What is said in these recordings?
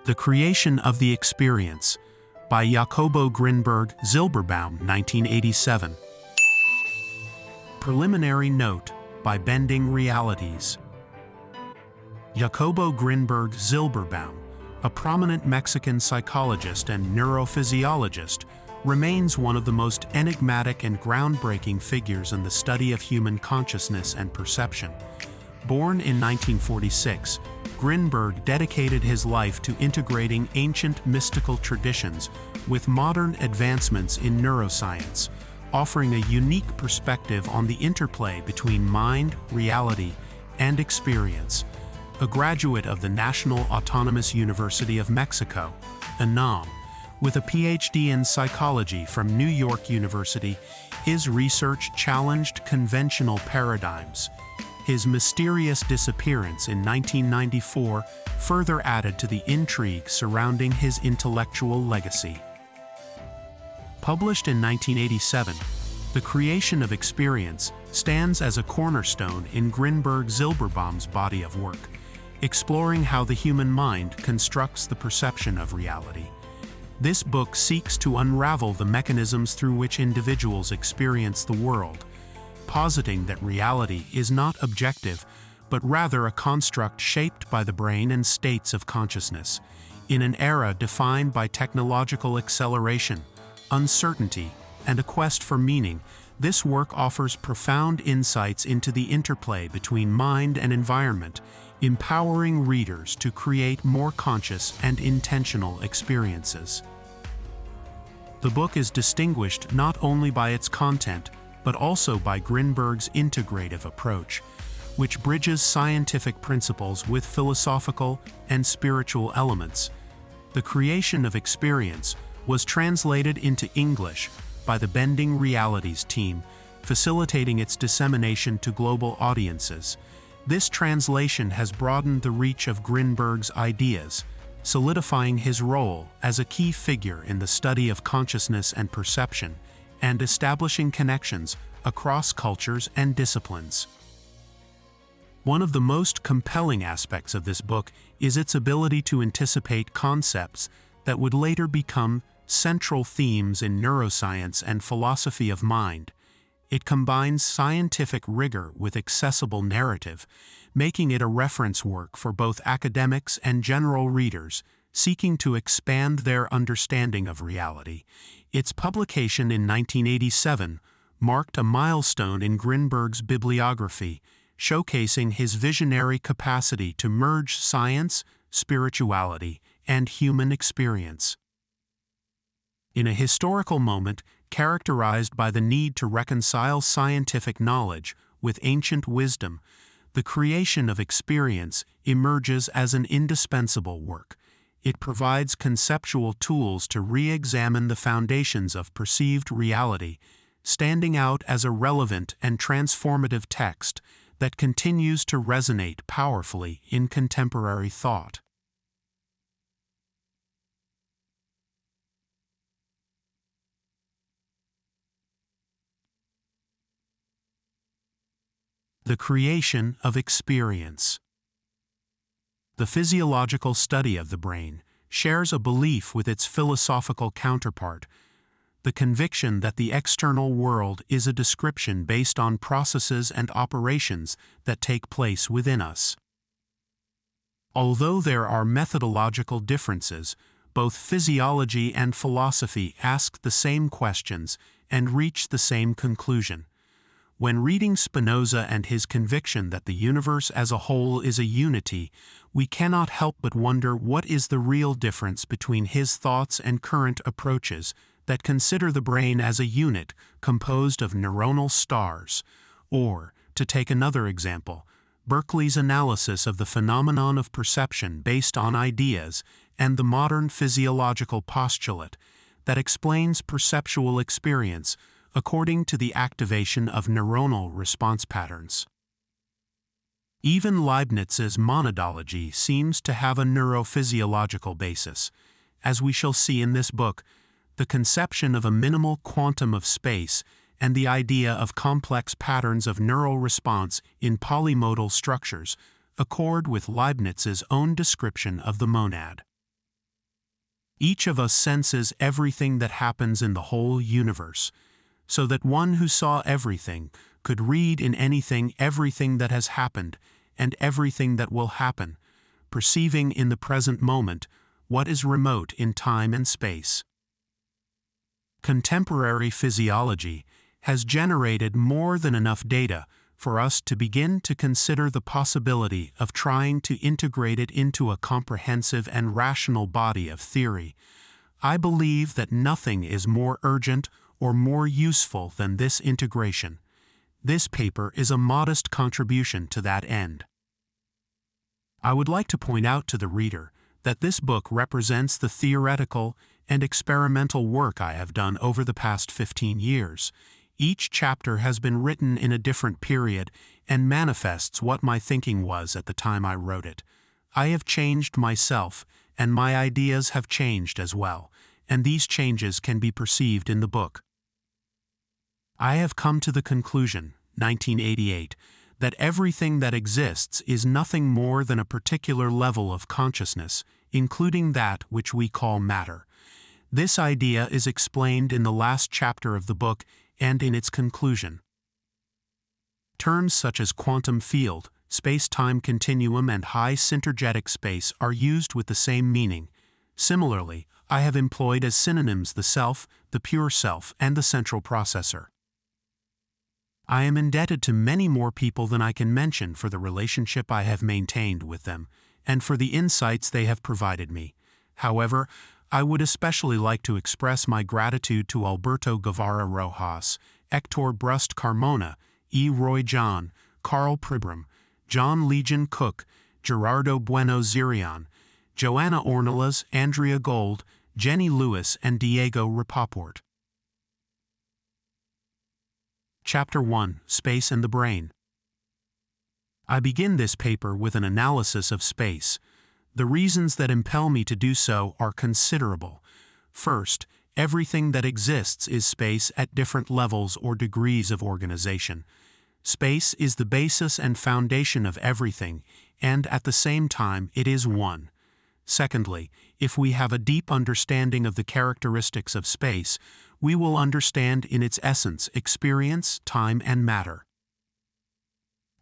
The Creation of the Experience by Jacobo Grinberg, Zilberbaum, 1987. Preliminary Note by Bending Realities. Jacobo Grinberg Zilberbaum, a prominent Mexican psychologist and neurophysiologist, remains one of the most enigmatic and groundbreaking figures in the study of human consciousness and perception. Born in 1946, Grinberg dedicated his life to integrating ancient mystical traditions with modern advancements in neuroscience, offering a unique perspective on the interplay between mind, reality, and experience. A graduate of the National Autonomous University of Mexico, UNAM, with a PhD in psychology from New York University, his research challenged conventional paradigms. His mysterious disappearance in 1994 further added to the intrigue surrounding his intellectual legacy. Published in 1987, The Creation of Experience stands as a cornerstone in Grinberg-Zilberbaum's body of work, exploring how the human mind constructs the perception of reality. This book seeks to unravel the mechanisms through which individuals experience the world, positing that reality is not objective, but rather a construct shaped by the brain and states of consciousness. In an era defined by technological acceleration, uncertainty, and a quest for meaning, this work offers profound insights into the interplay between mind and environment, empowering readers to create more conscious and intentional experiences. The book is distinguished not only by its content, but also by Grinberg's integrative approach, which bridges scientific principles with philosophical and spiritual elements. The Creation of Experience was translated into English by the Bending Realities team, facilitating its dissemination to global audiences. This translation has broadened the reach of Grinberg's ideas, solidifying his role as a key figure in the study of consciousness and perception, and establishing connections across cultures and disciplines. One of the most compelling aspects of this book is its ability to anticipate concepts that would later become central themes in neuroscience and philosophy of mind. It combines scientific rigor with accessible narrative, making it a reference work for both academics and general readers seeking to expand their understanding of reality. Its publication in 1987 marked a milestone in Grinberg's bibliography, showcasing his visionary capacity to merge science, spirituality, and human experience. In a historical moment characterized by the need to reconcile scientific knowledge with ancient wisdom, The Creation of Experience emerges as an indispensable work. It provides conceptual tools to re-examine the foundations of perceived reality, standing out as a relevant and transformative text that continues to resonate powerfully in contemporary thought. The Creation of Experience. The physiological study of the brain shares a belief with its philosophical counterpart, the conviction that the external world is a description based on processes and operations that take place within us. Although there are methodological differences, both physiology and philosophy ask the same questions and reach the same conclusion. When reading Spinoza and his conviction that the universe as a whole is a unity, we cannot help but wonder what is the real difference between his thoughts and current approaches that consider the brain as a unit composed of neuronal stars. Or, to take another example, Berkeley's analysis of the phenomenon of perception based on ideas and the modern physiological postulate that explains perceptual experience according to the activation of neuronal response patterns. Even Leibniz's monadology seems to have a neurophysiological basis. As we shall see in this book, the conception of a minimal quantum of space and the idea of complex patterns of neural response in polymodal structures accord with Leibniz's own description of the monad. Each of us senses everything that happens in the whole universe, so that one who saw everything could read in anything everything that has happened and everything that will happen, perceiving in the present moment what is remote in time and space. Contemporary physiology has generated more than enough data for us to begin to consider the possibility of trying to integrate it into a comprehensive and rational body of theory. I believe that nothing is more urgent or more useful than this integration. This paper is a modest contribution to that end. I would like to point out to the reader that this book represents the theoretical and experimental work I have done over the past 15 years. Each chapter has been written in a different period and manifests what my thinking was at the time I wrote it. I have changed myself, and my ideas have changed as well, and these changes can be perceived in the book. I have come to the conclusion, 1988, that everything that exists is nothing more than a particular level of consciousness, including that which we call matter. This idea is explained in the last chapter of the book and in its conclusion. Terms such as quantum field, space-time continuum, and high synergetic space are used with the same meaning. Similarly, I have employed as synonyms the self, the pure self, and the central processor. I am indebted to many more people than I can mention for the relationship I have maintained with them, and for the insights they have provided me. However, I would especially like to express my gratitude to Alberto Guevara Rojas, Hector Brust Carmona, E. Roy John, Carl Pribram, John Legion Cook, Gerardo Bueno Zirion, Joanna Ornelas, Andrea Gold, Jenny Lewis, and Diego Rapoport. Chapter 1: Space and the Brain. I begin this paper with an analysis of space. The reasons that impel me to do so are considerable. First, everything that exists is space at different levels or degrees of organization. Space is the basis and foundation of everything, and at the same time it is one. Secondly, if we have a deep understanding of the characteristics of space, we will understand in its essence experience, time, and matter.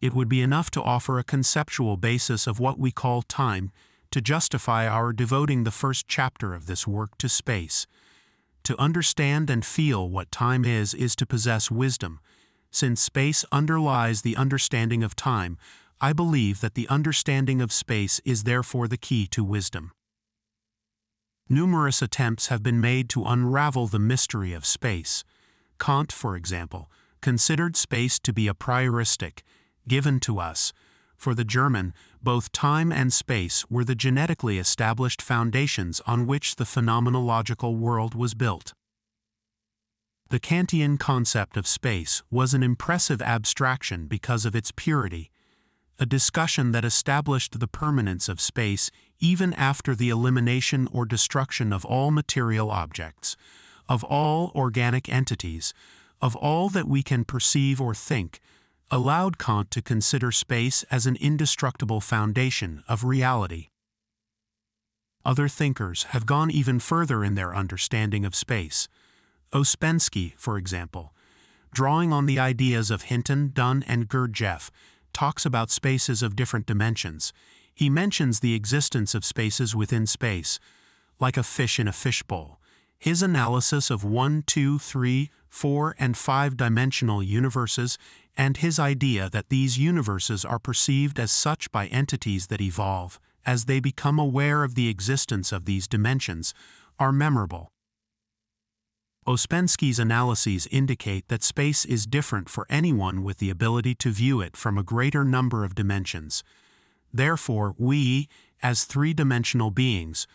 It would be enough to offer a conceptual basis of what we call time to justify our devoting the first chapter of this work to space. To understand and feel what time is to possess wisdom. Since space underlies the understanding of time, I believe that the understanding of space is therefore the key to wisdom. Numerous attempts have been made to unravel the mystery of space. Kant, for example, considered space to be a prioristic, given to us. For the German, both time and space were the genetically established foundations on which the phenomenological world was built. The Kantian concept of space was an impressive abstraction because of its purity, a discussion that established the permanence of space even after the elimination or destruction of all material objects, of all organic entities, of all that we can perceive or think, allowed Kant to consider space as an indestructible foundation of reality. Other thinkers have gone even further in their understanding of space. Ouspensky, for example, drawing on the ideas of Hinton, Dunn, and Gurdjieff, talks about spaces of different dimensions. He mentions the existence of spaces within space, like a fish in a fishbowl. His analysis of 1, 2, 3, 4, and 5-dimensional universes, and his idea that these universes are perceived as such by entities that evolve, as they become aware of the existence of these dimensions, are memorable. Ouspensky's analyses indicate that space is different for anyone with the ability to view it from a greater number of dimensions. Therefore, we, as three-dimensional beings,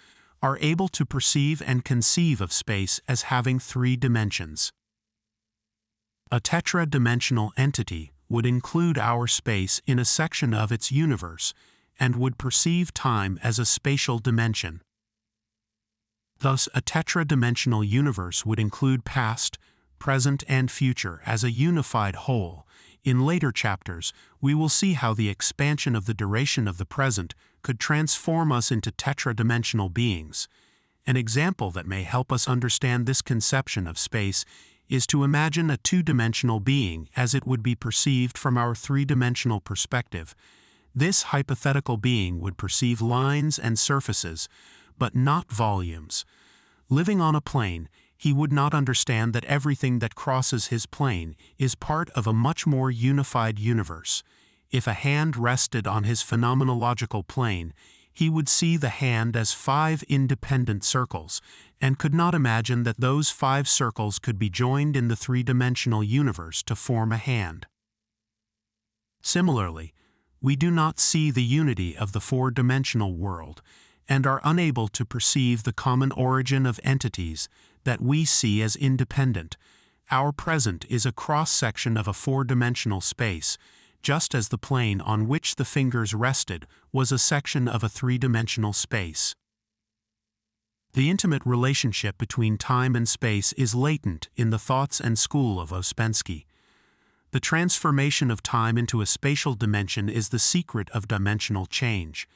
are able to perceive and conceive of space as having 3 dimensions. A tetra-dimensional entity would include our space in a section of its universe and would perceive time as a spatial dimension. Thus, a tetra-dimensional universe would include past, present, and future as a unified whole. In later chapters, we will see how the expansion of the duration of the present could transform us into tetra-dimensional beings. An example that may help us understand this conception of space is to imagine a two-dimensional being as it would be perceived from our three-dimensional perspective. This hypothetical being would perceive lines and surfaces, but not volumes. Living on a plane, he would not understand that everything that crosses his plane is part of a much more unified universe. If a hand rested on his phenomenological plane, he would see the hand as 5 independent circles, and could not imagine that those 5 circles could be joined in the three-dimensional universe to form a hand. Similarly, we do not see the unity of the four-dimensional world, and are unable to perceive the common origin of entities that we see as independent. Our present is a cross-section of a four-dimensional space, just as the plane on which the fingers rested was a section of a three-dimensional space. The intimate relationship between time and space is latent in the thoughts and school of Ouspensky. The transformation of time into a spatial dimension is the secret of dimensional change.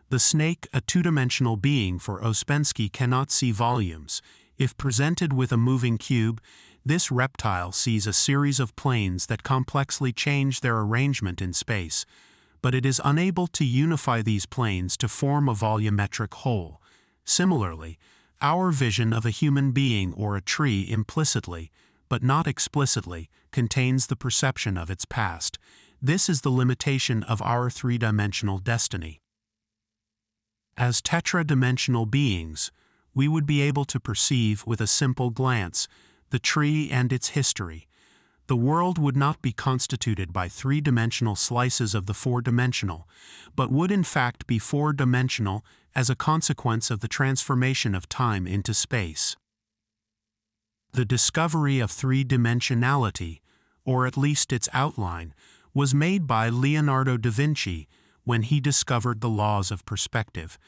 The snake, a two-dimensional being for Ouspensky, cannot see volumes. If presented with a moving cube, this reptile sees a series of planes that complexly change their arrangement in space, but it is unable to unify these planes to form a volumetric whole. Similarly, our vision of a human being or a tree implicitly, but not explicitly, contains the perception of its past. This is the limitation of our three-dimensional destiny. As tetra-dimensional beings, we would be able to perceive with a simple glance the tree and its history. The world would not be constituted by three-dimensional slices of the four-dimensional, but would in fact be four-dimensional as a consequence of the transformation of time into space. The discovery of three-dimensionality, or at least its outline, was made by Leonardo da Vinci when he discovered the laws of perspective.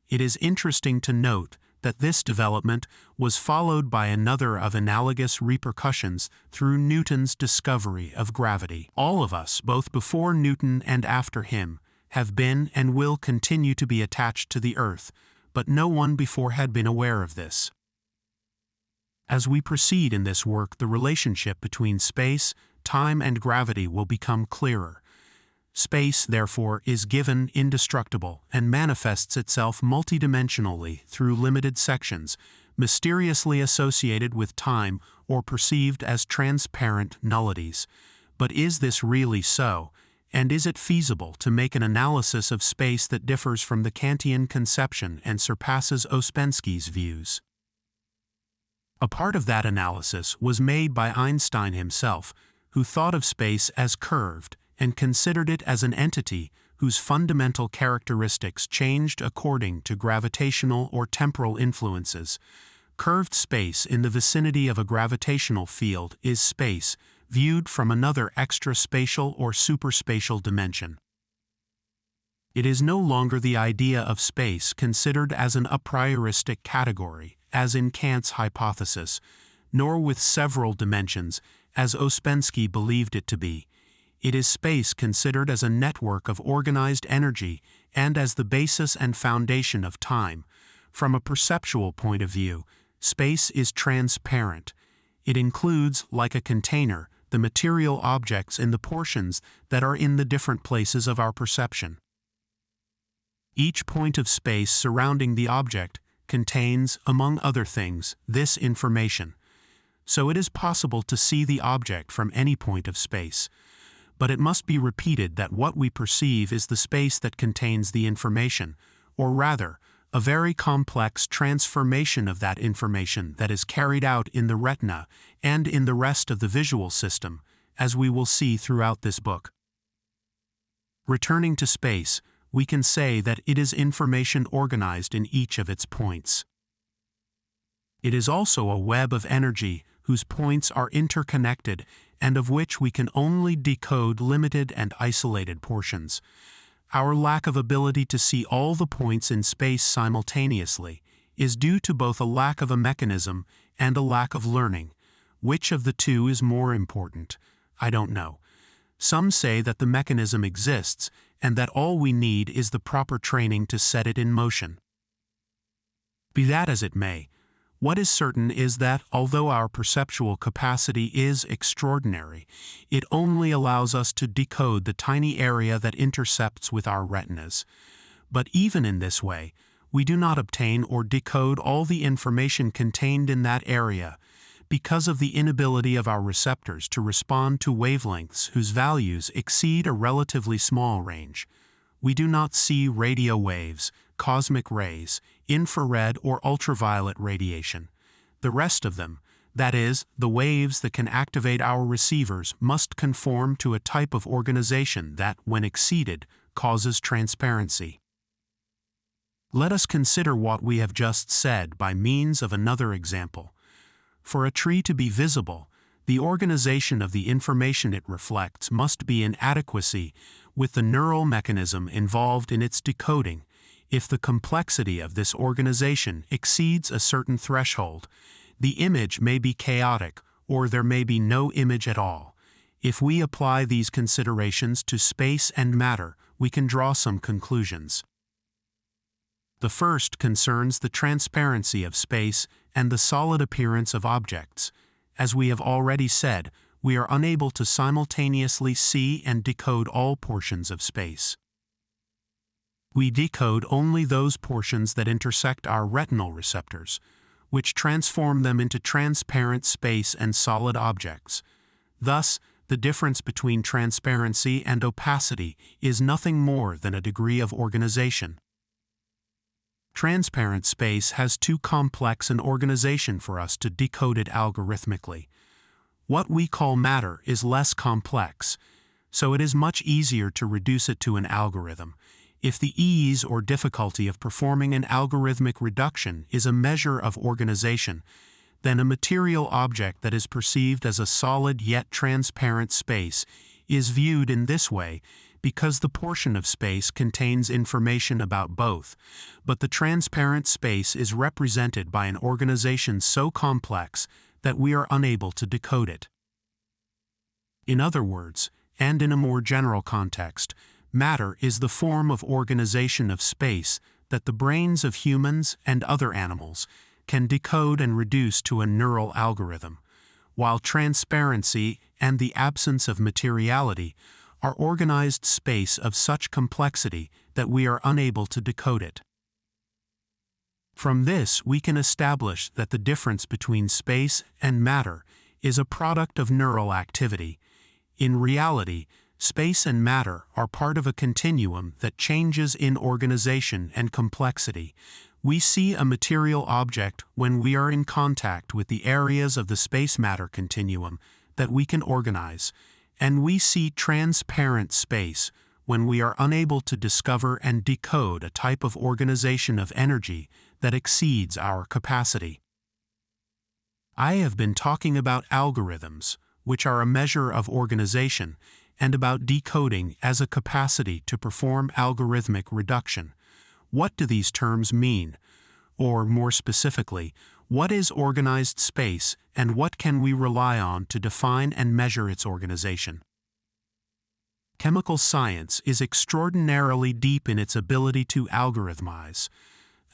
It is interesting to note that this development was followed by another of analogous repercussions through Newton's discovery of gravity. All of us, both before Newton and after him, have been and will continue to be attached to the earth, but no one before had been aware of this. As we proceed in this work, the relationship between space, time, and gravity will become clearer. Space, therefore, is given indestructible and manifests itself multidimensionally through limited sections, mysteriously associated with time or perceived as transparent nullities. But is this really so? And is it feasible to make an analysis of space that differs from the Kantian conception and surpasses Ouspensky's views? A part of that analysis was made by Einstein himself, who thought of space as curved and considered it as an entity whose fundamental characteristics changed according to gravitational or temporal influences. Curved space in the vicinity of a gravitational field is space, viewed from another extra-spatial or superspatial dimension. It is no longer the idea of space considered as an a prioristic category, as in Kant's hypothesis, nor with several dimensions, as Ouspensky believed it to be. It is space considered as a network of organized energy and as the basis and foundation of time. From a perceptual point of view, space is transparent. It includes, like a container, the material objects in the portions that are in the different places of our perception. Each point of space surrounding the object contains, among other things, this information. So it is possible to see the object from any point of space. But it must be repeated that what we perceive is the space that contains the information, or rather, a very complex transformation of that information that is carried out in the retina and in the rest of the visual system, as we will see throughout this book. Returning to space, we can say that it is information organized in each of its points. It is also a web of energy whose points are interconnected and of which we can only decode limited and isolated portions. Our lack of ability to see all the points in space simultaneously is due to both a lack of a mechanism and a lack of learning. Which of the two is more important? I don't know. Some say that the mechanism exists and that all we need is the proper training to set it in motion. Be that as it may, what is certain is that, although our perceptual capacity is extraordinary, it only allows us to decode the tiny area that intercepts with our retinas. But even in this way, we do not obtain or decode all the information contained in that area, because of the inability of our receptors to respond to wavelengths whose values exceed a relatively small range. We do not see radio waves, cosmic rays, infrared or ultraviolet radiation. The rest of them, that is, the waves that can activate our receivers, must conform to a type of organization that, when exceeded, causes transparency. Let us consider what we have just said by means of another example. For a tree to be visible, the organization of the information it reflects must be in adequacy with the neural mechanism involved in its decoding. If the complexity of this organization exceeds a certain threshold, the image may be chaotic, or there may be no image at all. If we apply these considerations to space and matter, we can draw some conclusions. The first concerns the transparency of space and the solid appearance of objects. As we have already said, we are unable to simultaneously see and decode all portions of space. We decode only those portions that intersect our retinal receptors, which transform them into transparent space and solid objects. Thus, the difference between transparency and opacity is nothing more than a degree of organization. Transparent space has too complex an organization for us to decode it algorithmically. What we call matter is less complex, so it is much easier to reduce it to an algorithm. If the ease or difficulty of performing an algorithmic reduction is a measure of organization, then a material object that is perceived as a solid yet transparent space is viewed in this way because the portion of space contains information about both, but the transparent space is represented by an organization so complex that we are unable to decode it. In other words, and in a more general context, matter is the form of organization of space that the brains of humans and other animals can decode and reduce to a neural algorithm, while transparency and the absence of materiality are organized space of such complexity that we are unable to decode it. From this, we can establish that the difference between space and matter is a product of neural activity. In reality, space and matter are part of a continuum that changes in organization and complexity. We see a material object when we are in contact with the areas of the space-matter continuum that we can organize, and we see transparent space when we are unable to discover and decode a type of organization of energy that exceeds our capacity. I have been talking about algorithms, which are a measure of organization, and about decoding as a capacity to perform algorithmic reduction. What do these terms mean? Or, more specifically, what is organized space and what can we rely on to define and measure its organization? Chemical science is extraordinarily deep in its ability to algorithmize.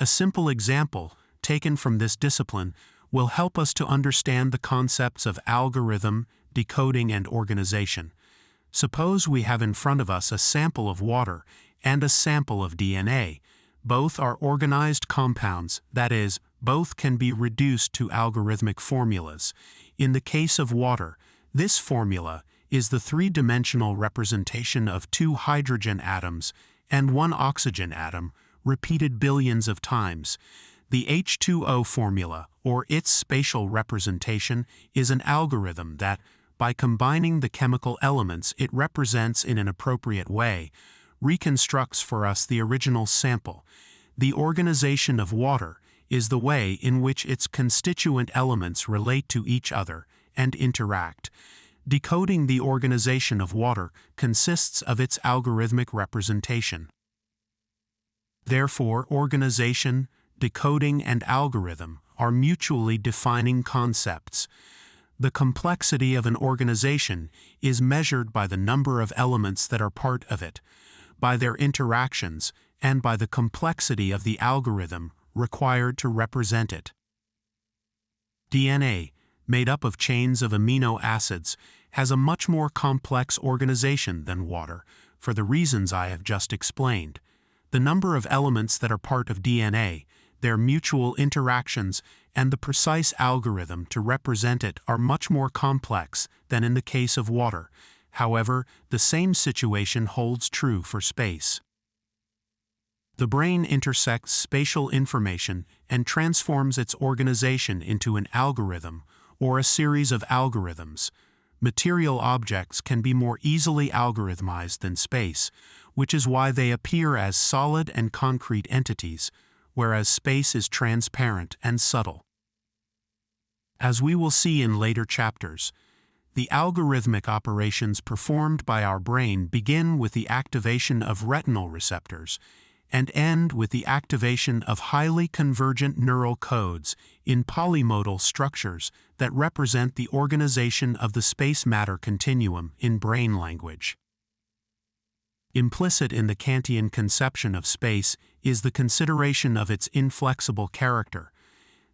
A simple example, taken from this discipline, will help us to understand the concepts of algorithm, decoding, and organization. Suppose we have in front of us a sample of water and a sample of DNA. Both are organized compounds, that is, both can be reduced to algorithmic formulas. In the case of water, this formula is the three-dimensional representation of 2 hydrogen atoms and 1 oxygen atom, repeated billions of times. The H2O formula, or its spatial representation, is an algorithm that, by combining the chemical elements it represents in an appropriate way, reconstructs for us the original sample. The organization of water is the way in which its constituent elements relate to each other and interact. Decoding the organization of water consists of its algorithmic representation. Therefore, organization, decoding, and algorithm are mutually defining concepts. The complexity of an organization is measured by the number of elements that are part of it, by their interactions, and by the complexity of the algorithm required to represent it. DNA, made up of chains of amino acids, has a much more complex organization than water, for the reasons I have just explained. The number of elements that are part of DNA, their mutual interactions, and the precise algorithm to represent it are much more complex than in the case of water. However, the same situation holds true for space. The brain intersects spatial information and transforms its organization into an algorithm or a series of algorithms. Material objects can be more easily algorithmized than space, which is why they appear as solid and concrete entities, whereas space is transparent and subtle. As we will see in later chapters, the algorithmic operations performed by our brain begin with the activation of retinal receptors and end with the activation of highly convergent neural codes in polymodal structures that represent the organization of the space-matter continuum in brain language. Implicit in the Kantian conception of space is the consideration of its inflexible character.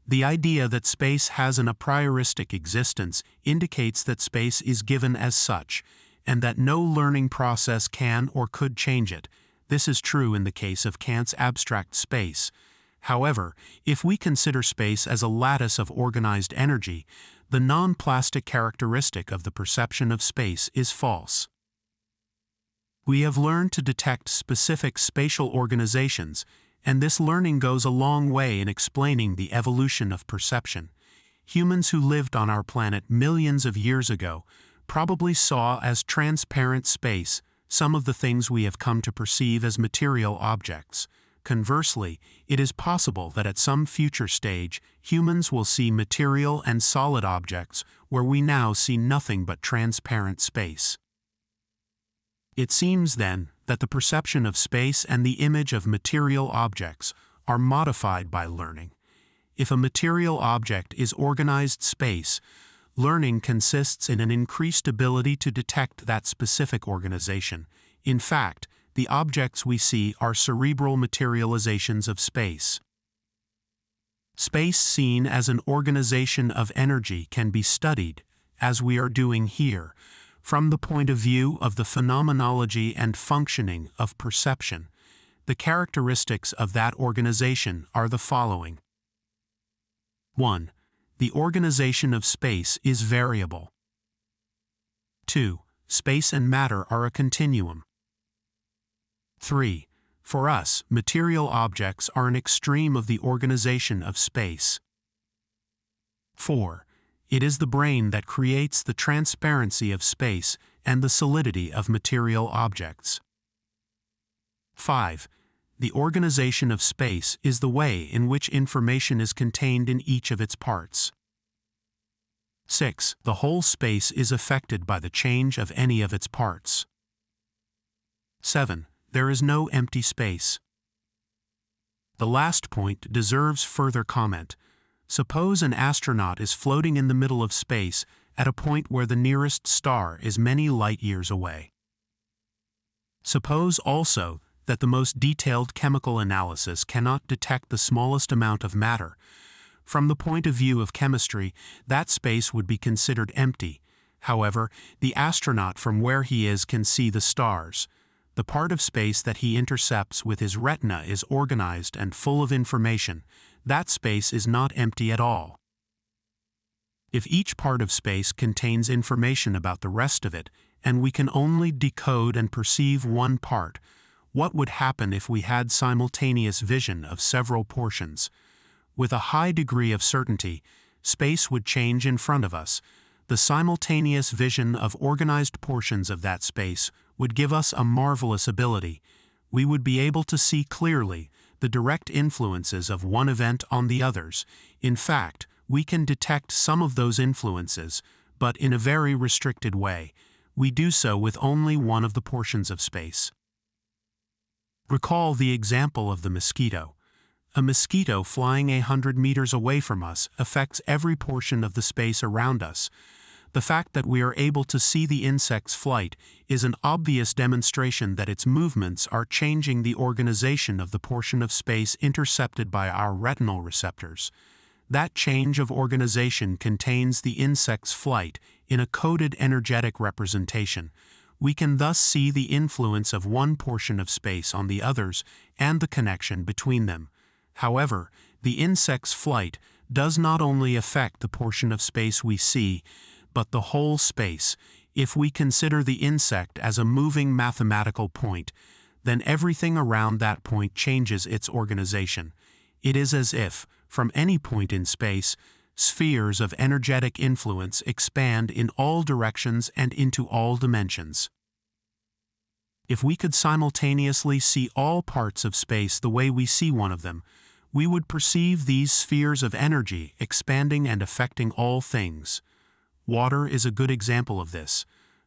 The idea that space has an a prioristic existence indicates that space is given as such, and that no learning process can or could change it. This is true in the case of Kant's abstract space. However, if we consider space as a lattice of organized energy, the non-plastic characteristic of the perception of space is false. We have learned to detect specific spatial organizations, and this learning goes a long way in explaining the evolution of perception. Humans who lived on our planet millions of years ago probably saw as transparent space some of the things we have come to perceive as material objects. Conversely, it is possible that at some future stage, humans will see material and solid objects where we now see nothing but transparent space. It seems, then, that the perception of space and the image of material objects are modified by learning. If a material object is organized space, learning consists in an increased ability to detect that specific organization. In fact, the objects we see are cerebral materializations of space. Space seen as an organization of energy can be studied, as we are doing here, from the point of view of the phenomenology and functioning of perception. The characteristics of that organization are the following. 1. The organization of space is variable. 2. Space and matter are a continuum. 3. For us, material objects are an extreme of the organization of space. 4. It is the brain that creates the transparency of space and the solidity of material objects. 5. The organization of space is the way in which information is contained in each of its parts. 6. The whole space is affected by the change of any of its parts. 7. There is no empty space. The last point deserves further comment. Suppose an astronaut is floating in the middle of space at a point where the nearest star is many light years away. Suppose also that the most detailed chemical analysis cannot detect the smallest amount of matter. From the point of view of chemistry, that space would be considered empty. However, the astronaut from where he is can see the stars. The part of space that he intercepts with his retina is organized and full of information. That space is not empty at all. If each part of space contains information about the rest of it, and we can only decode and perceive one part, what would happen if we had simultaneous vision of several portions? With a high degree of certainty, space would change in front of us. The simultaneous vision of organized portions of that space would give us a marvelous ability. We would be able to see clearly the direct influences of one event on the others. In fact, we can detect some of those influences, but in a very restricted way. We do so with only one of the portions of space. Recall the example of the mosquito. A mosquito flying 100 meters away from us affects every portion of the space around us, The fact that we are able to see the insect's flight is an obvious demonstration that its movements are changing the organization of the portion of space intercepted by our retinal receptors. That change of organization contains the insect's flight in a coded energetic representation. We can thus see the influence of one portion of space on the others and the connection between them. However, the insect's flight does not only affect the portion of space we see, but the whole space. If we consider the insect as a moving mathematical point, then everything around that point changes its organization. It is as if, from any point in space, spheres of energetic influence expand in all directions and into all dimensions. If we could simultaneously see all parts of space the way we see one of them, we would perceive these spheres of energy expanding and affecting all things. Water is a good example of this.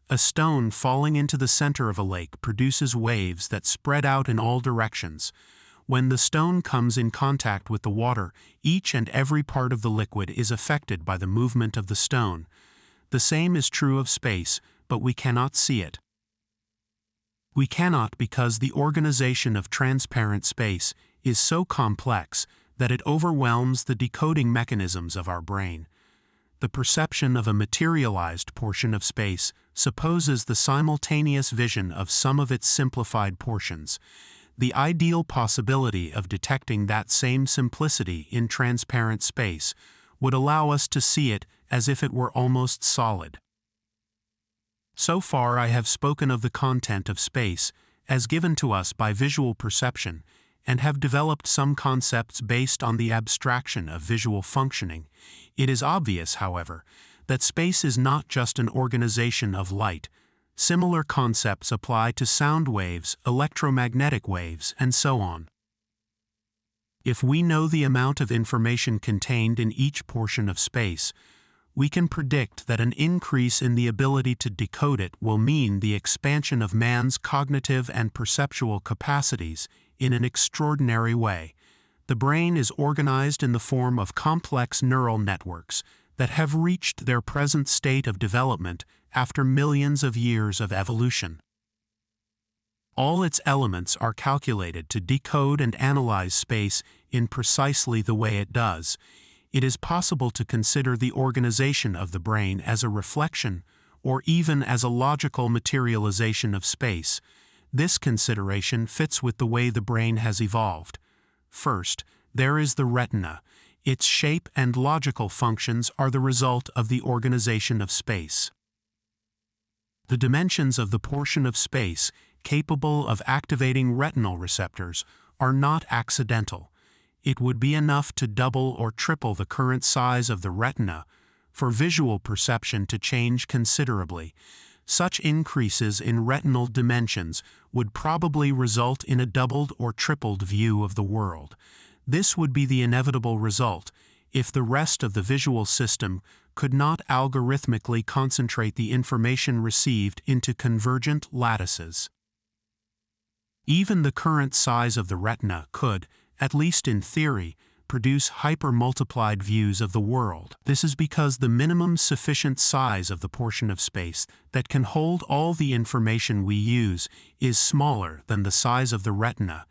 A stone falling into the center of a lake produces waves that spread out in all directions. When the stone comes in contact with the water, each and every part of the liquid is affected by the movement of the stone. The same is true of space, but we cannot see it. We cannot because the organization of transparent space is so complex that it overwhelms the decoding mechanisms of our brain. The perception of a materialized portion of space supposes the simultaneous vision of some of its simplified portions. The ideal possibility of detecting that same simplicity in transparent space would allow us to see it as if it were almost solid. So far I have spoken of the content of space as given to us by visual perception, and have developed some concepts based on the abstraction of visual functioning. It is obvious, however, that space is not just an organization of light. Similar concepts apply to sound waves, electromagnetic waves, and so on. If we know the amount of information contained in each portion of space, we can predict that an increase in the ability to decode it will mean the expansion of man's cognitive and perceptual capacities in an extraordinary way. The brain is organized in the form of complex neural networks that have reached their present state of development after millions of years of evolution. All its elements are calculated to decode and analyze space in precisely the way it does. It is possible to consider the organization of the brain as a reflection, or even as a logical materialization of space. This consideration fits with the way the brain has evolved. First, there is the retina. Its shape and logical functions are the result of the organization of space. The dimensions of the portion of space capable of activating retinal receptors are not accidental. It would be enough to double or triple the current size of the retina for visual perception to change considerably. Such increases in retinal dimensions would probably result in a doubled or tripled view of the world. This would be the inevitable result if the rest of the visual system could not algorithmically concentrate the information received into convergent lattices. Even the current size of the retina could, at least in theory, produce hyper-multiplied views of the world. This is because the minimum sufficient size of the portion of space that can hold all the information we use is smaller than the size of the retina.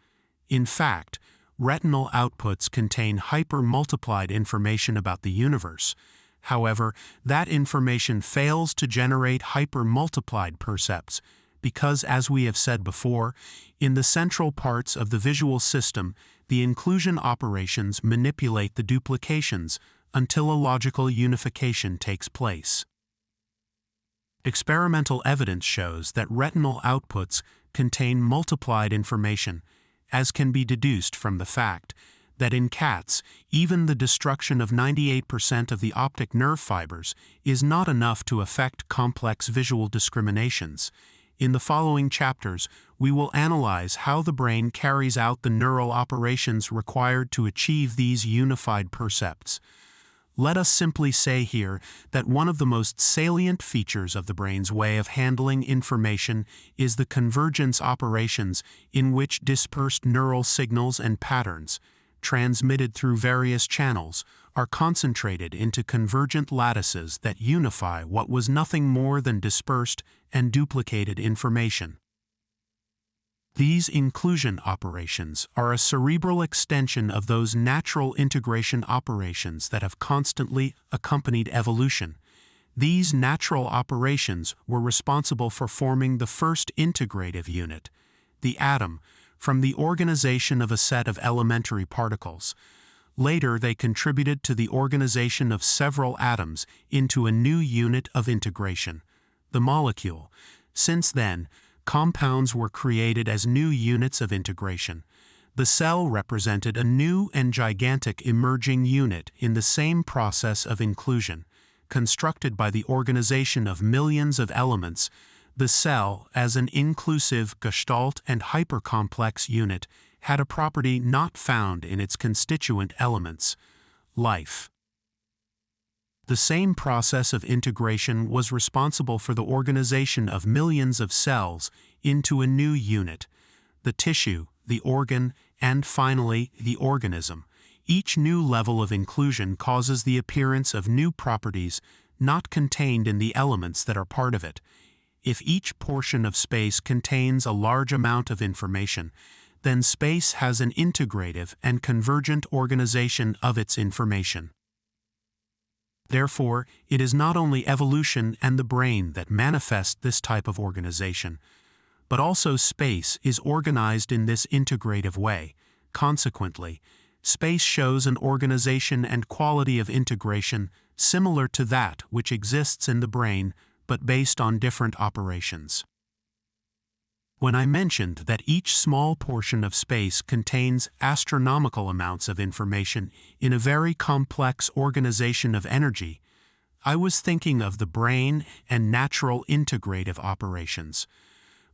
In fact, retinal outputs contain hyper-multiplied information about the universe. However, that information fails to generate hyper-multiplied percepts because, as we have said before, in the central parts of the visual system, the inclusion operations manipulate the duplications until a logical unification takes place. Experimental evidence shows that retinal outputs contain multiplied information, as can be deduced from the fact that in cats, even the destruction of 98% of the optic nerve fibers is not enough to affect complex visual discriminations. In the following chapters, we will analyze how the brain carries out the neural operations required to achieve these unified percepts. Let us simply say here that one of the most salient features of the brain's way of handling information is the convergence operations in which dispersed neural signals and patterns, transmitted through various channels, are concentrated into convergent lattices that unify what was nothing more than dispersed and duplicated information. These inclusion operations are a cerebral extension of those natural integration operations that have constantly accompanied evolution. These natural operations were responsible for forming the first integrative unit, the atom, from the organization of a set of elementary particles. Later, they contributed to the organization of several atoms into a new unit of integration, the molecule. Since then, compounds were created as new units of integration. The cell represented a new and gigantic emerging unit in the same process of inclusion. Constructed by the organization of millions of elements, the cell, as an inclusive gestalt and hypercomplex unit, had a property not found in its constituent elements: life. The same process of integration was responsible for the organization of millions of cells into a new unit: the tissue, the organ, and finally, the organism. Each new level of inclusion causes the appearance of new properties not contained in the elements that are part of it. If each portion of space contains a large amount of information, then space has an integrative and convergent organization of its information. Therefore, it is not only evolution and the brain that manifest this type of organization, but also space is organized in this integrative way. Consequently, space shows an organization and quality of integration similar to that which exists in the brain, but based on different operations. When I mentioned that each small portion of space contains astronomical amounts of information in a very complex organization of energy, I was thinking of the brain and natural integrative operations.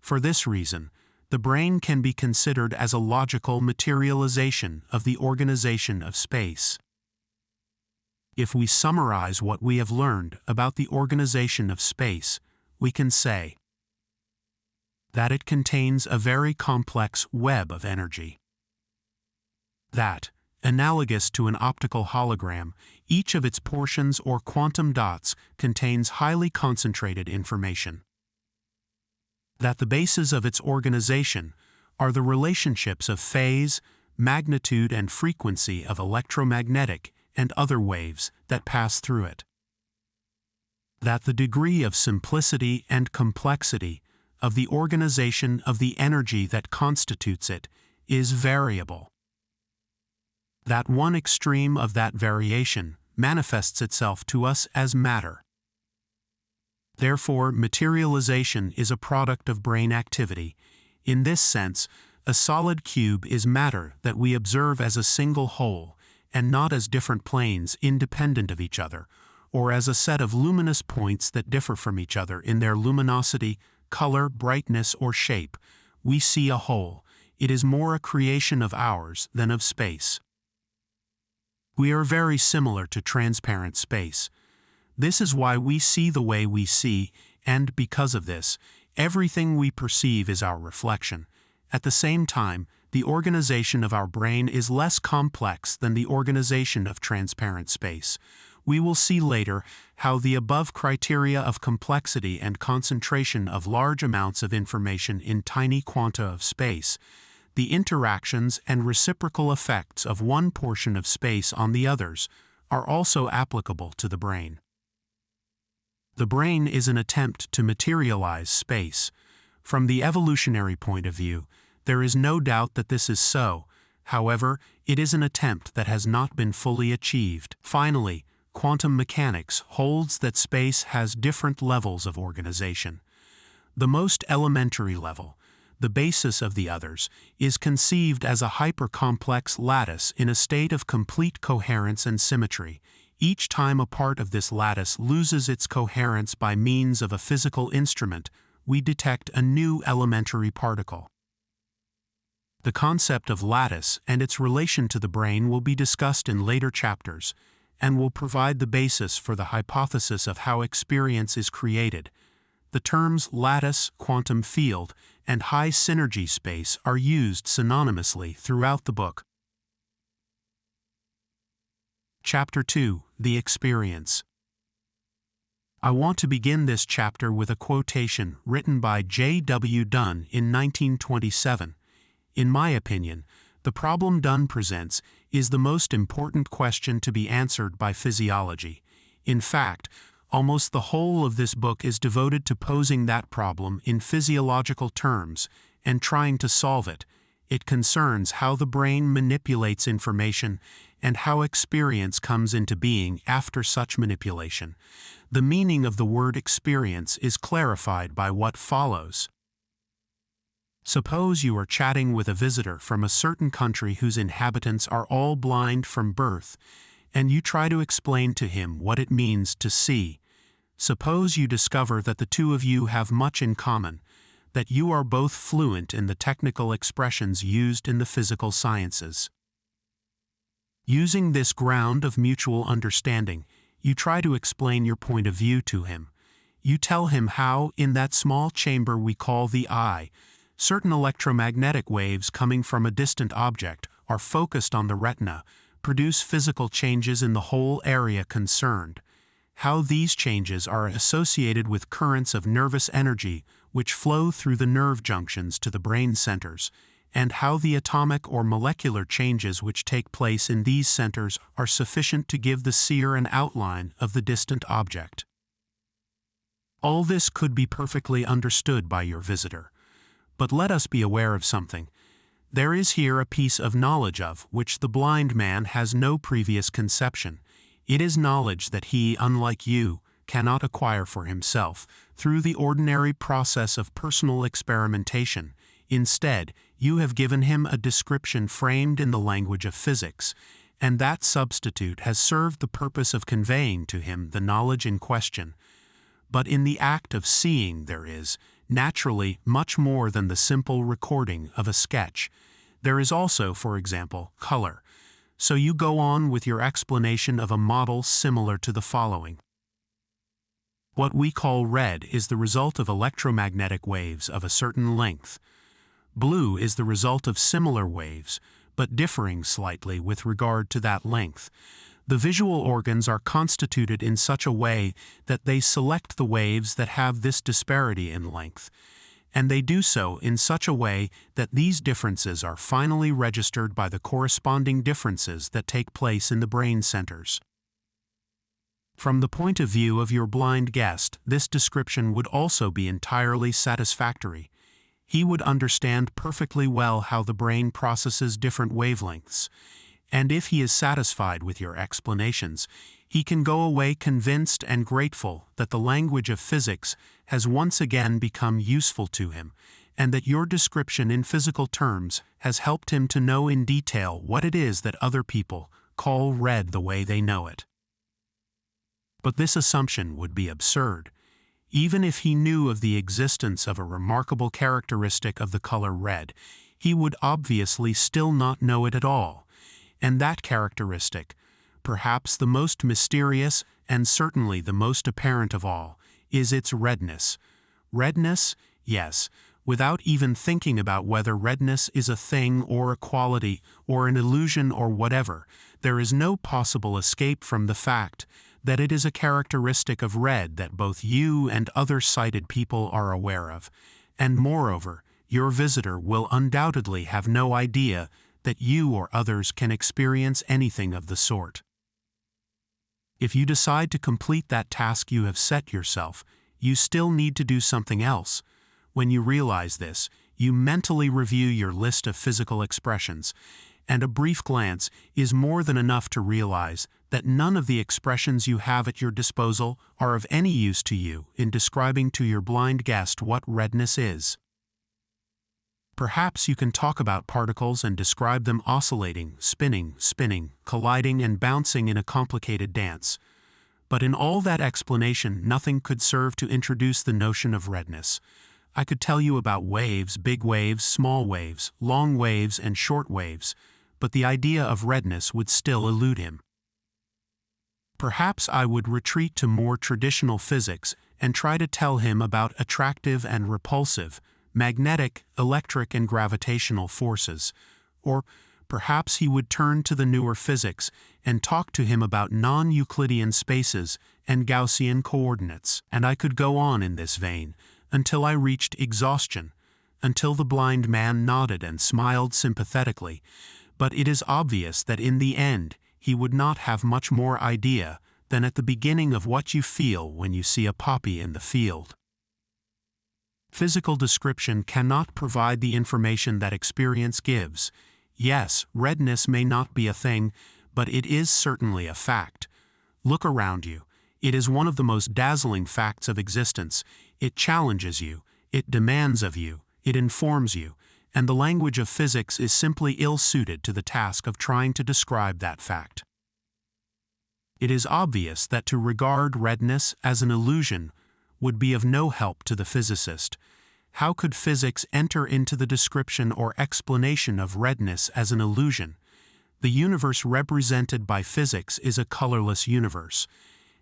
For this reason, the brain can be considered as a logical materialization of the organization of space. If we summarize what we have learned about the organization of space, we can say that it contains a very complex web of energy. That, analogous to an optical hologram, each of its portions or quantum dots contains highly concentrated information. That the bases of its organization are the relationships of phase, magnitude, and frequency of electromagnetic and other waves that pass through it. That the degree of simplicity and complexity of the organization of the energy that constitutes it is variable. That one extreme of that variation manifests itself to us as matter. Therefore, materialization is a product of brain activity. In this sense, a solid cube is matter that we observe as a single whole, and not as different planes independent of each other, or as a set of luminous points that differ from each other in their luminosity, color, brightness, or shape. We see a whole. It is more a creation of ours than of space. We are very similar to transparent space. This is why we see the way we see, and because of this, everything we perceive is our reflection. At the same time, the organization of our brain is less complex than the organization of transparent space. We will see later how the above criteria of complexity and concentration of large amounts of information in tiny quanta of space, the interactions and reciprocal effects of one portion of space on the others, are also applicable to the brain. The brain is an attempt to materialize space. From the evolutionary point of view, there is no doubt that this is so. However, it is an attempt that has not been fully achieved. Finally, quantum mechanics holds that space has different levels of organization. The most elementary level, the basis of the others, is conceived as a hypercomplex lattice in a state of complete coherence and symmetry. Each time a part of this lattice loses its coherence by means of a physical instrument, we detect a new elementary particle. The concept of lattice and its relation to the brain will be discussed in later chapters, and will provide the basis for the hypothesis of how experience is created. The terms lattice, quantum field, and high synergy space are used synonymously throughout the book. Chapter 2, The Experience. I want to begin this chapter with a quotation written by J.W. Dunn in 1927. In my opinion, the problem Dunn presents is the most important question to be answered by physiology. In fact, almost the whole of this book is devoted to posing that problem in physiological terms and trying to solve it. It concerns how the brain manipulates information and how experience comes into being after such manipulation. The meaning of the word experience is clarified by what follows. Suppose you are chatting with a visitor from a certain country whose inhabitants are all blind from birth, and you try to explain to him what it means to see. Suppose you discover that the two of you have much in common, that you are both fluent in the technical expressions used in the physical sciences. Using this ground of mutual understanding, you try to explain your point of view to him. You tell him how, in that small chamber we call the eye, certain electromagnetic waves coming from a distant object are focused on the retina, produce physical changes in the whole area concerned. How these changes are associated with currents of nervous energy which flow through the nerve junctions to the brain centers, and how the atomic or molecular changes which take place in these centers are sufficient to give the seer an outline of the distant object. All this could be perfectly understood by your visitor. But let us be aware of something. There is here a piece of knowledge of which the blind man has no previous conception. It is knowledge that he, unlike you, cannot acquire for himself through the ordinary process of personal experimentation. Instead, you have given him a description framed in the language of physics, and that substitute has served the purpose of conveying to him the knowledge in question. But in the act of seeing there is, naturally, much more than the simple recording of a sketch. There is also, for example, color. So you go on with your explanation of a model similar to the following. What we call red is the result of electromagnetic waves of a certain length. Blue is the result of similar waves, but differing slightly with regard to that length. The visual organs are constituted in such a way that they select the waves that have this disparity in length, and they do so in such a way that these differences are finally registered by the corresponding differences that take place in the brain centers. From the point of view of your blind guest, this description would also be entirely satisfactory. He would understand perfectly well how the brain processes different wavelengths. And if he is satisfied with your explanations, he can go away convinced and grateful that the language of physics has once again become useful to him, and that your description in physical terms has helped him to know in detail what it is that other people call red the way they know it. But this assumption would be absurd. Even if he knew of the existence of a remarkable characteristic of the color red, he would obviously still not know it at all. And that characteristic, perhaps the most mysterious and certainly the most apparent of all, is its redness. Redness? Yes, without even thinking about whether redness is a thing or a quality or an illusion or whatever, there is no possible escape from the fact that it is a characteristic of red that both you and other sighted people are aware of, and moreover, your visitor will undoubtedly have no idea that you or others can experience anything of the sort. If you decide to complete that task you have set yourself, you still need to do something else. When you realize this, you mentally review your list of physical expressions, and a brief glance is more than enough to realize that none of the expressions you have at your disposal are of any use to you in describing to your blind guest what redness is. Perhaps you can talk about particles and describe them oscillating, spinning, colliding, and bouncing in a complicated dance. But in all that explanation, nothing could serve to introduce the notion of redness. I could tell you about waves, big waves, small waves, long waves, and short waves, but the idea of redness would still elude him. Perhaps I would retreat to more traditional physics and try to tell him about attractive and repulsive, magnetic, electric, and gravitational forces, or perhaps he would turn to the newer physics and talk to him about non-Euclidean spaces and Gaussian coordinates. And I could go on in this vein, until I reached exhaustion, until the blind man nodded and smiled sympathetically, but it is obvious that in the end he would not have much more idea than at the beginning of what you feel when you see a poppy in the field. Physical description cannot provide the information that experience gives. Yes, redness may not be a thing, but it is certainly a fact. Look around you. It is one of the most dazzling facts of existence. It challenges you, it demands of you, it informs you, and the language of physics is simply ill-suited to the task of trying to describe that fact. It is obvious that to regard redness as an illusion would be of no help to the physicist. How could physics enter into the description or explanation of redness as an illusion? The universe represented by physics is a colorless universe,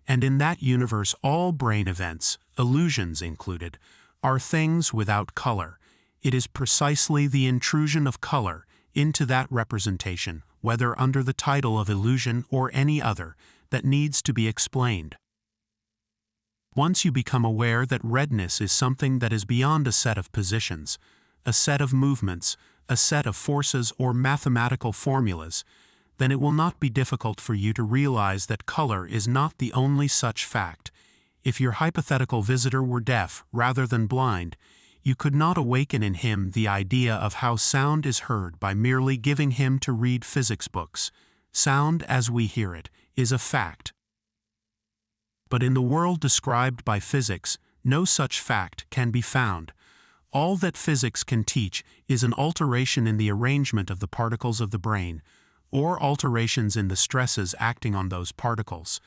and in that universe all brain events, illusions included, are things without color. It is precisely the intrusion of color into that representation, whether under the title of illusion or any other, that needs to be explained. Once you become aware that redness is something that is beyond a set of positions, a set of movements, a set of forces or mathematical formulas, then it will not be difficult for you to realize that color is not the only such fact. If your hypothetical visitor were deaf rather than blind, you could not awaken in him the idea of how sound is heard by merely giving him to read physics books. Sound, as we hear it, is a fact. But in the world described by physics, no such fact can be found. All that physics can teach is an alteration in the arrangement of the particles of the brain, or alterations in the stresses acting on those particles,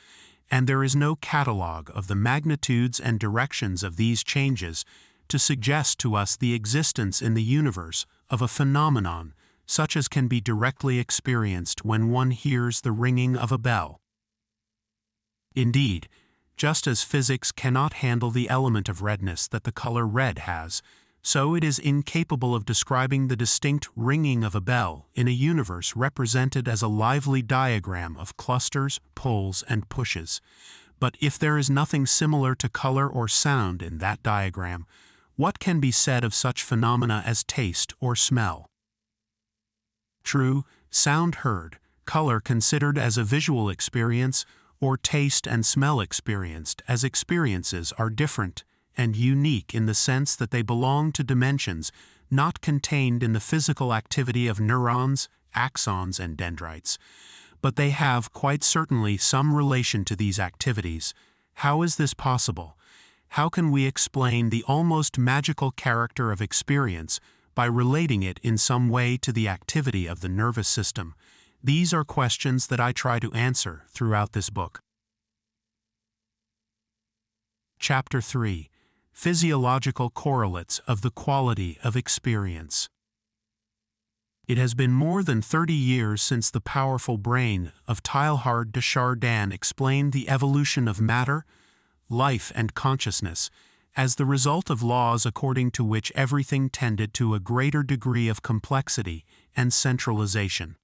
and there is no catalogue of the magnitudes and directions of these changes to suggest to us the existence in the universe of a phenomenon such as can be directly experienced when one hears the ringing of a bell. Indeed, just as physics cannot handle the element of redness that the color red has, so it is incapable of describing the distinct ringing of a bell in a universe represented as a lively diagram of clusters, pulls, and pushes. But if there is nothing similar to color or sound in that diagram, what can be said of such phenomena as taste or smell? True, sound heard, color considered as a visual experience, or taste and smell experienced as experiences are different and unique in the sense that they belong to dimensions not contained in the physical activity of neurons, axons, and dendrites, but they have quite certainly some relation to these activities. How is this possible? How can we explain the almost magical character of experience by relating it in some way to the activity of the nervous system? These are questions that I try to answer throughout this book. Chapter 3: Physiological Correlates of the Quality of Experience. It has been more than 30 years since the powerful brain of Teilhard de Chardin explained the evolution of matter, life, and consciousness as the result of laws according to which everything tended to a greater degree of complexity and centralization.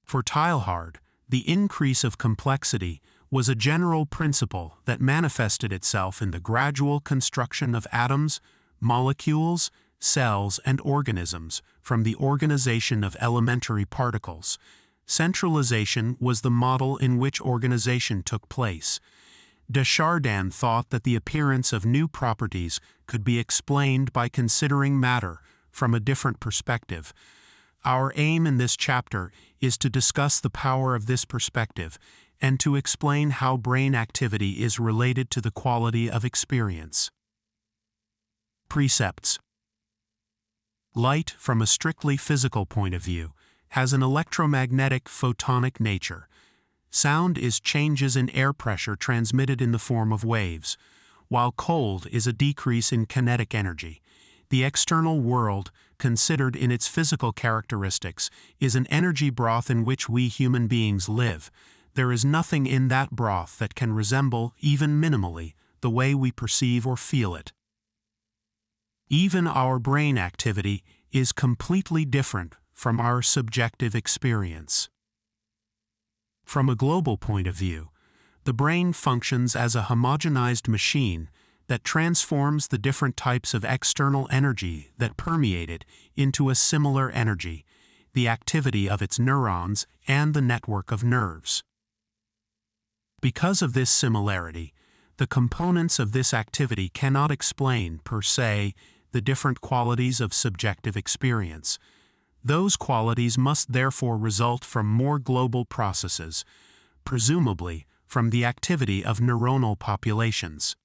For Teilhard, the increase of complexity was a general principle that manifested itself in the gradual construction of atoms, molecules, cells, and organisms from the organization of elementary particles. Centralization was the model in which organization took place. De Chardin thought that the appearance of new properties could be explained by considering matter from a different perspective. Our aim in this chapter is to discuss the power of this perspective and to explain how brain activity is related to the quality of experience. Precepts. Light, from a strictly physical point of view, has an electromagnetic photonic nature. Sound is changes in air pressure transmitted in the form of waves, while cold is a decrease in kinetic energy. The external world, considered in its physical characteristics, is an energy broth in which we human beings live. There is nothing in that broth that can resemble, even minimally, the way we perceive or feel it. Even our brain activity is completely different from our subjective experience. From a global point of view, the brain functions as a homogenized machine that transforms the different types of external energy that permeate it into a similar energy, the activity of its neurons and the network of nerves. Because of this similarity, the components of this activity cannot explain, per se, the different qualities of subjective experience. Those qualities must therefore result from more global processes, presumably from the activity of neuronal populations.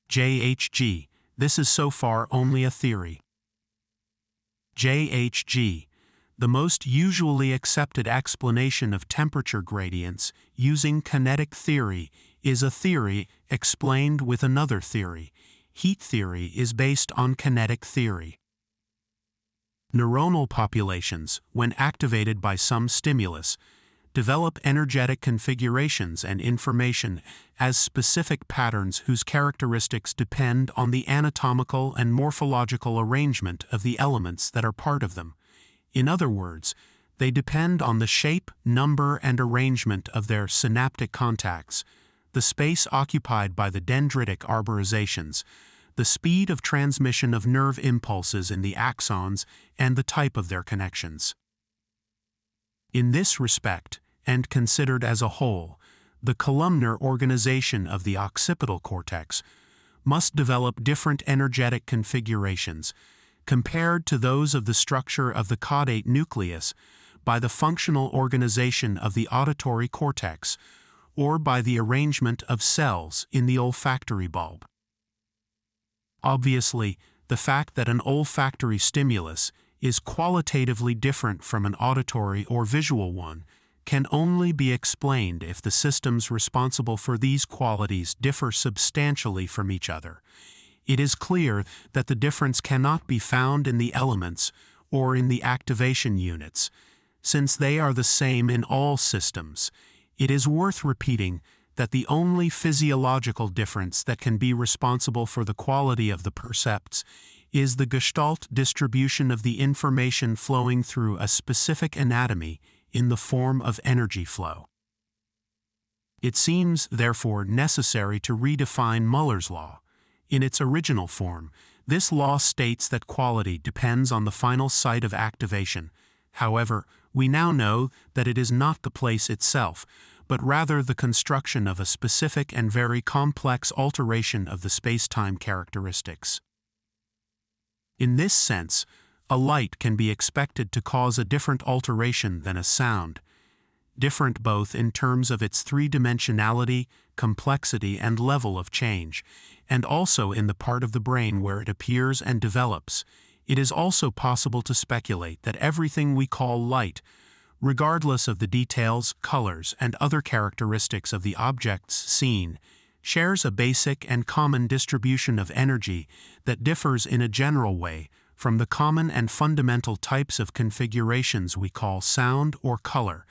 JHG, this is so far only a theory. JHG, the most usually accepted explanation of temperature gradients using kinetic theory, is a theory explained with another theory. Heat theory is based on kinetic theory. Neuronal populations, when activated by some stimulus, develop energetic configurations and information as specific patterns whose characteristics depend on the anatomical and morphological arrangement of the elements that are part of them. In other words, they depend on the shape, number, and arrangement of their synaptic contacts, the space occupied by the dendritic arborizations, the speed of transmission of nerve impulses in the axons, and the type of their connections. In this respect, and considered as a whole, the columnar organization of the occipital cortex must develop different energetic configurations compared to those of the structure of the caudate nucleus by the functional organization of the auditory cortex or by the arrangement of cells in the olfactory bulb. Obviously, the fact that an olfactory stimulus is qualitatively different from an auditory or visual one can only be explained if the systems responsible for these qualities differ substantially from each other. It is clear that the difference cannot be found in the elements or in the activation units. Since they are the same in all systems, it is worth repeating that the only physiological difference that can be responsible for the quality of the percepts is the gestalt distribution of the information flowing through a specific anatomy in the form of energy flow. It seems, therefore, necessary to redefine Muller's law. In its original form, this law states that quality depends on the final site of activation. However, we now know that it is not the place itself, but rather the construction of a specific and very complex alteration of the space-time characteristics. In this sense, a light can be expected to cause a different alteration than a sound, different both in terms of its three-dimensionality, complexity, and level of change, and also in the part of the brain where it appears and develops. It is also possible to speculate that everything we call light, regardless of the details, colors, and other characteristics of the objects seen, shares a basic and common distribution of energy that differs in a general way from the common and fundamental types of configurations we call sound or color,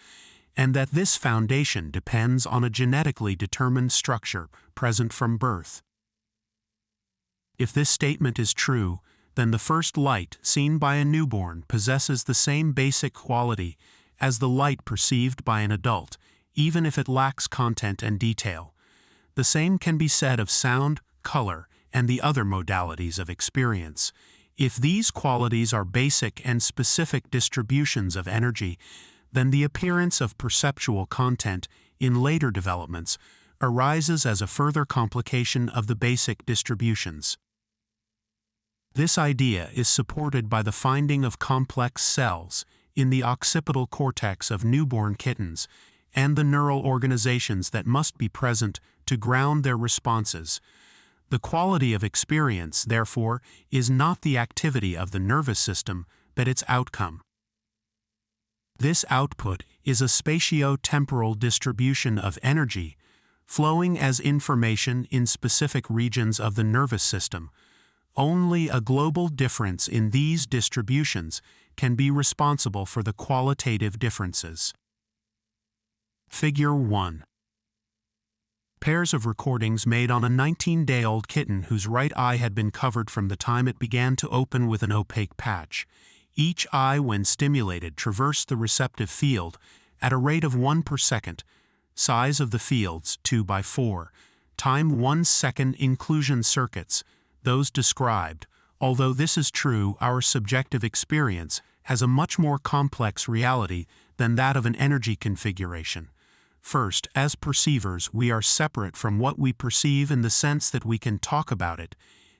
and that this foundation depends on a genetically determined structure present from birth. If this statement is true, then the first light seen by a newborn possesses the same basic quality as the light perceived by an adult, even if it lacks content and detail. The same can be said of sound, color, and the other modalities of experience. If these qualities are basic and specific distributions of energy, then the appearance of perceptual content in later developments arises as a further complication of the basic distributions. This idea is supported by the finding of complex cells in the occipital cortex of newborn kittens and the neural organizations that must be present to ground their responses. The quality of experience, therefore, is not the activity of the nervous system, but its outcome. This output is a spatio-temporal distribution of energy, flowing as information in specific regions of the nervous system. Only a global difference in these distributions can be responsible for the qualitative differences. Figure 1. Pairs of recordings made on a 19-day-old kitten whose right eye had been covered from the time it began to open with an opaque patch. Each eye, when stimulated, traversed the receptive field at a rate of 1 per second. Size of the fields, 2 by 4. Time, 1 second. Inclusion circuits, those described. Although this is true, our subjective experience has a much more complex reality than that of an energy configuration. First, as perceivers, we are separate from what we perceive in the sense that we can talk about it,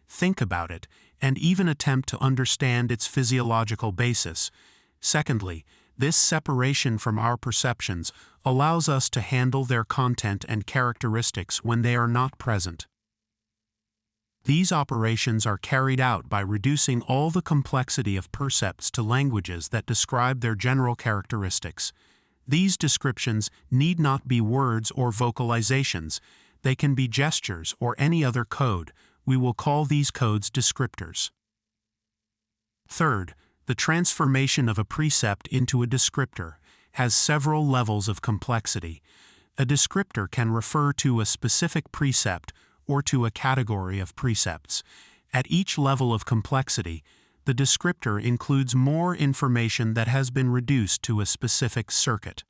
think about it, and even attempt to understand its physiological basis. Secondly, this separation from our perceptions allows us to handle their content and characteristics when they are not present. These operations are carried out by reducing all the complexity of percepts to languages that describe their general characteristics. These descriptions need not be words or vocalizations. They can be gestures or any other code. We will call these codes descriptors. Third, the transformation of a precept into a descriptor has several levels of complexity. A descriptor can refer to a specific precept or to a category of precepts. At each level of complexity, the descriptor includes more information that has been reduced to a specific circuit.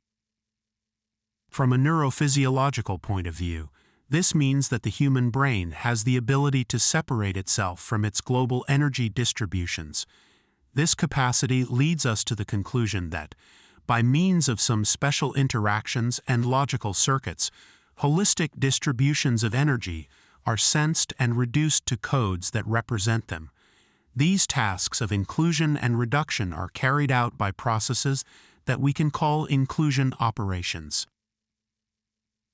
From a neurophysiological point of view, this means that the human brain has the ability to separate itself from its global energy distributions. This capacity leads us to the conclusion that, by means of some special interactions and logical circuits, holistic distributions of energy are sensed and reduced to codes that represent them. These tasks of inclusion and reduction are carried out by processes that we can call inclusion operations.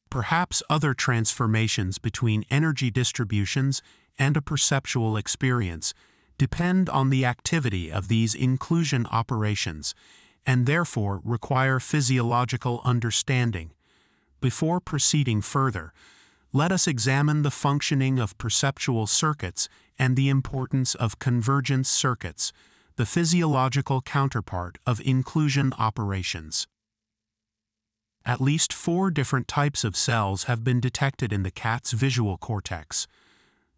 Perhaps other transformations between energy distributions and a perceptual experience depend on the activity of these inclusion operations, and therefore require physiological understanding. Before proceeding further, let us examine the functioning of perceptual circuits and the importance of convergence circuits, the physiological counterpart of inclusion operations. At least 4 different types of cells have been detected in the cat's visual cortex.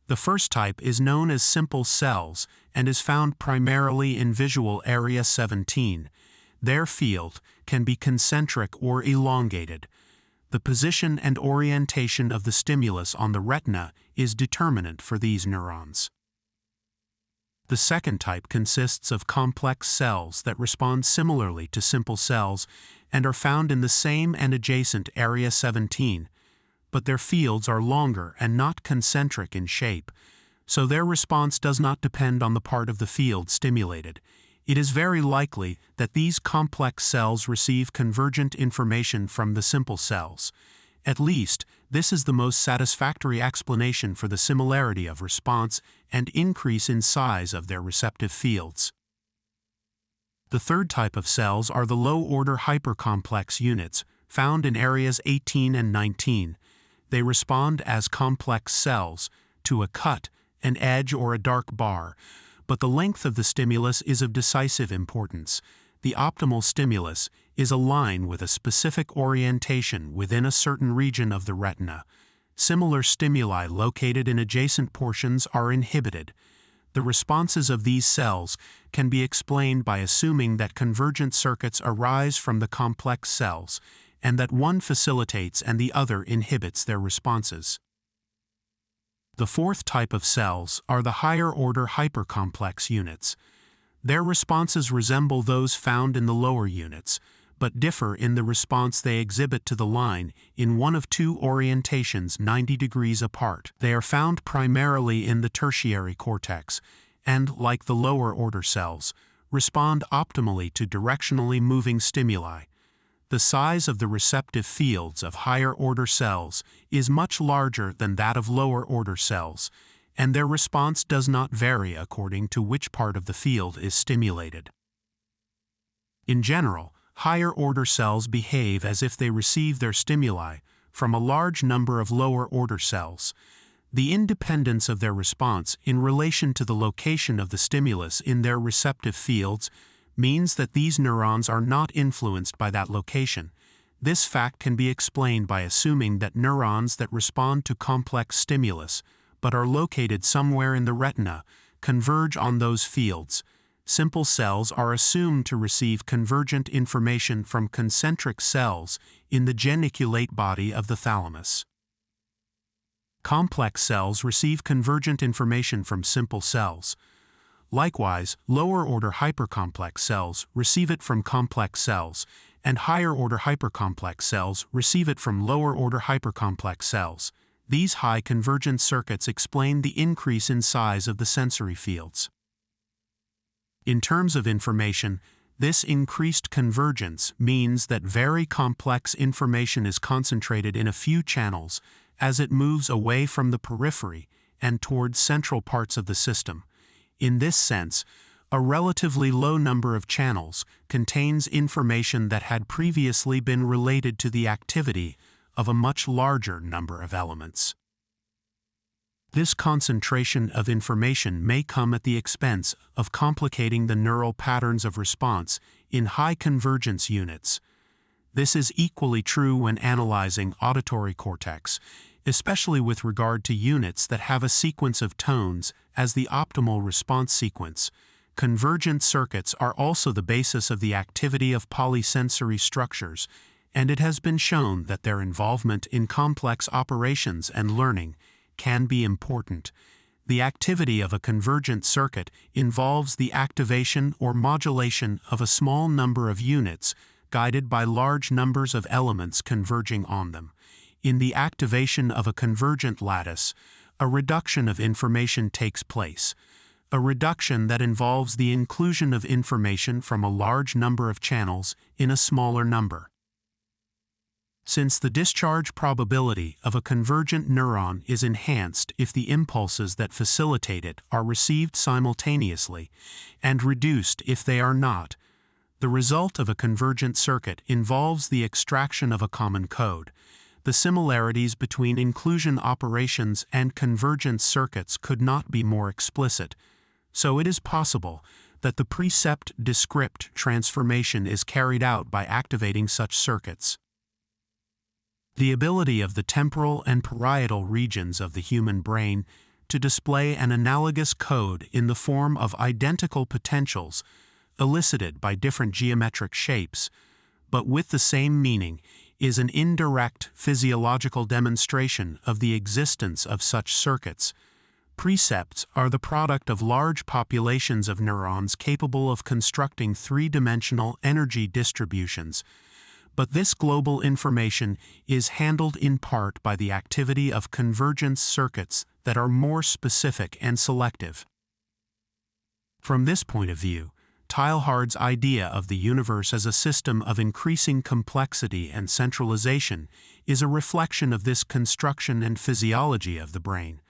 The first type is known as simple cells and is found primarily in visual area 17. Their field can be concentric or elongated. The position and orientation of the stimulus on the retina is determinant for these neurons. The second type consists of complex cells that respond similarly to simple cells and are found in the same and adjacent area 17, but their fields are longer and not concentric in shape, so their response does not depend on the part of the field stimulated. It is very likely that these complex cells receive convergent information from the simple cells. At least, this is the most satisfactory explanation for the similarity of response and increase in size of their receptive fields. The third type of cells are the low-order hypercomplex units, found in areas 18 and 19. They respond as complex cells to a cut, an edge, or a dark bar, but the length of the stimulus is of decisive importance. The optimal stimulus is a line with a specific orientation within a certain region of the retina. Similar stimuli located in adjacent portions are inhibited. The responses of these cells can be explained by assuming that convergent circuits arise from the complex cells, and that one facilitates and the other inhibits their responses. The fourth type of cells are the higher-order hypercomplex units. Their responses resemble those found in the lower units, but differ in the response they exhibit to the line in one of 2 orientations 90 degrees apart. They are found primarily in the tertiary cortex, and, like the lower-order cells, respond optimally to directionally moving stimuli. The size of the receptive fields of higher-order cells is much larger than that of lower-order cells, and their response does not vary according to which part of the field is stimulated. In general, higher-order cells behave as if they receive their stimuli from a large number of lower-order cells. The independence of their response in relation to the location of the stimulus in their receptive fields means that these neurons are not influenced by that location. This fact can be explained by assuming that neurons that respond to complex stimulus, but are located somewhere in the retina, converge on those fields. simple cells are assumed to receive convergent information from concentric cells in the geniculate body of the thalamus. Complex cells receive convergent information from simple cells. Likewise, lower-order hypercomplex cells receive it from complex cells, and higher-order hypercomplex cells receive it from lower-order hypercomplex cells. These high convergent circuits explain the increase in size of the sensory fields. In terms of information, this increased convergence means that very complex information is concentrated in a few channels as it moves away from the periphery and towards central parts of the system. In this sense, a relatively low number of channels contains information that had previously been related to the activity of a much larger number of elements. This concentration of information may come at the expense of complicating the neural patterns of response in high convergence units. This is equally true when analyzing auditory cortex, especially with regard to units that have a sequence of tones as the optimal response sequence. Convergent circuits are also the basis of the activity of polysensory structures, and it has been shown that their involvement in complex operations and learning can be important. The activity of a convergent circuit involves the activation or modulation of a small number of units guided by large numbers of elements converging on them. In the activation of a convergent lattice, a reduction of information takes place, a reduction that involves the inclusion of information from a large number of channels in a smaller number. Since the discharge probability of a convergent neuron is enhanced if the impulses that facilitate it are received simultaneously, and reduced if they are not, the result of a convergent circuit involves the extraction of a common code. The similarities between inclusion operations and convergent circuits could not be more explicit, so it is possible that the precept-descript transformation is carried out by activating such circuits. The ability of the temporal and parietal regions of the human brain to display an analogous code in the form of identical potentials elicited by different geometric shapes, but with the same meaning, is an indirect physiological demonstration of the existence of such circuits. Precepts are the product of large populations of neurons capable of constructing three-dimensional energy distributions, but this global information is handled in part by the activity of convergence circuits that are more specific and selective. From this point of view, Teilhard's idea of the universe as a system of increasing complexity and centralization is a reflection of this construction and physiology of the brain.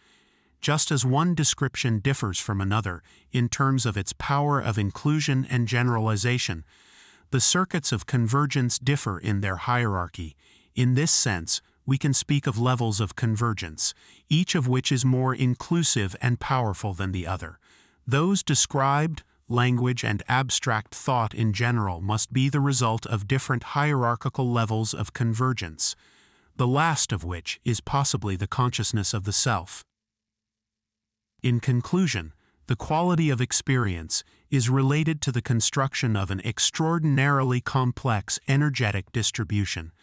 Just as one description differs from another in terms of its power of inclusion and generalization, the circuits of convergence differ in their hierarchy. In this sense, we can speak of levels of convergence, each of which is more inclusive and powerful than the other. Those described, language and abstract thought in general must be the result of different hierarchical levels of convergence, the last of which is possibly the consciousness of the self. In conclusion, the quality of experience is related to the construction of an extraordinarily complex energetic distribution.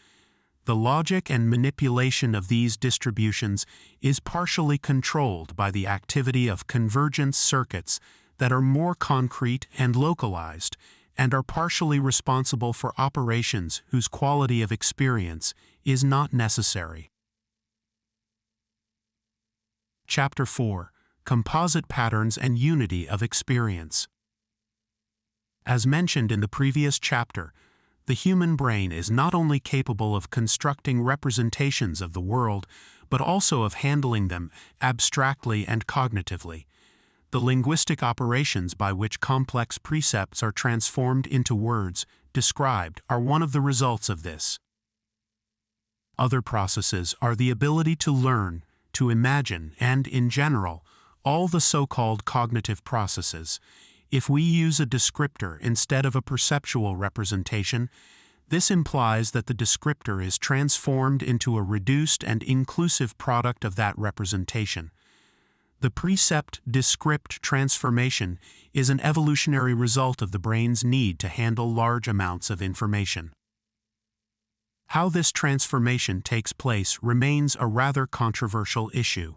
The logic and manipulation of these distributions is partially controlled by the activity of convergence circuits that are more concrete and localized, and are partially responsible for operations whose quality of experience is not necessary. Chapter 4: Composite Patterns and Unity of Experience. As mentioned in the previous chapter, the human brain is not only capable of constructing representations of the world, but also of handling them abstractly and cognitively. The linguistic operations by which complex precepts are transformed into words described are one of the results of this. Other processes are the ability to learn, to imagine, and, in general, all the so-called cognitive processes. If we use a descriptor instead of a perceptual representation, this implies that the descriptor is transformed into a reduced and inclusive product of that representation. The precept-descript transformation is an evolutionary result of the brain's need to handle large amounts of information. How this transformation takes place remains a rather controversial issue.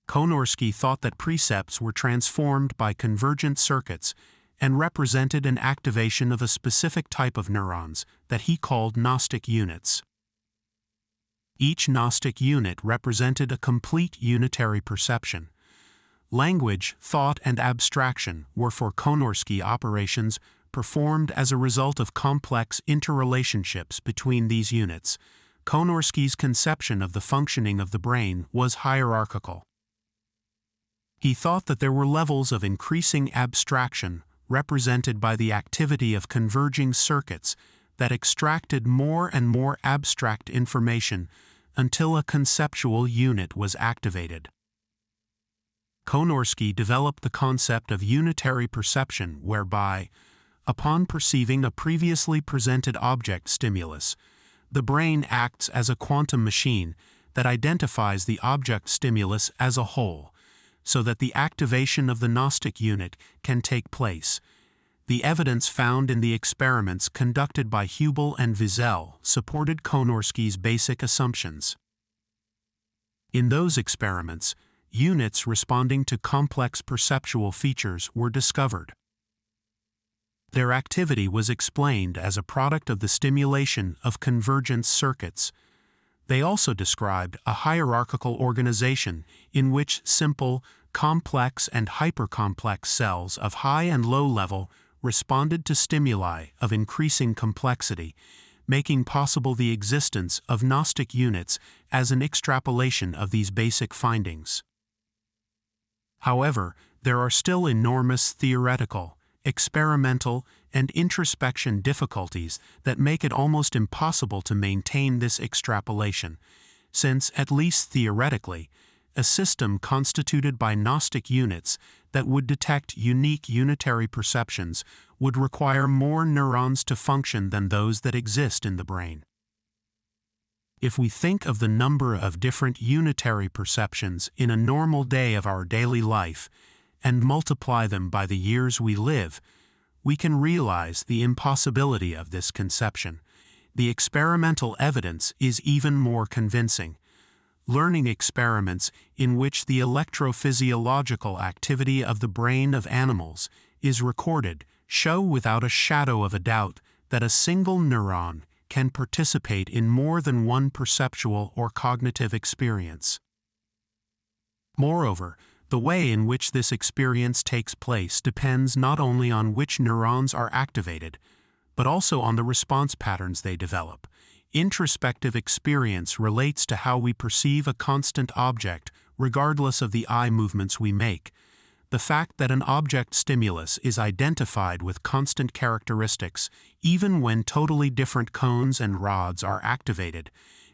Konorsky thought that precepts were transformed by convergent circuits and represented an activation of a specific type of neurons that he called Gnostic units. Each Gnostic unit represented a complete unitary perception. Language, thought, and abstraction were for Konorsky operations performed as a result of complex interrelationships between these units. Konorsky's conception of the functioning of the brain was hierarchical. He thought that there were levels of increasing abstraction represented by the activity of converging circuits that extracted more and more abstract information until a conceptual unit was activated. Konorsky developed the concept of unitary perception whereby, upon perceiving a previously presented object stimulus, the brain acts as a quantum machine that identifies the object stimulus as a whole, so that the activation of the Gnostic unit can take place. The evidence found in the experiments conducted by Hubel and Wiesel supported Konorsky's basic assumptions. In those experiments, units responding to complex perceptual features were discovered. Their activity was explained as a product of the stimulation of convergence circuits. They also described a hierarchical organization in which simple, complex, and hypercomplex cells of high and low level responded to stimuli of increasing complexity, making possible the existence of Gnostic units as an extrapolation of these basic findings. However, there are still enormous theoretical, experimental, and introspection difficulties that make it almost impossible to maintain this extrapolation, since, at least theoretically, a system constituted by Gnostic units that would detect unique unitary perceptions would require more neurons to function than those that exist in the brain. If we think of the number of different unitary perceptions in a normal day of our daily life and multiply them by the years we live, we can realize the impossibility of this conception. The experimental evidence is even more convincing. Learning experiments in which the electrophysiological activity of the brain of animals is recorded show without a shadow of a doubt that a single neuron can participate in more than one perceptual or cognitive experience. Moreover, the way in which this experience takes place depends not only on which neurons are activated, but also on the response patterns they develop. Introspective experience relates to how we perceive a constant object regardless of the eye movements we make. The fact that an object stimulus is identified with constant characteristics, even when totally different cones and rods are activated,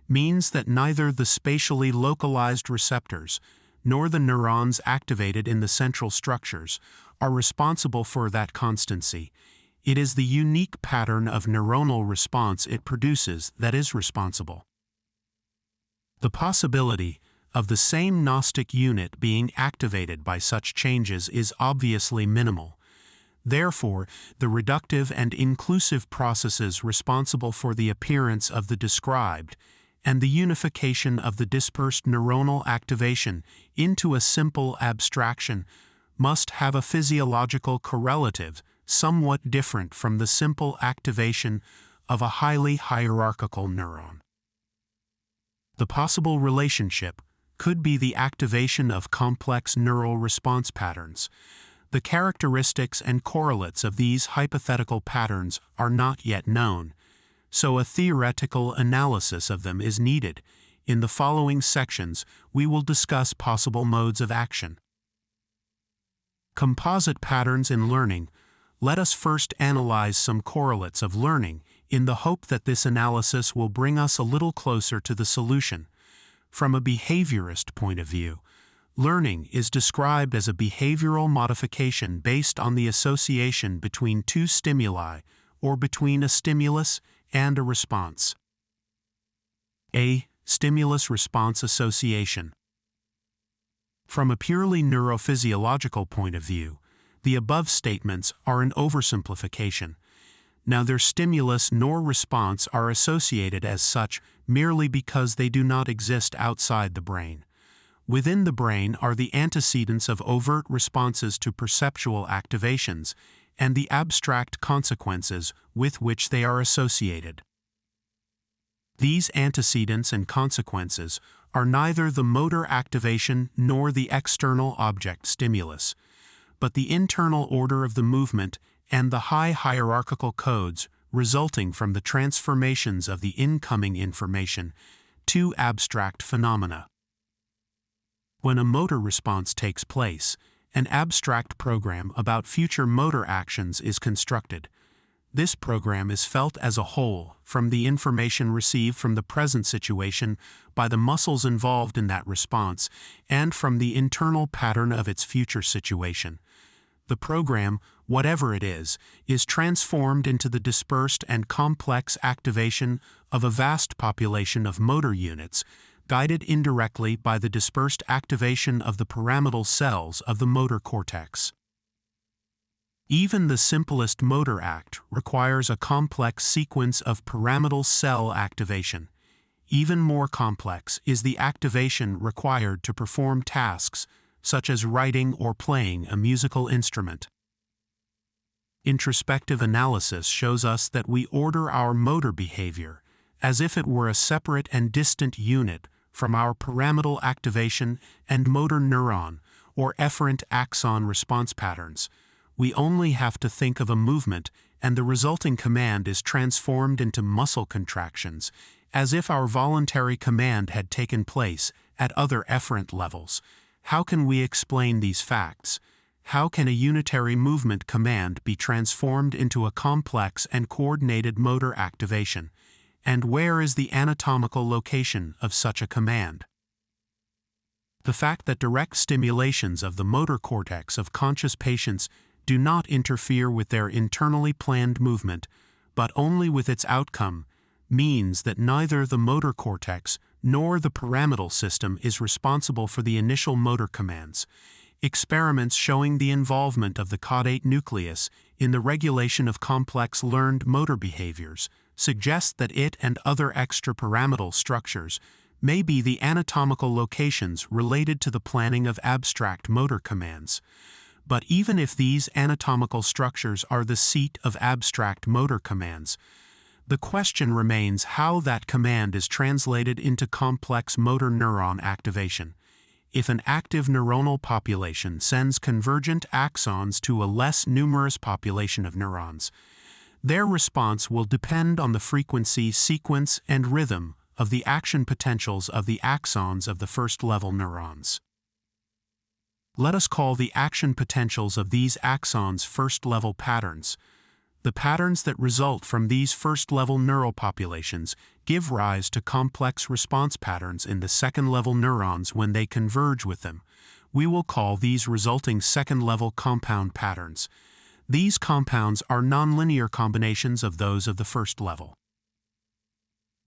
means that neither the spatially localized receptors nor the neurons activated in the central structures are responsible for that constancy. It is the unique pattern of neuronal response it produces that is responsible. The possibility of the same Gnostic unit being activated by such changes is obviously minimal. Therefore, the reductive and inclusive processes responsible for the appearance of the described and the unification of the dispersed neuronal activation into a simple abstraction must have a physiological correlative somewhat different from the simple activation of a highly hierarchical neuron. The possible relationship could be the activation of complex neural response patterns. The characteristics and correlates of these hypothetical patterns are not yet known, so a theoretical analysis of them is needed. In the following sections, we will discuss possible modes of action. Composite patterns in learning. Let us first analyze some correlates of learning in the hope that this analysis will bring us a little closer to the solution. From a behaviorist point of view, learning is described as a behavioral modification based on the association between two stimuli or between a stimulus and a response. A. Stimulus-response association. From a purely neurophysiological point of view, the above statements are an oversimplification. Neither stimulus nor response are associated as such merely because they do not exist outside the brain. Within the brain are the antecedents of overt responses to perceptual activations and the abstract consequences with which they are associated. These antecedents and consequences are neither the motor activation nor the external object stimulus, but the internal order of the movement and the high hierarchical codes resulting from the transformations of the incoming information to abstract phenomena. When a motor response takes place, an abstract program about future motor actions is constructed. This program is felt as a whole from the information received from the present situation by the muscles involved in that response and from the internal pattern of its future situation. The program, whatever it is transformed into the dispersed and complex activation of a vast population of motor units, guided indirectly by the dispersed activation of the pyramidal cells of the motor cortex. Even the simplest motor act requires a complex sequence of pyramidal cell activation. Even more complex is the activation required to perform tasks such as writing or playing a musical instrument. Introspective analysis shows us that we order our motor behavior as if it were a separate and distant unit from our pyramidal activation and motor neuron or efferent axon response patterns. We only have to think of a movement and the resulting command is transformed into muscle contractions, as if our voluntary command had taken place at other efferent levels. How can we explain these facts? How can a unitary movement command be transformed into a complex and coordinated motor activation? And where is the anatomical location of such a command? The fact that direct stimulations of the motor cortex of conscious patients do not interfere with their internally planned movement, but only with its outcome, means that neither the motor cortex nor the pyramidal system is responsible for the initial motor commands. Experiments showing the involvement of the caudate nucleus in the regulation of complex learned motor behaviors suggest that it and other extrapyramidal structures may be the anatomical locations related to the planning of abstract motor commands. But even if these anatomical structures are the seat of abstract motor commands, the question remains how that command is translated into complex motor neuron activation. If an active neuronal population sends convergent axons to a less numerous population of neurons, their response will depend on the frequency, sequence, and rhythm of the action potentials of the axons of the first-level neurons. Let us call the action potentials of these axons first-level patterns. The patterns that result from these first-level neural populations give rise to complex response patterns in the second-level neurons when they converge with them. We will call these resulting second-level compound patterns. These compounds are nonlinear combinations of those of the first level.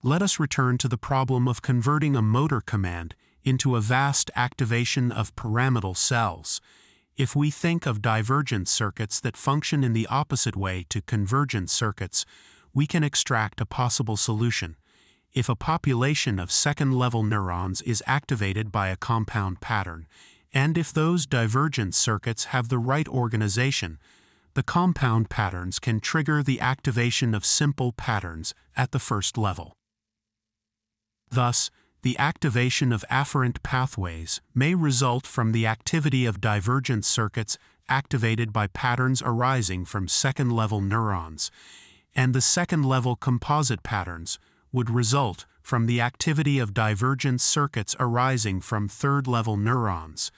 Let us return to the problem of converting a motor command into a vast activation of pyramidal cells. If we think of divergent circuits that function in the opposite way to convergent circuits, we can extract a possible solution. If a population of second-level neurons is activated by a compound pattern, and if those divergent circuits have the right organization, the compound patterns can trigger the activation of simple patterns at the first level. Thus, the activation of afferent pathways may result from the activity of divergent circuits activated by patterns arising from second-level neurons, and the second-level composite patterns would result from the activity of divergent circuits arising from third-level neurons,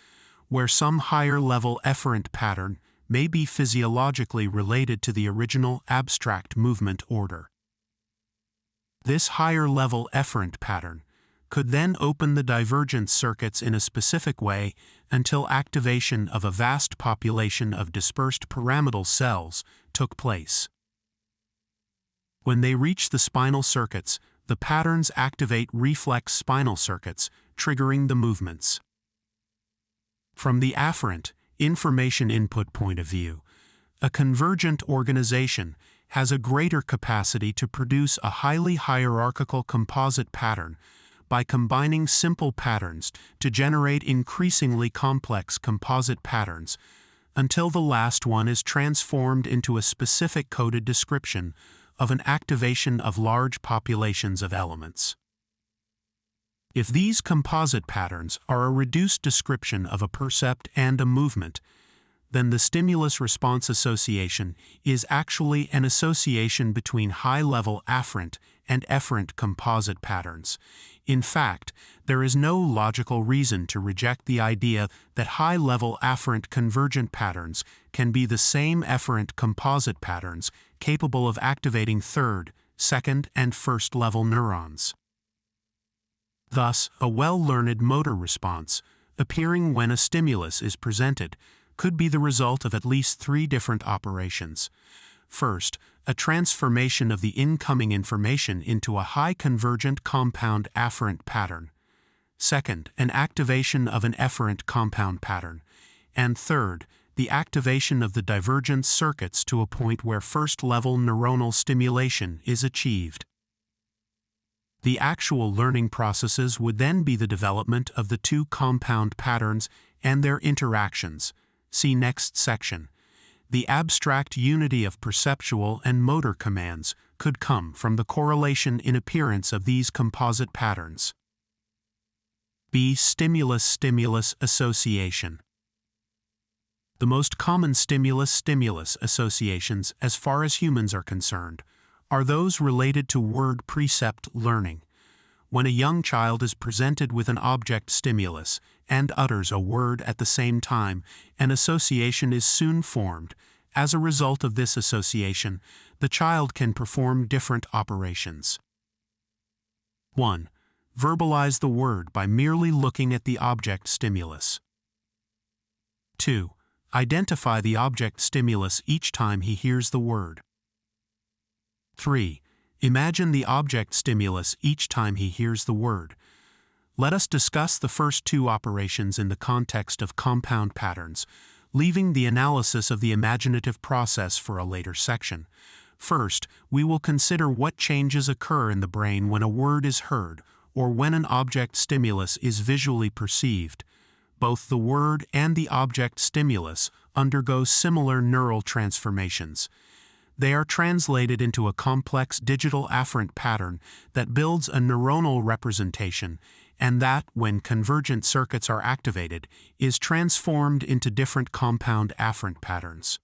where some higher-level efferent pattern may be physiologically related to the original abstract movement order. This higher-level efferent pattern could then open the divergent circuits in a specific way until activation of a vast population of dispersed pyramidal cells took place. When they reach the spinal circuits, the patterns activate reflex spinal circuits, triggering the movements. From the afferent, information input point of view, a convergent organization has a greater capacity to produce a highly hierarchical composite pattern by combining simple patterns to generate increasingly complex composite patterns until the last one is transformed into a specific coded description of an activation of large populations of elements. If these composite patterns are a reduced description of a percept and a movement, then the stimulus-response association is actually an association between high-level afferent and efferent composite patterns. In fact, there is no logical reason to reject the idea that high-level afferent convergent patterns can be the same efferent composite patterns capable of activating third, second, and first-level neurons. Thus, a well-learned motor response, appearing when a stimulus is presented, could be the result of at least three different operations. First, a transformation of the incoming information into a high-convergent compound afferent pattern. Second, an activation of an efferent compound pattern. And third, the activation of the divergent circuits to a point where first-level neuronal stimulation is achieved. The actual learning processes would then be the development of the two compound patterns and their interactions. See next section. The abstract unity of perceptual and motor commands could come from the correlation in appearance of these composite patterns. B. Stimulus-stimulus association. The most common stimulus-stimulus associations, as far as humans are concerned, are those related to word precept learning. When a young child is presented with an object stimulus and utters a word at the same time, an association is soon formed. As a result of this association, the child can perform different operations. 1. Verbalize the word by merely looking at the object stimulus. 2. Identify the object stimulus each time he hears the word. 3. Imagine the object stimulus each time he hears the word. Let us discuss the first two operations in the context of compound patterns, leaving the analysis of the imaginative process for a later section. First, we will consider what changes occur in the brain when a word is heard or when an object stimulus is visually perceived. Both the word and the object stimulus undergo similar neural transformations. They are translated into a complex digital afferent pattern that builds a neuronal representation, and that, when convergent circuits are activated, is transformed into different compound afferent patterns.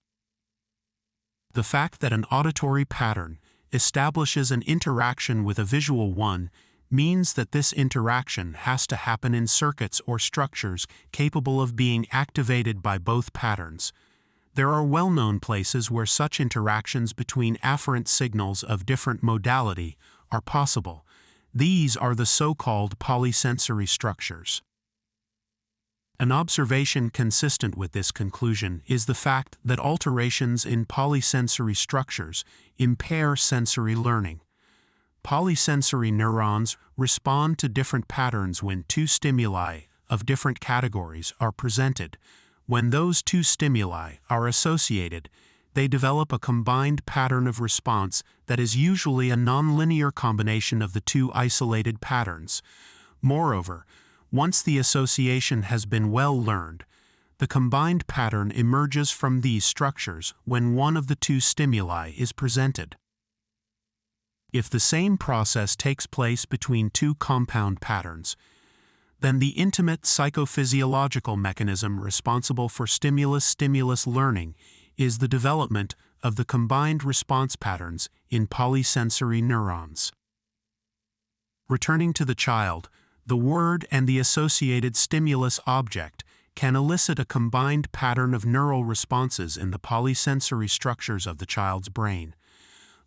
The fact that an auditory pattern establishes an interaction with a visual one means that this interaction has to happen in circuits or structures capable of being activated by both patterns. There are well-known places where such interactions between afferent signals of different modality are possible. These are the so-called polysensory structures. An observation consistent with this conclusion is the fact that alterations in polysensory structures impair sensory learning. Polysensory neurons respond to different patterns when two stimuli of different categories are presented. When those two stimuli are associated, they develop a combined pattern of response that is usually a nonlinear combination of the two isolated patterns. Moreover, once the association has been well learned, the combined pattern emerges from these structures when one of the two stimuli is presented. If the same process takes place between two compound patterns, then the intimate psychophysiological mechanism responsible for stimulus-stimulus learning is the development of the combined response patterns in polysensory neurons. Returning to the child, the word and the associated stimulus object can elicit a combined pattern of neural responses in the polysensory structures of the child's brain.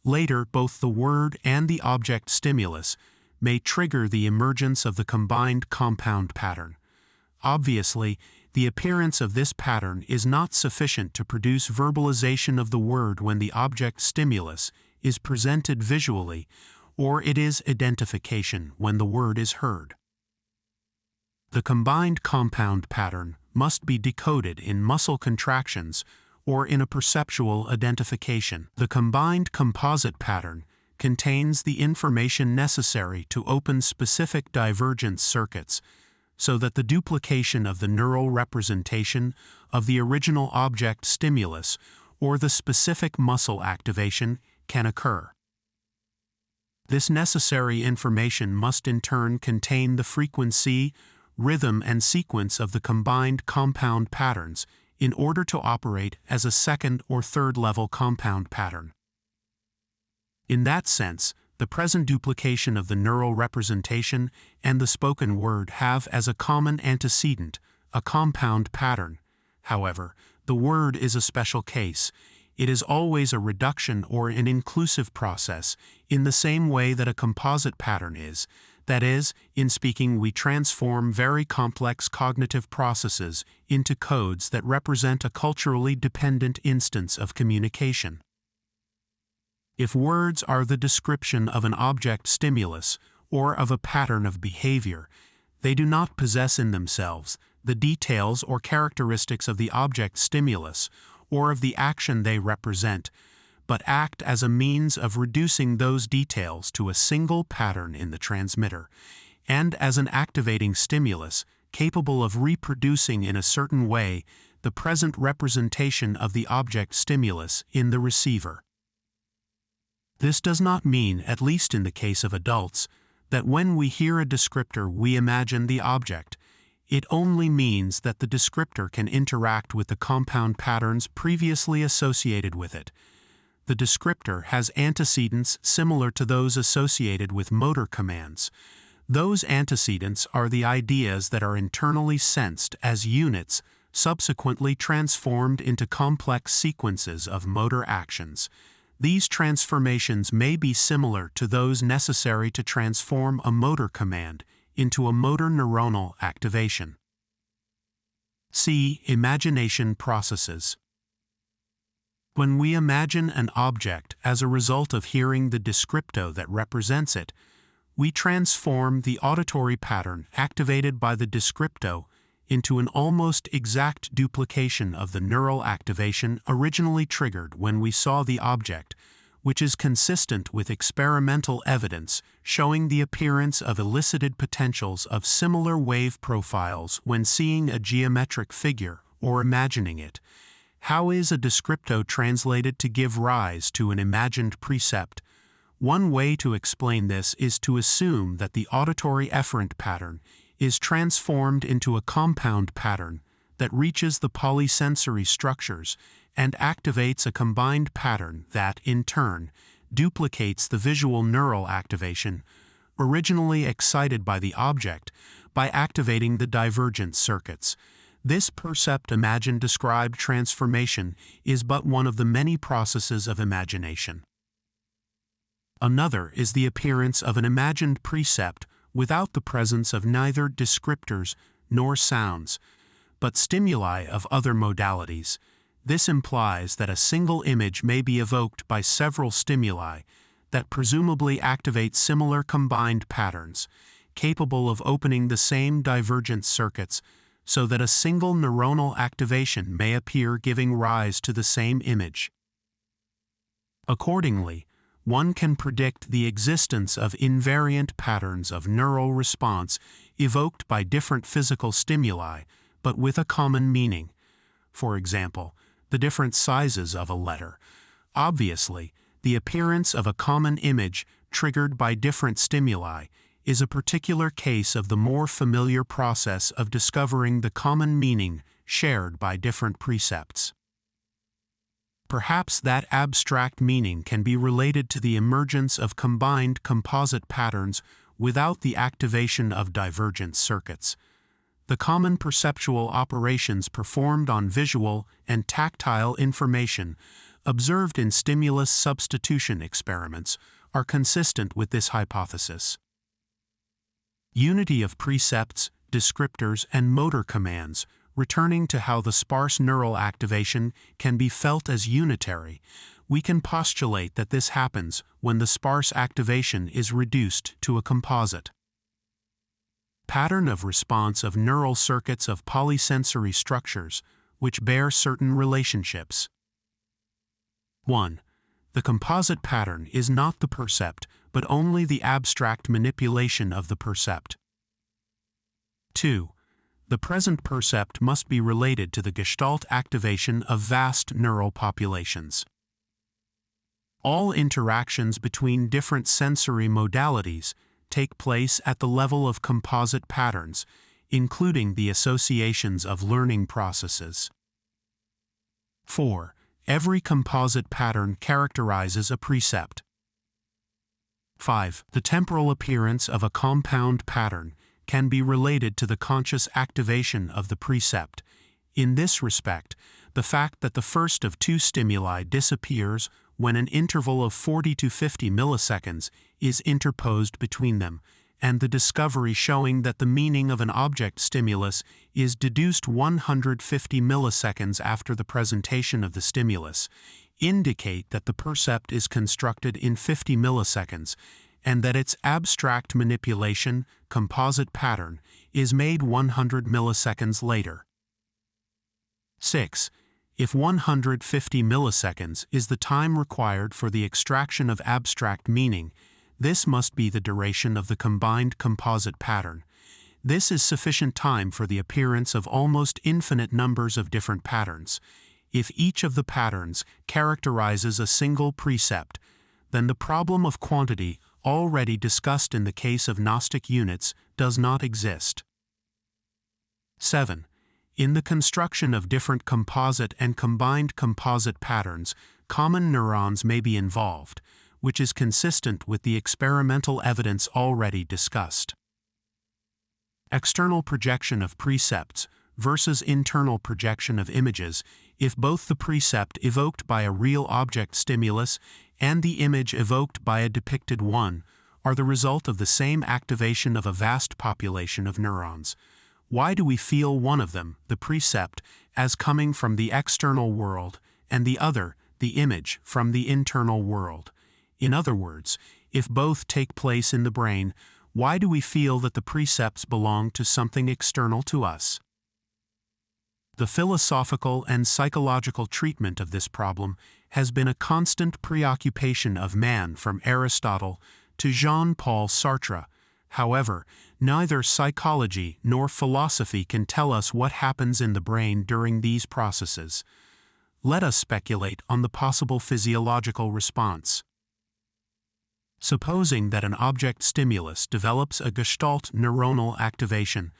Later, both the word and the object stimulus may trigger the emergence of the combined compound pattern. Obviously, the appearance of this pattern is not sufficient to produce verbalization of the word when the object stimulus is presented visually, or it is identification when the word is heard. The combined compound pattern must be decoded in muscle contractions or in a perceptual identification. The combined composite pattern contains the information necessary to open specific divergence circuits so that the duplication of the neural representation of the original object stimulus or the specific muscle activation can occur. This necessary information must in turn contain the frequency, rhythm, and sequence of the combined compound patterns in order to operate as a second or third level compound pattern. In that sense, the present duplication of the neural representation and the spoken word have as a common antecedent a compound pattern. However, the word is a special case. It is always a reduction or an inclusive process in the same way that a composite pattern is. That is, in speaking, we transform very complex cognitive processes into codes that represent a culturally dependent instance of communication. If words are the description of an object stimulus or of a pattern of behavior, they do not possess in themselves the details or characteristics of the object stimulus or of the action they represent, but act as a means of reducing those details to a single pattern in the transmitter, and as an activating stimulus capable of reproducing in a certain way the present representation of the object stimulus in the receiver. This does not mean, at least in the case of adults, that when we hear a descriptor we imagine the object. It only means that the descriptor can interact with the compound patterns previously associated with it. The descriptor has antecedents similar to those associated with motor commands. Those antecedents are the ideas that are internally sensed as units, subsequently transformed into complex sequences of motor actions. These transformations may be similar to those necessary to transform a motor command into a motor neuronal activation. C. Imagination processes. When we imagine an object as a result of hearing the descripto that represents it, we transform the auditory pattern activated by the descripto into an almost exact duplication of the neural activation originally triggered when we saw the object, which is consistent with experimental evidence showing the appearance of elicited potentials of similar wave profiles when seeing a geometric figure or imagining it. How is a descripto translated to give rise to an imagined precept? One way to explain this is to assume that the auditory efferent pattern is transformed into a compound pattern that reaches the polysensory structures and activates a combined pattern that, in turn, duplicates the visual neural activation originally excited by the object by activating the divergent circuits. This percept-imagine-describe transformation is but one of the many processes of imagination. Another is the appearance of an imagined precept without the presence of neither descriptors nor sounds, but stimuli of other modalities. This implies that a single image may be evoked by several stimuli that presumably activate similar combined patterns, capable of opening the same divergent circuits so that a single neuronal activation may appear, giving rise to the same image. Accordingly, one can predict the existence of invariant patterns of neural response evoked by different physical stimuli, but with a common meaning. For example, the different sizes of a letter. Obviously, the appearance of a common image triggered by different stimuli is a particular case of the more familiar process of discovering the common meaning shared by different precepts. Perhaps that abstract meaning can be related to the emergence of combined composite patterns without the activation of divergent circuits. The common perceptual operations performed on visual and tactile information observed in stimulus substitution experiments are consistent with this hypothesis. Unity of precepts, descriptors, and motor commands, returning to how the sparse neural activation can be felt as unitary, we can postulate that this happens when the sparse activation is reduced to a composite pattern of response of neural circuits of polysensory structures, which bear certain relationships. 1. The composite pattern is not the percept, but only the abstract manipulation of the percept. 2. The present percept must be related to the gestalt activation of vast neural populations. All interactions between different sensory modalities take place at the level of composite patterns, including the associations of learning processes. 4. Every composite pattern characterizes a percept. 5. The temporal appearance of a compound pattern can be related to the conscious activation of the percept. In this respect, the fact that the first of two stimuli disappears when an interval of 40 to 50 milliseconds is interposed between them, and the discovery showing that the meaning of an object stimulus is deduced 150 milliseconds after the presentation of the stimulus, indicate that the percept is constructed in 50 milliseconds, and that its abstract manipulation, composite pattern, is made 100 milliseconds later. 6. If 150 milliseconds is the time required for the extraction of abstract meaning, this must be the duration of the combined composite pattern. This is sufficient time for the appearance of almost infinite numbers of different patterns. If each of the patterns characterizes a single percept, then the problem of quantity, already discussed in the case of Gnostic units, does not exist. 7. In the construction of different composite and combined composite patterns, common neurons may be involved, which is consistent with the experimental evidence already discussed. External projection of percepts versus internal projection of images. If both the percept evoked by a real object stimulus and the image evoked by a depicted one are the result of the same activation of a vast population of neurons, why do we feel one of them, the percept, as coming from the external world, and the other, the image, from the internal world? In other words, if both take place in the brain, why do we feel that the percepts belong to something external to us? The philosophical and psychological treatment of this problem has been a constant preoccupation of man from Aristotle to Jean-Paul Sartre. However, neither psychology nor philosophy can tell us what happens in the brain during these processes. Let us speculate on the possible physiological response. Supposing that an object stimulus develops a gestalt neuronal activation,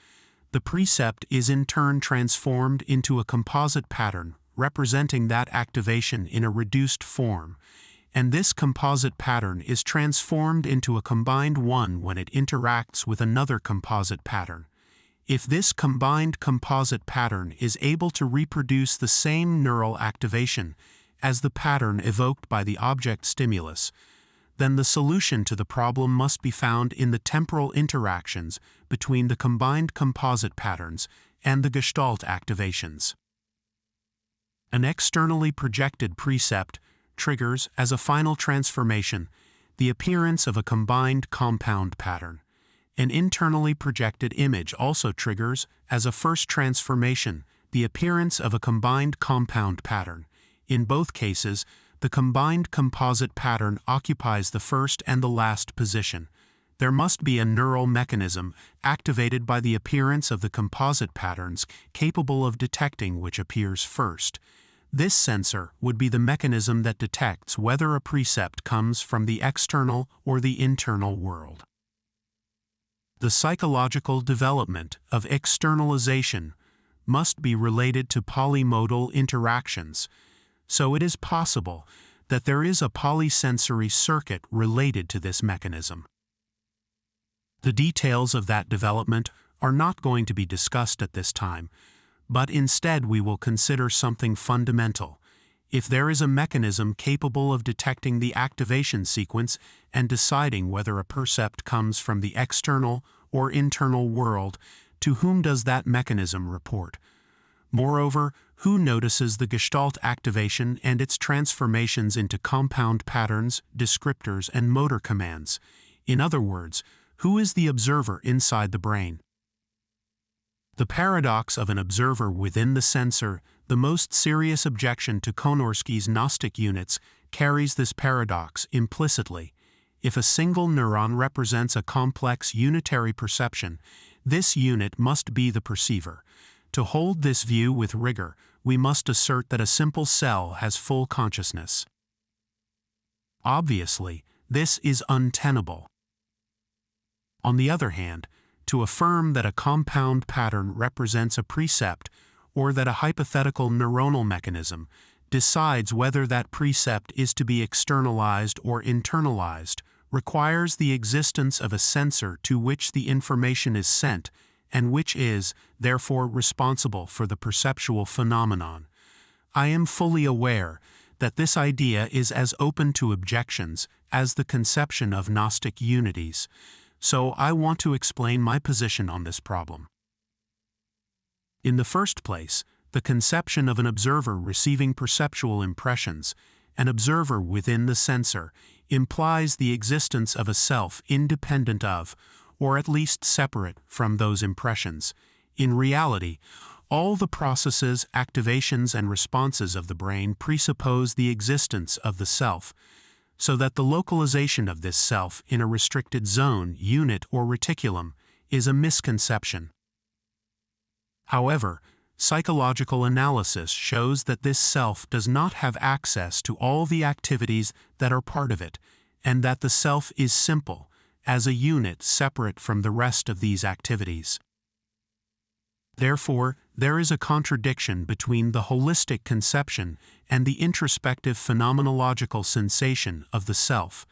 the percept is in turn transformed into a composite pattern representing that activation in a reduced form, and this composite pattern is transformed into a combined one when it interacts with another composite pattern. If this combined composite pattern is able to reproduce the same neural activation as the pattern evoked by the object stimulus, then the solution to the problem must be found in the temporal interactions between the combined composite patterns and the gestalt activations. An externally projected percept triggers, as a final transformation, the appearance of a combined compound pattern. An internally projected image also triggers, as a first transformation, the appearance of a combined compound pattern. In both cases, the combined composite pattern occupies the first and the last position. There must be a neural mechanism activated by the appearance of the composite patterns capable of detecting which appears first. This sensor would be the mechanism that detects whether a percept comes from the external or the internal world. The psychological development of externalization must be related to polymodal interactions, so it is possible that there is a polysensory circuit related to this mechanism. The details of that development are not going to be discussed at this time, but instead we will consider something fundamental. If there is a mechanism capable of detecting the activation sequence and deciding whether a percept comes from the external or internal world, to whom does that mechanism report? Moreover, who notices the gestalt activation and its transformations into compound patterns, descriptors, and motor commands? In other words, who is the observer inside the brain? The paradox of an observer within the sensor, the most serious objection to Konorsky's Gnostic units, carries this paradox implicitly. If a single neuron represents a complex unitary perception, this unit must be the perceiver. To hold this view with rigor, we must assert that a simple cell has full consciousness. Obviously, this is untenable. On the other hand, to affirm that a compound pattern represents a precept, or that a hypothetical neuronal mechanism decides whether that precept is to be externalized or internalized, requires the existence of a sensor to which the information is sent, and which is, therefore, responsible for the perceptual phenomenon. I am fully aware that this idea is as open to objections as the conception of Gnostic unities, so I want to explain my position on this problem. In the first place, the conception of an observer receiving perceptual impressions, an observer within the sensor, implies the existence of a self independent of, or at least separate from those impressions. In reality, all the processes, activations, and responses of the brain presuppose the existence of the self, so that the localization of this self in a restricted zone, unit, or reticulum is a misconception. However, psychological analysis shows that this self does not have access to all the activities that are part of it, and that the self is simple, as a unit separate from the rest of these activities. Therefore, there is a contradiction between the holistic conception and the introspective phenomenological sensation of the self.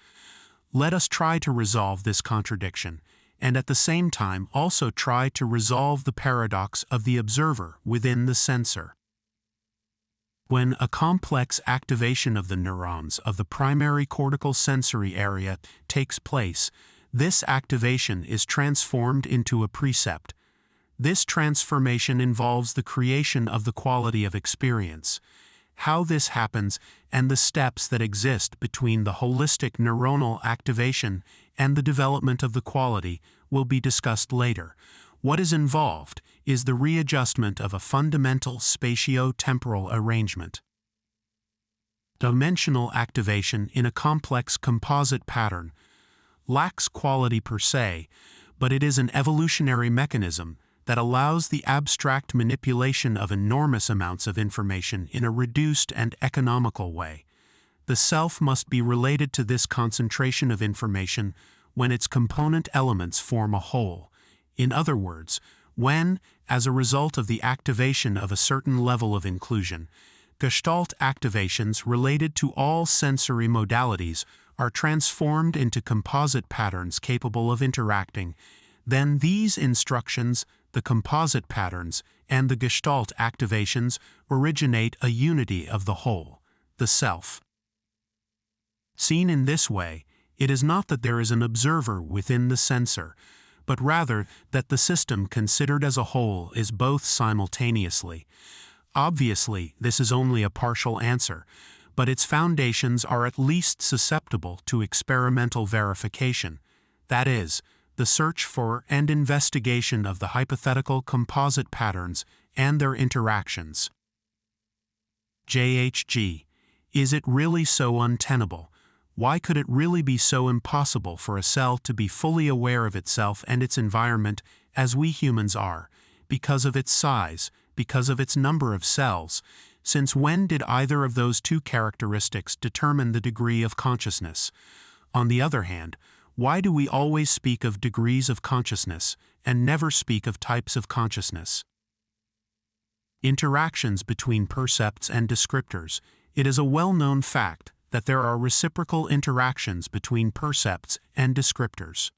Let us try to resolve this contradiction, and at the same time also try to resolve the paradox of the observer within the sensor. When a complex activation of the neurons of the primary cortical sensory area takes place, this activation is transformed into a percept. This transformation involves the creation of the quality of experience. How this happens and the steps that exist between the holistic neuronal activation and the development of the quality will be discussed later. What is involved is the readjustment of a fundamental spatio-temporal arrangement. Dimensional activation in a complex composite pattern lacks quality per se, but it is an evolutionary mechanism that allows the abstract manipulation of enormous amounts of information in a reduced and economical way. The self must be related to this concentration of information when its component elements form a whole. In other words, when, as a result of the activation of a certain level of inclusion, Gestalt activations related to all sensory modalities are transformed into composite patterns capable of interacting, then these instructions, the composite patterns, and the Gestalt activations originate a unity of the whole, the self. Seen in this way, it is not that there is an observer within the sensor, but rather that the system considered as a whole is both simultaneously. Obviously, this is only a partial answer, but its foundations are at least susceptible to experimental verification, that is, the search for and investigation of the hypothetical composite patterns and their interactions. JHG. Is it really so untenable? Why could it really be so impossible for a cell to be fully aware of itself and its environment as we humans are, because of its size, because of its number of cells? Since when did either of those two characteristics determine the degree of consciousness? On the other hand, why do we always speak of degrees of consciousness and never speak of types of consciousness? Interactions between percepts and descriptors. It is a well-known fact that there are reciprocal interactions between percepts and descriptors.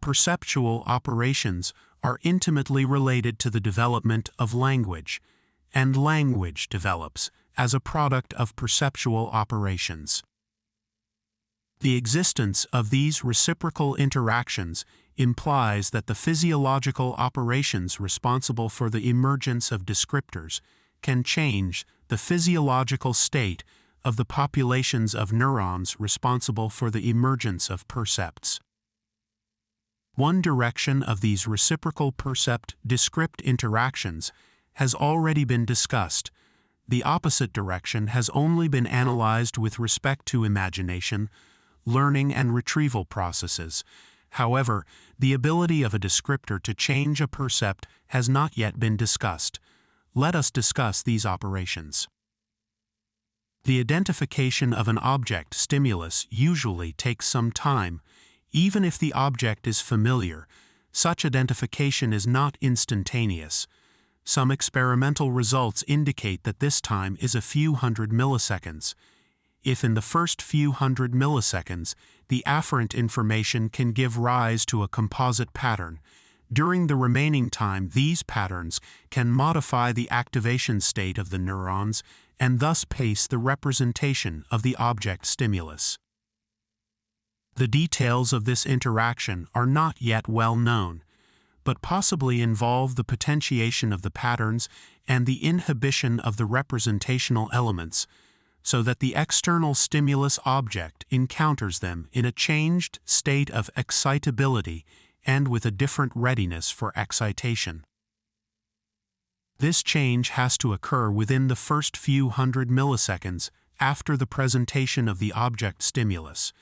Perceptual operations are intimately related to the development of language, and language develops as a product of perceptual operations. The existence of these reciprocal interactions implies that the physiological operations responsible for the emergence of descriptors can change the physiological state of the populations of neurons responsible for the emergence of percepts. One direction of these reciprocal percept-descript interactions has already been discussed. The opposite direction has only been analyzed with respect to imagination, learning and retrieval processes. However, the ability of a descriptor to change a percept has not yet been discussed. Let us discuss these operations. The identification of an object stimulus usually takes some time. Even if the object is familiar, such identification is not instantaneous. Some experimental results indicate that this time is a few hundred milliseconds. If in the first few hundred milliseconds, the afferent information can give rise to a composite pattern, during the remaining time these patterns can modify the activation state of the neurons and thus pace the representation of the object stimulus. The details of this interaction are not yet well known, but possibly involve the potentiation of the patterns and the inhibition of the representational elements, so that the external stimulus object encounters them in a changed state of excitability and with a different readiness for excitation. This change has to occur within the first few hundred milliseconds after the presentation of the object stimulus,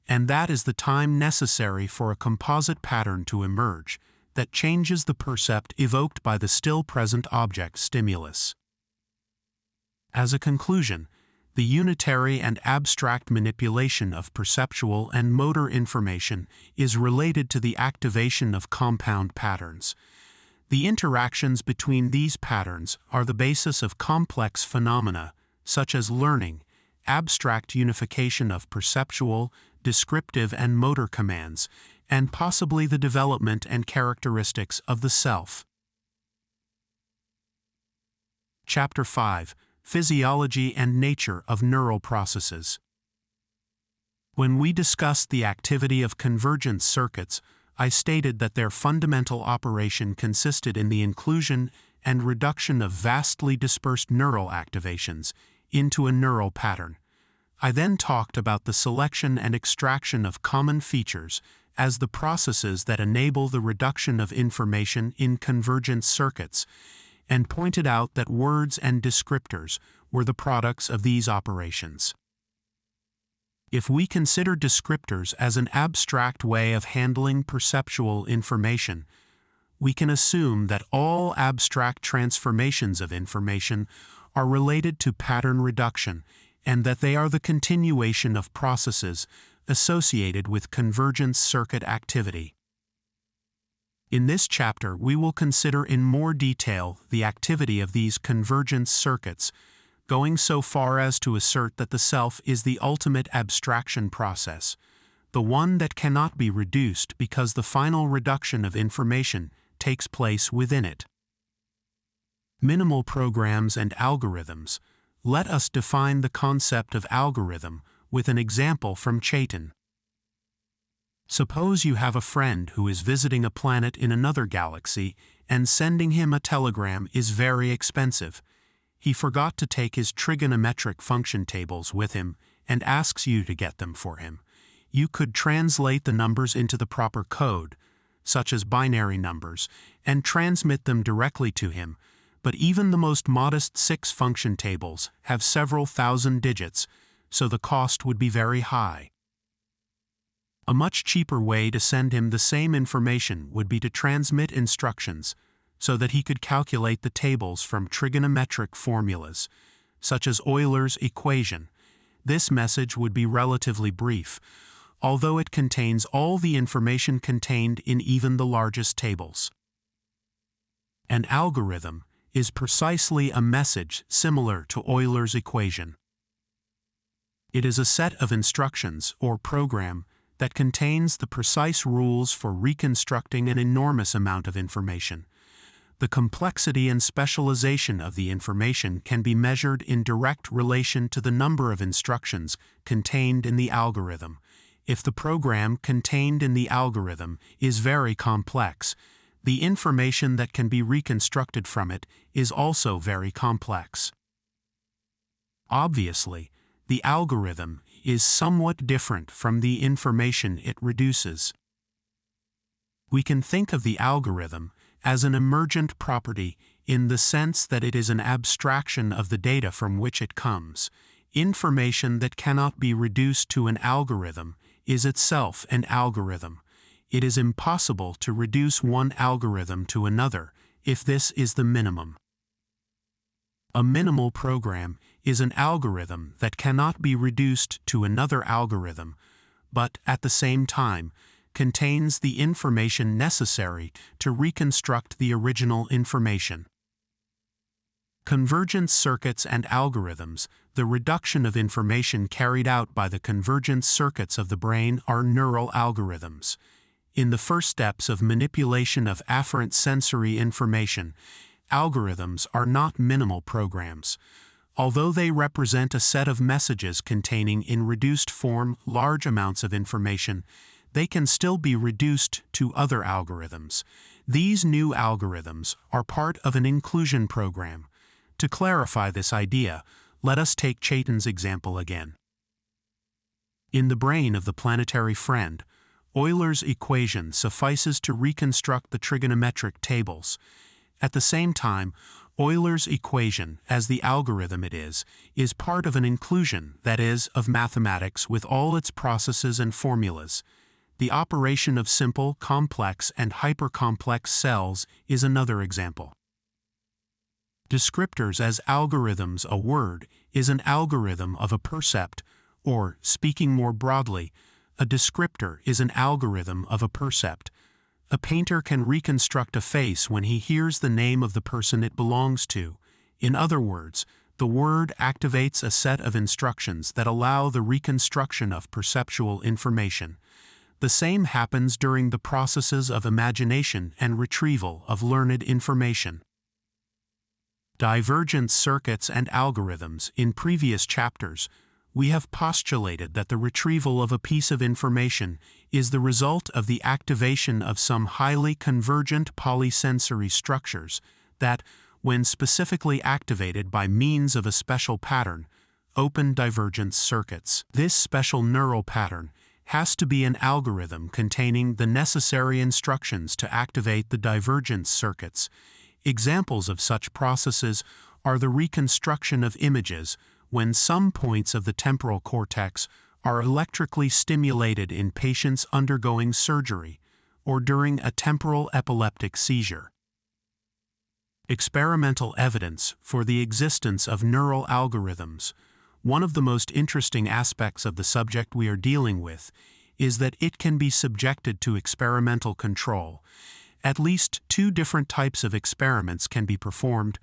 and that is the time necessary for a composite pattern to emerge that changes the percept evoked by the still present object stimulus. As a conclusion, the unitary and abstract manipulation of perceptual and motor information is related to the activation of compound patterns. The interactions between these patterns are the basis of complex phenomena, such as learning, abstract unification of perceptual, descriptive and motor commands, and possibly the development and characteristics of the self. Chapter 5. Physiology and Nature of Neural Processes. When we discussed the activity of convergence circuits, I stated that their fundamental operation consisted in the inclusion and reduction of vastly dispersed neural activations into a neural pattern. I then talked about the selection and extraction of common features as the processes that enable the reduction of information in convergence circuits, and pointed out that words and descriptors were the products of these operations. If we consider descriptors as an abstract way of handling perceptual information, we can assume that all abstract transformations of information are related to pattern reduction, and that they are the continuation of processes associated with convergence circuit activity. In this chapter, we will consider in more detail the activity of these convergence circuits, going so far as to assert that the self is the ultimate abstraction process, the one that cannot be reduced because the final reduction of information takes place within it. Minimal programs and algorithms. Let us define the concept of algorithm with an example from Chaitin. Suppose you have a friend who is visiting a planet in another galaxy, and sending him a telegram is very expensive. He forgot to take his trigonometric function tables with him and asks you to get them for him. You could translate the numbers into the proper code, such as binary numbers, and transmit them directly to him, but even the most modest 6 function tables have several thousand digits, so the cost would be very high. A much cheaper way to send him the same information would be to transmit instructions so that he could calculate the tables from trigonometric formulas, such as Euler's equation. This message would be relatively brief, although it contains all the information contained in even the largest tables. An algorithm is precisely a message similar to Euler's equation. It is a set of instructions or program that contains the precise rules for reconstructing an enormous amount of information. The complexity and specialization of the information can be measured in direct relation to the number of instructions contained in the algorithm. If the program contained in the algorithm is very complex, the information that can be reconstructed from it is also very complex. Obviously, the algorithm is somewhat different from the information it reduces. We can think of the algorithm as an emergent property in the sense that it is an abstraction of the data from which it comes. Information that cannot be reduced to an algorithm is itself an algorithm. It is impossible to reduce one algorithm to another if this is the minimum. A minimal program is an algorithm that cannot be reduced to another algorithm, but at the same time contains the information necessary to reconstruct the original information. Convergence circuits and algorithms, the reduction of information carried out by the convergence circuits of the brain, are neural algorithms. In the first steps of manipulation of afferent sensory information, algorithms are not minimal programs. Although they represent a set of messages containing in reduced form large amounts of information, they can still be reduced to other algorithms. These new algorithms are part of an inclusion program. To clarify this idea, let us take Chaitin's example again. In the brain of the planetary friend, Euler's equation suffices to reconstruct the trigonometric tables. At the same time, Euler's equation, as the algorithm it is part of an inclusion, that is, of mathematics with all its processes and formulas. The operation of simple, complex, and hypercomplex cells is another example. Descriptors as algorithms. A word is an algorithm of a percept, or, speaking more broadly, a descriptor is an algorithm of a percept. A painter can reconstruct a face when he hears the name of the person it belongs to. In other words, the word activates a set of instructions that allow the reconstruction of perceptual information. The same happens during the processes of imagination and retrieval of learned information. Divergence circuits and algorithms. In previous chapters, we have postulated that the retrieval of a piece of information is the result of the activation of some highly convergent polysensory structures that, when specifically activated by means of a special pattern, open divergence circuits. This special neural pattern has to be an algorithm containing the necessary instructions to activate the divergence circuits. Examples of such processes are the reconstruction of images when some points of the temporal cortex are electrically stimulated in patients undergoing surgery or during a temporal epileptic seizure. Experimental evidence for the existence of neural algorithms. One of the most interesting aspects of the subject we are dealing with is that it can be subjected to experimental control. At least two different types of experiments can be performed,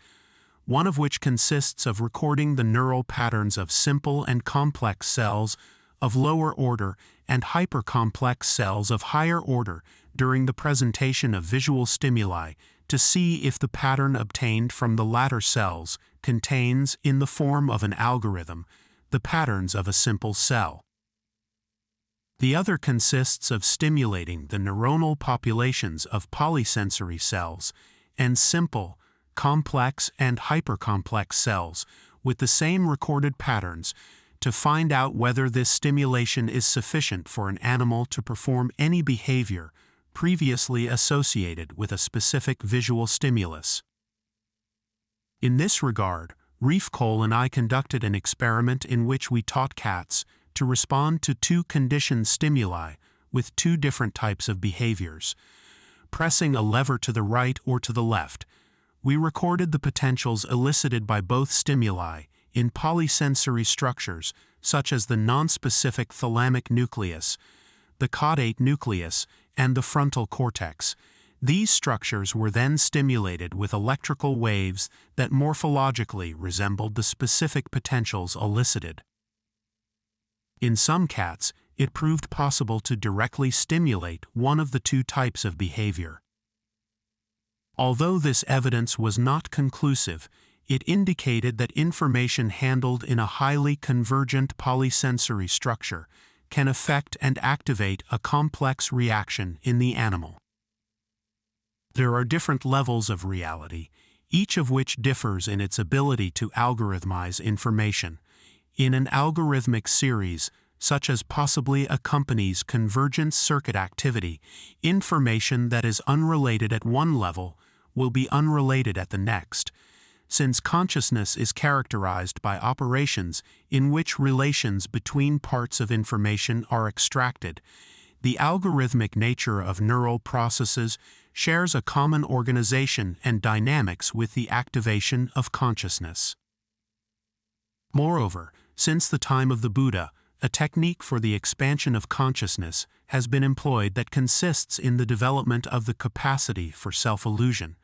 one of which consists of recording the neural patterns of simple and complex cells of lower order and hypercomplex cells of higher order during the presentation of visual stimuli to see if the pattern obtained from the latter cells contains, in the form of an algorithm, the patterns of a simple cell. The other consists of stimulating the neuronal populations of polysensory cells and simple, complex, and hypercomplex cells with the same recorded patterns to find out whether this stimulation is sufficient for an animal to perform any behavior previously associated with a specific visual stimulus. In this regard, Reef Cole and I conducted an experiment in which we taught cats to respond to two conditioned stimuli with two different types of behaviors. Pressing a lever to the right or to the left, we recorded the potentials elicited by both stimuli in polysensory structures such as the nonspecific thalamic nucleus, the caudate nucleus, and the frontal cortex. These structures were then stimulated with electrical waves that morphologically resembled the specific potentials elicited. In some cats, it proved possible to directly stimulate one of the two types of behavior. Although this evidence was not conclusive, it indicated that information handled in a highly convergent polysensory structure can affect and activate a complex reaction in the animal. There are different levels of reality, each of which differs in its ability to algorithmize information. In an algorithmic series, such as possibly accompanies convergent circuit activity, information that is unrelated at one level will be unrelated at the next, since consciousness is characterized by operations in which relations between parts of information are extracted. The algorithmic nature of neural processes shares a common organization and dynamics with the activation of consciousness. Moreover, since the time of the Buddha, a technique for the expansion of consciousness has been employed that consists in the development of the capacity for self-illusion.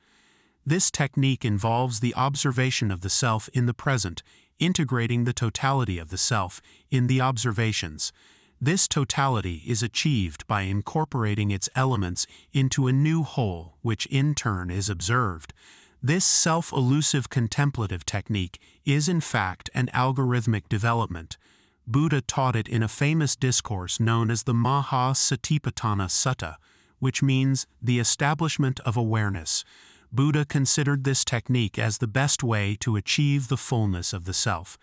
This technique involves the observation of the self in the present, integrating the totality of the self in the observations. This totality is achieved by incorporating its elements into a new whole, which in turn is observed. This self-elusive contemplative technique is in fact an algorithmic development. Buddha taught it in a famous discourse known as the Maha Satipatthana Sutta, which means the establishment of awareness. Buddha considered this technique as the best way to achieve the fullness of the self.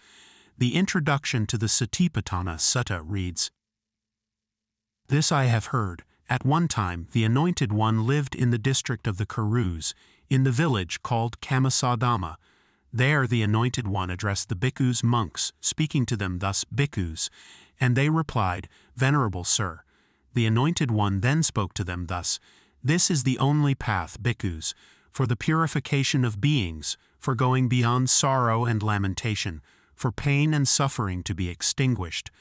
The introduction to the Satipatthana Sutta reads, "This I have heard. At one time, the Anointed One lived in the district of the Kurus, in the village called Kamasadama. There the Anointed One addressed the bhikkhus monks, speaking to them thus, 'Bhikkhus,' and they replied, 'Venerable Sir.' The Anointed One then spoke to them thus, 'This is the only path, bhikkhus, for the purification of beings, for going beyond sorrow and lamentation, for pain and suffering to be extinguished,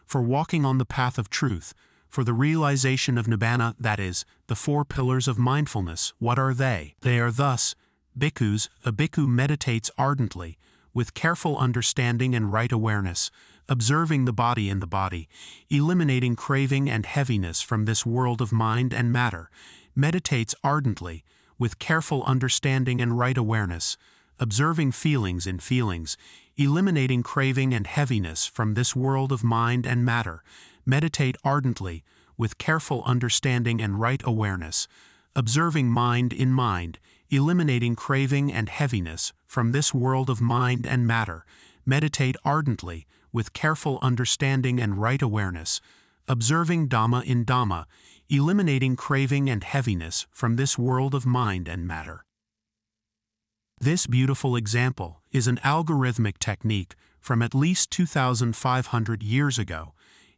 for walking on the path of truth, for the realization of nibbana, that is, the four pillars of mindfulness. What are they? They are thus, bhikkhus, a bhikkhu meditates ardently, with careful understanding and right awareness, observing the body in the body, eliminating craving and heaviness from this world of mind and matter, meditates ardently, with careful understanding and right awareness, observing feelings in feelings, eliminating craving and heaviness from this world of mind and matter, meditate ardently, with careful understanding and right awareness, observing mind in mind, eliminating craving and heaviness from this world of mind and matter, meditate ardently, with careful understanding and right awareness, observing Dhamma in Dhamma, eliminating craving and heaviness from this world of mind and matter." This beautiful example is an algorithmic technique from at least 2,500 years ago.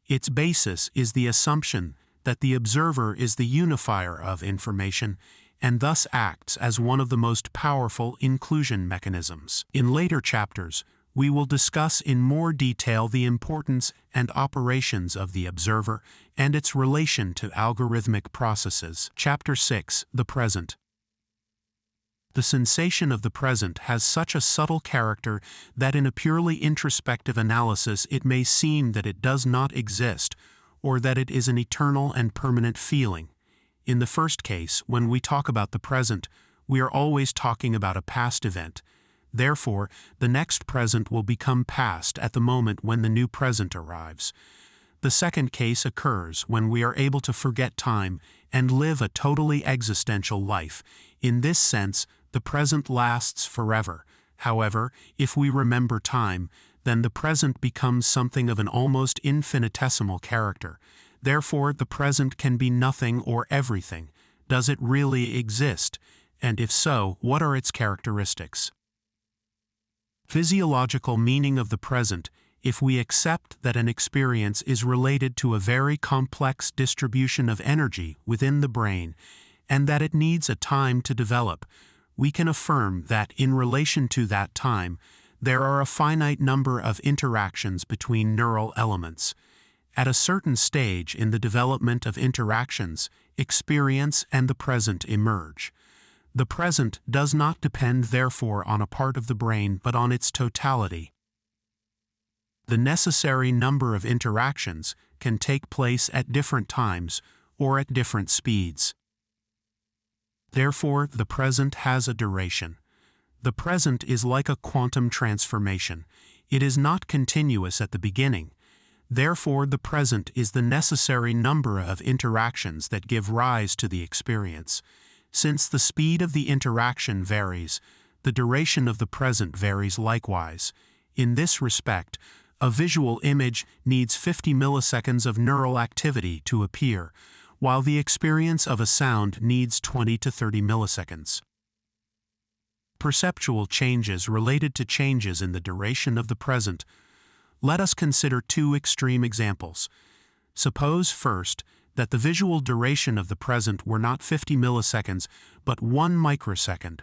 Its basis is the assumption that the observer is the unifier of information and thus acts as one of the most powerful inclusion mechanisms. In later chapters, we will discuss in more detail the importance and operations of the observer and its relation to algorithmic processes. Chapter 6: The Present. The sensation of the present has such a subtle character that in a purely introspective analysis it may seem that it does not exist, or that it is an eternal and permanent feeling. In the first case, when we talk about the present, we are always talking about a past event. Therefore, the next present will become past at the moment when the new present arrives. The second case occurs when we are able to forget time and live a totally existential life. In this sense, the present lasts forever. However, if we remember time, then the present becomes something of an almost infinitesimal character. Therefore, the present can be nothing or everything. Does it really exist? And if so, what are its characteristics? Physiological meaning of the present, if we accept that an experience is related to a very complex distribution of energy within the brain, and that it needs a time to develop, we can affirm that in relation to that time, there are a finite number of interactions between neural elements. At a certain stage in the development of interactions, experience and the present emerge. The present does not depend therefore on a part of the brain but on its totality. The necessary number of interactions can take place at different times or at different speeds. Therefore, the present has a duration. The present is like a quantum transformation. It is not continuous at the beginning. Therefore, the present is the necessary number of interactions that give rise to the experience. Since the speed of the interaction varies, the duration of the present varies likewise. In this respect, A visual image needs 50 milliseconds of neural activity to appear, while the experience of a sound needs 20 to 30 milliseconds. Perceptual changes related to changes in the duration of the present. Let us consider two extreme examples. Suppose first that the visual duration of the present were not 50 milliseconds, but 1 microsecond.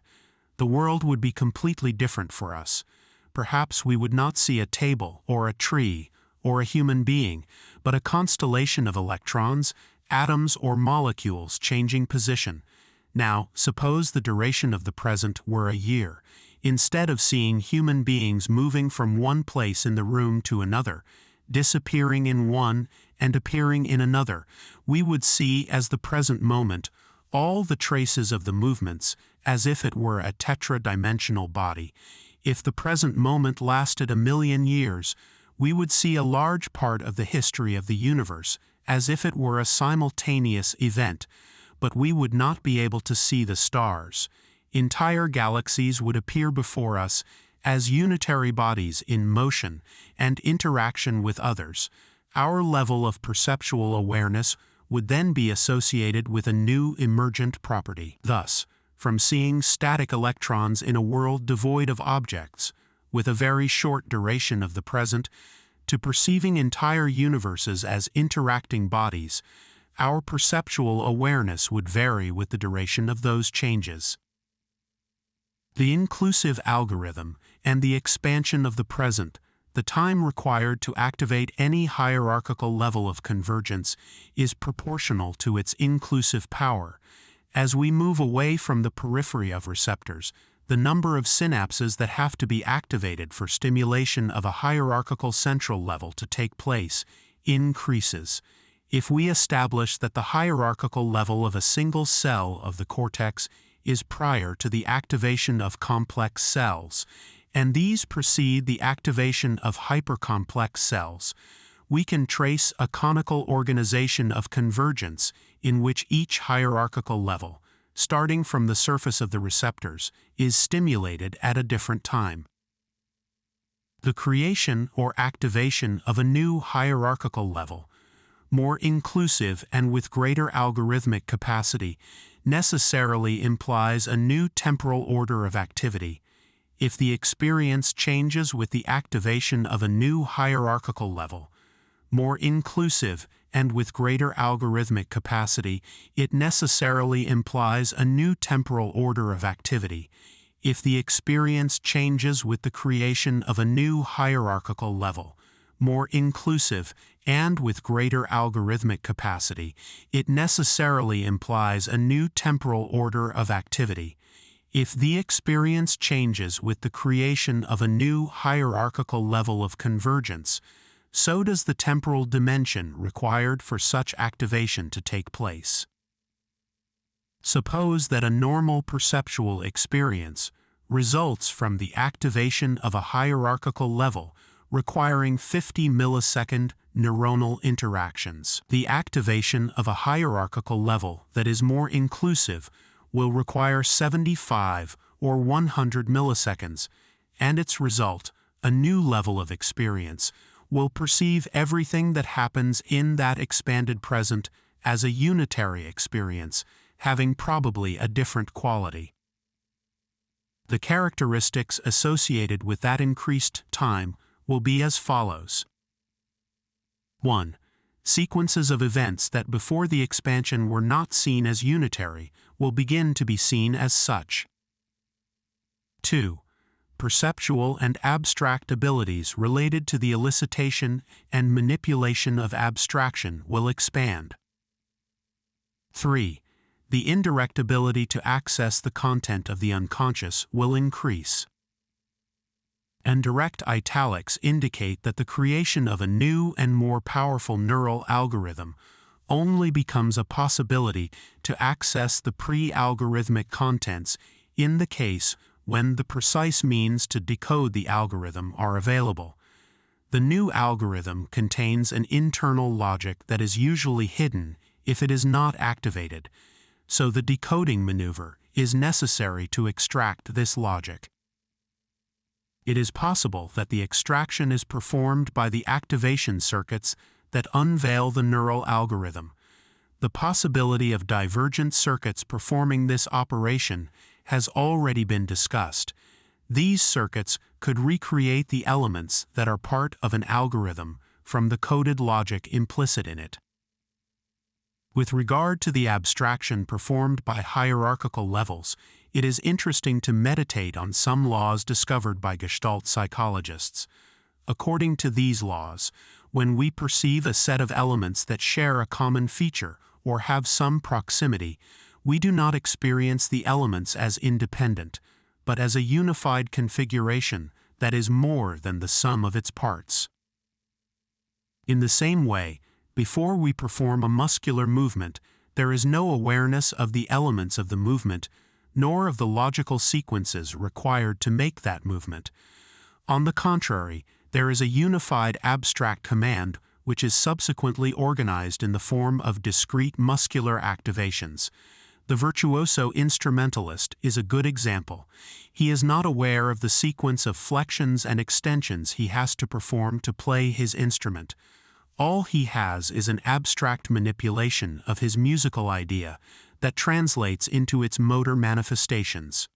The world would be completely different for us. Perhaps we would not see a table, or a tree, or a human being, but a constellation of electrons, atoms, or molecules changing position. Now, suppose the duration of the present were a year. Instead of seeing human beings moving from one place in the room to another, disappearing in one and appearing in another, we would see as the present moment all the traces of the movements as if it were a tetra-dimensional body. If the present moment lasted 1,000,000 years, we would see a large part of the history of the universe as if it were a simultaneous event, but we would not be able to see the stars. Entire galaxies would appear before us as unitary bodies in motion and interaction with others. Our level of perceptual awareness would then be associated with a new emergent property. Thus, from seeing static electrons in a world devoid of objects, with a very short duration of the present, to perceiving entire universes as interacting bodies, our perceptual awareness would vary with the duration of those changes. The inclusive algorithm and the expansion of the present, the time required to activate any hierarchical level of convergence, is proportional to its inclusive power. As we move away from the periphery of receptors, the number of synapses that have to be activated for stimulation of a hierarchical central level to take place increases. If we establish that the hierarchical level of a single cell of the cortex is prior to the activation of complex cells, and these precede the activation of hypercomplex cells, we can trace a conical organization of convergence in which each hierarchical level, starting from the surface of the receptors, is stimulated at a different time. The creation or activation of a new hierarchical level, more inclusive and with greater algorithmic capacity, necessarily implies a new temporal order of activity. If the experience changes with the activation of a new hierarchical level, more inclusive and with greater algorithmic capacity, it necessarily implies a new temporal order of activity. If the experience changes with the creation of a new hierarchical level, more inclusive and with greater algorithmic capacity, it necessarily implies a new temporal order of activity. If the experience changes with the creation of a new hierarchical level of convergence, so does the temporal dimension required for such activation to take place. Suppose that a normal perceptual experience results from the activation of a hierarchical level requiring 50 millisecond neuronal interactions. The activation of a hierarchical level that is more inclusive will require 75 or 100 milliseconds, and its result, a new level of experience, will perceive everything that happens in that expanded present as a unitary experience, having probably a different quality. The characteristics associated with that increased time will be as follows. 1. Sequences of events that before the expansion were not seen as unitary will begin to be seen as such. 2. Perceptual and abstract abilities related to the elicitation and manipulation of abstraction will expand. 3. The indirect ability to access the content of the unconscious will increase. And direct italics indicate that the creation of a new and more powerful neural algorithm only becomes a possibility to access the pre-algorithmic contents in the case when the precise means to decode the algorithm are available. The new algorithm contains an internal logic that is usually hidden if it is not activated, so the decoding maneuver is necessary to extract this logic. It is possible that the extraction is performed by the activation circuits that unveil the neural algorithm. The possibility of divergent circuits performing this operation has already been discussed. These circuits could recreate the elements that are part of an algorithm from the coded logic implicit in it. With regard to the abstraction performed by hierarchical levels, it is interesting to meditate on some laws discovered by Gestalt psychologists. According to these laws, when we perceive a set of elements that share a common feature or have some proximity, we do not experience the elements as independent, but as a unified configuration that is more than the sum of its parts. In the same way, before we perform a muscular movement, there is no awareness of the elements of the movement, nor of the logical sequences required to make that movement. On the contrary, there is a unified abstract command which is subsequently organized in the form of discrete muscular activations. The virtuoso instrumentalist is a good example. He is not aware of the sequence of flexions and extensions he has to perform to play his instrument. All he has is an abstract manipulation of his musical idea that translates into its motor manifestations.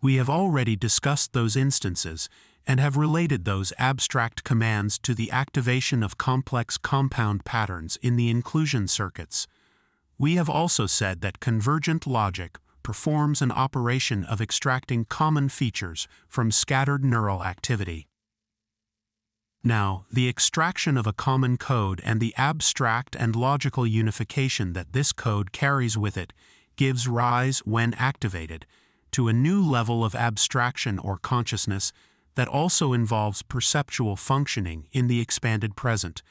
We have already discussed those instances and have related those abstract commands to the activation of complex compound patterns in the inclusion circuits. We have also said that convergent logic performs an operation of extracting common features from scattered neural activity. Now, the extraction of a common code and the abstract and logical unification that this code carries with it gives rise, when activated, to a new level of abstraction or consciousness that also involves perceptual functioning in the expanded present.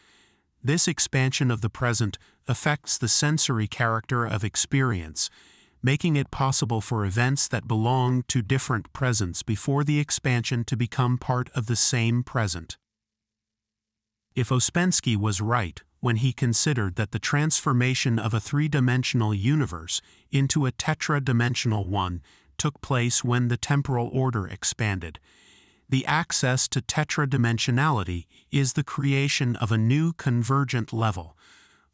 This expansion of the present affects the sensory character of experience, making it possible for events that belong to different presents before the expansion to become part of the same present. If Ouspensky was right when he considered that the transformation of a three-dimensional universe into a tetra-dimensional one took place when the temporal order expanded, the access to tetradimensionality is the creation of a new convergent level.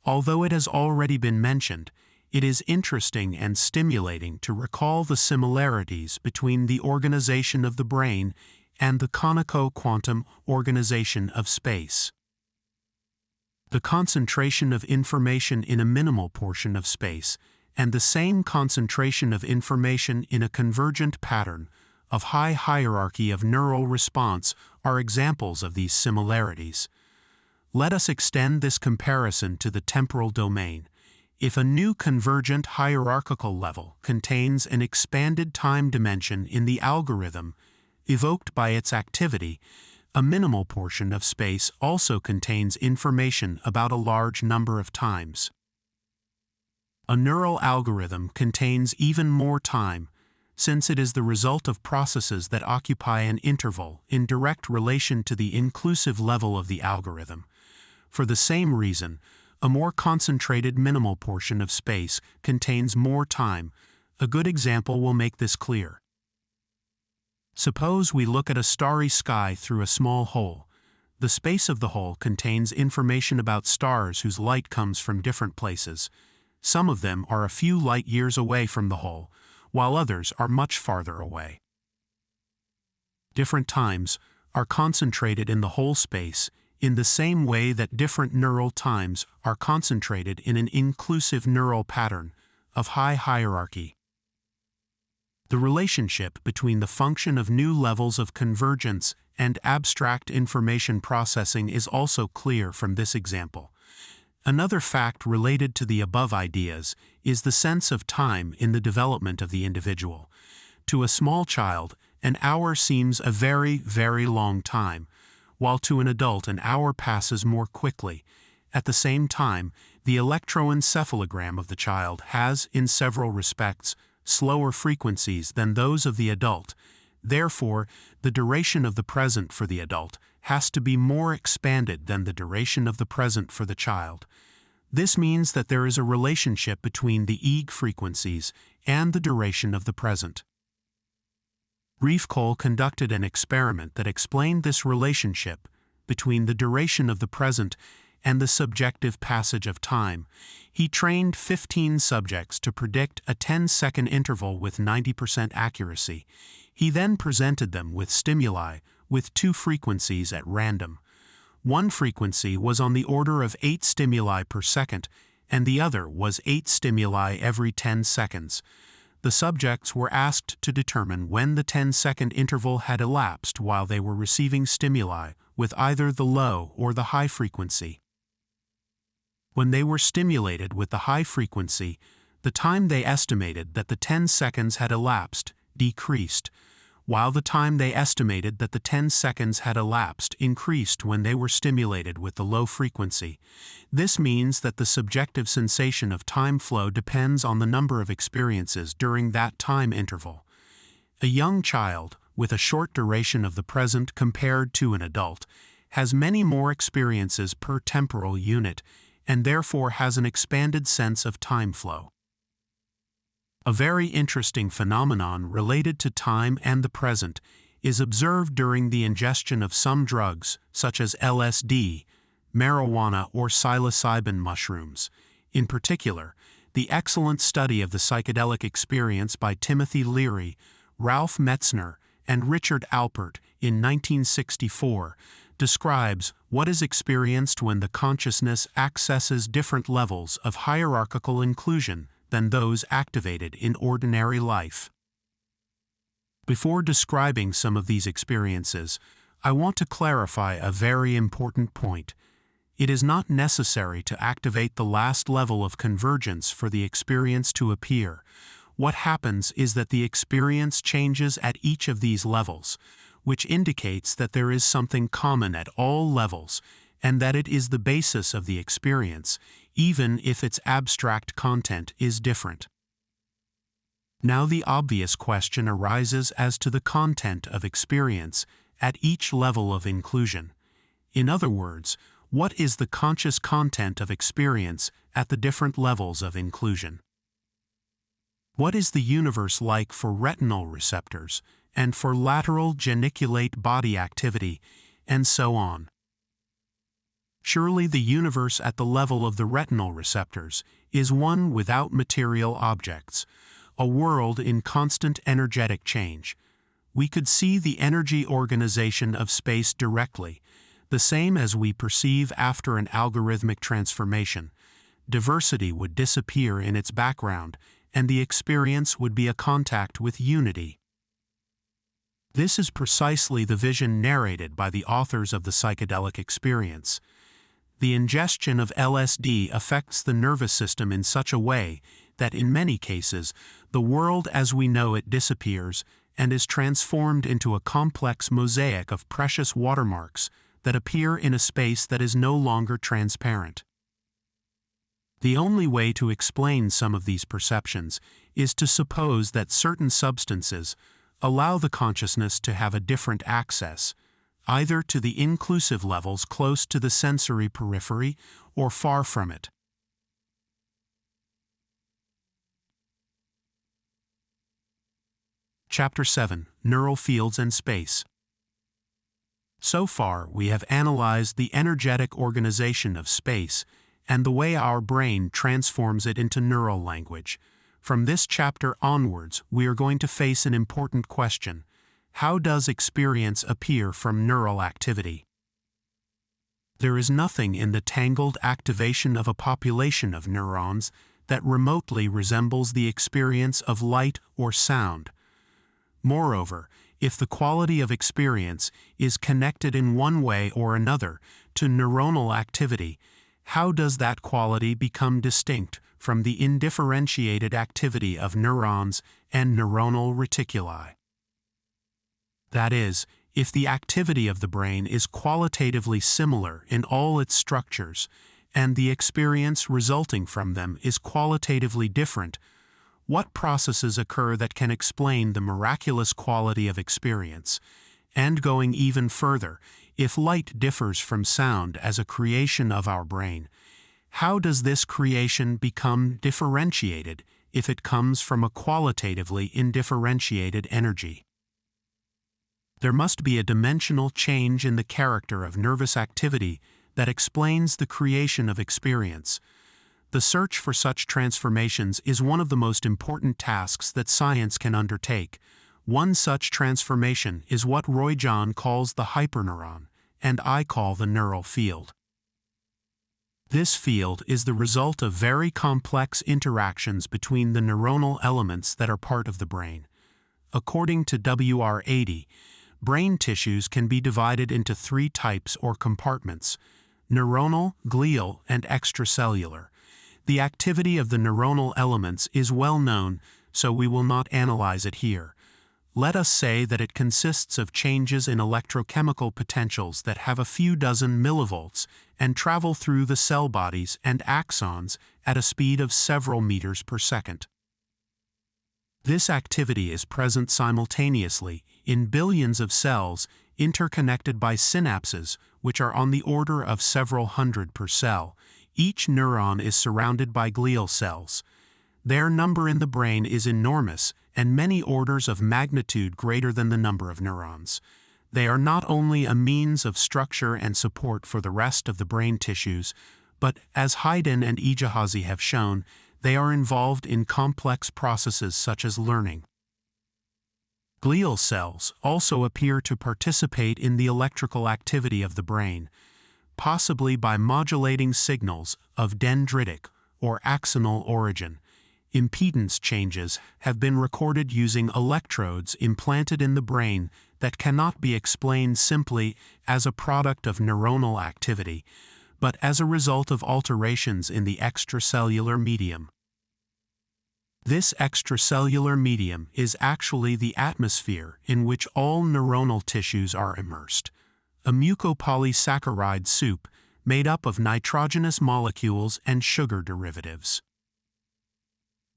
Although it has already been mentioned, it is interesting and stimulating to recall the similarities between the organization of the brain and the conico-quantum organization of space. The concentration of information in a minimal portion of space, and the same concentration of information in a convergent pattern of high hierarchy of neural response are examples of these similarities. Let us extend this comparison to the temporal domain. If a new convergent hierarchical level contains an expanded time dimension in the algorithm evoked by its activity, a minimal portion of space also contains information about a large number of times. A neural algorithm contains even more time, since it is the result of processes that occupy an interval in direct relation to the inclusive level of the algorithm. For the same reason, a more concentrated minimal portion of space contains more time. A good example will make this clear. Suppose we look at a starry sky through a small hole. The space of the hole contains information about stars whose light comes from different places. Some of them are a few light years away from the hole, while others are much farther away. Different times are concentrated in the whole space in the same way that different neural times are concentrated in an inclusive neural pattern of high hierarchy. The relationship between the function of new levels of convergence and abstract information processing is also clear from this example. Another fact related to the above ideas is the sense of time in the development of the individual. To a small child, an hour seems a very, very long time, while to an adult an hour passes more quickly. At the same time, the electroencephalogram of the child has, in several respects, slower frequencies than those of the adult. Therefore, the duration of the present for the adult has to be more expanded than the duration of the present for the child. This means that there is a relationship between the EEG frequencies and the duration of the present. Reef-Cole conducted an experiment that explained this relationship between the duration of the present and the subjective passage of time. He trained 15 subjects to predict a 10-second interval with 90% accuracy. He then presented them with stimuli with 2 frequencies at random. One frequency was on the order of 8 stimuli per second, and the other was 8 stimuli every 10 seconds. The subjects were asked to determine when the 10-second interval had elapsed while they were receiving stimuli with either the low or the high frequency. When they were stimulated with the high frequency, the time they estimated that the 10 seconds had elapsed decreased, while the time they estimated that the 10 seconds had elapsed increased when they were stimulated with the low frequency. This means that the subjective sensation of time flow depends on the number of experiences during that time interval. A young child, with a short duration of the present compared to an adult, has many more experiences per temporal unit, and therefore has an expanded sense of time flow. A very interesting phenomenon related to time and the present is observed during the ingestion of some drugs, such as LSD, marijuana, or psilocybin mushrooms. In particular, the excellent study of the psychedelic experience by Timothy Leary, Ralph Metzner, and Richard Alpert in 1964 describes what is experienced when the consciousness accesses different levels of hierarchical inclusion than those activated in ordinary life. Before describing some of these experiences, I want to clarify a very important point. It is not necessary to activate the last level of convergence for the experience to appear. What happens is that the experience changes at each of these levels, which indicates that there is something common at all levels, and that it is the basis of the experience, even if its abstract content is different. Now the obvious question arises as to the content of experience at each level of inclusion. In other words, what is the conscious content of experience at the different levels of inclusion? What is the universe like for retinal receptors, and for lateral geniculate body activity, and so on? Surely the universe at the level of the retinal receptors is one without material objects, a world in constant energetic change. We could see the energy organization of space directly, the same as we perceive after an algorithmic transformation. Diversity would disappear in its background, and the experience would be a contact with unity. This is precisely the vision narrated by the authors of the psychedelic experience. The ingestion of LSD affects the nervous system in such a way that in many cases, the world as we know it disappears and is transformed into a complex mosaic of precious watermarks that appear in a space that is no longer transparent. The only way to explain some of these perceptions is to suppose that certain substances allow the consciousness to have a different access, either to the inclusive levels close to the sensory periphery or far from it. Chapter 7: Neural Fields and Space. So far, we have analyzed the energetic organization of space and the way our brain transforms it into neural language. From this chapter onwards, we are going to face an important question. How does experience appear from neural activity? There is nothing in the tangled activation of a population of neurons that remotely resembles the experience of light or sound. Moreover, if the quality of experience is connected in one way or another to neuronal activity, how does that quality become distinct from the indifferentiated activity of neurons and neuronal reticuli? That is, if the activity of the brain is qualitatively similar in all its structures, and the experience resulting from them is qualitatively different, what processes occur that can explain the miraculous quality of experience? And going even further, if light differs from sound as a creation of our brain, how does this creation become differentiated if it comes from a qualitatively indifferentiated energy? There must be a dimensional change in the character of nervous activity that explains the creation of experience. The search for such transformations is one of the most important tasks that science can undertake. One such transformation is what Roy John calls the hyperneuron, and I call the neural field. This field is the result of very complex interactions between the neuronal elements that are part of the brain. According to WR80, brain tissues can be divided into three types or compartments: neuronal, glial, and extracellular. The activity of the neuronal elements is well known, so we will not analyze it here. Let us say that it consists of changes in electrochemical potentials that have a few dozen millivolts and travel through the cell bodies and axons at a speed of several meters per second. This activity is present simultaneously in billions of cells interconnected by synapses, which are on the order of several hundred per cell. Each neuron is surrounded by glial cells. Their number in the brain is enormous and many orders of magnitude greater than the number of neurons. They are not only a means of structure and support for the rest of the brain tissues, but, as Hayden and Ejahazi have shown, they are involved in complex processes such as learning. Glial cells also appear to participate in the electrical activity of the brain, possibly by modulating signals of dendritic or axonal origin. Impedance changes have been recorded using electrodes implanted in the brain that cannot be explained simply as a product of neuronal activity, but as a result of alterations in the extracellular medium. This extracellular medium is actually the atmosphere in which all neuronal tissues are immersed, a mucopolysaccharide soup made up of nitrogenous molecules and sugar derivatives.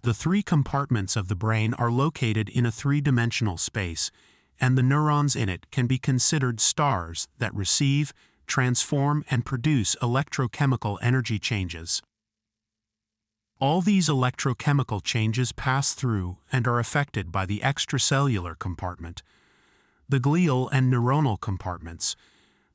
The three compartments of the brain are located in a three-dimensional space, and the neurons in it can be considered stars that receive, transform, and produce electrochemical energy changes. All these electrochemical changes pass through and are affected by the extracellular compartment, the glial and neuronal compartments.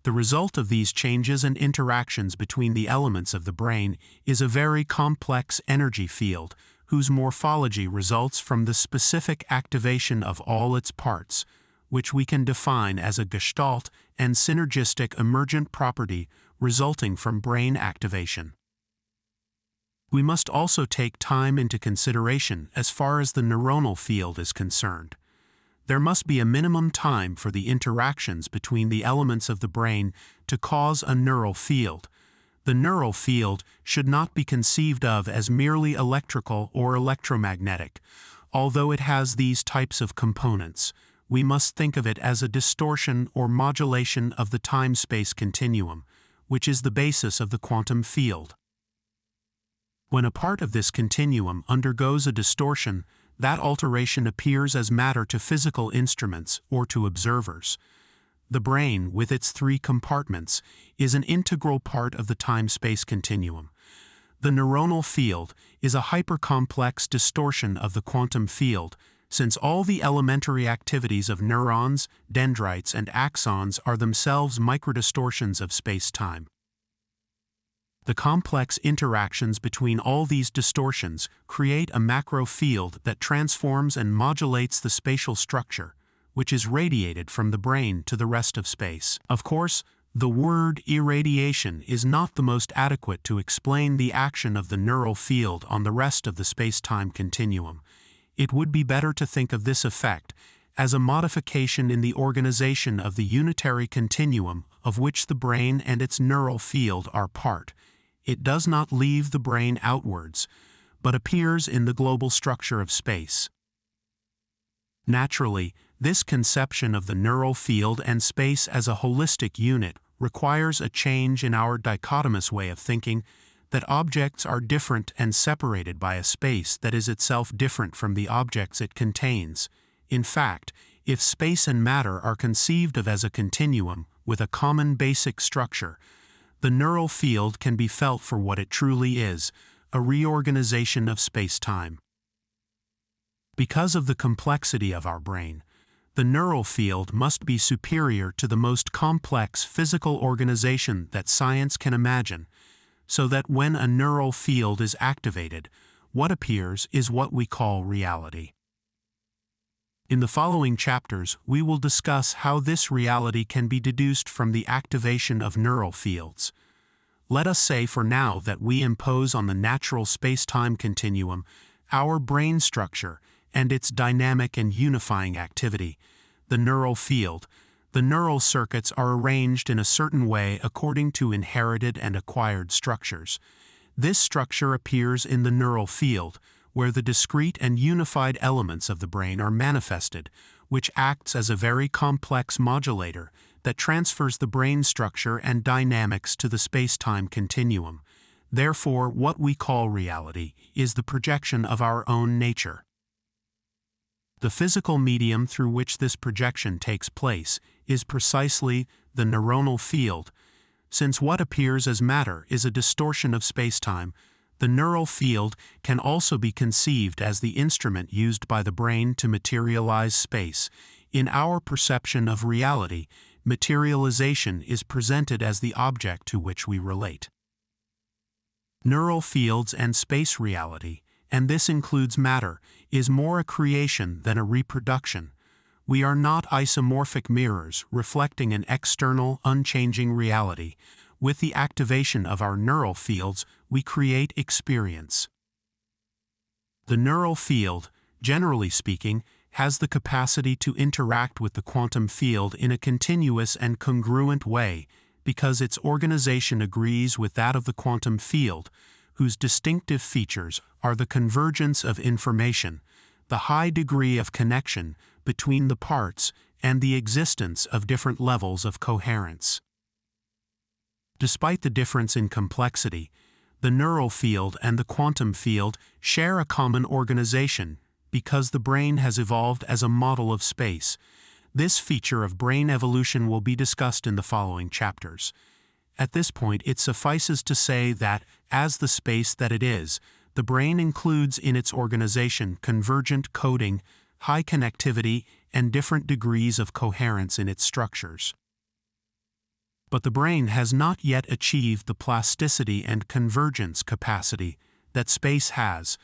The result of these changes and interactions between the elements of the brain is a very complex energy field, whose morphology results from the specific activation of all its parts, which we can define as a gestalt and synergistic emergent property resulting from brain activation. We must also take time into consideration as far as the neuronal field is concerned. There must be a minimum time for the interactions between the elements of the brain to cause a neural field. The neural field should not be conceived of as merely electrical or electromagnetic. Although it has these types of components, we must think of it as a distortion or modulation of the time-space continuum, which is the basis of the quantum field. When a part of this continuum undergoes a distortion, that alteration appears as matter to physical instruments or to observers. The brain, with its three compartments, is an integral part of the time-space continuum. The neuronal field is a hypercomplex distortion of the quantum field, since all the elementary activities of neurons, dendrites, and axons are themselves microdistortions of space-time. The complex interactions between all these distortions create a macro field that transforms and modulates the spatial structure, which is radiated from the brain to the rest of space. Of course, the word irradiation is not the most adequate to explain the action of the neural field on the rest of the space-time continuum. It would be better to think of this effect as a modification in the organization of the unitary continuum of which the brain and its neural field are part. It does not leave the brain outwards, but appears in the global structure of space. Naturally, this conception of the neural field and space as a holistic unit requires a change in our dichotomous way of thinking that objects are different and separated by a space that is itself different from the objects it contains. In fact, if space and matter are conceived of as a continuum with a common basic structure, the neural field can be felt for what it truly is, a reorganization of space-time. Because of the complexity of our brain, the neural field must be superior to the most complex physical organization that science can imagine, so that when a neural field is activated, what appears is what we call reality. In the following chapters, we will discuss how this reality can be deduced from the activation of neural fields. Let us say for now that we impose on the natural space-time continuum our brain structure and its dynamic and unifying activity, the neural field. The neural circuits are arranged in a certain way according to inherited and acquired structures. This structure appears in the neural field, where the discrete and unified elements of the brain are manifested, which acts as a very complex modulator that transfers the brain structure and dynamics to the space-time continuum. Therefore, what we call reality is the projection of our own nature. The physical medium through which this projection takes place is precisely the neuronal field. Since what appears as matter is a distortion of space-time, the neural field can also be conceived as the instrument used by the brain to materialize space. In our perception of reality, materialization is presented as the object to which we relate. Neural fields and space reality, and this includes matter, is more a creation than a reproduction. We are not isomorphic mirrors reflecting an external, unchanging reality. With the activation of our neural fields, we create experience. The neural field, generally speaking, has the capacity to interact with the quantum field in a continuous and congruent way because its organization agrees with that of the quantum field, whose distinctive features are the convergence of information, the high degree of connection between the parts, and the existence of different levels of coherence. Despite the difference in complexity, the neural field and the quantum field share a common organization because the brain has evolved as a model of space. This feature of brain evolution will be discussed in the following chapters. At this point, it suffices to say that, as the space that it is, the brain includes in its organization convergent coding, high connectivity, and different degrees of coherence in its structures. But the brain has not yet achieved the plasticity and convergence capacity that space has,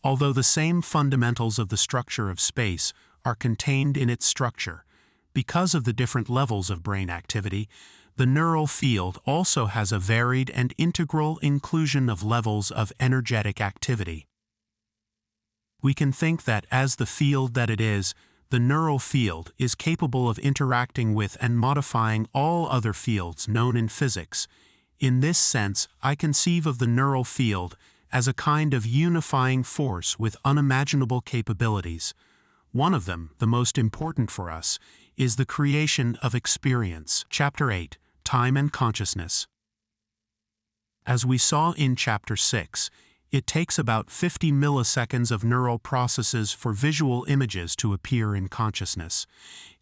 although the same fundamentals of the structure of space are contained in its structure. Because of the different levels of brain activity, the neural field also has a varied and integral inclusion of levels of energetic activity. We can think that as the field that it is, the neural field is capable of interacting with and modifying all other fields known in physics. In this sense, I conceive of the neural field as a kind of unifying force with unimaginable capabilities. One of them, the most important for us, is the creation of experience. Chapter 8, Time and Consciousness. As we saw in Chapter 6, it takes about 50 milliseconds of neural processes for visual images to appear in consciousness.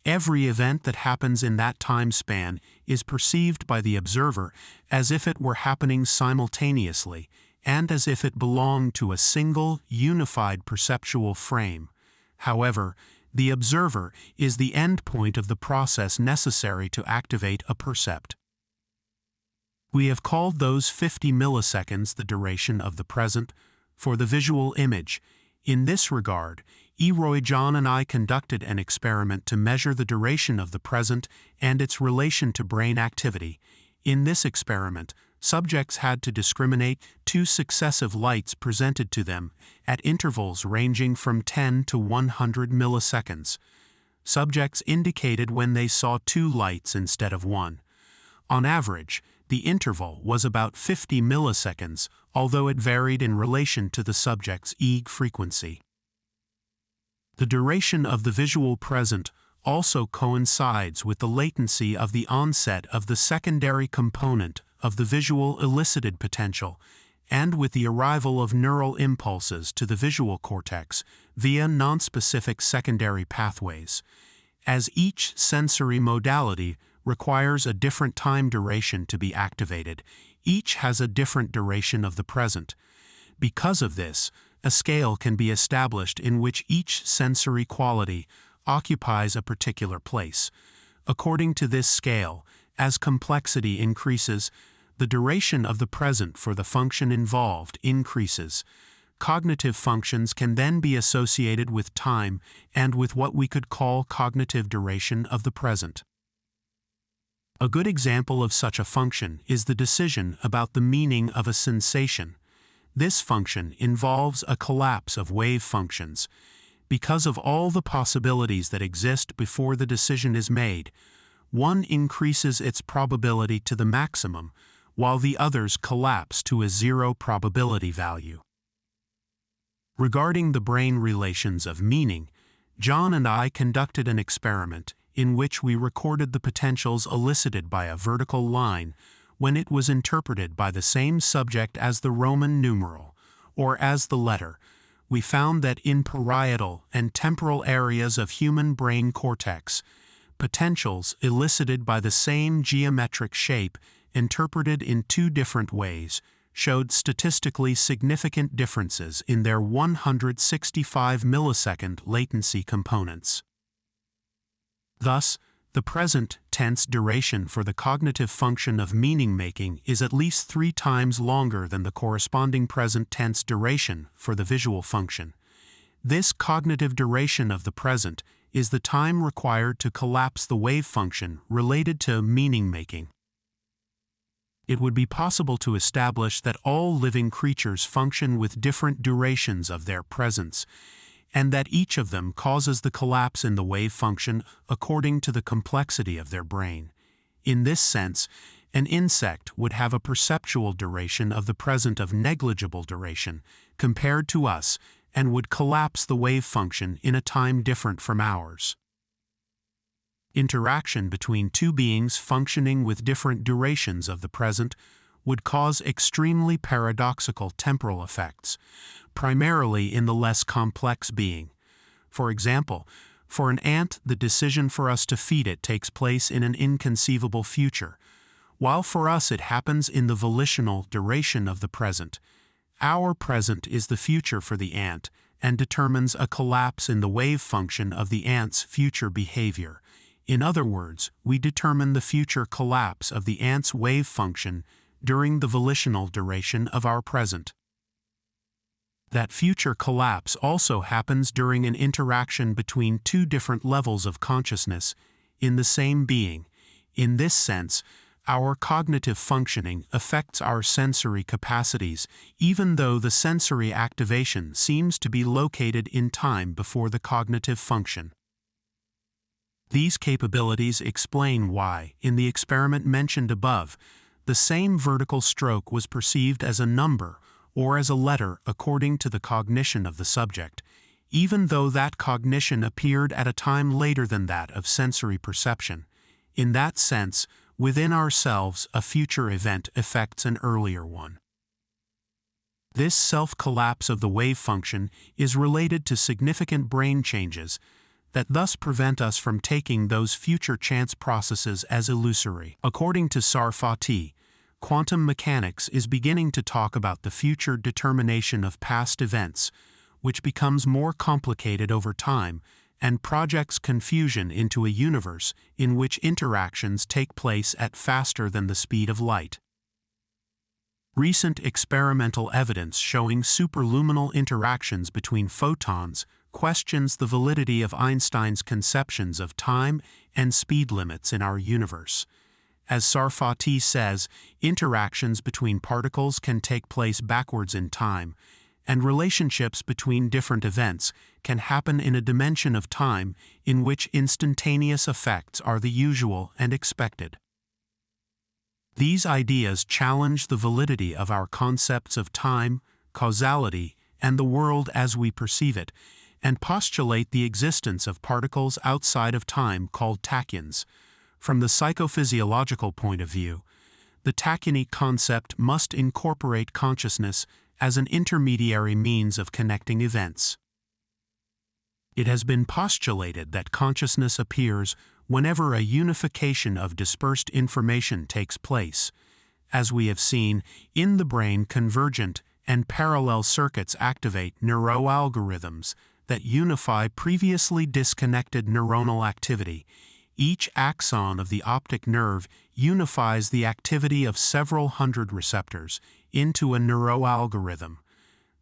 Every event that happens in that time span is perceived by the observer as if it were happening simultaneously and as if it belonged to a single, unified perceptual frame. However, the observer is the end point of the process necessary to activate a percept. We have called those 50 milliseconds the duration of the present for the visual image. In this regard, Eroy John and I conducted an experiment to measure the duration of the present and its relation to brain activity. In this experiment, subjects had to discriminate two successive lights presented to them at intervals ranging from 10 to 100 milliseconds. Subjects indicated when they saw two lights instead of one. On average, the interval was about 50 milliseconds, although it varied in relation to the subject's EEG frequency. The duration of the visual present also coincides with the latency of the onset of the secondary component of the visual elicited potential and with the arrival of neural impulses to the visual cortex via nonspecific secondary pathways. As each sensory modality requires a different time duration to be activated, each has a different duration of the present. Because of this, a scale can be established in which each sensory quality occupies a particular place. According to this scale, as complexity increases, the duration of the present for the function involved increases. Cognitive functions can then be associated with time and with what we could call cognitive duration of the present. A good example of such a function is the decision about the meaning of a sensation. This function involves a collapse of wave functions. Because of all the possibilities that exist before the decision is made, one increases its probability to the maximum, while the others collapse to a zero probability value. Regarding the brain relations of meaning, John and I conducted an experiment in which we recorded the potentials elicited by a vertical line when it was interpreted by the same subject as the Roman numeral, or as the letter. We found that in parietal and temporal areas of human brain cortex, potentials elicited by the same geometric shape interpreted in two different ways showed statistically significant differences in their 165 millisecond latency components. Thus, the present tense duration for the cognitive function of meaning-making is at least 3 times longer than the corresponding present tense duration for the visual function. This cognitive duration of the present is the time required to collapse the wave function related to meaning-making. It would be possible to establish that all living creatures function with different durations of their presence, and that each of them causes the collapse in the wave function according to the complexity of their brain. In this sense, an insect would have a perceptual duration of the present of negligible duration compared to us and would collapse the wave function in a time different from ours. Interaction between two beings functioning with different durations of the present would cause extremely paradoxical temporal effects, primarily in the less complex being. For example, for an ant, the decision for us to feed it takes place in an inconceivable future, while for us it happens in the volitional duration of the present. Our present is the future for the ant and determines a collapse in the wave function of the ant's future behavior. In other words, we determine the future collapse of the ant's wave function during the volitional duration of our present. That future collapse also happens during an interaction between two different levels of consciousness in the same being. In this sense, our cognitive functioning affects our sensory capacities, even though the sensory activation seems to be located in time before the cognitive function. These capabilities explain why, in the experiment mentioned above, the same vertical stroke was perceived as a number or as a letter according to the cognition of the subject, even though that cognition appeared at a time later than that of sensory perception. In that sense, within ourselves, a future event affects an earlier one. This self-collapse of the wave function is related to significant brain changes that thus prevent us from taking those future chance processes as illusory. According to Sarfati, quantum mechanics is beginning to talk about the future determination of past events, which becomes more complicated over time and projects confusion into a universe in which interactions take place at faster than the speed of light. Recent experimental evidence showing superluminal interactions between photons questions the validity of Einstein's conceptions of time and speed limits in our universe. As Sarfati says, interactions between particles can take place backwards in time, and relationships between different events can happen in a dimension of time in which instantaneous effects are the usual and expected. These ideas challenge the validity of our concepts of time, causality, and the world as we perceive it, and postulate the existence of particles outside of time called tachyons. From the psychophysiological point of view, the tachyony concept must incorporate consciousness as an intermediary means of connecting events. It has been postulated that consciousness appears whenever a unification of dispersed information takes place. As we have seen, in the brain, convergent and parallel circuits activate neuroalgorithms that unify previously disconnected neuronal activity. Each axon of the optic nerve unifies the activity of several hundred receptors into a neuroalgorithm.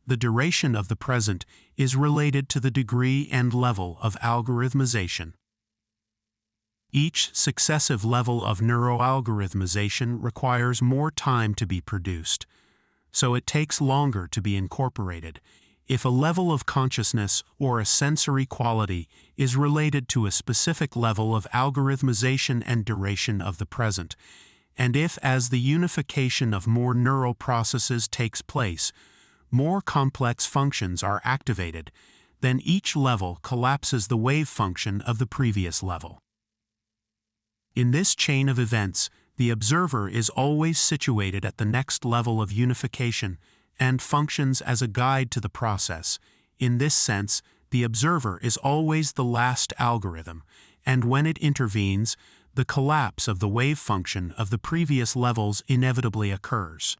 The duration of the present is related to the degree and level of algorithmization. Each successive level of neuroalgorithmization requires more time to be produced, so it takes longer to be incorporated. If a level of consciousness or a sensory quality is related to a specific level of algorithmization and duration of the present, and if, as the unification of more neural processes takes place, more complex functions are activated, then each level collapses the wave function of the previous level. In this chain of events, the observer is always situated at the next level of unification and functions as a guide to the process. In this sense, the observer is always the last algorithm, and when it intervenes, the collapse of the wave function of the previous levels inevitably occurs.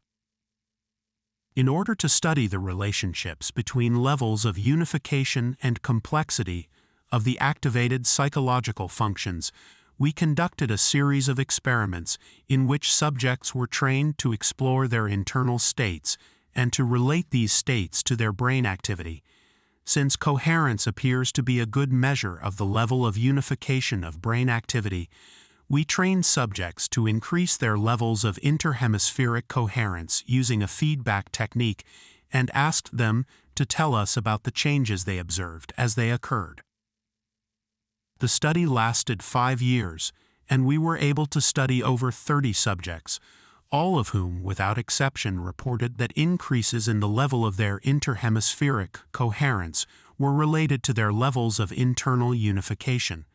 In order to study the relationships between levels of unification and complexity of the activated psychological functions, we conducted a series of experiments in which subjects were trained to explore their internal states and to relate these states to their brain activity. Since coherence appears to be a good measure of the level of unification of brain activity, we trained subjects to increase their levels of interhemispheric coherence using a feedback technique and asked them to tell us about the changes they observed as they occurred. The study lasted 5 years, and we were able to study over 30 subjects, all of whom, without exception, reported that increases in the level of their interhemispheric coherence were related to their levels of internal unification.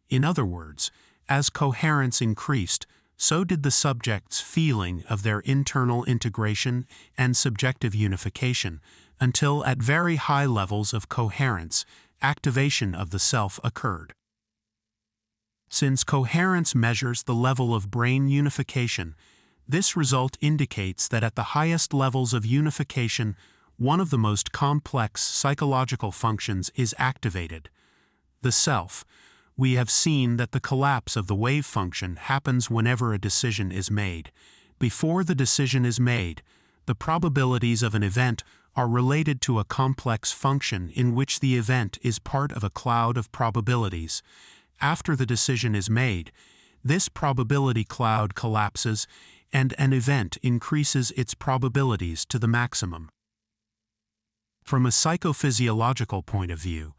In other words, as coherence increased, so did the subject's feeling of their internal integration and subjective unification, until at very high levels of coherence, activation of the self occurred. Since coherence measures the level of brain unification, this result indicates that at the highest levels of unification, one of the most complex psychological functions is activated, the self. We have seen that the collapse of the wave function happens whenever a decision is made. Before the decision is made, the probabilities of an event are related to a complex function in which the event is part of a cloud of probabilities. After the decision is made, this probability cloud collapses and an event increases its probabilities to the maximum. From a psychophysiological point of view,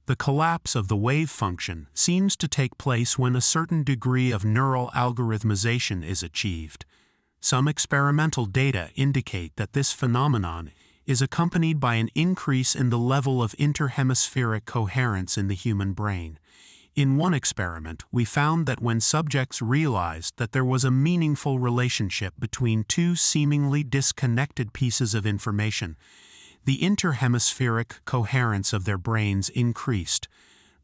the collapse of the wave function seems to take place when a certain degree of neural algorithmization is achieved. Some experimental data indicate that this phenomenon is accompanied by an increase in the level of interhemispheric coherence in the human brain. In one experiment, we found that when subjects realized that there was a meaningful relationship between two seemingly disconnected pieces of information, the interhemispheric coherence of their brains increased.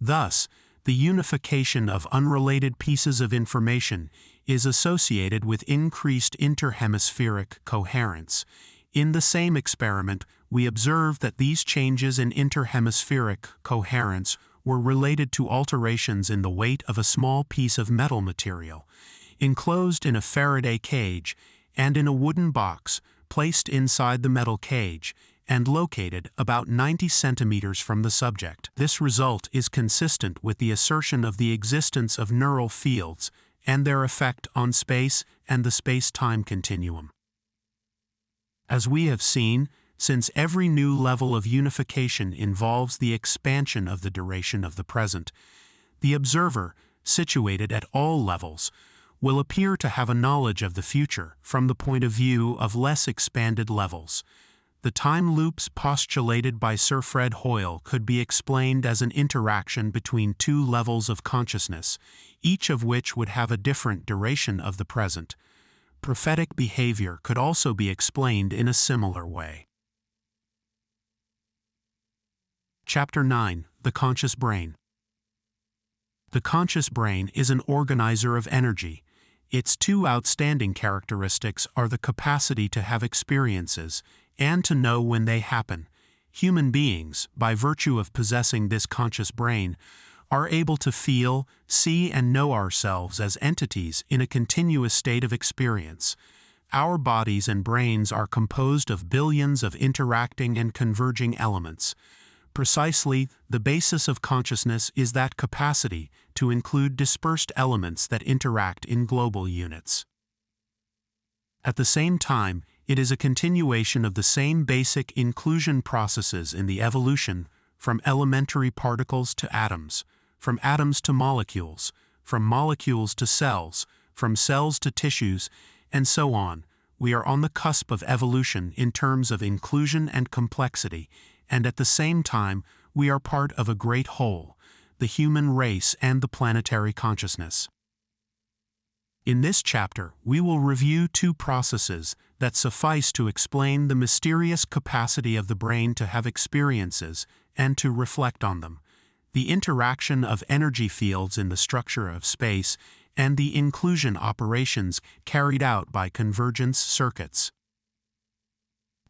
Thus, the unification of unrelated pieces of information is associated with increased interhemispheric coherence. In the same experiment, we observed that these changes in interhemispheric coherence were related to alterations in the weight of a small piece of metal material, enclosed in a Faraday cage and in a wooden box placed inside the metal cage and located about 90 centimeters from the subject. This result is consistent with the assertion of the existence of neural fields and their effect on space and the space-time continuum. As we have seen, since every new level of unification involves the expansion of the duration of the present, the observer, situated at all levels, will appear to have a knowledge of the future from the point of view of less expanded levels. The time loops postulated by Sir Fred Hoyle could be explained as an interaction between two levels of consciousness, each of which would have a different duration of the present. Prophetic behavior could also be explained in a similar way. Chapter 9: The Conscious Brain. The conscious brain is an organizer of energy. Its two outstanding characteristics are the capacity to have experiences and to know when they happen. Human beings, by virtue of possessing this conscious brain, are able to feel, see, and know ourselves as entities in a continuous state of experience. Our bodies and brains are composed of billions of interacting and converging elements. Precisely, the basis of consciousness is that capacity to include dispersed elements that interact in global units. At the same time, it is a continuation of the same basic inclusion processes in the evolution, from elementary particles to atoms, from atoms to molecules, from molecules to cells, from cells to tissues, and so on. We are on the cusp of evolution in terms of inclusion and complexity, and at the same time, we are part of a great whole, the human race and the planetary consciousness. In this chapter, we will review two processes that suffice to explain the mysterious capacity of the brain to have experiences and to reflect on them: the interaction of energy fields in the structure of space and the inclusion operations carried out by convergence circuits.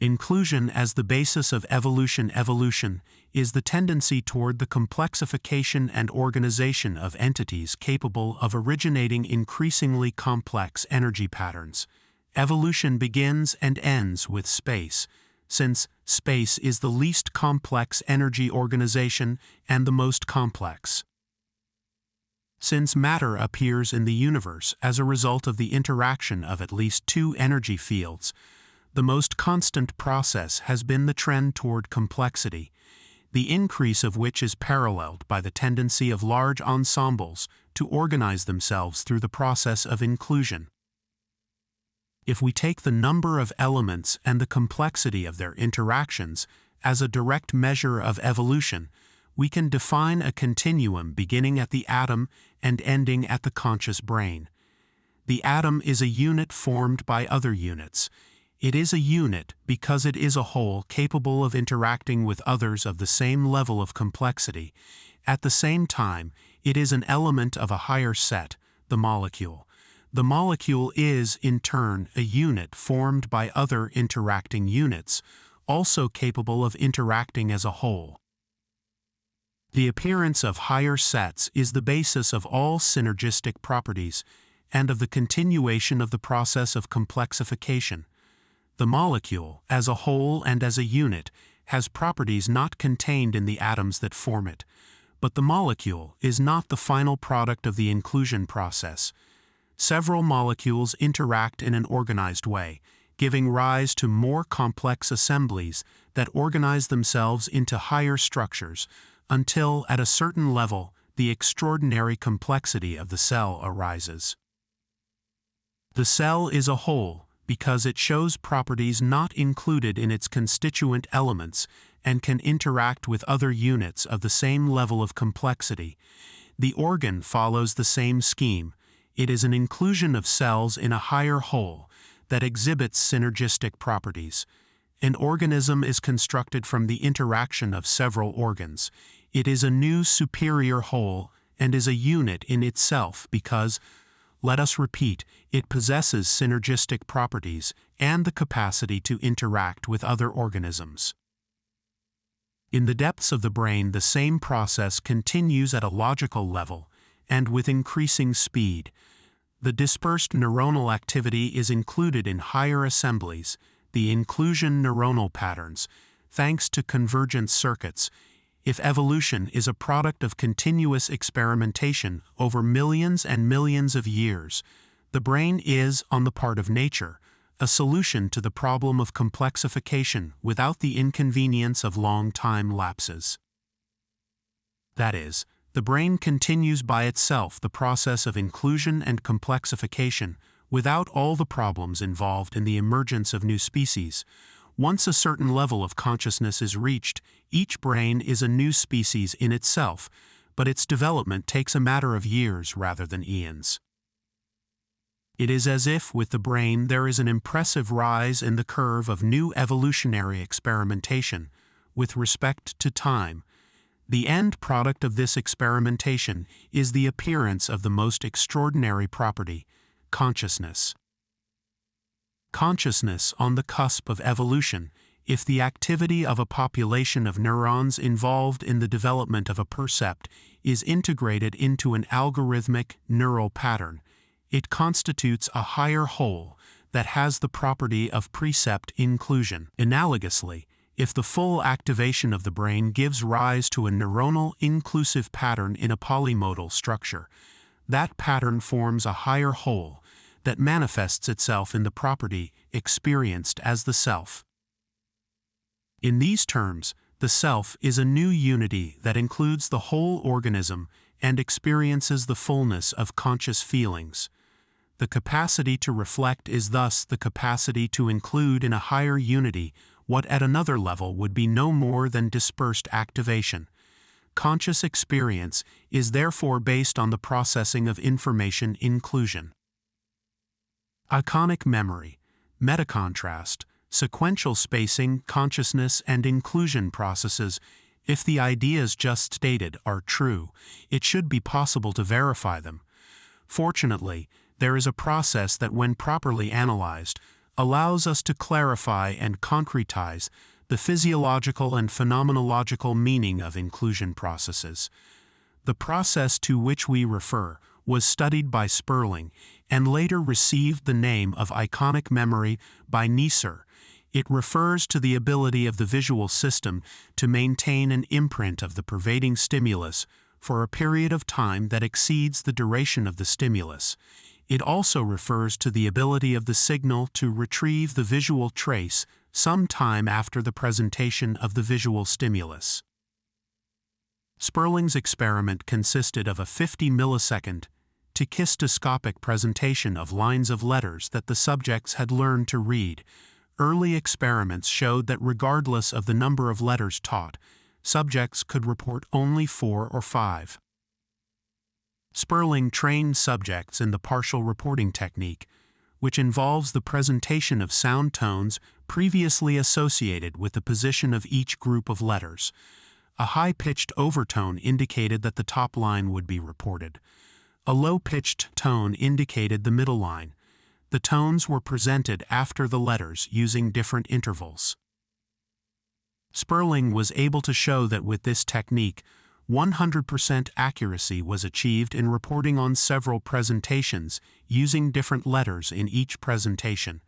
Inclusion as the basis of evolution. Evolution is the tendency toward the complexification and organization of entities capable of originating increasingly complex energy patterns. Evolution begins and ends with space, since space is the least complex energy organization and the most complex. Since matter appears in the universe as a result of the interaction of at least two energy fields, the most constant process has been the trend toward complexity, the increase of which is paralleled by the tendency of large ensembles to organize themselves through the process of inclusion. If we take the number of elements and the complexity of their interactions as a direct measure of evolution, we can define a continuum beginning at the atom and ending at the conscious brain. The atom is a unit formed by other units. It is a unit because it is a whole capable of interacting with others of the same level of complexity. At the same time, it is an element of a higher set, the molecule. The molecule is, in turn, a unit formed by other interacting units, also capable of interacting as a whole. The appearance of higher sets is the basis of all synergistic properties and of the continuation of the process of complexification. The molecule, as a whole and as a unit, has properties not contained in the atoms that form it, but the molecule is not the final product of the inclusion process. Several molecules interact in an organized way, giving rise to more complex assemblies that organize themselves into higher structures, until, at a certain level, the extraordinary complexity of the cell arises. The cell is a whole because it shows properties not included in its constituent elements and can interact with other units of the same level of complexity. The organ follows the same scheme. It is an inclusion of cells in a higher whole that exhibits synergistic properties. An organism is constructed from the interaction of several organs. It is a new superior whole and is a unit in itself because, let us repeat, it possesses synergistic properties and the capacity to interact with other organisms. In the depths of the brain, the same process continues at a logical level and with increasing speed. The dispersed neuronal activity is included in higher assemblies, the inclusion neuronal patterns, thanks to convergence circuits. If evolution is a product of continuous experimentation over millions and millions of years, the brain is, on the part of nature, a solution to the problem of complexification without the inconvenience of long time lapses. That is, the brain continues by itself the process of inclusion and complexification without all the problems involved in the emergence of new species. Once a certain level of consciousness is reached, each brain is a new species in itself, but its development takes a matter of years rather than eons. It is as if with the brain there is an impressive rise in the curve of new evolutionary experimentation with respect to time. The end product of this experimentation is the appearance of the most extraordinary property, consciousness. Consciousness on the cusp of evolution if the activity of a population of neurons involved in the development of a percept is integrated into an algorithmic neural pattern, it constitutes a higher whole that has the property of percept inclusion. Analogously, if the full activation of the brain gives rise to a neuronal inclusive pattern in a polymodal structure, that pattern forms a higher whole that manifests itself in the property experienced as the self. In these terms, the self is a new unity that includes the whole organism and experiences the fullness of conscious feelings. The capacity to reflect is thus the capacity to include in a higher unity what at another level would be no more than dispersed activation. Conscious experience is therefore based on the processing of information inclusion. Iconic memory, metacontrast, sequential spacing, consciousness, and inclusion processes. If the ideas just stated are true, it should be possible to verify them. Fortunately, there is a process that, when properly analyzed, allows us to clarify and concretize the physiological and phenomenological meaning of inclusion processes. The process to which we refer was studied by Sperling and later received the name of iconic memory by Neisser. It refers to the ability of the visual system to maintain an imprint of the pervading stimulus for a period of time that exceeds the duration of the stimulus. It also refers to the ability of the signal to retrieve the visual trace some time after the presentation of the visual stimulus. Sperling's experiment consisted of a 50-millisecond tachistoscopic presentation of lines of letters that the subjects had learned to read. Early experiments showed that regardless of the number of letters taught, subjects could report only 4 or 5. Sperling trained subjects in the partial reporting technique, which involves the presentation of sound tones previously associated with the position of each group of letters. A high-pitched overtone indicated that the top line would be reported. A low-pitched tone indicated the middle line. The tones were presented after the letters using different intervals. Sperling was able to show that with this technique, 100% accuracy was achieved in reporting on several presentations using different letters in each presentation.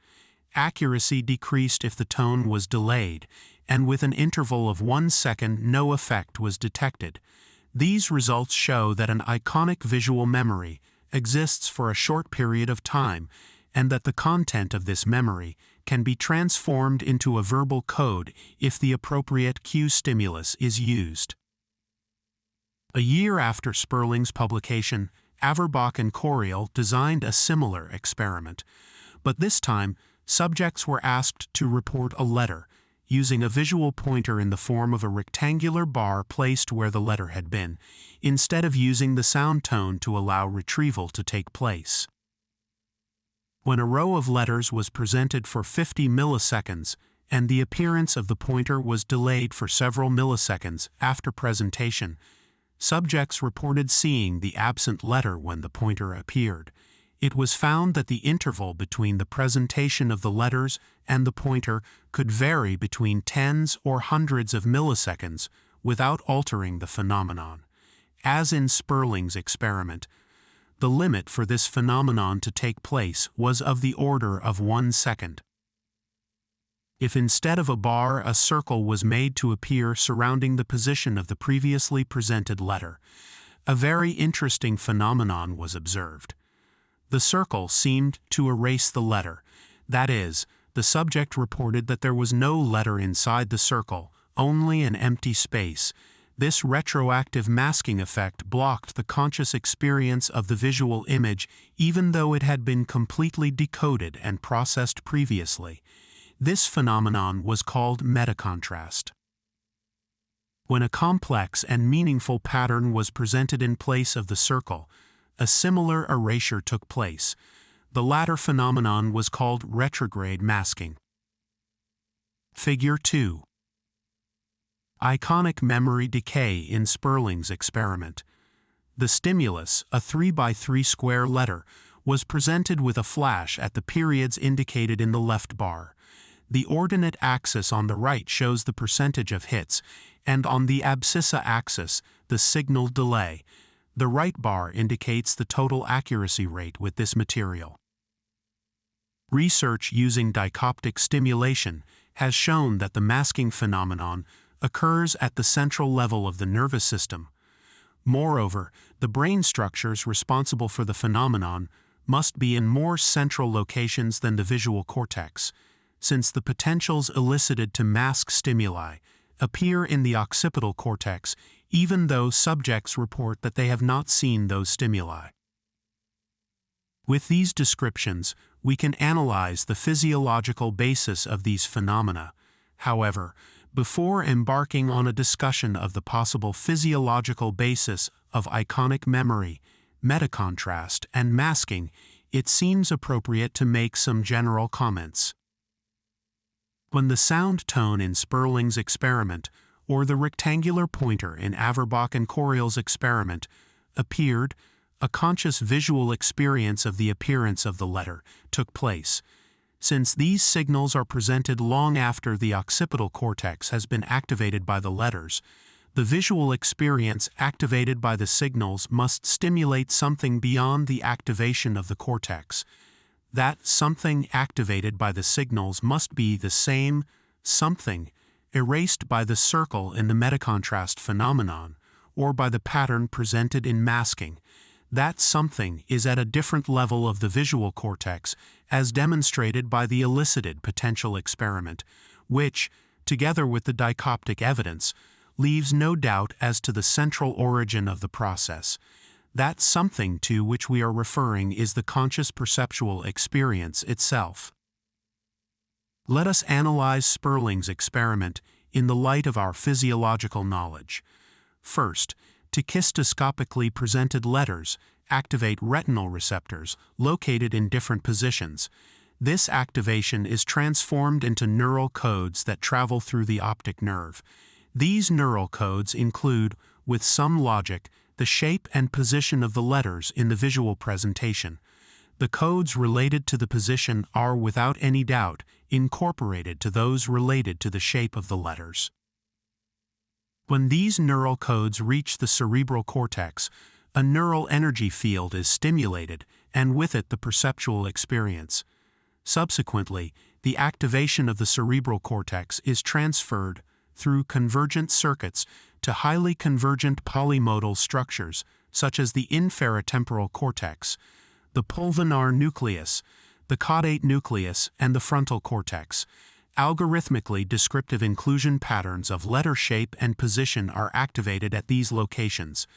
Accuracy decreased if the tone was delayed, and with an interval of 1 second no effect was detected. These results show that an iconic visual memory exists for a short period of time, and that the content of this memory can be transformed into a verbal code if the appropriate cue stimulus is used. A year after Sperling's publication, Averbach and Coriel designed a similar experiment, but this time subjects were asked to report a letter, using a visual pointer in the form of a rectangular bar placed where the letter had been, instead of using the sound tone to allow retrieval to take place. When a row of letters was presented for 50 milliseconds, and the appearance of the pointer was delayed for several milliseconds after presentation, subjects reported seeing the absent letter when the pointer appeared. It was found that the interval between the presentation of the letters and the pointer could vary between tens or hundreds of milliseconds without altering the phenomenon. As in Sperling's experiment, the limit for this phenomenon to take place was of the order of 1 second. If instead of a bar a circle was made to appear surrounding the position of the previously presented letter, a very interesting phenomenon was observed. The circle seemed to erase the letter. That is, the subject reported that there was no letter inside the circle, only an empty space. This retroactive masking effect blocked the conscious experience of the visual image even though it had been completely decoded and processed previously. This phenomenon was called metacontrast. When a complex and meaningful pattern was presented in place of the circle, a similar erasure took place. The latter phenomenon was called retrograde masking. Figure 2. Iconic memory decay in Sperling's experiment. The stimulus, a 3x3 square letter, was presented with a flash at the periods indicated in the left bar. The ordinate axis on the right shows the percentage of hits, and on the abscissa axis, the signal delay. The right bar indicates the total accuracy rate with this material. Research using dichoptic stimulation has shown that the masking phenomenon occurs at the central level of the nervous system. Moreover, the brain structures responsible for the phenomenon must be in more central locations than the visual cortex, since the potentials elicited to mask stimuli appear in the occipital cortex even though subjects report that they have not seen those stimuli. With these descriptions, we can analyze the physiological basis of these phenomena. However, before embarking on a discussion of the possible physiological basis of iconic memory, metacontrast, and masking, it seems appropriate to make some general comments. When the sound tone in Sperling's experiment, or the rectangular pointer in Averbach and Coriel's experiment, appeared, a conscious visual experience of the appearance of the letter took place. Since these signals are presented long after the occipital cortex has been activated by the letters, the visual experience activated by the signals must stimulate something beyond the activation of the cortex. That something activated by the signals must be the same something erased by the circle in the metacontrast phenomenon, or by the pattern presented in masking. That something is at a different level of the visual cortex, as demonstrated by the elicited potential experiment, which, together with the dichoptic evidence, leaves no doubt as to the central origin of the process. That something to which we are referring is the conscious perceptual experience itself. Let us analyze Sperling's experiment in the light of our physiological knowledge. First, tachistoscopically presented letters activate retinal receptors located in different positions. This activation is transformed into neural codes that travel through the optic nerve. These neural codes include, with some logic, the shape and position of the letters in the visual presentation. The codes related to the position are, without any doubt, incorporated to those related to the shape of the letters. When these neural codes reach the cerebral cortex, a neural energy field is stimulated, and with it the perceptual experience. Subsequently, the activation of the cerebral cortex is transferred through convergent circuits to highly convergent polymodal structures, such as the inferotemporal cortex, the pulvinar nucleus, the caudate nucleus, and the frontal cortex. Algorithmically descriptive inclusion patterns of letter shape and position are activated at these locations.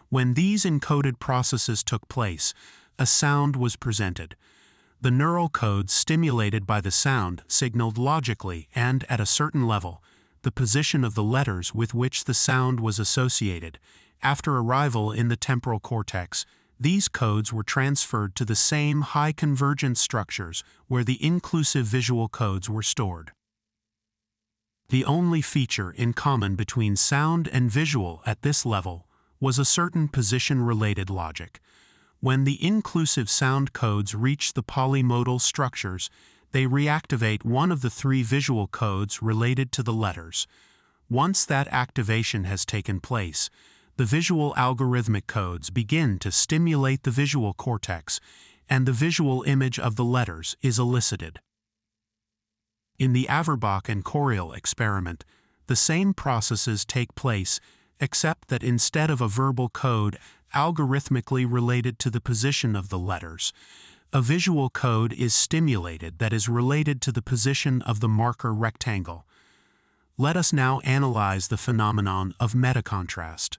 When these encoded processes took place, a sound was presented. The neural codes stimulated by the sound signaled logically and, at a certain level, the position of the letters with which the sound was associated. After arrival in the temporal cortex, these codes were transferred to the same high convergence structures where the inclusive visual codes were stored. The only feature in common between sound and visual at this level was a certain position-related logic. When the inclusive sound codes reach the polymodal structures, they reactivate one of the three visual codes related to the letters. Once that activation has taken place, the visual algorithmic codes begin to stimulate the visual cortex, and the visual image of the letters is elicited. In the Averbach and Coriel experiment, the same processes take place, except that instead of a verbal code algorithmically related to the position of the letters, a visual code is stimulated that is related to the position of the marker rectangle. Let us now analyze the phenomenon of metacontrast.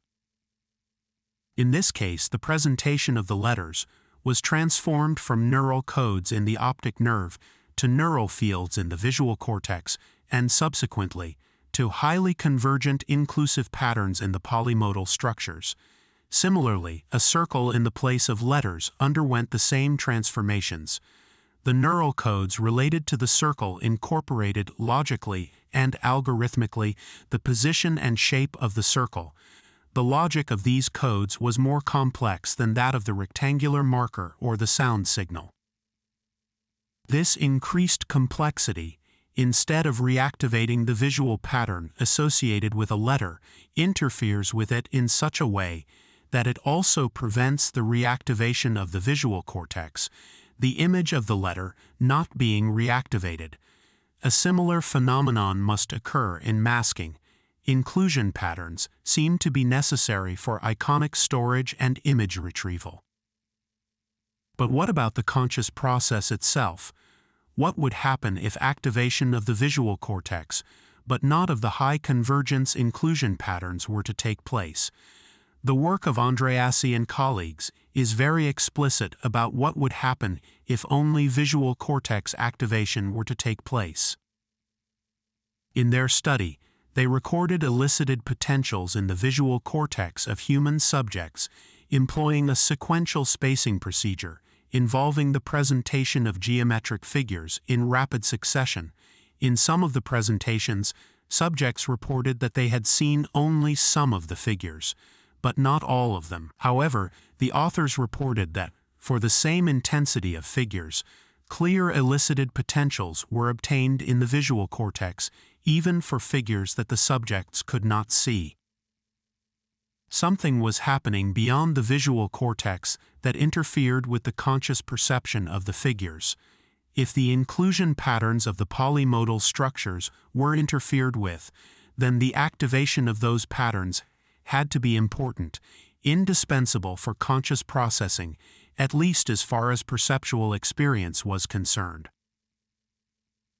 In this case, the presentation of the letters was transformed from neural codes in the optic nerve to neural fields in the visual cortex, and subsequently to highly convergent inclusive patterns in the polymodal structures. Similarly, a circle in the place of letters underwent the same transformations. The neural codes related to the circle incorporated logically and algorithmically the position and shape of the circle. The logic of these codes was more complex than that of the rectangular marker or the sound signal. This increased complexity instead of reactivating the visual pattern associated with a letter, interferes with it in such a way that it also prevents the reactivation of the visual cortex, the image of the letter not being reactivated. A similar phenomenon must occur in masking. Inclusion patterns seem to be necessary for iconic storage and image retrieval. But what about the conscious process itself? What would happen if activation of the visual cortex, but not of the high convergence inclusion patterns, were to take place? The work of Andreassi and colleagues is very explicit about what would happen if only visual cortex activation were to take place. In their study, they recorded elicited potentials in the visual cortex of human subjects employing a sequential spacing procedure involving the presentation of geometric figures in rapid succession. In some of the presentations, subjects reported that they had seen only some of the figures, but not all of them. However, the authors reported that, for the same intensity of figures, clear elicited potentials were obtained in the visual cortex, even for figures that the subjects could not see. Something was happening beyond the visual cortex that interfered with the conscious perception of the figures. If the inclusion patterns of the polymodal structures were interfered with, then the activation of those patterns had to be important, indispensable for conscious processing, at least as far as perceptual experience was concerned.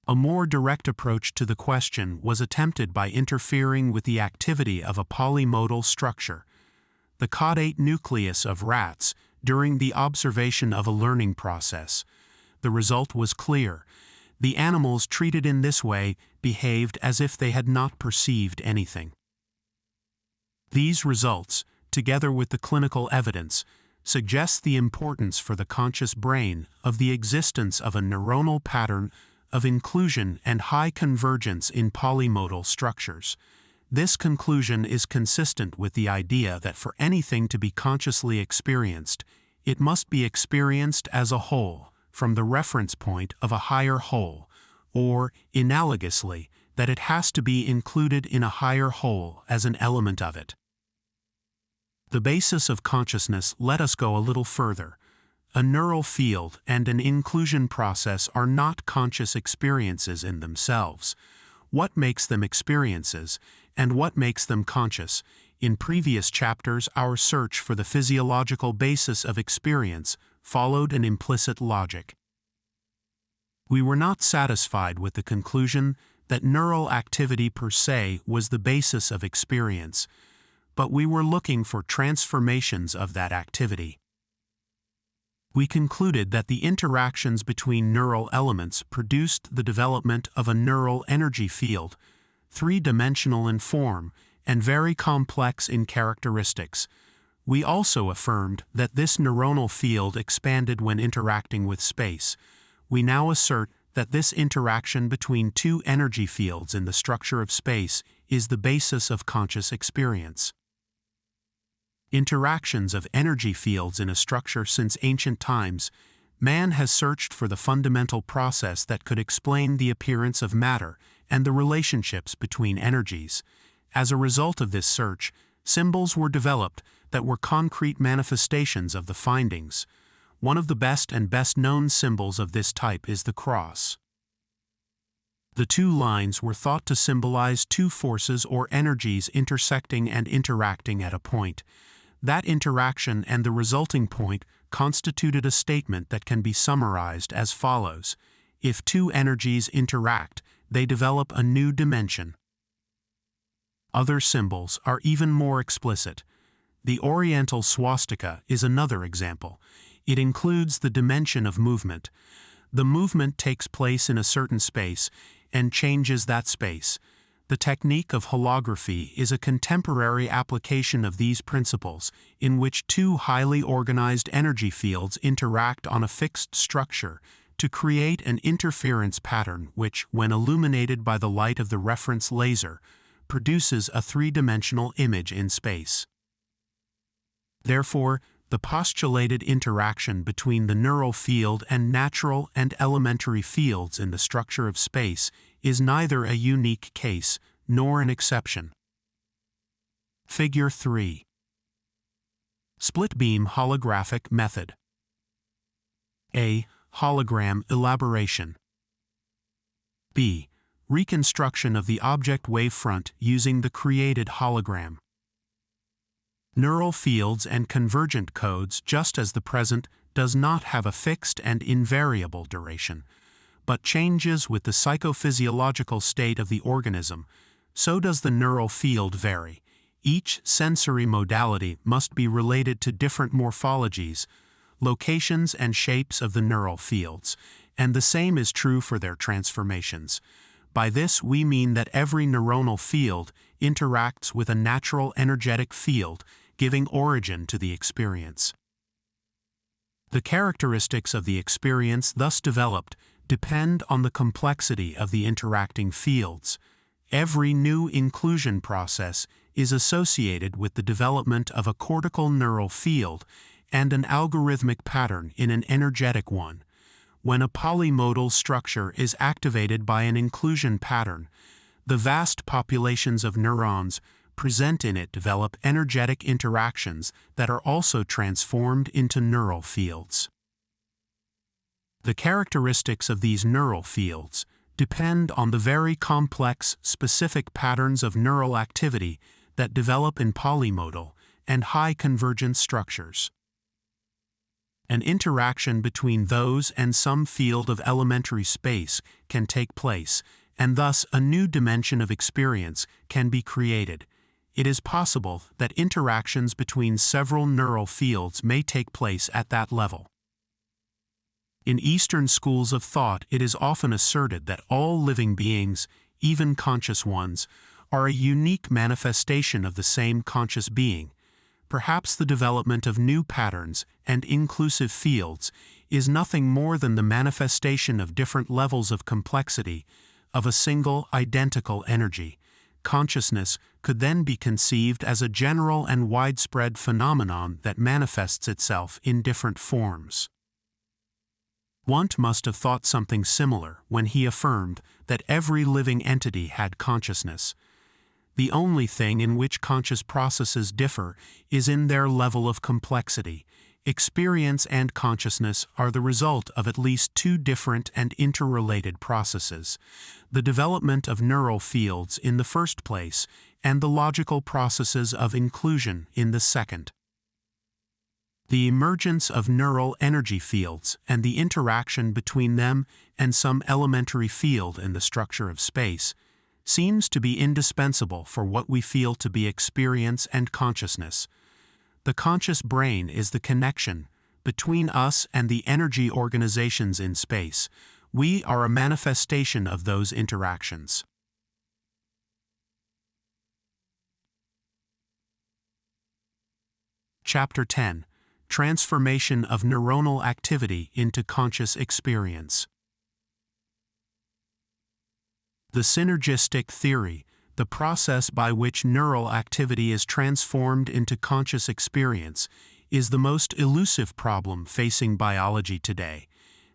A more direct approach to the question was attempted by interfering with the activity of a polymodal structure, the caudate nucleus of rats, during the observation of a learning process. The result was clear. The animals treated in this way behaved as if they had not perceived anything. These results, together with the clinical evidence, suggest the importance for the conscious brain of the existence of a neuronal pattern of inclusion and high convergence in polymodal structures. This conclusion is consistent with the idea that for anything to be consciously experienced, it must be experienced as a whole, from the reference point of a higher whole, or, analogously, that it has to be included in a higher whole as an element of it. The basis of consciousness let us go a little further. A neural field and an inclusion process are not conscious experiences in themselves. What makes them experiences, and what makes them conscious? In previous chapters, our search for the physiological basis of experience followed an implicit logic. We were not satisfied with the conclusion that neural activity per se was the basis of experience, but we were looking for transformations of that activity. We concluded that the interactions between neural elements produced the development of a neural energy field, three-dimensional in form and very complex in characteristics. We also affirmed that this neuronal field expanded when interacting with space. We now assert that this interaction between two energy fields in the structure of space is the basis of conscious experience. Interactions of energy fields in a structure. Since ancient times, man has searched for the fundamental process that could explain the appearance of matter and the relationships between energies. As a result of this search, symbols were developed that were concrete manifestations of the findings. One of the best and best-known symbols of this type is the cross. The two lines were thought to symbolize two forces or energies intersecting and interacting at a point. That interaction and the resulting point constituted a statement that can be summarized as follows: if two energies interact, they develop a new dimension. Other symbols are even more explicit. The Oriental swastika is another example. It includes the dimension of movement. The movement takes place in a certain space and changes that space. The technique of holography is a contemporary application of these principles, in which two highly organized energy fields interact on a fixed structure to create an interference pattern which, when illuminated by the light of the reference laser, produces a three-dimensional image in space. Therefore, the postulated interaction between the neural field and natural and elementary fields in the structure of space is neither a unique case nor an exception. Figure 3. Split beam holographic method. A. Hologram elaboration. B. Reconstruction of the object wavefront using the created hologram. Neural fields and convergent codes, just as the present, does not have a fixed and invariable duration, but changes with the psychophysiological state of the organism. So does the neural field vary. Each sensory modality must be related to different morphologies, locations and shapes of the neural fields, and the same is true for their transformations. By this we mean that every neuronal field interacts with a natural energetic field, giving origin to the experience. The characteristics of the experience thus developed depend on the complexity of the interacting fields. Every new inclusion process is associated with the development of a cortical neural field and an algorithmic pattern in an energetic one. When a polymodal structure is activated by an inclusion pattern, the vast populations of neurons present in it develop energetic interactions that are also transformed into neural fields. The characteristics of these neural fields depend on the very complex, specific patterns of neural activity that develop in polymodal and high convergence structures. An interaction between those and some field of elementary space can take place, and thus a new dimension of experience can be created. It is possible that interactions between several neural fields may take place at that level. In Eastern schools of thought, it is often asserted that all living beings, even conscious ones, are a unique manifestation of the same conscious being. Perhaps the development of new patterns and inclusive fields is nothing more than the manifestation of different levels of complexity of a single identical energy. Consciousness could then be conceived as a general and widespread phenomenon that manifests itself in different forms. Wundt must have thought something similar when he affirmed that every living entity had consciousness. The only thing in which conscious processes differ is in their level of complexity. Experience and consciousness are the result of at least two different and interrelated processes: the development of neural fields in the first place, and the logical processes of inclusion in the second. The emergence of neural energy fields and the interaction between them and some elementary field in the structure of space seems to be indispensable for what we feel to be experience and consciousness. The conscious brain is the connection between us and the energy organizations in space. We are a manifestation of those interactions. Chapter 10. Transformation of neuronal activity into conscious experience. The synergistic theory, the process by which neural activity is transformed into conscious experience, is the most elusive problem facing biology today.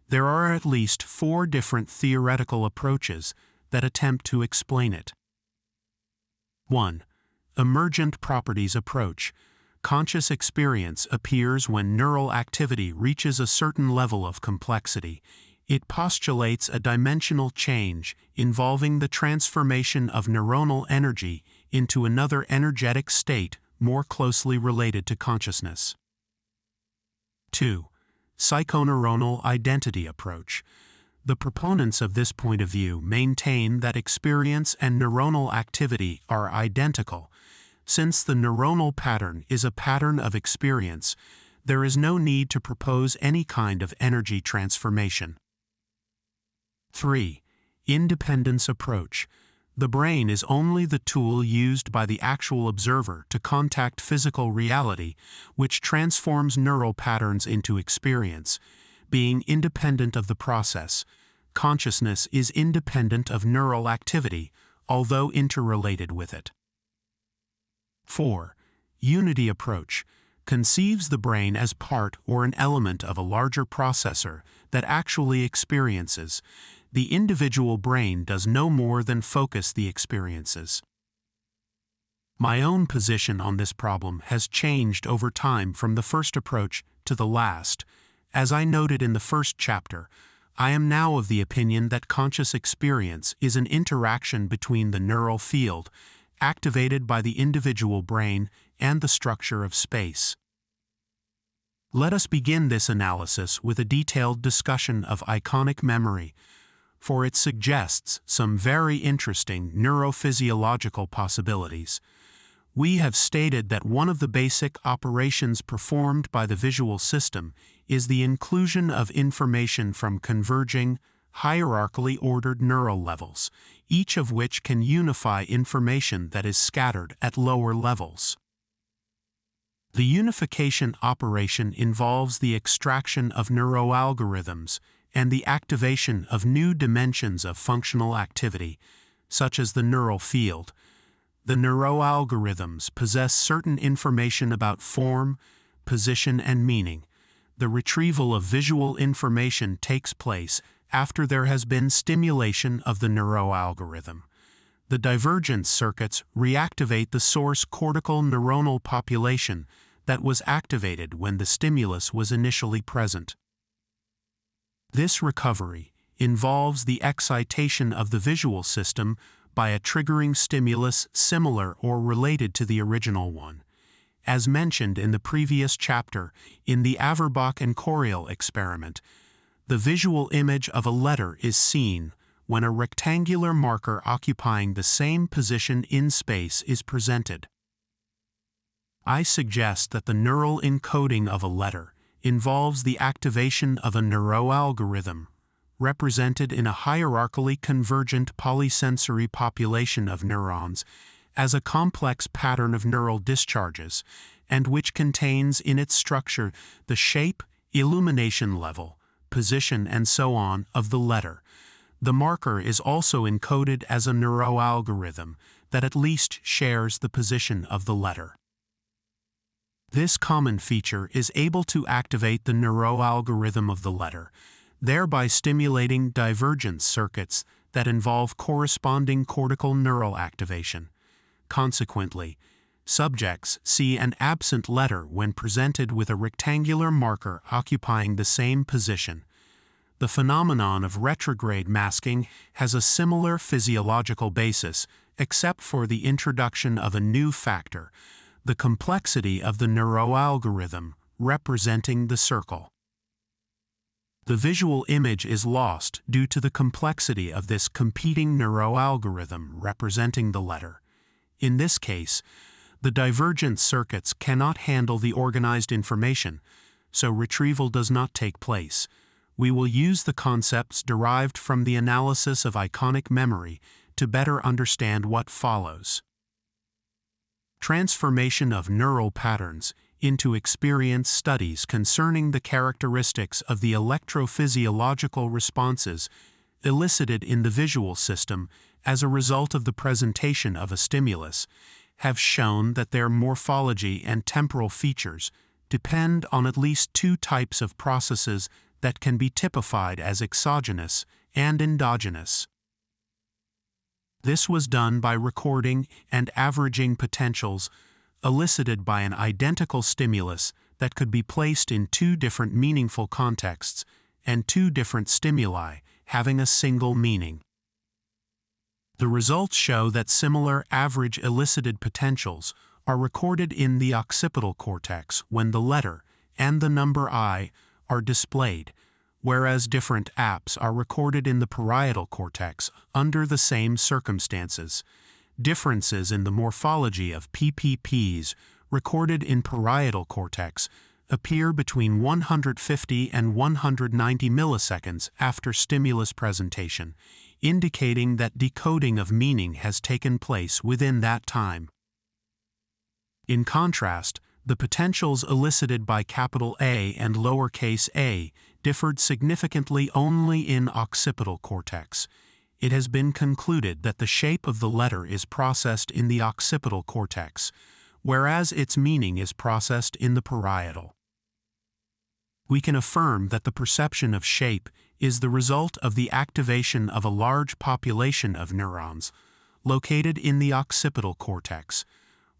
There are at least 4 different theoretical approaches that attempt to explain it. 1. Emergent properties approach. Conscious experience appears when neural activity reaches a certain level of complexity. It postulates a dimensional change involving the transformation of neuronal energy into another energetic state more closely related to consciousness. 2. Psychoneuronal identity approach. The proponents of this point of view maintain that experience and neuronal activity are identical. Since the neuronal pattern is a pattern of experience, there is no need to propose any kind of energy transformation. 3. Independence approach. The brain is only the tool used by the actual observer to contact physical reality, which transforms neural patterns into experience. Being independent of the process, consciousness is independent of neural activity, although interrelated with it. 4. Unity approach conceives the brain as part or an element of a larger processor that actually experiences. the individual brain does no more than focus the experiences. My own position on this problem has changed over time from the first approach to the last. As I noted in the first chapter, I am now of the opinion that conscious experience is an interaction between the neural field, activated by the individual brain, and the structure of space. Let us begin this analysis with a detailed discussion of iconic memory, for it suggests some very interesting neurophysiological possibilities. We have stated that one of the basic operations performed by the visual system is the inclusion of information from converging, hierarchically ordered neural levels, each of which can unify information that is scattered at lower levels. The unification operation involves the extraction of neuroalgorithms and the activation of new dimensions of functional activity, such as the neural field. The neuroalgorithms possess certain information about form, position, and meaning. The retrieval of visual information takes place after there has been stimulation of the neuroalgorithm. The divergence circuits reactivate the source cortical neuronal population that was activated when the stimulus was initially present. This recovery involves the excitation of the visual system by a triggering stimulus similar or related to the original one. As mentioned in the previous chapter, in the Averbach and Correlates experiment, the visual image of a letter is seen when a rectangular marker occupying the same position in space is presented. I suggest that the neural encoding of a letter involves the activation of a neuroalgorithm, represented in a hierarchically convergent polysensory population of neurons as a complex pattern of neural discharges, and which contains in its structure the shape, illumination level, position, and so on of the letter. The marker is also encoded as a neuroalgorithm that at least shares the position of the letter. This common feature is able to activate the neuroalgorithm of the letter, thereby stimulating divergence circuits that involve corresponding cortical neural activation. Consequently, subjects see an absent letter when presented with a rectangular marker occupying the same position. The phenomenon of retrograde masking has a similar physiological basis, except for the introduction of a new factor, the complexity of the neuroalgorithm representing the circle. The visual image is lost due to the complexity of this competing neuroalgorithm representing the letter. In this case, the divergent circuits cannot handle the organized information, so retrieval does not take place. We will use the concepts derived from the analysis of iconic memory to better understand what follows. Transformation of neural patterns into experience studies concerning the characteristics of the electrophysiological responses elicited in the visual system as a result of the presentation of a stimulus have shown that their morphology and temporal features depend on at least two types of processes that can be typified as exogenous and endogenous. This was done by recording and averaging potentials elicited by an identical stimulus that could be placed in two different meaningful contexts and two different stimuli having a single meaning. The results show that similar average elicited potentials are recorded in the occipital cortex when the letter and the number I are displayed, whereas different apps are recorded in the parietal cortex under the same circumstances. Differences in the morphology of PPPs recorded in parietal cortex appear between 150 and 190 milliseconds after stimulus presentation, indicating that decoding of meaning has taken place within that time. In contrast, the potentials elicited by capital A and lowercase a differed significantly only in occipital cortex. It has been concluded that the shape of the letter is processed in the occipital cortex, whereas its meaning is processed in the parietal. We can affirm that the perception of shape is the result of the activation of a large population of neurons located in the occipital cortex,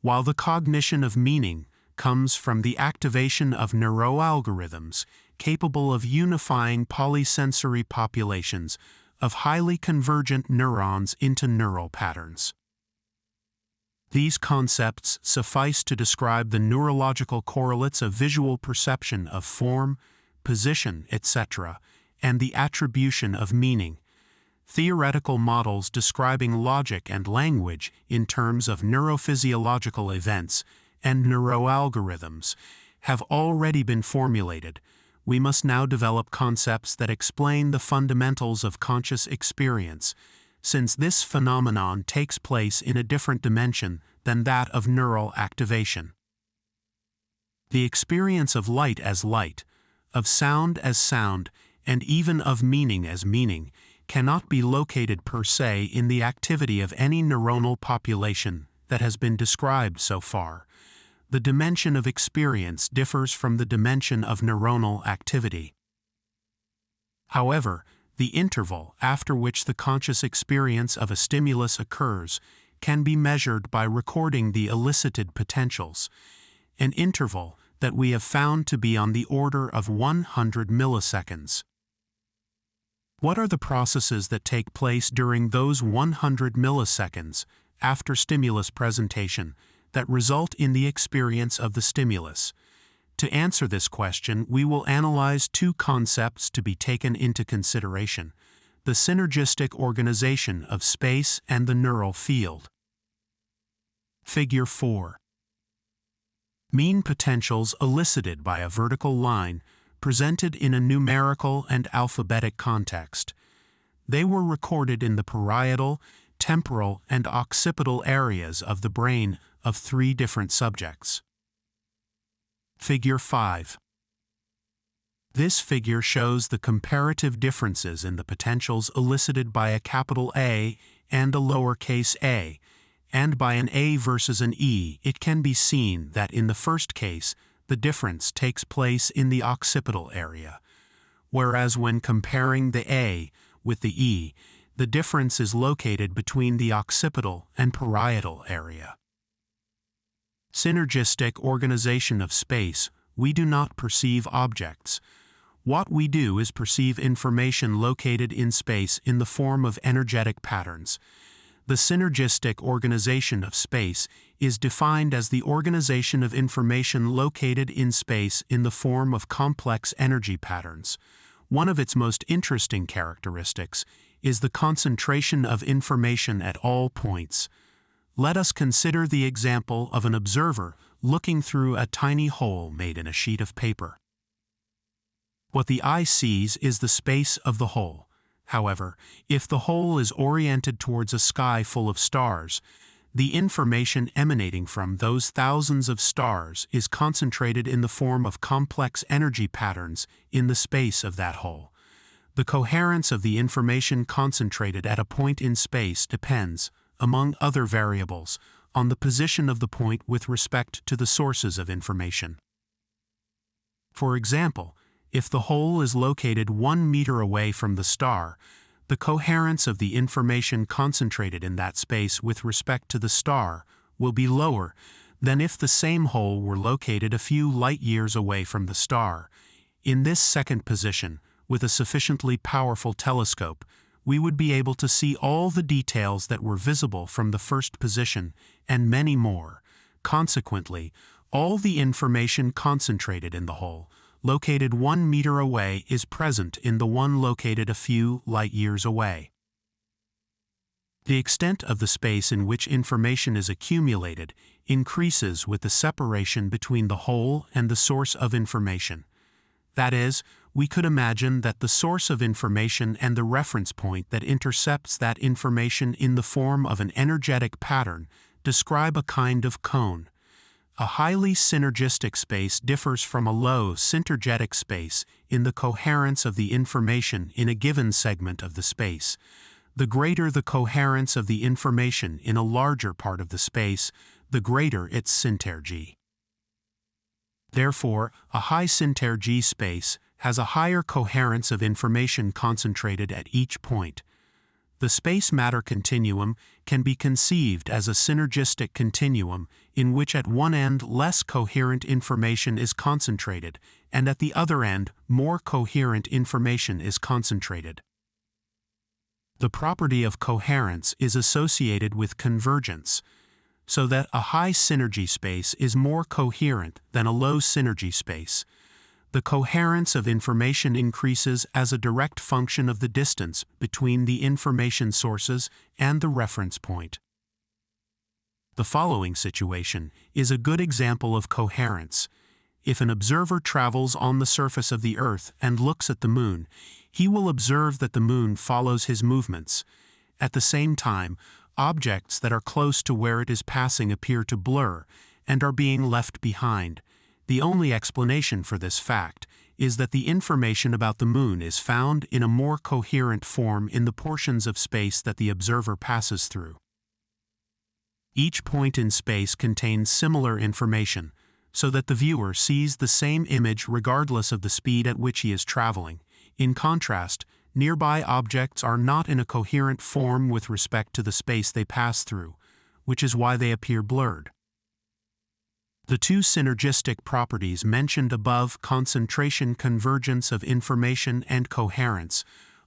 while the cognition of meaning comes from the activation of neuroalgorithms capable of unifying polysensory populations of highly convergent neurons into neural patterns. These concepts suffice to describe the neurological correlates of visual perception of form, position, etc., and the attribution of meaning. Theoretical models describing logic and language in terms of neurophysiological events and neuroalgorithms have already been formulated. We must now develop concepts that explain the fundamentals of conscious experience, since this phenomenon takes place in a different dimension than that of neural activation. The experience of light as light, of sound as sound, and even of meaning as meaning cannot be located per se in the activity of any neuronal population that has been described so far. The dimension of experience differs from the dimension of neuronal activity. However, the interval after which the conscious experience of a stimulus occurs can be measured by recording the elicited potentials, an interval that we have found to be on the order of 100 milliseconds. What are the processes that take place during those 100 milliseconds after stimulus presentation that result in the experience of the stimulus? To answer this question, we will analyze two concepts to be taken into consideration: the synergistic organization of space and the neural field. Figure 4. Mean potentials elicited by a vertical line presented in a numerical and alphabetic context. They were recorded in the parietal, temporal, and occipital areas of the brain of 3 different subjects. Figure 5. This figure shows the comparative differences in the potentials elicited by a capital A and a lowercase a, and by an A versus an E. It can be seen that in the first case, the difference takes place in the occipital area, whereas when comparing the A with the E, the difference is located between the occipital and parietal area. Synergistic organization of space. We do not perceive objects. What we do is perceive information located in space in the form of energetic patterns. The synergistic organization of space is defined as the organization of information located in space in the form of complex energy patterns. One of its most interesting characteristics is the concentration of information at all points. Let us consider the example of an observer looking through a tiny hole made in a sheet of paper. What the eye sees is the space of the hole. However, if the hole is oriented towards a sky full of stars, the information emanating from those thousands of stars is concentrated in the form of complex energy patterns in the space of that hole. The coherence of the information concentrated at a point in space depends, among other variables, on the position of the point with respect to the sources of information. For example, if the hole is located 1 meter away from the star, the coherence of the information concentrated in that space with respect to the star will be lower than if the same hole were located a few light years away from the star. In this second position, with a sufficiently powerful telescope, we would be able to see all the details that were visible from the first position, and many more. Consequently, all the information concentrated in the hole, located 1 meter away, is present in the one located a few light years away. The extent of the space in which information is accumulated increases with the separation between the hole and the source of information. That is, we could imagine that the source of information and the reference point that intercepts that information in the form of an energetic pattern describe a kind of cone. A highly synergistic space differs from a low synergetic space in the coherence of the information in a given segment of the space. The greater the coherence of the information in a larger part of the space, the greater its synergy. Therefore, a high synergy space has a higher coherence of information concentrated at each point. The space-matter continuum can be conceived as a synergistic continuum in which at one end less coherent information is concentrated, and at the other end more coherent information is concentrated. The property of coherence is associated with convergence, so that a high synergy space is more coherent than a low synergy space. The coherence of information increases as a direct function of the distance between the information sources and the reference point. The following situation is a good example of coherence. If an observer travels on the surface of the Earth and looks at the Moon, he will observe that the Moon follows his movements. At the same time, objects that are close to where it is passing appear to blur and are being left behind. The only explanation for this fact is that the information about the Moon is found in a more coherent form in the portions of space that the observer passes through. Each point in space contains similar information, so that the viewer sees the same image regardless of the speed at which he is traveling. In contrast, nearby objects are not in a coherent form with respect to the space they pass through, which is why they appear blurred. The two synergistic properties mentioned above, concentration, convergence of information, and coherence,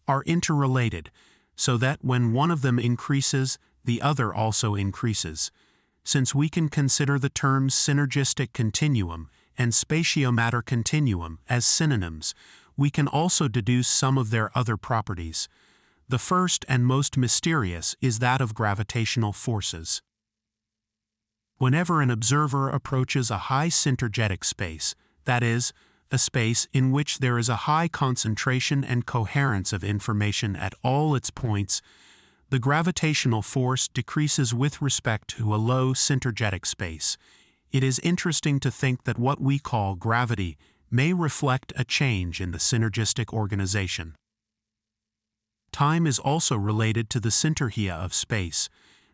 are interrelated, so that when one of them increases, the other also increases. Since we can consider the terms synergistic continuum and spatiomatter continuum as synonyms, we can also deduce some of their other properties. The first and most mysterious is that of gravitational forces. Whenever an observer approaches a high synergetic space, that is, a space in which there is a high concentration and coherence of information at all its points, the gravitational force decreases with respect to a low synergetic space. It is interesting to think that what we call gravity may reflect a change in the synergistic organization. Time is also related to the synergia of space.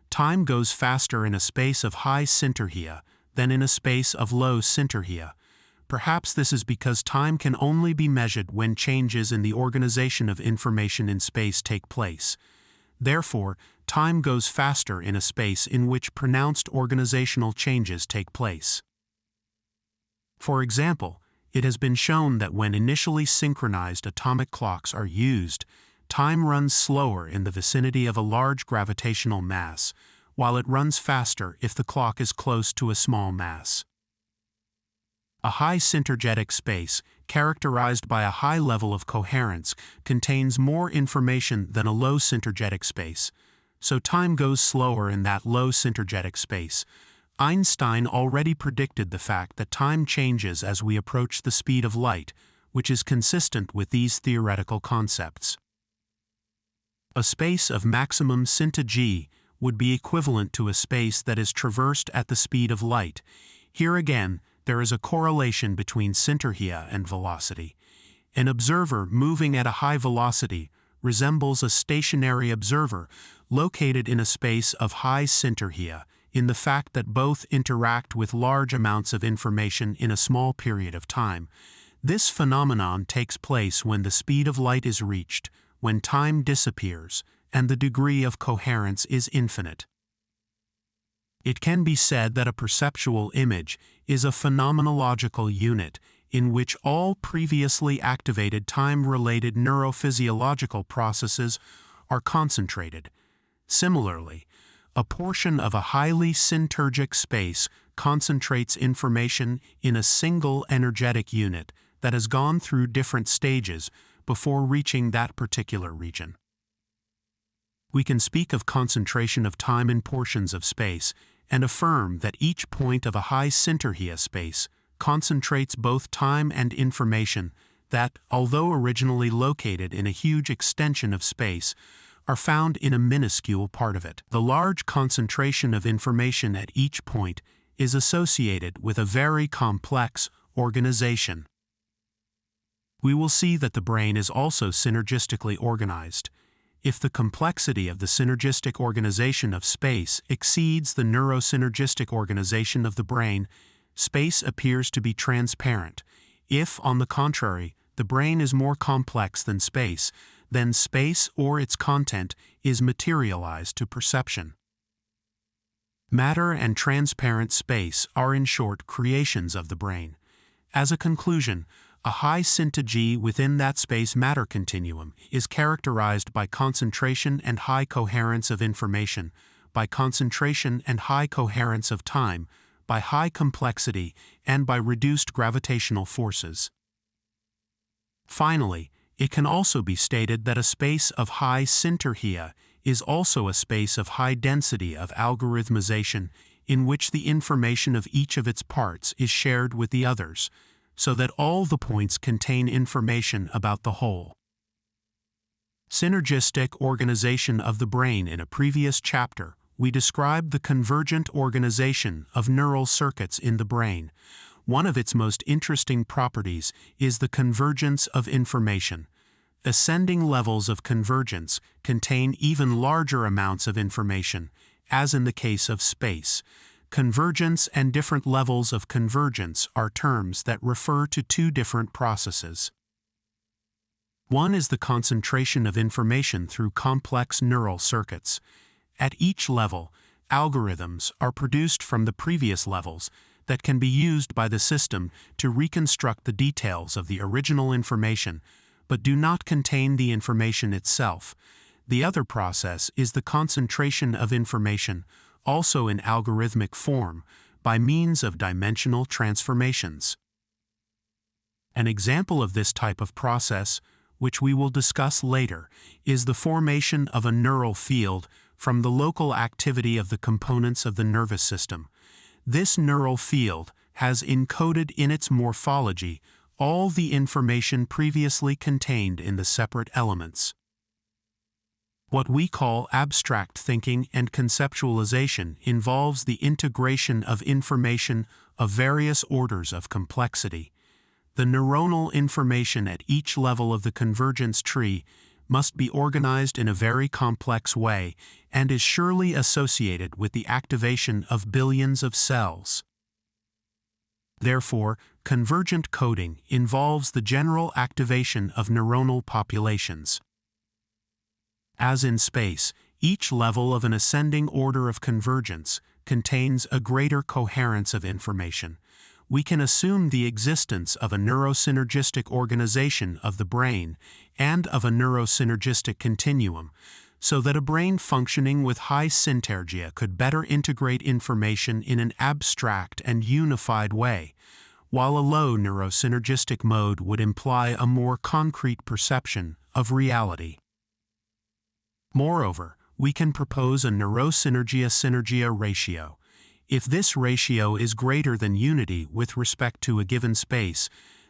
Time goes faster in a space of high synergia than in a space of low synergia. Perhaps this is because time can only be measured when changes in the organization of information in space take place. Therefore, time goes faster in a space in which pronounced organizational changes take place. For example, it has been shown that when initially synchronized atomic clocks are used, time runs slower in the vicinity of a large gravitational mass, while it runs faster if the clock is close to a small mass. A high synergetic space, characterized by a high level of coherence, contains more information than a low synergetic space, so time goes slower in that low synergetic space. Einstein already predicted the fact that time changes as we approach the speed of light, which is consistent with these theoretical concepts. A space of maximum synergy would be equivalent to a space that is traversed at the speed of light. Here again, there is a correlation between synergia and velocity. An observer moving at a high velocity resembles a stationary observer located in a space of high synergia in the fact that both interact with large amounts of information in a small period of time. This phenomenon takes place when the speed of light is reached, when time disappears, and the degree of coherence is infinite. It can be said that a perceptual image is a phenomenological unit in which all previously activated time-related neurophysiological processes are concentrated. Similarly, a portion of a highly synergic space concentrates information in a single energetic unit that has gone through different stages before reaching that particular region. We can speak of concentration of time in portions of space and affirm that each point of a high synergia space concentrates both time and information that, although originally located in a huge extension of space, are found in a minuscule part of it. The large concentration of information at each point is associated with a very complex organization. We will see that the brain is also synergistically organized. If the complexity of the synergistic organization of space exceeds the neurosynergistic organization of the brain, space appears to be transparent. If, on the contrary, the brain is more complex than space, then space or its content is materialized to perception. Matter and transparent space are, in short, creations of the brain. As a conclusion, a high syntagee within that space-matter continuum is characterized by concentration and high coherence of information, by concentration and high coherence of time, by high complexity, and by reduced gravitational forces. Finally, it can also be stated that a space of high syntagea is also a space of high density of algorithmization in which the information of each of its parts is shared with the others, so that all the points contain information about the whole. Synergistic organization of the brain. In a previous chapter, we described the convergent organization of neural circuits in the brain. One of its most interesting properties is the convergence of information. Ascending levels of convergence contain even larger amounts of information, as in the case of space. Convergence and different levels of convergence are terms that refer to two different processes. One is the concentration of information through complex neural circuits. At each level, algorithms are produced from the previous levels that can be used by the system to reconstruct the details of the original information, but do not contain the information itself. The other process is the concentration of information, also in algorithmic form, by means of dimensional transformations. An example of this type of process, which we will discuss later, is the formation of a neural field from the local activity of the components of the nervous system. This neural field has encoded in its morphology all the information previously contained in the separate elements. What we call abstract thinking and conceptualization involves the integration of information of various orders of complexity. The neuronal information at each level of the convergence tree must be organized in a very complex way and is surely associated with the activation of billions of cells. Therefore, convergent coding involves the general activation of neuronal populations. As in space, each level of an ascending order of convergence contains a greater coherence of information. We can assume the existence of a neurosynergistic organization of the brain and of a neurosynergistic continuum, so that a brain functioning with high syntagea could better integrate information in an abstract and unified way, while a low neurosynergistic mode would imply a more concrete perception of reality. Moreover, we can propose a neurosynergia-synergia ratio. If this ratio is greater than unity with respect to a given space,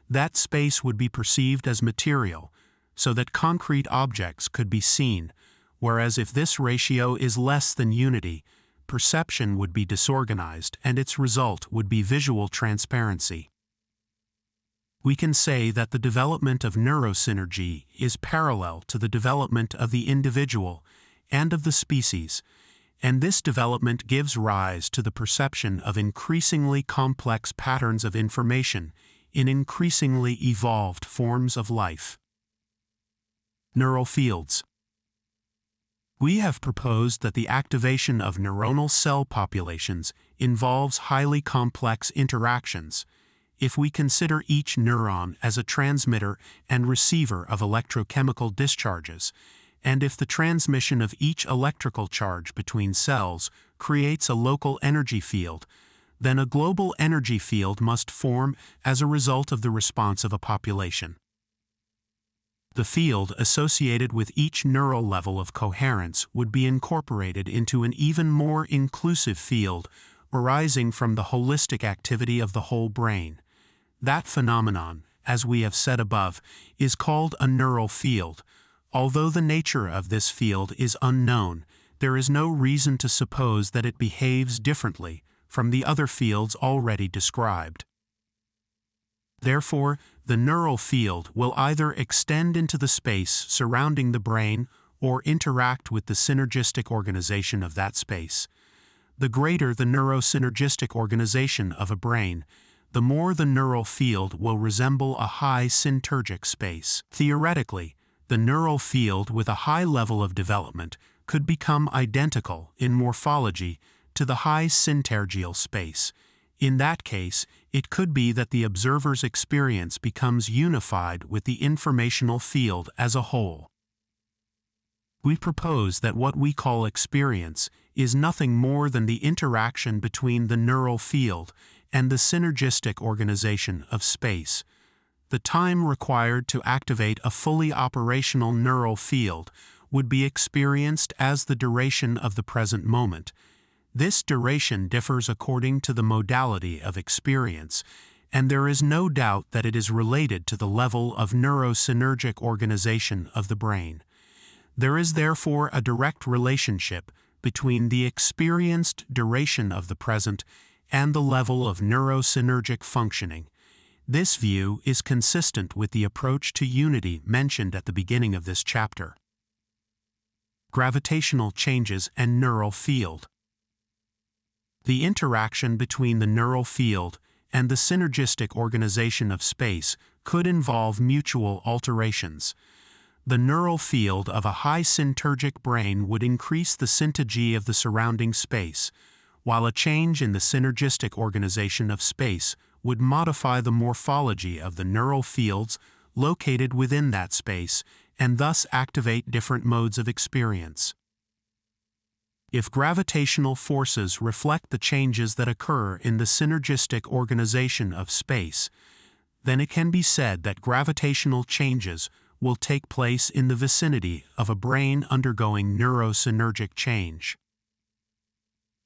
that space would be perceived as material, so that concrete objects could be seen, whereas if this ratio is less than unity, perception would be disorganized and its result would be visual transparency. We can say that the development of neurosynergy is parallel to the development of the individual and of the species, and this development gives rise to the perception of increasingly complex patterns of information in increasingly evolved forms of life. Neural fields. We have proposed that the activation of neuronal cell populations involves highly complex interactions. If we consider each neuron as a transmitter and receiver of electrochemical discharges, and if the transmission of each electrical charge between cells creates a local energy field, then a global energy field must form as a result of the response of a population. The field associated with each neural level of coherence would be incorporated into an even more inclusive field arising from the holistic activity of the whole brain. That phenomenon, as we have said above, is called a neural field. Although the nature of this field is unknown, there is no reason to suppose that it behaves differently from the other fields already described. Therefore, the neural field will either extend into the space surrounding the brain or interact with the synergistic organization of that space. the greater the neurosynergistic organization of a brain, the more the neural field will resemble a high synergic space. Theoretically, the neural field with a high level of development could become identical in morphology to the high synergial space. In that case, it could be that the observer's experience becomes unified with the informational field as a whole. We propose that what we call experience is nothing more than the interaction between the neural field and the synergistic organization of space. The time required to activate a fully operational neural field would be experienced as the duration of the present moment. This duration differs according to the modality of experience, and there is no doubt that it is related to the level of neurosynergic organization of the brain. There is therefore a direct relationship between the experienced duration of the present and the level of neurosynergic functioning. This view is consistent with the approach to unity mentioned at the beginning of this chapter. Gravitational changes and neural field. The interaction between the neural field and the synergistic organization of space could involve mutual alterations. The neural field of a high synergic brain would increase the synergy of the surrounding space, while a change in the synergistic organization of space would modify the morphology of the neural fields located within that space and thus activate different modes of experience. If gravitational forces reflect the changes that occur in the synergistic organization of space, then it can be said that gravitational changes will take place in the vicinity of a brain undergoing neurosynergic change.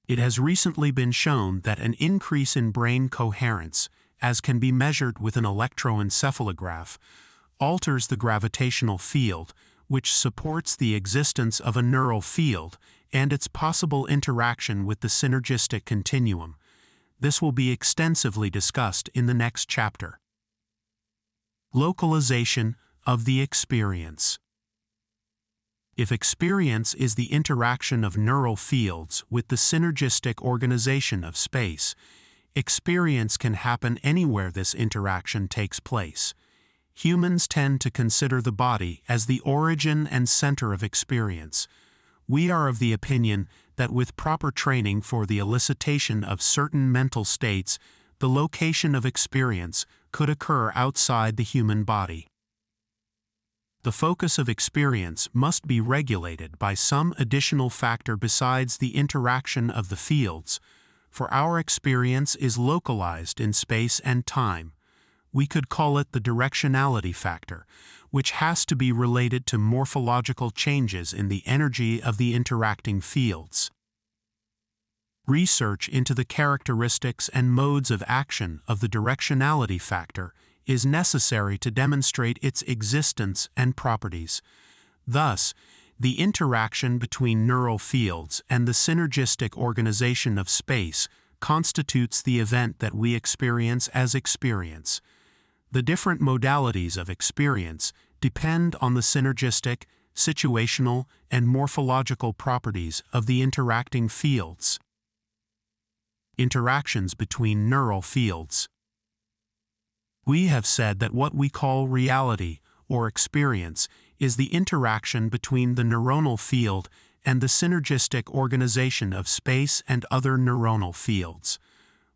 It has recently been shown that an increase in brain coherence, as can be measured with an electroencephalograph, alters the gravitational field, which supports the existence of a neural field and its possible interaction with the synergistic continuum. This will be extensively discussed in the next chapter. Localization of the experience. If experience is the interaction of neural fields with the synergistic organization of space, experience can happen anywhere this interaction takes place. Humans tend to consider the body as the origin and center of experience. We are of the opinion that with proper training for the elicitation of certain mental states, the location of experience could occur outside the human body. The focus of experience must be regulated by some additional factor besides the interaction of the fields, for our experience is localized in space and time. We could call it the directionality factor, which has to be related to morphological changes in the energy of the interacting fields. Research into the characteristics and modes of action of the directionality factor is necessary to demonstrate its existence and properties. Thus, the interaction between neural fields and the synergistic organization of space constitutes the event that we experience as experience. The different modalities of experience depend on the synergistic, situational, and morphological properties of the interacting fields. Interactions between neural fields. We have said that what we call reality, or experience, is the interaction between the neuronal field and the synergistic organization of space and other neuronal fields.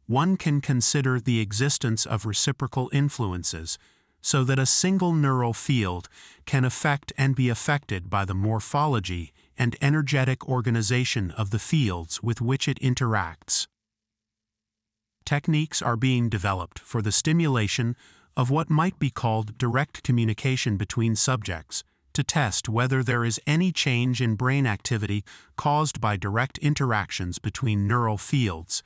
One can consider the existence of reciprocal influences, so that a single neural field can affect and be affected by the morphology and energetic organization of the fields with which it interacts. Techniques are being developed for the stimulation of what might be called direct communication between subjects, to test whether there is any change in brain activity caused by direct interactions between neural fields.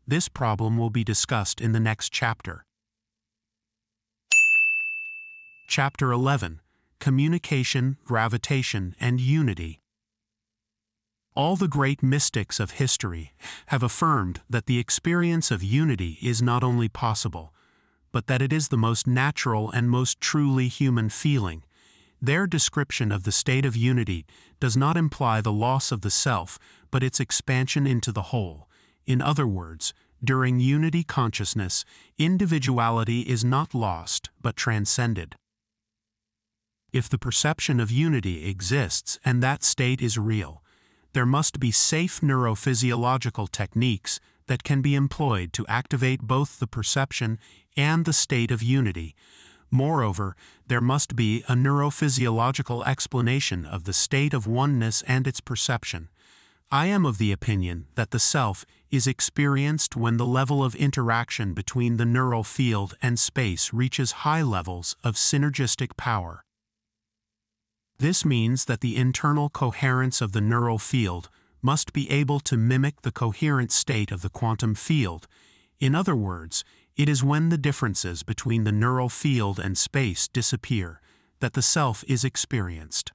This problem will be discussed in the next chapter. Chapter 11. Communication, Gravitation, and Unity. All the great mystics of history have affirmed that the experience of unity is not only possible, but that it is the most natural and most truly human feeling. Their description of the state of unity does not imply the loss of the self, but its expansion into the whole. In other words, during unity consciousness, individuality is not lost but transcended. If the perception of unity exists and that state is real, there must be safe neurophysiological techniques that can be employed to activate both the perception and the state of unity. Moreover, there must be a neurophysiological explanation of the state of oneness and its perception. I am of the opinion that the self is experienced when the level of interaction between the neural field and space reaches high levels of synergistic power. This means that the internal coherence of the neural field must be able to mimic the coherent state of the quantum field. In other words, it is when the differences between the neural field and space disappear that the self is experienced.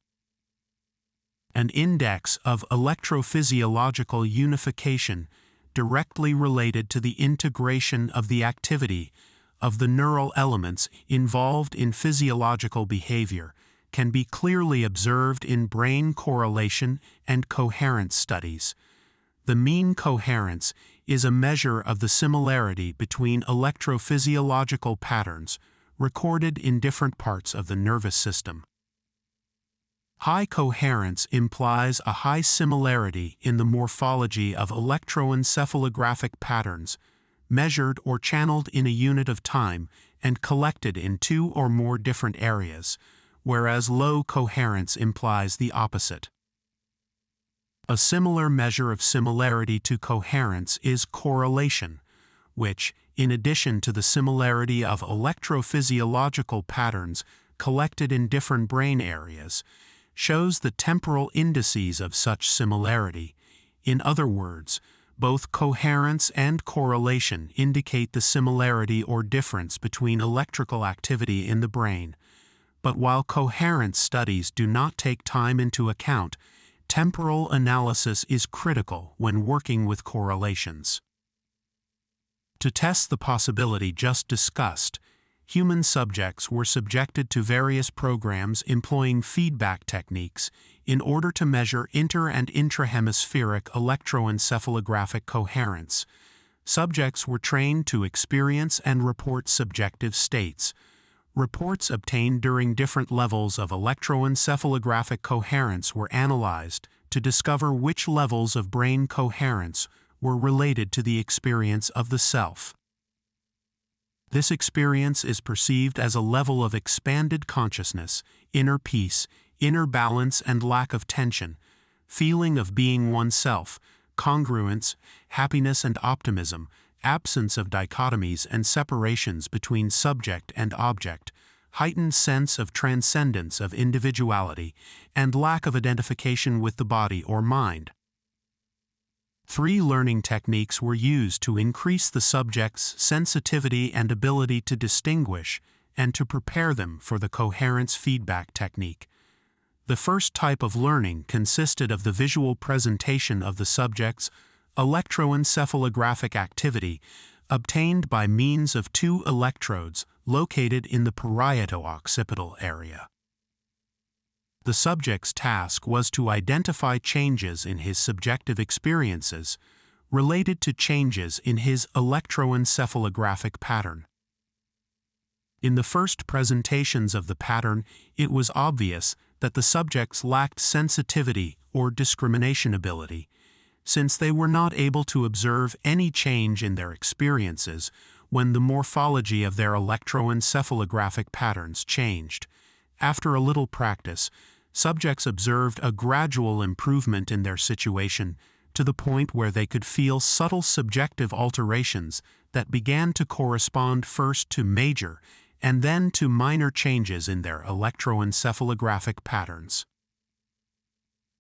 An index of electrophysiological unification directly related to the integration of the activity of the neural elements involved in physiological behavior can be clearly observed in brain correlation and coherence studies. The mean coherence is a measure of the similarity between electrophysiological patterns recorded in different parts of the nervous system. High coherence implies a high similarity in the morphology of electroencephalographic patterns, measured or channeled in a unit of time and collected in two or more different areas, whereas low coherence implies the opposite. A similar measure of similarity to coherence is correlation, which, in addition to the similarity of electrophysiological patterns collected in different brain areas, shows the temporal indices of such similarity. In other words, both coherence and correlation indicate the similarity or difference between electrical activity in the brain. But while coherence studies do not take time into account, temporal analysis is critical when working with correlations. To test the possibility just discussed, human subjects were subjected to various programs employing feedback techniques in order to measure inter- and intrahemispheric electroencephalographic coherence. Subjects were trained to experience and report subjective states. Reports obtained during different levels of electroencephalographic coherence were analyzed to discover which levels of brain coherence were related to the experience of the self. This experience is perceived as a level of expanded consciousness, inner peace, inner balance and lack of tension, feeling of being oneself, congruence, happiness and optimism, absence of dichotomies and separations between subject and object, heightened sense of transcendence of individuality, and lack of identification with the body or mind. 3 learning techniques were used to increase the subject's sensitivity and ability to distinguish and to prepare them for the coherence feedback technique. The first type of learning consisted of the visual presentation of the subject's electroencephalographic activity obtained by means of 2 electrodes located in the parieto-occipital area. The subject's task was to identify changes in his subjective experiences related to changes in his electroencephalographic pattern. In the first presentations of the pattern, it was obvious that the subjects lacked sensitivity or discrimination ability, since they were not able to observe any change in their experiences when the morphology of their electroencephalographic patterns changed. After a little practice, subjects observed a gradual improvement in their situation to the point where they could feel subtle subjective alterations that began to correspond first to major and then to minor changes in their electroencephalographic patterns.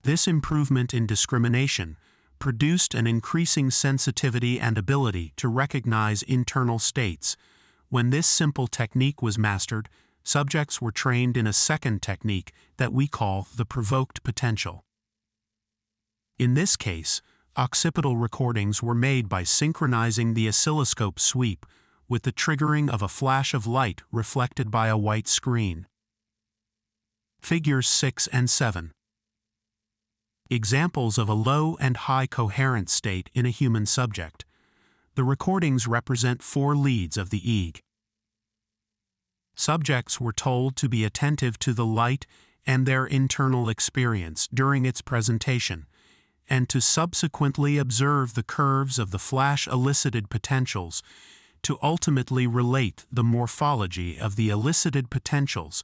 This improvement in discrimination produced an increasing sensitivity and ability to recognize internal states. When this simple technique was mastered, subjects were trained in a second technique that we call the provoked potential. In this case, occipital recordings were made by synchronizing the oscilloscope sweep with the triggering of a flash of light reflected by a white screen. Figures 6 and 7. examples of a low and high coherence state in a human subject. The recordings represent 4 leads of the EEG. Subjects were told to be attentive to the light and their internal experience during its presentation, and to subsequently observe the curves of the flash-elicited potentials to ultimately relate the morphology of the elicited potentials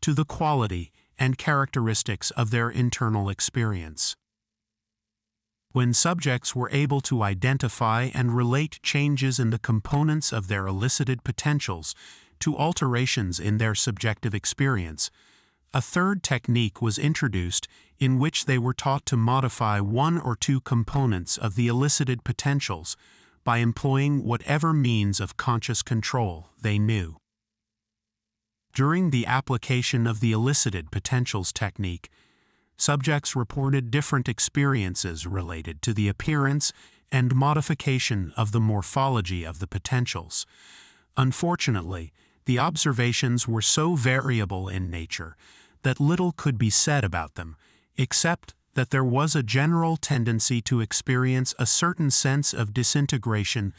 to the quality and characteristics of their internal experience. When subjects were able to identify and relate changes in the components of their elicited potentials to alterations in their subjective experience, a third technique was introduced in which they were taught to modify 1 or 2 components of the elicited potentials by employing whatever means of conscious control they knew. During the application of the elicited potentials technique, subjects reported different experiences related to the appearance and modification of the morphology of the potentials. Unfortunately, the observations were so variable in nature that little could be said about them, except that there was a general tendency to experience a certain sense of disintegration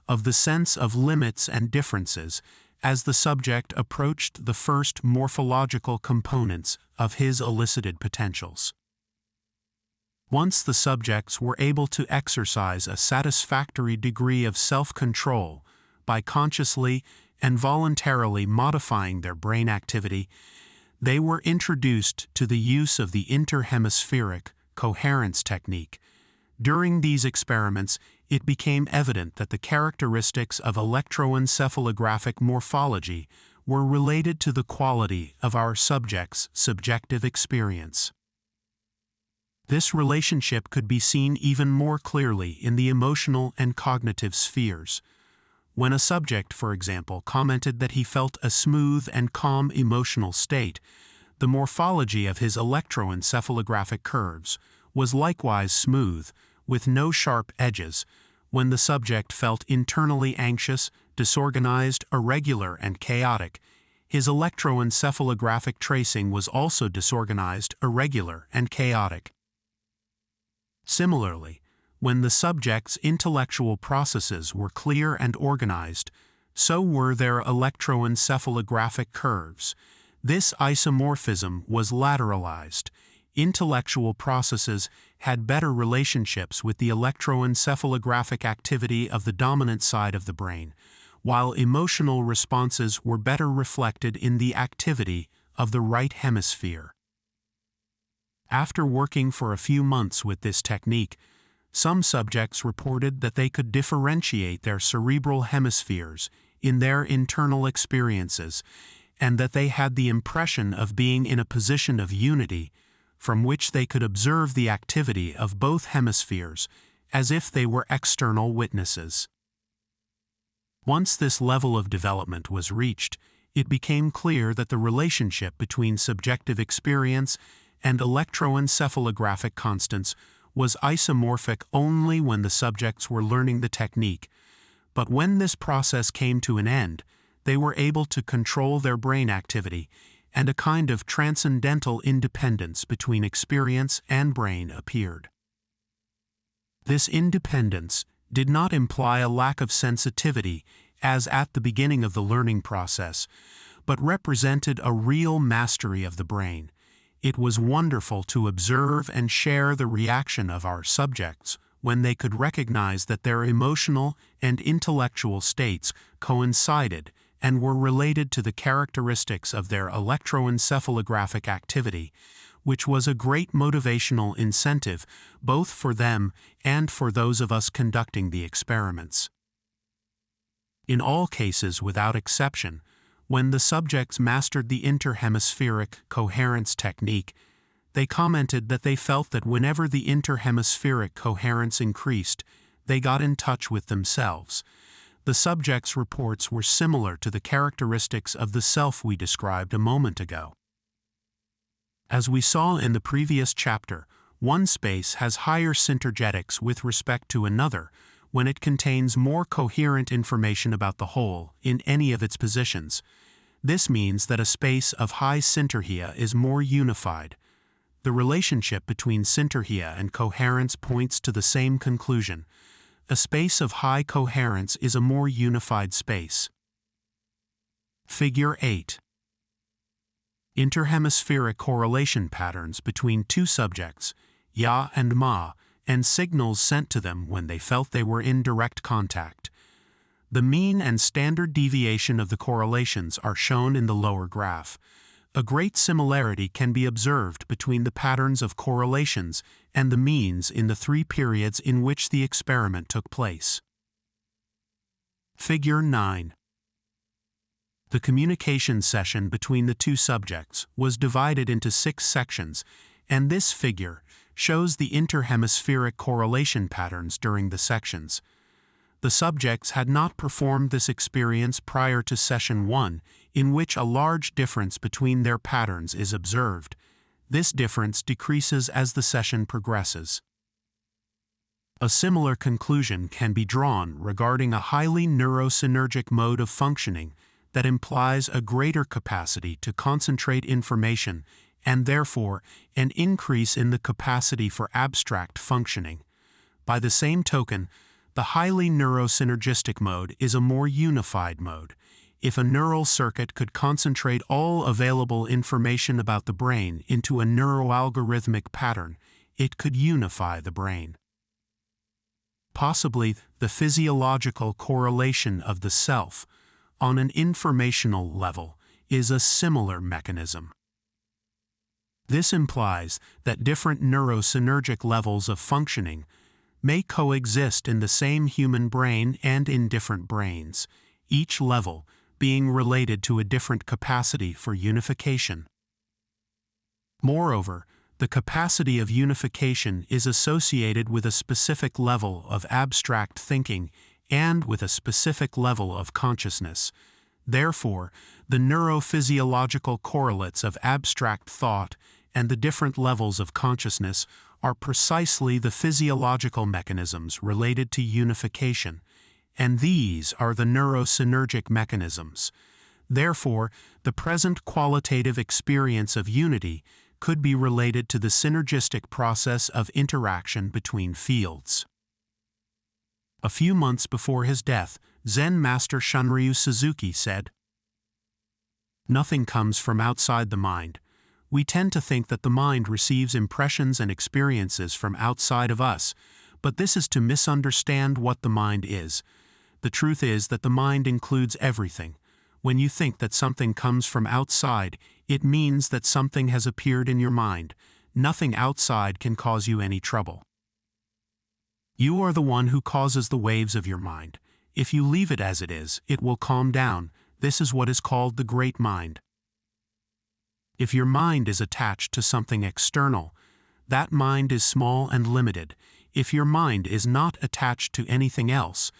of the sense of limits and differences as the subject approached the first morphological components of his elicited potentials. Once the subjects were able to exercise a satisfactory degree of self-control by consciously and voluntarily modifying their brain activity, they were introduced to the use of the interhemispheric coherence technique. During these experiments, it became evident that the characteristics of electroencephalographic morphology were related to the quality of our subject's subjective experience. This relationship could be seen even more clearly in the emotional and cognitive spheres. When a subject, for example, commented that he felt a smooth and calm emotional state, the morphology of his electroencephalographic curves was likewise smooth, with no sharp edges. When the subject felt internally anxious, disorganized, irregular, and chaotic, his electroencephalographic tracing was also disorganized, irregular, and chaotic. Similarly, when the subject's intellectual processes were clear and organized, so were their electroencephalographic curves. This isomorphism was lateralized. Intellectual processes had better relationships with the electroencephalographic activity of the dominant side of the brain, while emotional responses were better reflected in the activity of the right hemisphere. After working for a few months with this technique, some subjects reported that they could differentiate their cerebral hemispheres in their internal experiences, and that they had the impression of being in a position of unity from which they could observe the activity of both hemispheres as if they were external witnesses. Once this level of development was reached, it became clear that the relationship between subjective experience and electroencephalographic constants was isomorphic only when the subjects were learning the technique, but when this process came to an end, they were able to control their brain activity, and a kind of transcendental independence between experience and brain appeared. This independence did not imply a lack of sensitivity as at the beginning of the learning process, but represented a real mastery of the brain. It was wonderful to observe and share the reaction of our subjects when they could recognize that their emotional and intellectual states coincided and were related to the characteristics of their electroencephalographic activity, which was a great motivational incentive both for them and for those of us conducting the experiments. In all cases without exception, when the subjects mastered the interhemispheric coherence technique, they commented that they felt that whenever the interhemispheric coherence increased, they got in touch with themselves. The subjects' reports were similar to the characteristics of the self we described a moment ago. As we saw in the previous chapter, one space has higher synergetics with respect to another when it contains more coherent information about the whole in any of its positions. This means that a space of high synergia is more unified. The relationship between syntergia and coherence points to the same conclusion. A space of high coherence is a more unified space. Figure 8. Interhemispheric correlation patterns between two subjects, Ya and Ma, and signals sent to them when they felt they were in direct contact. The mean and standard deviation of the correlations are shown in the lower graph. A great similarity can be observed between the patterns of correlations and the means in the 3 periods in which the experiment took place. Figure 9. The communication session between the two subjects was divided into 6 sections, and this figure shows the interhemispheric correlation patterns during the sections. The subjects had not performed this experience prior to session 1, in which a large difference between their patterns is observed. This difference decreases as the session progresses. A similar conclusion can be drawn regarding a highly neurosynergic mode of functioning that implies a greater capacity to concentrate information and therefore an increase in the capacity for abstract functioning. By the same token, the highly neurosynergistic mode is a more unified mode. If a neural circuit could concentrate all available information about the brain into a neuroalgorithmic pattern, it could unify the brain. Possibly the physiological correlation of the self, on an informational level, is a similar mechanism. This implies that different neurosynergic levels of functioning may coexist in the same human brain and in different brains, each level being related to a different capacity for unification. Moreover, the capacity of unification is associated with a specific level of abstract thinking and with a specific level of consciousness. Therefore, the neurophysiological correlates of abstract thought and the different levels of consciousness are precisely the physiological mechanisms related to unification, and these are the neurosynergic mechanisms. Therefore, the present qualitative experience of unity could be related to the synergistic process of interaction between fields. A few months before his death, Zen master Shunryu Suzuki said, "Nothing comes from outside the mind. We tend to think that the mind receives impressions and experiences from outside of us, but this is to misunderstand what the mind is. The truth is that the mind includes everything. When you think that something comes from outside, it means that something has appeared in your mind. Nothing outside can cause you any trouble. You are the one who causes the waves of your mind. If you leave it as it is, it will calm down. This is what is called the great mind. If your mind is attached to something external, that mind is small and limited. If your mind is not attached to anything else,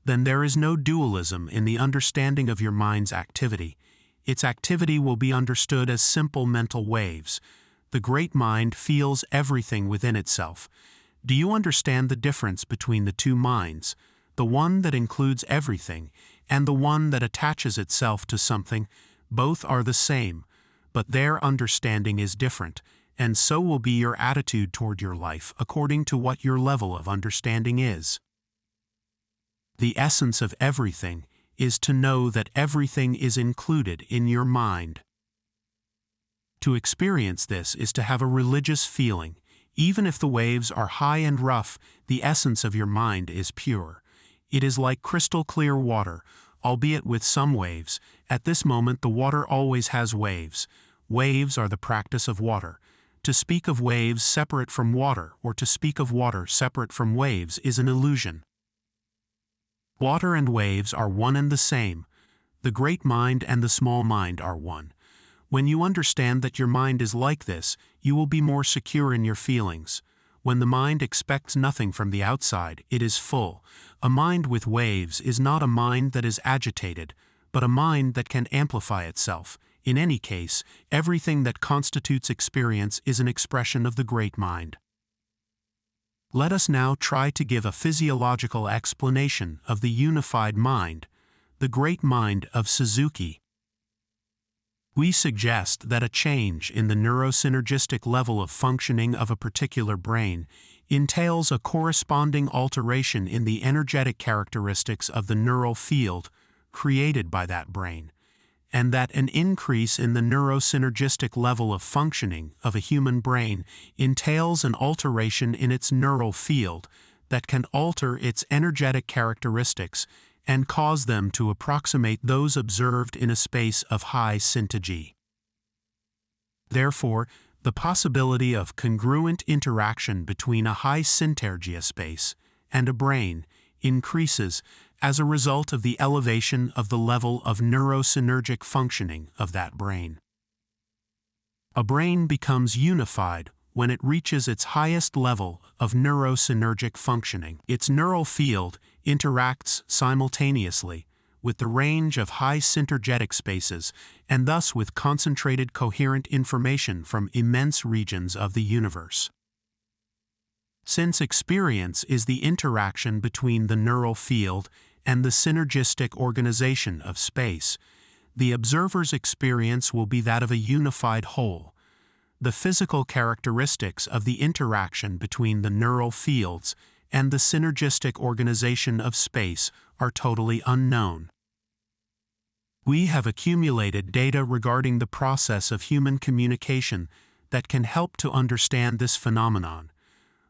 then there is no dualism in the understanding of your mind's activity. Its activity will be understood as simple mental waves. The great mind feels everything within itself. Do you understand the difference between the two minds, the one that includes everything and the one that attaches itself to something? Both are the same, but their understanding is different, and so will be your attitude toward your life according to what your level of understanding is. The essence of everything is to know that everything is included in your mind. To experience this is to have a religious feeling. Even if the waves are high and rough, the essence of your mind is pure. It is like crystal clear water, albeit with some waves. At this moment the water always has waves. Waves are the practice of water. To speak of waves separate from water or to speak of water separate from waves is an illusion. Water and waves are one and the same. The great mind and the small mind are one. When you understand that your mind is like this, you will be more secure in your feelings. When the mind expects nothing from the outside, it is full. A mind with waves is not a mind that is agitated, but a mind that can amplify itself. In any case, everything that constitutes experience is an expression of the great mind. Let us now try to give a physiological explanation of the unified mind, the great mind of Suzuki. We suggest that a change in the neurosynergistic level of functioning of a particular brain entails a corresponding alteration in the energetic characteristics of the neural field created by that brain, and that an increase in the neurosynergistic level of functioning of a human brain entails an alteration in its neural field that can alter its energetic characteristics and cause them to approximate those observed in a space of high syntagee. Therefore, the possibility of congruent interaction between a high syntergia space and a brain increases as a result of the elevation of the level of neurosynergic functioning of that brain. A brain becomes unified when it reaches its highest level of neurosynergic functioning. Its neural field interacts simultaneously with the range of high synergetic spaces and thus with concentrated coherent information from immense regions of the universe. Since experience is the interaction between the neural field and the synergistic organization of space, the observer's experience will be that of a unified whole. The physical characteristics of the interaction between the neural fields and the synergistic organization of space are totally unknown. We have accumulated data regarding the process of human communication that can help to understand this phenomenon.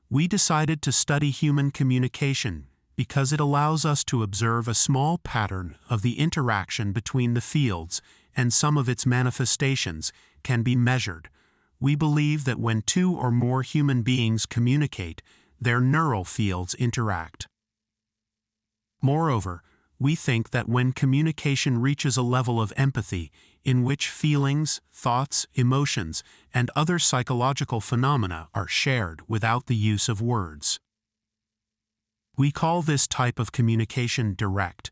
We decided to study human communication because it allows us to observe a small pattern of the interaction between the fields, and some of its manifestations can be measured. We believe that when two or more human beings communicate, their neural fields interact. Moreover, we think that when communication reaches a level of empathy in which feelings, thoughts, emotions, and other psychological phenomena are shared without the use of words. We call this type of communication direct.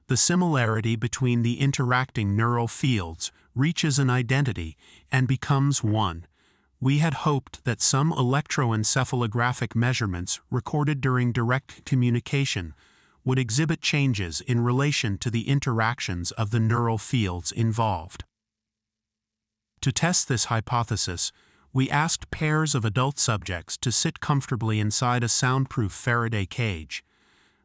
The similarity between the interacting neural fields reaches an identity and becomes one. We had hoped that some electroencephalographic measurements recorded during direct communication would exhibit changes in relation to the interactions of the neural fields involved. To test this hypothesis, we asked pairs of adult subjects to sit comfortably inside a soundproof Faraday cage.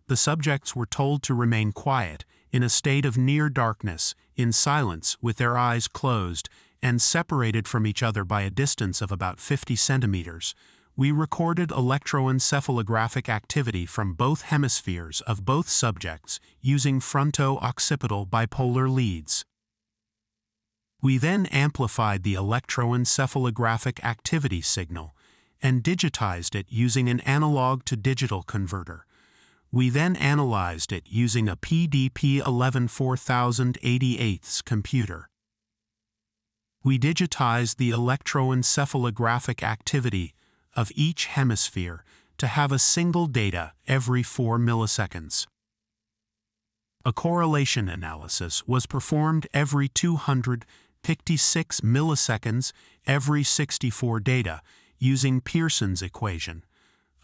The subjects were told to remain quiet, in a state of near darkness, in silence, with their eyes closed, and separated from each other by a distance of about 50 centimeters. We recorded electroencephalographic activity from both hemispheres of both subjects using fronto-occipital bipolar leads. We then amplified the electroencephalographic activity signal and digitized it using an analog-to-digital converter. We then analyzed it using a PDP-11 4088 computer. We digitized the electroencephalographic activity of each hemisphere to have a single data every 4 milliseconds. A correlation analysis was performed every 256 milliseconds every 64 data using Pearson's equation.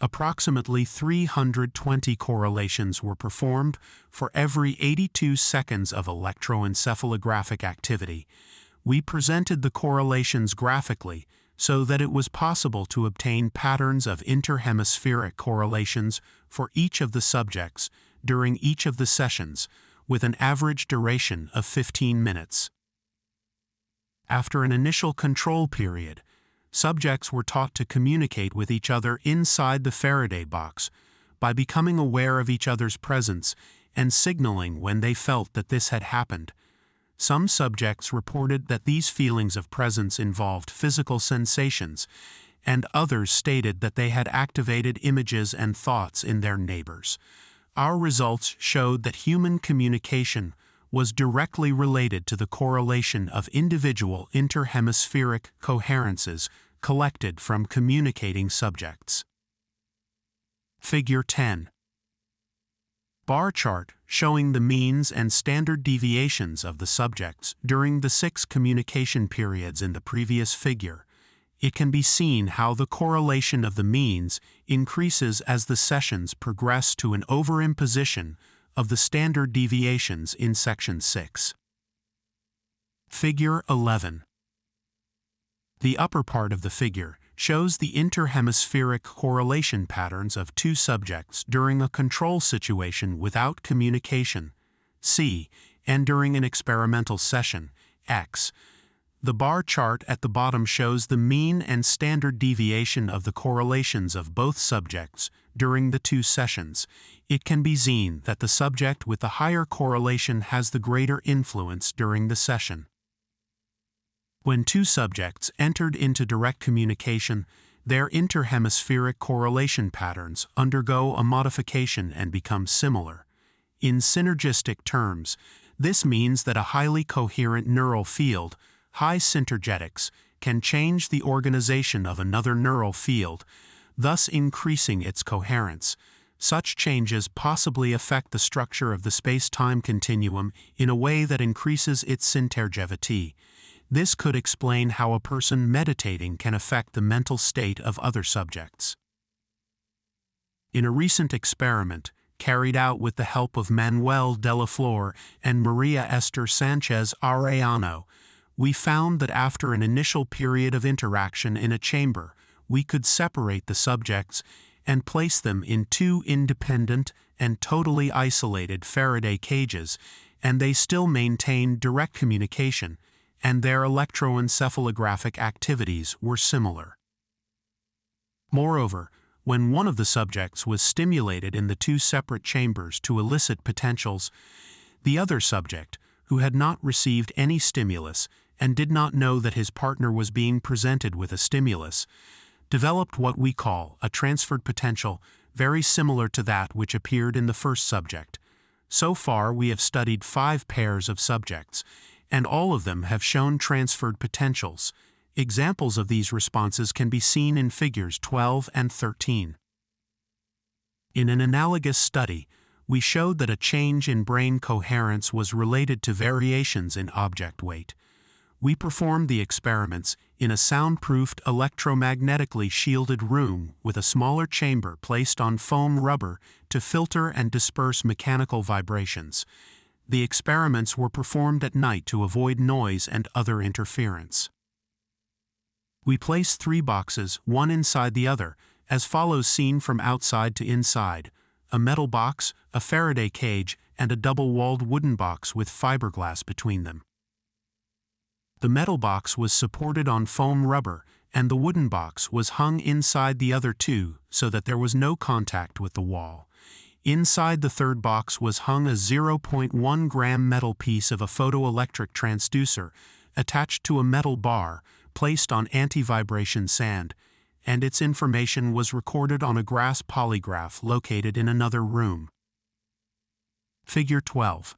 Approximately 320 correlations were performed for every 82 seconds of electroencephalographic activity. We presented the correlations graphically so that it was possible to obtain patterns of interhemispheric correlations for each of the subjects during each of the sessions, with an average duration of 15 minutes. After an initial control period, subjects were taught to communicate with each other inside the Faraday box by becoming aware of each other's presence and signaling when they felt that this had happened. Some subjects reported that these feelings of presence involved physical sensations, and others stated that they had activated images and thoughts in their neighbors. Our results showed that human communication was directly related to the correlation of individual interhemispheric coherences collected from communicating subjects. Figure 10. Bar chart showing the means and standard deviations of the subjects during the 6 communication periods in the previous figure. It can be seen how the correlation of the means increases as the sessions progress to an overimposition of the standard deviations in section 6. Figure 11. The upper part of the figure shows the interhemispheric correlation patterns of two subjects during a control situation without communication, C, and during an experimental session, X. The bar chart at the bottom shows the mean and standard deviation of the correlations of both subjects during the two sessions. It can be seen that the subject with the higher correlation has the greater influence during the session. When two subjects entered into direct communication, their interhemispheric correlation patterns undergo a modification and become similar. In synergistic terms, this means that a highly coherent neural field, high synergetics, can change the organization of another neural field, thus increasing its coherence. Such changes possibly affect the structure of the space-time continuum in a way that increases its synergivity. This could explain how a person meditating can affect the mental state of other subjects. In a recent experiment, carried out with the help of Manuel de la Flor and Maria Esther Sanchez Arellano, we found that after an initial period of interaction in a chamber, we could separate the subjects and place them in two independent and totally isolated Faraday cages, and they still maintained direct communication, and their electroencephalographic activities were similar. Moreover, when one of the subjects was stimulated in the two separate chambers to elicit potentials, the other subject, who had not received any stimulus and did not know that his partner was being presented with a stimulus, developed what we call a transferred potential very similar to that which appeared in the first subject. So far we have studied 5 pairs of subjects, and all of them have shown transferred potentials. Examples of these responses can be seen in figures 12 and 13. In an analogous study, we showed that a change in brain coherence was related to variations in object weight. We performed the experiments in a soundproofed electromagnetically shielded room with a smaller chamber placed on foam rubber to filter and disperse mechanical vibrations. The experiments were performed at night to avoid noise and other interference. We placed 3 boxes, one inside the other, as follows seen from outside to inside: a metal box, a Faraday cage, and a double-walled wooden box with fiberglass between them. The metal box was supported on foam rubber, and the wooden box was hung inside the other 2 so that there was no contact with the wall. Inside the third box was hung a 0.1 gram metal piece of a photoelectric transducer attached to a metal bar placed on anti-vibration sand, and its information was recorded on a grass polygraph located in another room. Figure 12.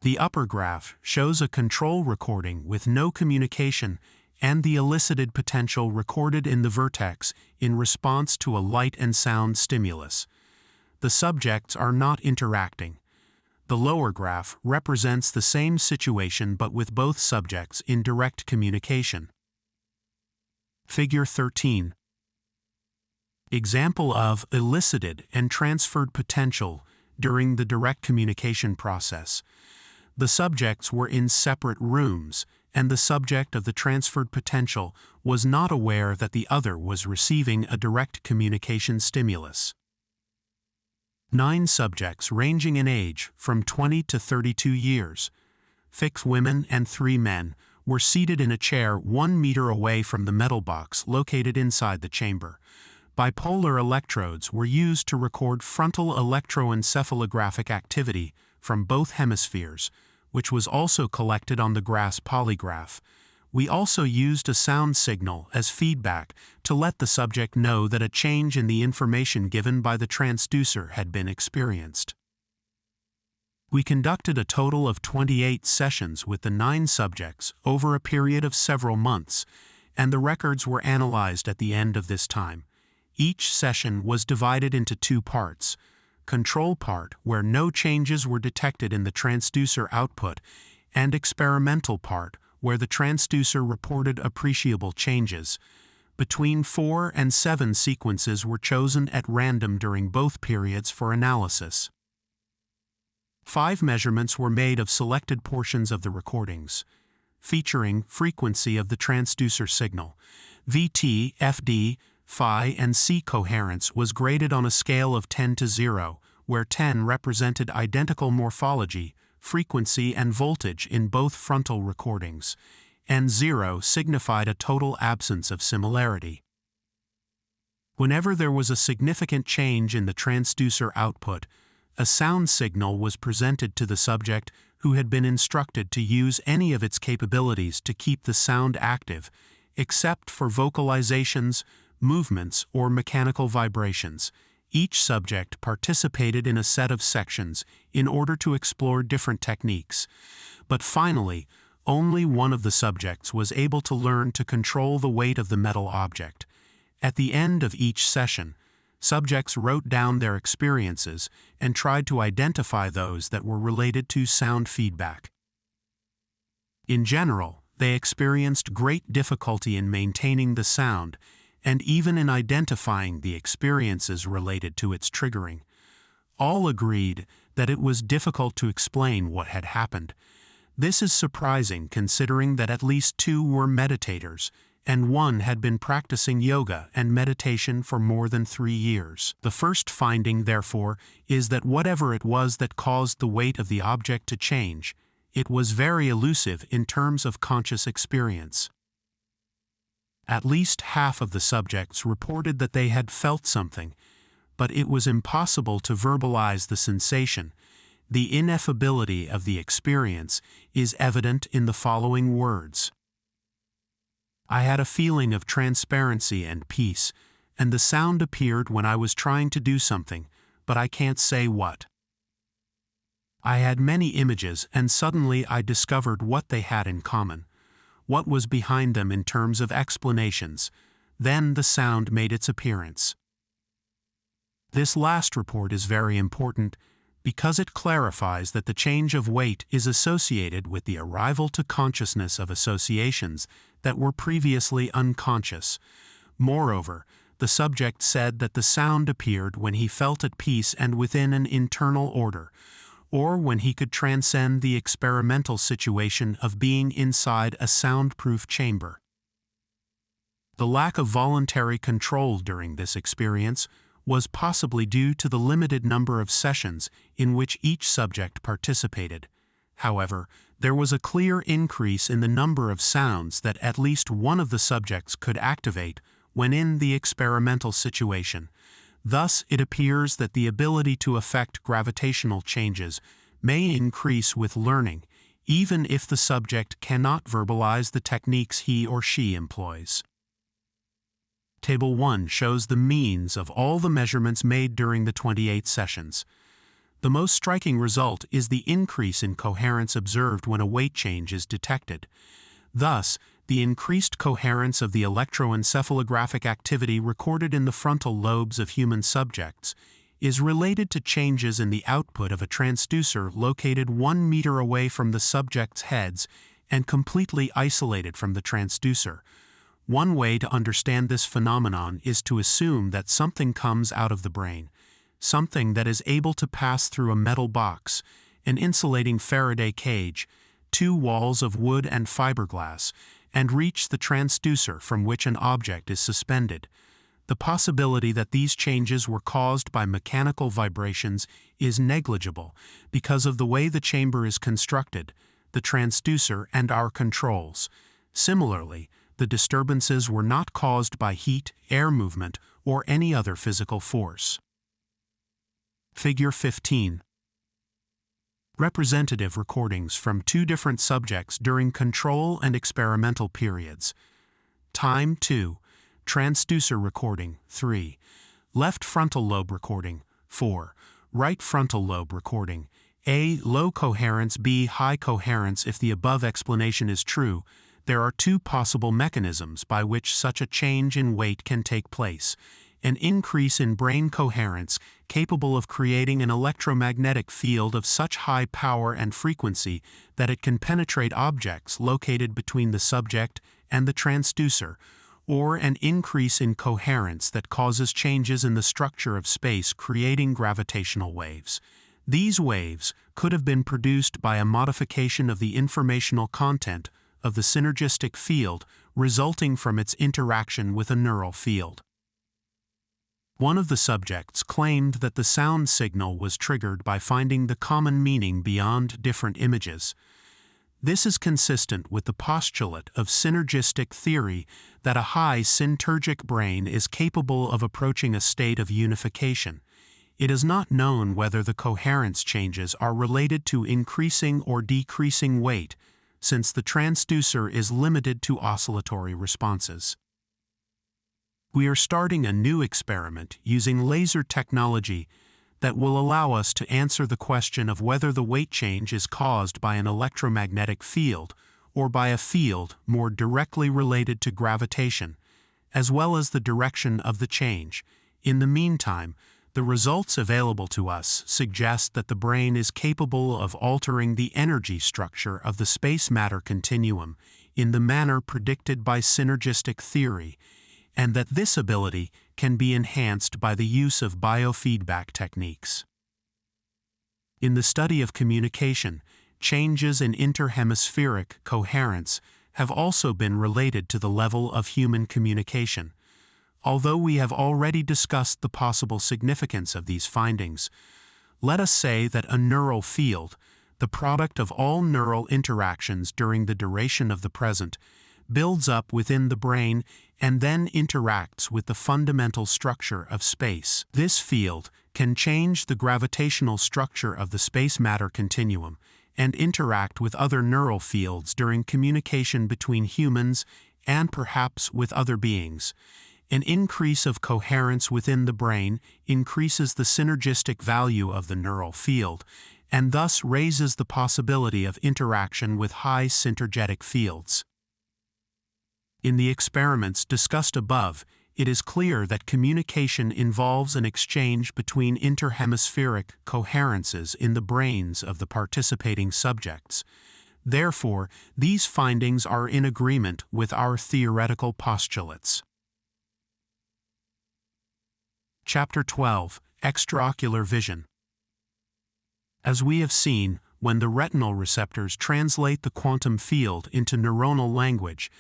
The upper graph shows a control recording with no communication and the elicited potential recorded in the vertex in response to a light and sound stimulus. The subjects are not interacting. The lower graph represents the same situation but with both subjects in direct communication. Figure 13. Example of elicited and transferred potential during the direct communication process. The subjects were in separate rooms, and the subject of the transferred potential was not aware that the other was receiving a direct communication stimulus. 9 subjects ranging in age from 20 to 32 years, 6 women and 3 men, were seated in a chair 1 meter away from the metal box located inside the chamber. Bipolar electrodes were used to record frontal electroencephalographic activity from both hemispheres, which was also collected on the grass polygraph. We also used a sound signal as feedback to let the subject know that a change in the information given by the transducer had been experienced. We conducted a total of 28 sessions with the 9 subjects over a period of several months, and the records were analyzed at the end of this time. Each session was divided into 2 parts: control part, where no changes were detected in the transducer output, and experimental part, where the transducer reported appreciable changes. Between 4 and 7 sequences were chosen at random during both periods for analysis. 5 measurements were made of selected portions of the recordings, featuring frequency of the transducer signal. VT, FD, Phi, and C coherence was graded on a scale of 10 to 0, where 10 represented identical morphology, frequency, and voltage in both frontal recordings, and 0 signified a total absence of similarity. Whenever there was a significant change in the transducer output, a sound signal was presented to the subject, who had been instructed to use any of its capabilities to keep the sound active, except for vocalizations, movements, or mechanical vibrations. Each subject participated in a set of sections in order to explore different techniques. But finally, only one of the subjects was able to learn to control the weight of the metal object. At the end of each session, subjects wrote down their experiences and tried to identify those that were related to sound feedback. In general, they experienced great difficulty in maintaining the sound and even in identifying the experiences related to its triggering. All agreed that it was difficult to explain what had happened. This is surprising considering that at least 2 were meditators, and 1 had been practicing yoga and meditation for more than 3 years. The first finding, therefore, is that whatever it was that caused the weight of the object to change, it was very elusive in terms of conscious experience. At least half of the subjects reported that they had felt something, but it was impossible to verbalize the sensation. The ineffability of the experience is evident in the following words. I had a feeling of transparency and peace, and the sound appeared when I was trying to do something, but I can't say what. I had many images, and suddenly I discovered what they had in common, what was behind them in terms of explanations. Then the sound made its appearance. This last report is very important because it clarifies that the change of weight is associated with the arrival to consciousness of associations that were previously unconscious. Moreover, the subject said that the sound appeared when he felt at peace and within an internal order, or when he could transcend the experimental situation of being inside a soundproof chamber. The lack of voluntary control during this experience was possibly due to the limited number of sessions in which each subject participated. However, there was a clear increase in the number of sounds that at least one of the subjects could activate when in the experimental situation. Thus, it appears that the ability to affect gravitational changes may increase with learning, even if the subject cannot verbalize the techniques he or she employs. Table 1 shows the means of all the measurements made during the 28 sessions. The most striking result is the increase in coherence observed when a weight change is detected. Thus, the increased coherence of the electroencephalographic activity recorded in the frontal lobes of human subjects is related to changes in the output of a transducer located 1 meter away from the subjects' heads and completely isolated from the transducer. One way to understand this phenomenon is to assume that something comes out of the brain, something that is able to pass through a metal box, an insulating Faraday cage, 2 walls of wood and fiberglass, and reach the transducer from which an object is suspended. The possibility that these changes were caused by mechanical vibrations is negligible because of the way the chamber is constructed, the transducer, and our controls. Similarly, the disturbances were not caused by heat, air movement, or any other physical force. Figure 15. Representative recordings from 2 different subjects during control and experimental periods. Time 2. Transducer recording 3. Left frontal lobe recording 4. Right frontal lobe recording. A. Low coherence, B. High coherence. If the above explanation is true, there are 2 possible mechanisms by which such a change in weight can take place. An increase in brain coherence capable of creating an electromagnetic field of such high power and frequency that it can penetrate objects located between the subject and the transducer, or an increase in coherence that causes changes in the structure of space creating gravitational waves. These waves could have been produced by a modification of the informational content of the synergistic field resulting from its interaction with a neural field. One of the subjects claimed that the sound signal was triggered by finding the common meaning beyond different images. This is consistent with the postulate of synergistic theory that a high synergic brain is capable of approaching a state of unification. It is not known whether the coherence changes are related to increasing or decreasing weight, since the transducer is limited to oscillatory responses. We are starting a new experiment using laser technology that will allow us to answer the question of whether the weight change is caused by an electromagnetic field or by a field more directly related to gravitation, as well as the direction of the change. In the meantime, the results available to us suggest that the brain is capable of altering the energy structure of the space-matter continuum in the manner predicted by synergistic theory, and that this ability can be enhanced by the use of biofeedback techniques. In the study of communication, changes in interhemispheric coherence have also been related to the level of human communication. Although we have already discussed the possible significance of these findings, let us say that a neural field, the product of all neural interactions during the duration of the present, builds up within the brain and then interacts with the fundamental structure of space. This field can change the gravitational structure of the space-matter continuum and interact with other neural fields during communication between humans and perhaps with other beings. An increase of coherence within the brain increases the synergistic value of the neural field and thus raises the possibility of interaction with high synergetic fields. In the experiments discussed above, it is clear that communication involves an exchange between interhemispheric coherences in the brains of the participating subjects. Therefore, these findings are in agreement with our theoretical postulates. Chapter 12. Extra-ocular Vision. As we have seen, when the retinal receptors translate the quantum field into neuronal language,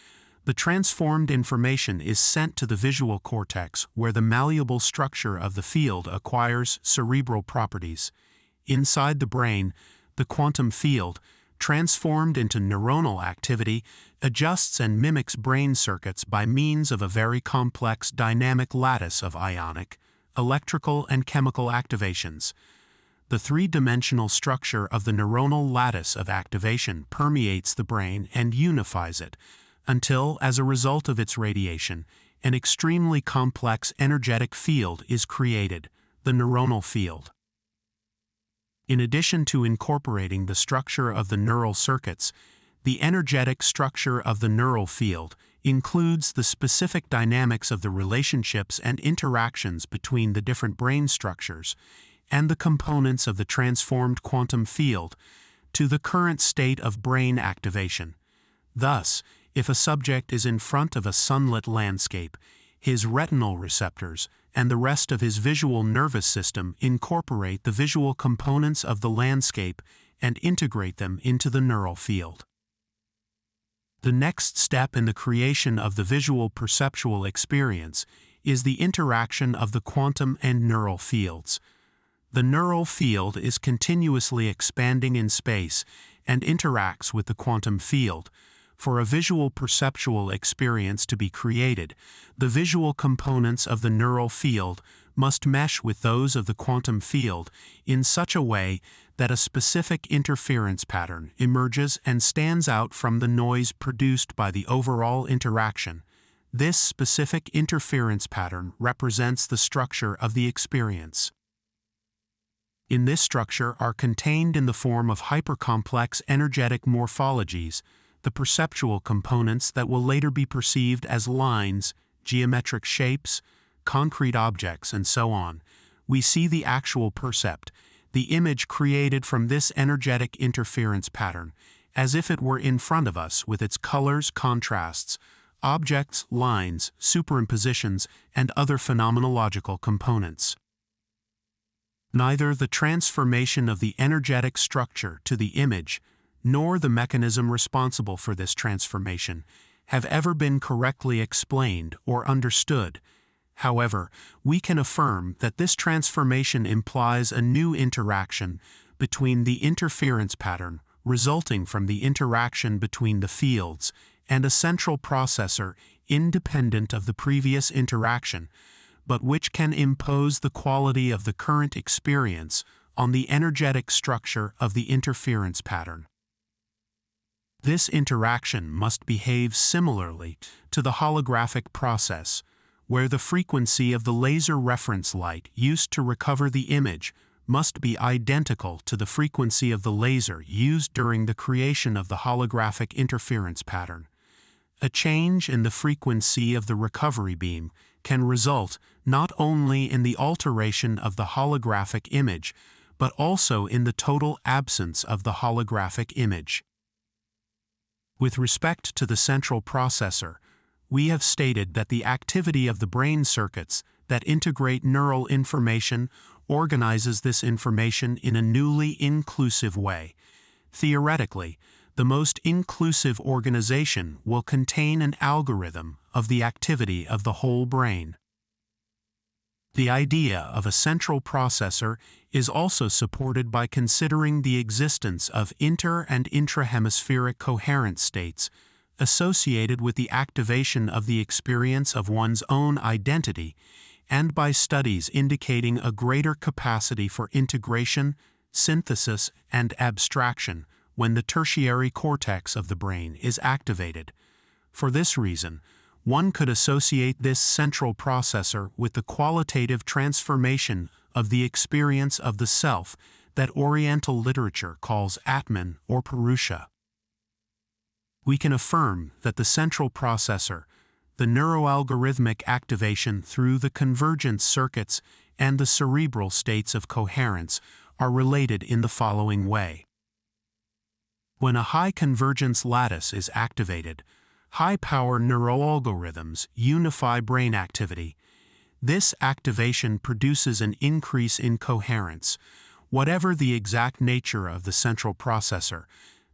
the transformed information is sent to the visual cortex where the malleable structure of the field acquires cerebral properties. Inside the brain, the quantum field, transformed into neuronal activity, adjusts and mimics brain circuits by means of a very complex dynamic lattice of ionic, electrical and chemical activations. The three-dimensional structure of the neuronal lattice of activation permeates the brain and unifies it, until, as a result of its radiation, an extremely complex energetic field is created, the neuronal field. In addition to incorporating the structure of the neural circuits, the energetic structure of the neural field includes the specific dynamics of the relationships and interactions between the different brain structures and the components of the transformed quantum field to the current state of brain activation. Thus, if a subject is in front of a sunlit landscape, his retinal receptors and the rest of his visual nervous system incorporate the visual components of the landscape and integrate them into the neural field. The next step in the creation of the visual perceptual experience is the interaction of the quantum and neural fields. The neural field is continuously expanding in space and interacts with the quantum field. For a visual perceptual experience to be created, the visual components of the neural field must mesh with those of the quantum field in such a way that a specific interference pattern emerges and stands out from the noise produced by the overall interaction. This specific interference pattern represents the structure of the experience. In this structure are contained in the form of hypercomplex energetic morphologies the perceptual components that will later be perceived as lines, geometric shapes, concrete objects, and so on. We see the actual percept, the image created from this energetic interference pattern, as if it were in front of us with its colors, contrasts, objects, lines, superimpositions, and other phenomenological components. Neither the transformation of the energetic structure to the image, nor the mechanism responsible for this transformation, have ever been correctly explained or understood. However, we can affirm that this transformation implies a new interaction between the interference pattern resulting from the interaction between the fields and a central processor independent of the previous interaction, but which can impose the quality of the current experience on the energetic structure of the interference pattern. This interaction must behave similarly to the holographic process, where the frequency of the laser reference light used to recover the image must be identical to the frequency of the laser used during the creation of the holographic interference pattern. A change in the frequency of the recovery beam can result not only in the alteration of the holographic image, but also in the total absence of the holographic image. With respect to the central processor, we have stated that the activity of the brain circuits that integrate neural information organizes this information in a newly inclusive way. Theoretically, the most inclusive organization will contain an algorithm of the activity of the whole brain. The idea of a central processor is also supported by considering the existence of inter- and intrahemispheric coherent states associated with the activation of the experience of one's own identity, and by studies indicating a greater capacity for integration, synthesis, and abstraction when the tertiary cortex of the brain is activated. For this reason, one could associate this central processor with the qualitative transformation of the experience of the self that Oriental literature calls Atman or Purusha. We can affirm that the central processor, the neuroalgorithmic activation through the convergence circuits, and the cerebral states of coherence are related in the following way. When a high convergence lattice is activated, high-power neuroalgorithms unify brain activity. This activation produces an increase in coherence, whatever the exact nature of the central processor,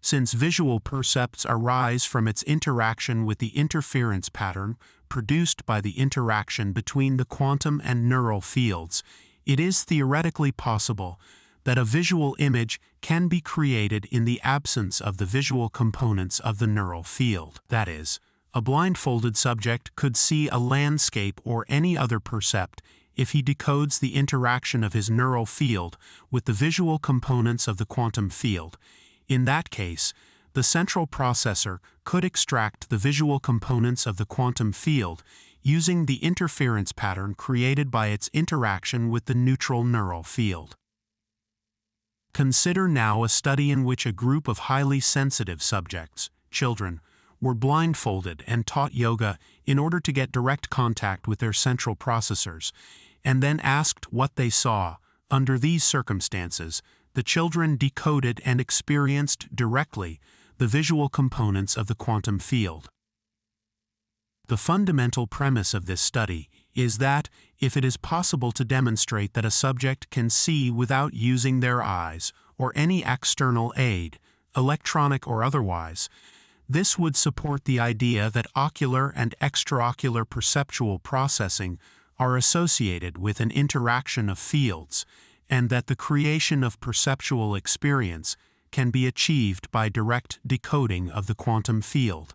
since visual percepts arise from its interaction with the interference pattern produced by the interaction between the quantum and neural fields. It is theoretically possible that a visual image can be created in the absence of the visual components of the neural field. That is, a blindfolded subject could see a landscape or any other percept if he decodes the interaction of his neural field with the visual components of the quantum field. In that case, the central processor could extract the visual components of the quantum field using the interference pattern created by its interaction with the neutral neural field. Consider now a study in which a group of highly sensitive subjects, children, were blindfolded and taught yoga in order to get direct contact with their central processors, and then asked what they saw. Under these circumstances, the children decoded and experienced directly the visual components of the quantum field. The fundamental premise of this study is that if it is possible to demonstrate that a subject can see without using their eyes or any external aid, electronic or otherwise, this would support the idea that ocular and extraocular perceptual processing are associated with an interaction of fields, and that the creation of perceptual experience can be achieved by direct decoding of the quantum field.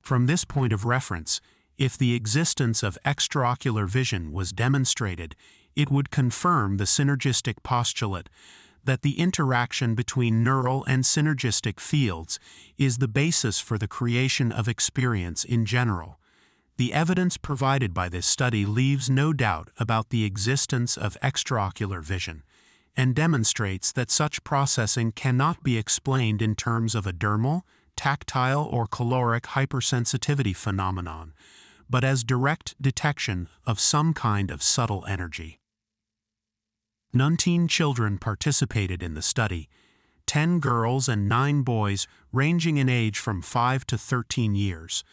From this point of reference, if the existence of extraocular vision was demonstrated, it would confirm the synergistic postulate that the interaction between neural and synergistic fields is the basis for the creation of experience in general. The evidence provided by this study leaves no doubt about the existence of extraocular vision, and demonstrates that such processing cannot be explained in terms of a dermal, tactile, or caloric hypersensitivity phenomenon, but as direct detection of some kind of subtle energy. 19 children participated in the study, 10 girls and 9 boys ranging in age from 5 to 13 years.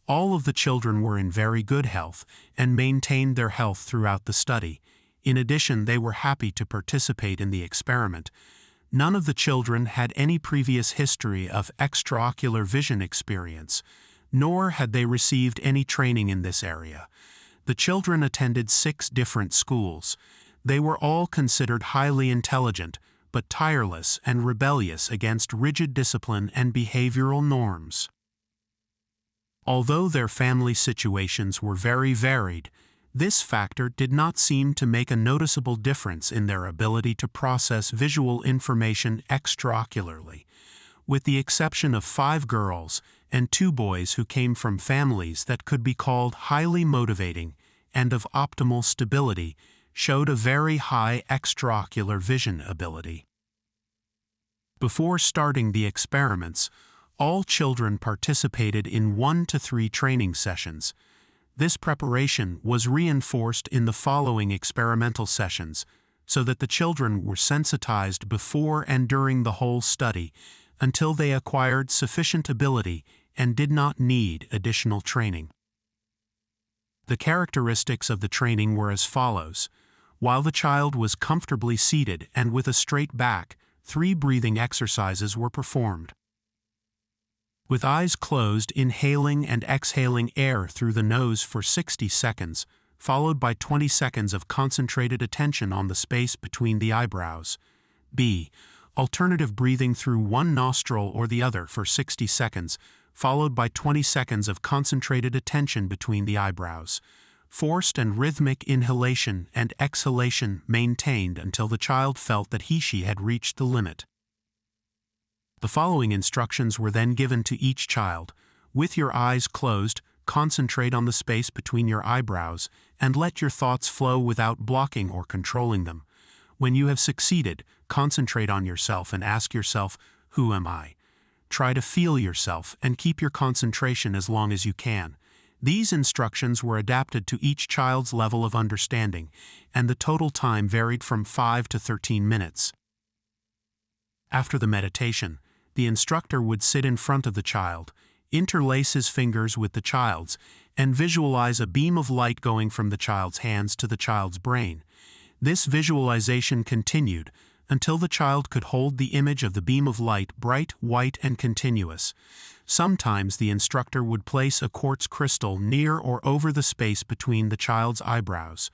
All of the children were in very good health and maintained their health throughout the study. In addition, they were happy to participate in the experiment. None of the children had any previous history of extraocular vision experience, nor had they received any training in this area. The children attended 6 different schools. They were all considered highly intelligent, but tireless and rebellious against rigid discipline and behavioral norms. Although their family situations were very varied, this factor did not seem to make a noticeable difference in their ability to process visual information extraocularly, with the exception of 5 girls and 2 boys who came from families that could be called highly motivating and of optimal stability, showed a very high extraocular vision ability. Before starting the experiments, all children participated in 1 to 3 training sessions. This preparation was reinforced in the following experimental sessions, so that the children were sensitized before and during the whole study until they acquired sufficient ability and did not need additional training. The characteristics of the training were as follows. While the child was comfortably seated and with a straight back, 3 breathing exercises were performed. With eyes closed, inhaling and exhaling air through the nose for 60 seconds, followed by 20 seconds of concentrated attention on the space between the eyebrows. B. Alternative breathing through one nostril or the other for 60 seconds, followed by 20 seconds of concentrated attention between the eyebrows. Forced and rhythmic inhalation and exhalation maintained until the child felt that he/she had reached the limit. The following instructions were then given to each child. With your eyes closed, concentrate on the space between your eyebrows and let your thoughts flow without blocking or controlling them. When you have succeeded, concentrate on yourself and ask yourself, "Who am I?" Try to feel yourself and keep your concentration as long as you can. These instructions were adapted to each child's level of understanding, and the total time varied from 5 to 13 minutes. After the meditation, the instructor would sit in front of the child, interlace his fingers with the child's, and visualize a beam of light going from the child's hands to the child's brain. This visualization continued until the child could hold the image of the beam of light bright, white, and continuous. Sometimes the instructor would place a quartz crystal near or over the space between the child's eyebrows.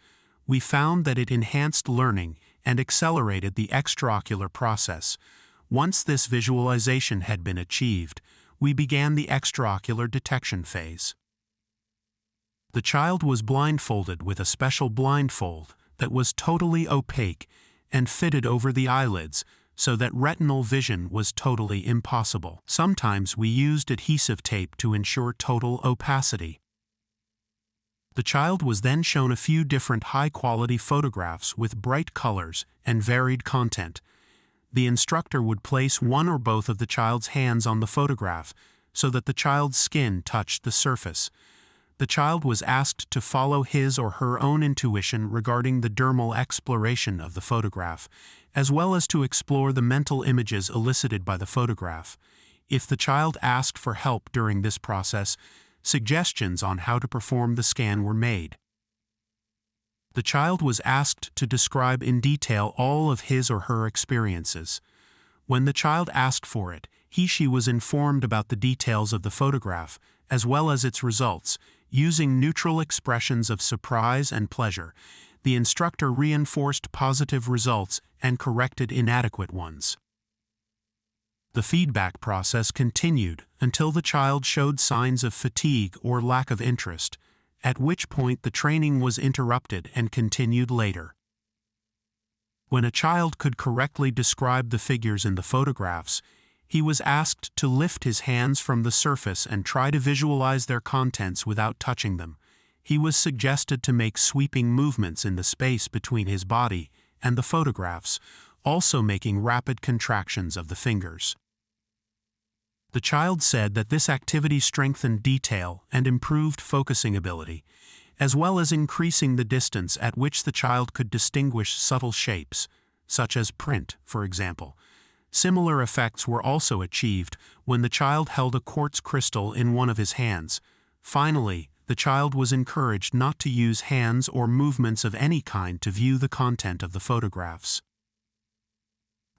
We found that it enhanced learning and accelerated the extraocular process. Once this visualization had been achieved, we began the extraocular detection phase. The child was blindfolded with a special blindfold that was totally opaque and fitted over the eyelids so that retinal vision was totally impossible. Sometimes we used adhesive tape to ensure total opacity. The child was then shown a few different high-quality photographs with bright colors and varied content. The instructor would place one or both of the child's hands on the photograph so that the child's skin touched the surface. The child was asked to follow his or her own intuition regarding the dermal exploration of the photograph, as well as to explore the mental images elicited by the photograph. If the child asked for help during this process, suggestions on how to perform the scan were made. The child was asked to describe in detail all of his or her experiences. When the child asked for it, he/she was informed about the details of the photograph, as well as its results. Using neutral expressions of surprise and pleasure, the instructor reinforced positive results and corrected inadequate ones. The feedback process continued until the child showed signs of fatigue or lack of interest, at which point the training was interrupted and continued later. When a child could correctly describe the figures in the photographs, he was asked to lift his hands from the surface and try to visualize their contents without touching them. He was suggested to make sweeping movements in the space between his body and the photographs, also making rapid contractions of the fingers. The child said that this activity strengthened detail and improved focusing ability, as well as increasing the distance at which the child could distinguish subtle shapes, such as print, for example. Similar effects were also achieved when the child held a quartz crystal in one of his hands. Finally, the child was encouraged not to use hands or movements of any kind to view the content of the photographs.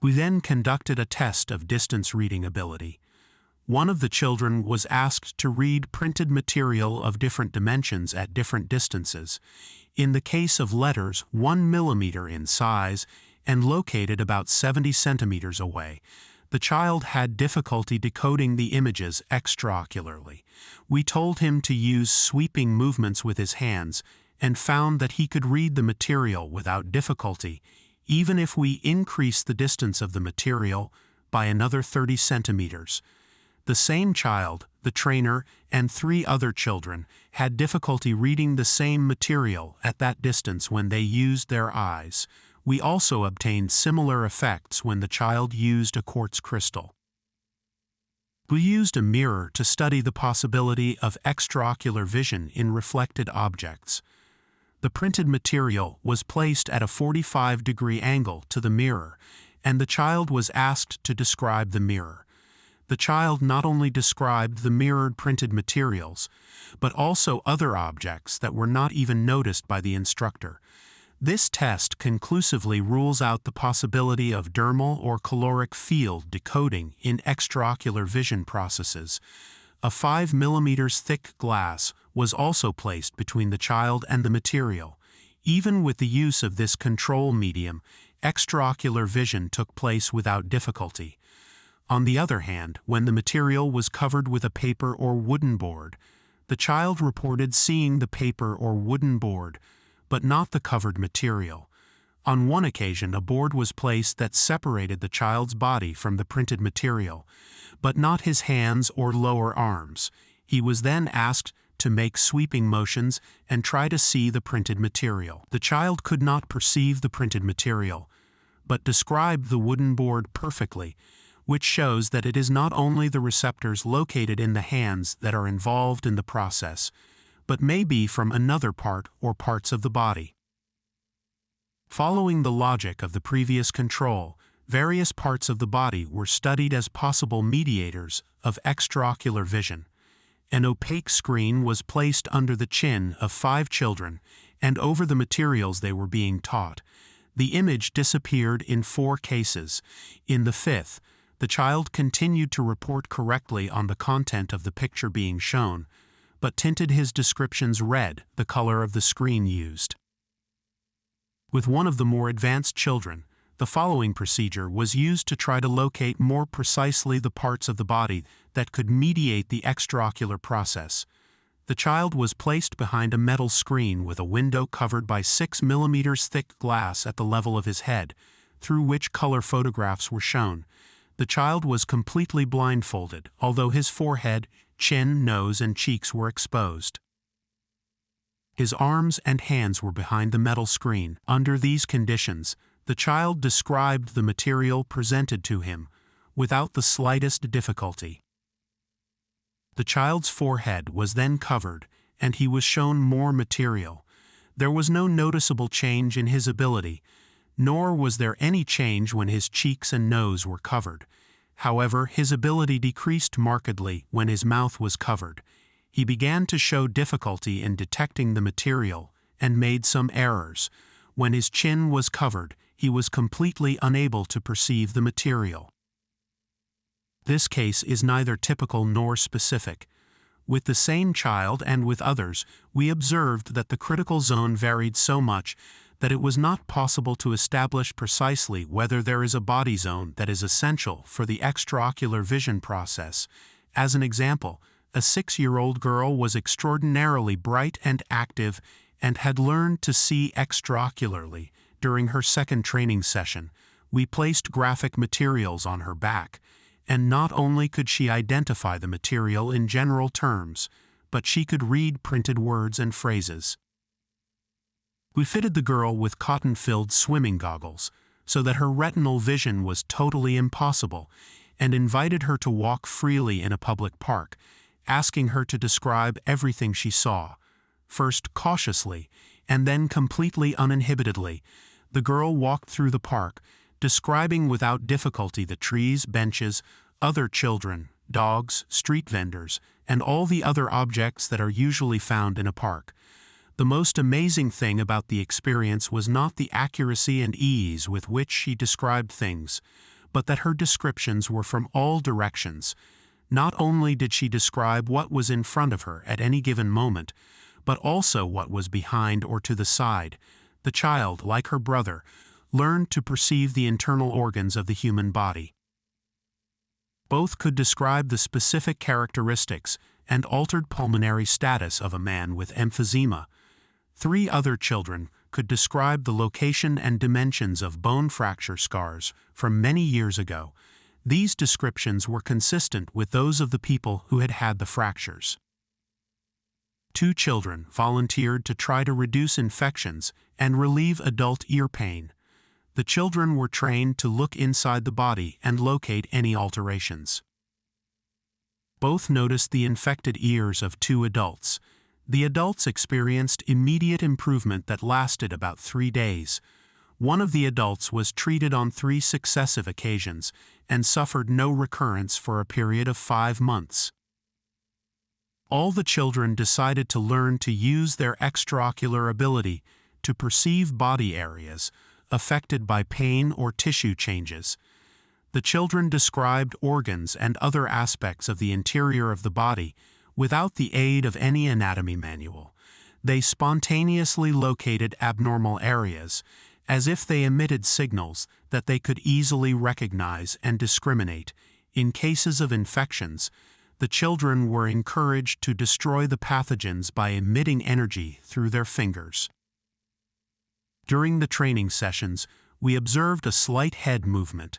We then conducted a test of distance reading ability. One of the children was asked to read printed material of different dimensions at different distances. In the case of letters, 1 millimeter in size and located about 70 centimeters away, the child had difficulty decoding the images extraocularly. We told him to use sweeping movements with his hands and found that he could read the material without difficulty, even if we increased the distance of the material by another 30 centimeters. The same child, the trainer, and 3 other children had difficulty reading the same material at that distance when they used their eyes. We also obtained similar effects when the child used a quartz crystal. We used a mirror to study the possibility of extraocular vision in reflected objects. The printed material was placed at a 45-degree angle to the mirror, and the child was asked to describe the mirror. The child not only described the mirrored printed materials, but also other objects that were not even noticed by the instructor. This test conclusively rules out the possibility of dermal or caloric field decoding in extraocular vision processes. A 5 mm thick glass was also placed between the child and the material. Even with the use of this control medium, extraocular vision took place without difficulty. On the other hand, when the material was covered with a paper or wooden board, the child reported seeing the paper or wooden board, but not the covered material. On one occasion, a board was placed that separated the child's body from the printed material, but not his hands or lower arms. He was then asked to make sweeping motions and try to see the printed material. The child could not perceive the printed material, but described the wooden board perfectly, which shows that it is not only the receptors located in the hands that are involved in the process, but may be from another part or parts of the body. Following the logic of the previous control, various parts of the body were studied as possible mediators of extraocular vision. An opaque screen was placed under the chin of 5 children and over the materials they were being taught. The image disappeared in 4 cases. In the 5th, the child continued to report correctly on the content of the picture being shown, but tinted his descriptions red, the color of the screen used. With one of the more advanced children, the following procedure was used to try to locate more precisely the parts of the body that could mediate the extraocular process. The child was placed behind a metal screen with a window covered by 6 mm thick glass at the level of his head, through which color photographs were shown. The child was completely blindfolded, although his forehead, chin, nose, and cheeks were exposed. His arms and hands were behind the metal screen. Under these conditions, the child described the material presented to him without the slightest difficulty. The child's forehead was then covered, and he was shown more material. There was no noticeable change in his ability, nor was there any change when his cheeks and nose were covered. However, his ability decreased markedly when his mouth was covered. He began to show difficulty in detecting the material and made some errors. When his chin was covered, he was completely unable to perceive the material. This case is neither typical nor specific. With the same child and with others, we observed that the critical zone varied so much that it was not possible to establish precisely whether there is a body zone that is essential for the extraocular vision process. As an example, a 6-year-old girl was extraordinarily bright and active and had learned to see extraocularly. During her second training session, we placed graphic materials on her back, and not only could she identify the material in general terms, but she could read printed words and phrases. We fitted the girl with cotton-filled swimming goggles so that her retinal vision was totally impossible, and invited her to walk freely in a public park, asking her to describe everything she saw, first cautiously and then completely uninhibitedly. The girl walked through the park, describing without difficulty the trees, benches, other children, dogs, street vendors, and all the other objects that are usually found in a park. The most amazing thing about the experience was not the accuracy and ease with which she described things, but that her descriptions were from all directions. Not only did she describe what was in front of her at any given moment, but also what was behind or to the side. The child, like her brother, learned to perceive the internal organs of the human body. Both could describe the specific characteristics and altered pulmonary status of a man with emphysema. 3 other children could describe the location and dimensions of bone fracture scars from many years ago. These descriptions were consistent with those of the people who had had the fractures. 2 children volunteered to try to reduce infections and relieve adult ear pain. The children were trained to look inside the body and locate any alterations. Both noticed the infected ears of 2 adults. The adults experienced immediate improvement that lasted about 3 days. One of the adults was treated on 3 successive occasions and suffered no recurrence for a period of 5 months. All the children decided to learn to use their extraocular ability to perceive body areas affected by pain or tissue changes. The children described organs and other aspects of the interior of the body without the aid of any anatomy manual. They spontaneously located abnormal areas, as if they emitted signals that they could easily recognize and discriminate. In cases of infections, the children were encouraged to destroy the pathogens by emitting energy through their fingers. During the training sessions, we observed a slight head movement.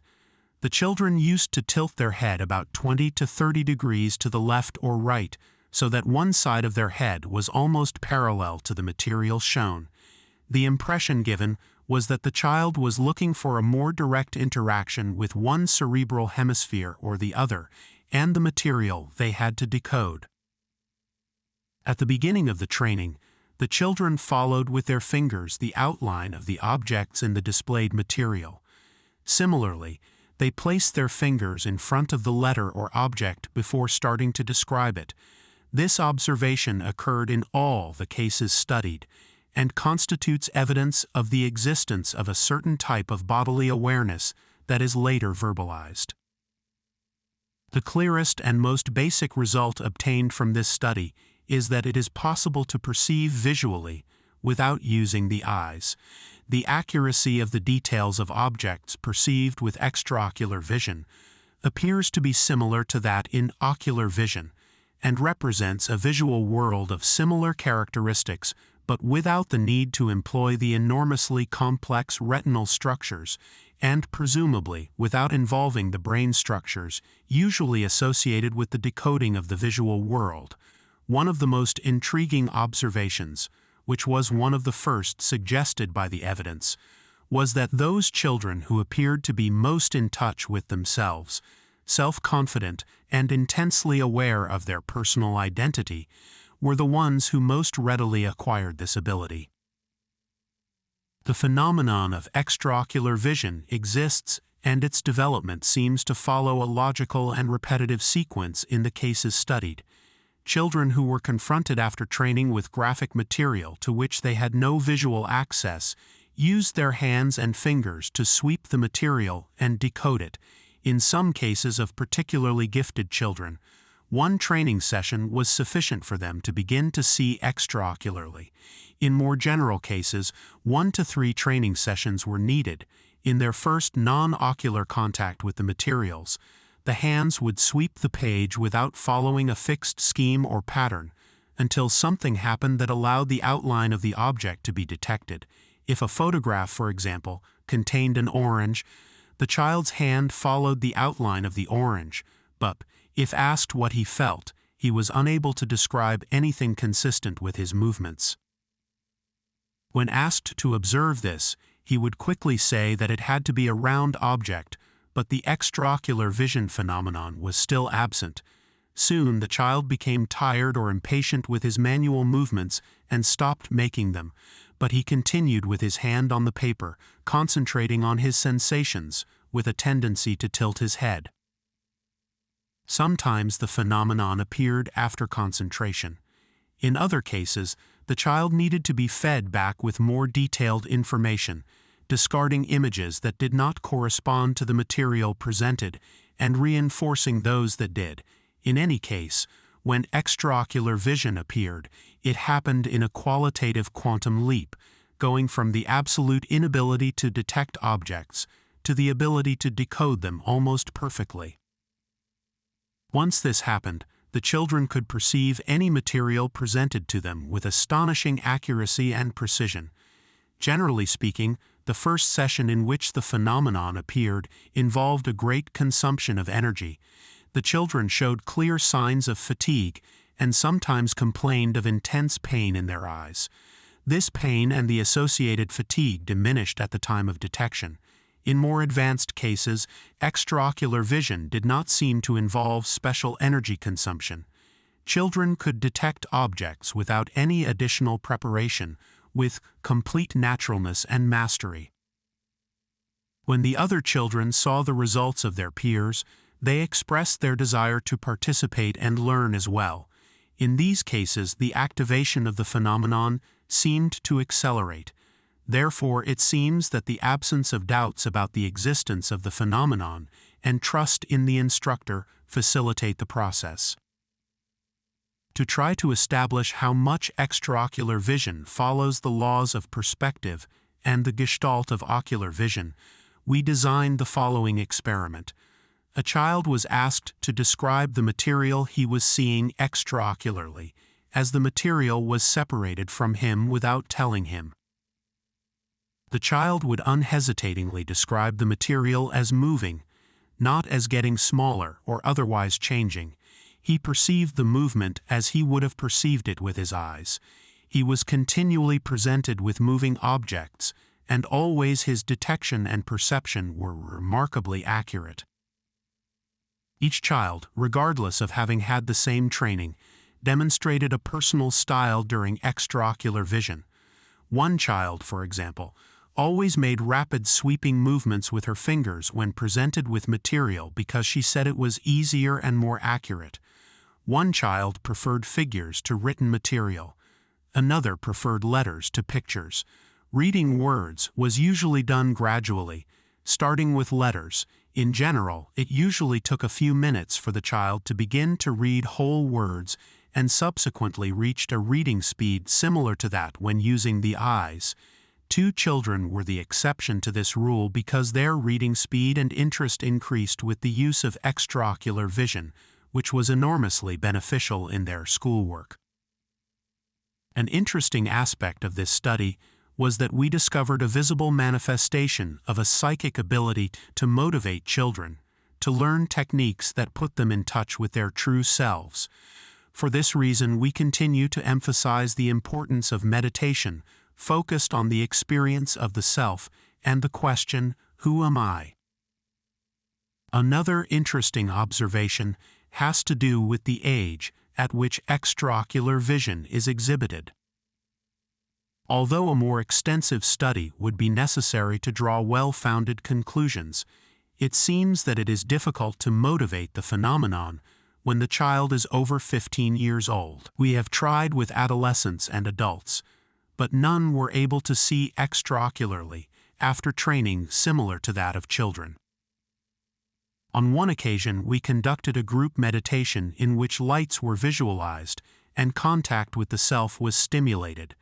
The children used to tilt their head about 20 to 30 degrees to the left or right, so that one side of their head was almost parallel to the material shown. The impression given was that the child was looking for a more direct interaction with one cerebral hemisphere or the other, and the material they had to decode. At the beginning of the training, the children followed with their fingers the outline of the objects in the displayed material. Similarly, they placed their fingers in front of the letter or object before starting to describe it. This observation occurred in all the cases studied, and constitutes evidence of the existence of a certain type of bodily awareness that is later verbalized. The clearest and most basic result obtained from this study is that it is possible to perceive visually without using the eyes. The accuracy of the details of objects perceived with extraocular vision appears to be similar to that in ocular vision, and represents a visual world of similar characteristics, but without the need to employ the enormously complex retinal structures, and presumably without involving the brain structures usually associated with the decoding of the visual world. One of the most intriguing observations, which was one of the first suggested by the evidence, was that those children who appeared to be most in touch with themselves, self-confident and intensely aware of their personal identity, were the ones who most readily acquired this ability. The phenomenon of extraocular vision exists, and its development seems to follow a logical and repetitive sequence in the cases studied. Children who were confronted after training with graphic material to which they had no visual access used their hands and fingers to sweep the material and decode it. In some cases of particularly gifted children, one training session was sufficient for them to begin to see extraocularly. In more general cases, 1 to 3 training sessions were needed. In their first non-ocular contact with the materials, the hands would sweep the page without following a fixed scheme or pattern, until something happened that allowed the outline of the object to be detected. If a photograph, for example, contained an orange, the child's hand followed the outline of the orange, but if asked what he felt, he was unable to describe anything consistent with his movements. When asked to observe this, he would quickly say that it had to be a round object, but the extraocular vision phenomenon was still absent. Soon the child became tired or impatient with his manual movements and stopped making them, but he continued with his hand on the paper, concentrating on his sensations, with a tendency to tilt his head. Sometimes the phenomenon appeared after concentration. In other cases, the child needed to be fed back with more detailed information, discarding images that did not correspond to the material presented and reinforcing those that did. In any case, when extraocular vision appeared, it happened in a qualitative quantum leap, going from the absolute inability to detect objects to the ability to decode them almost perfectly. Once this happened, the children could perceive any material presented to them with astonishing accuracy and precision. Generally speaking, the first session in which the phenomenon appeared involved a great consumption of energy. The children showed clear signs of fatigue and sometimes complained of intense pain in their eyes. This pain and the associated fatigue diminished at the time of detection. In more advanced cases, extraocular vision did not seem to involve special energy consumption. Children could detect objects without any additional preparation, with complete naturalness and mastery. When the other children saw the results of their peers, they expressed their desire to participate and learn as well. In these cases, the activation of the phenomenon seemed to accelerate. Therefore, it seems that the absence of doubts about the existence of the phenomenon and trust in the instructor facilitate the process. To try to establish how much extraocular vision follows the laws of perspective and the gestalt of ocular vision, we designed the following experiment. A child was asked to describe the material he was seeing extraocularly, as the material was separated from him without telling him. The child would unhesitatingly describe the material as moving, not as getting smaller or otherwise changing. He perceived the movement as he would have perceived it with his eyes. He was continually presented with moving objects, and always his detection and perception were remarkably accurate. Each child, regardless of having had the same training, demonstrated a personal style during extraocular vision. One child, for example, always made rapid sweeping movements with her fingers when presented with material because she said it was easier and more accurate. One child preferred figures to written material. Another preferred letters to pictures. Reading words was usually done gradually, starting with letters. In general, it usually took a few minutes for the child to begin to read whole words and subsequently reached a reading speed similar to that when using the eyes. Two children were the exception to this rule because their reading speed and interest increased with the use of extraocular vision, which was enormously beneficial in their schoolwork. An interesting aspect of this study was that we discovered a visible manifestation of a psychic ability to motivate children, to learn techniques that put them in touch with their true selves. For this reason, we continue to emphasize the importance of meditation, focused on the experience of the self and the question, "Who am I?" Another interesting observation has to do with the age at which extraocular vision is exhibited. Although a more extensive study would be necessary to draw well-founded conclusions, it seems that it is difficult to motivate the phenomenon when the child is over 15 years old. We have tried with adolescents and adults, but none were able to see extraocularly after training similar to that of children. On one occasion, we conducted a group meditation in which lights were visualized and contact with the self was stimulated.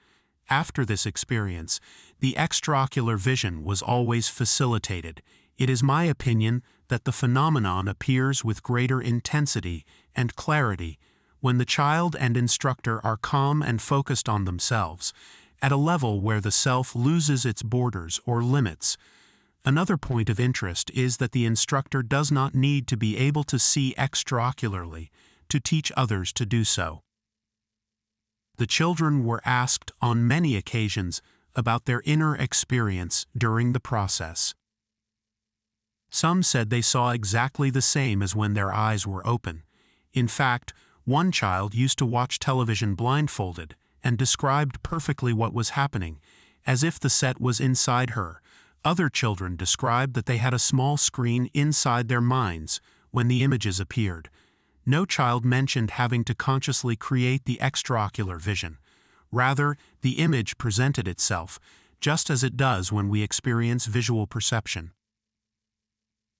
After this experience, the extraocular vision was always facilitated. It is my opinion that the phenomenon appears with greater intensity and clarity when the child and instructor are calm and focused on themselves, at a level where the self loses its borders or limits. Another point of interest is that the instructor does not need to be able to see extraocularly to teach others to do so. The children were asked on many occasions about their inner experience during the process. Some said they saw exactly the same as when their eyes were open. In fact, one child used to watch television blindfolded and described perfectly what was happening, as if the set was inside her. Other children described that they had a small screen inside their minds when the images appeared. No child mentioned having to consciously create the extraocular vision. Rather, the image presented itself, just as it does when we experience visual perception.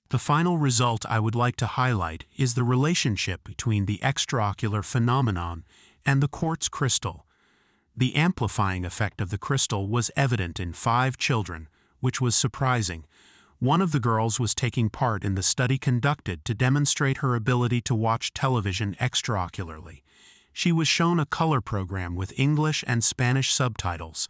The final result I would like to highlight is the relationship between the extraocular phenomenon and the quartz crystal. The amplifying effect of the crystal was evident in 5 children, which was surprising. One of the girls was taking part in the study conducted to demonstrate her ability to watch television extraocularly. She was shown a color program with English and Spanish subtitles.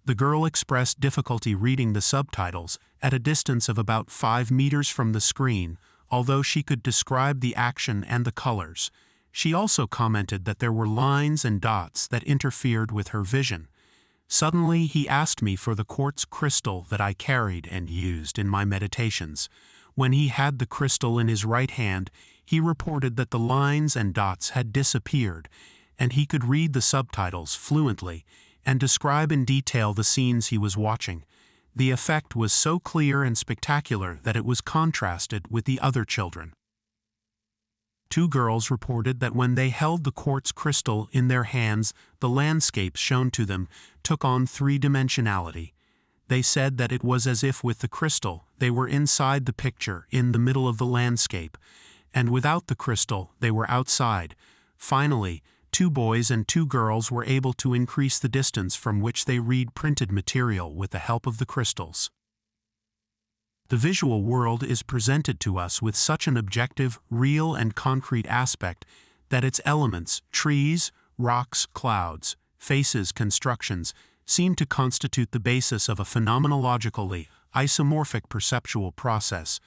The girl expressed difficulty reading the subtitles at a distance of about 5 meters from the screen, although she could describe the action and the colors. She also commented that there were lines and dots that interfered with her vision. Suddenly, he asked me for the quartz crystal that I carried and used in my meditations. When he had the crystal in his right hand, he reported that the lines and dots had disappeared, and he could read the subtitles fluently and describe in detail the scenes he was watching. The effect was so clear and spectacular that it was contrasted with the other children. 2 girls reported that when they held the quartz crystal in their hands, the landscapes shown to them took on 3-dimensionality. They said that it was as if with the crystal, they were inside the picture, in the middle of the landscape, and without the crystal, they were outside. Finally, 2 boys and 2 girls were able to increase the distance from which they read printed material with the help of the crystals. The visual world is presented to us with such an objective, real, and concrete aspect that its elements, trees, rocks, clouds, faces, constructions, seem to constitute the basis of a phenomenologically isomorphic perceptual process.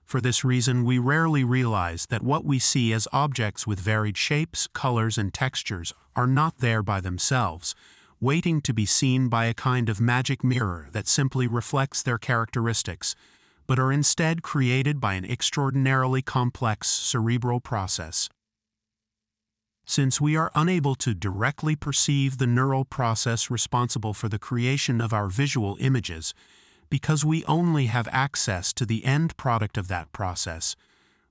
For this reason, we rarely realize that what we see as objects with varied shapes, colors, and textures are not there by themselves, waiting to be seen by a kind of magic mirror that simply reflects their characteristics, but are instead created by an extraordinarily complex cerebral process. Since we are unable to directly perceive the neural process responsible for the creation of our visual images, because we only have access to the end product of that process,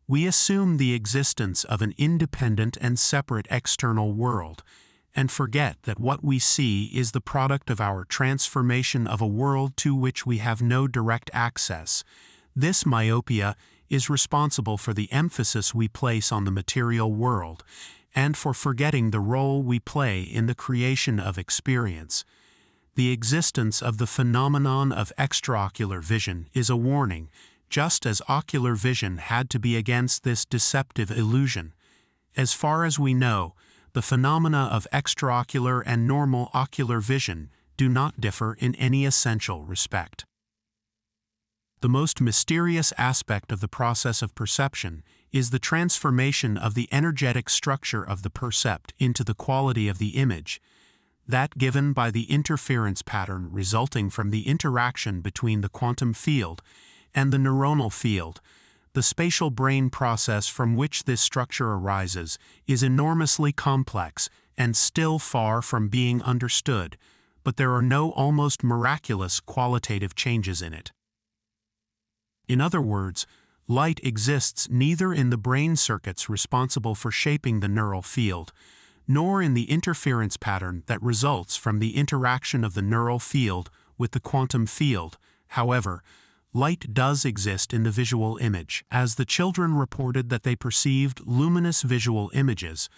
we assume the existence of an independent and separate external world, and forget that what we see is the product of our transformation of a world to which we have no direct access. This myopia is responsible for the emphasis we place on the material world, and for forgetting the role we play in the creation of experience. The existence of the phenomenon of extraocular vision is a warning, just as ocular vision had to be against this deceptive illusion. As far as we know, the phenomena of extraocular and normal ocular vision do not differ in any essential respect. The most mysterious aspect of the process of perception is the transformation of the energetic structure of the percept into the quality of the image, that given by the interference pattern resulting from the interaction between the quantum field and the neuronal field. The spatial brain process from which this structure arises is enormously complex and still far from being understood, but there are no almost miraculous qualitative changes in it. In other words, light exists neither in the brain circuits responsible for shaping the neural field, nor in the interference pattern that results from the interaction of the neural field with the quantum field. However, light does exist in the visual image, as the children reported that they perceived luminous visual images,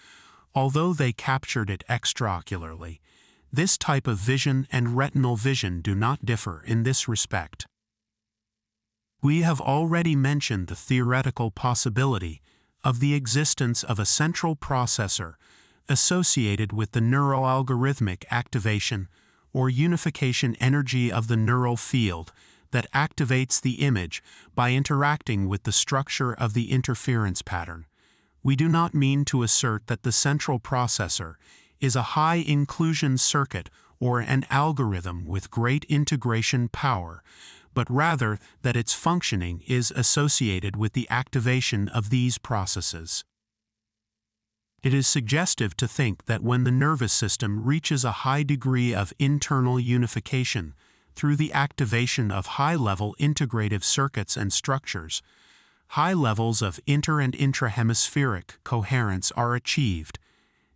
although they captured it extraocularly. This type of vision and retinal vision do not differ in this respect. We have already mentioned the theoretical possibility of the existence of a central processor associated with the neuroalgorithmic activation or unification energy of the neural field that activates the image by interacting with the structure of the interference pattern. We do not mean to assert that the central processor is a high-inclusion circuit or an algorithm with great integration power, but rather that its functioning is associated with the activation of these processes. It is suggestive to think that when the nervous system reaches a high degree of internal unification through the activation of high-level integrative circuits and structures, high levels of inter- and intrahemispheric coherence are achieved,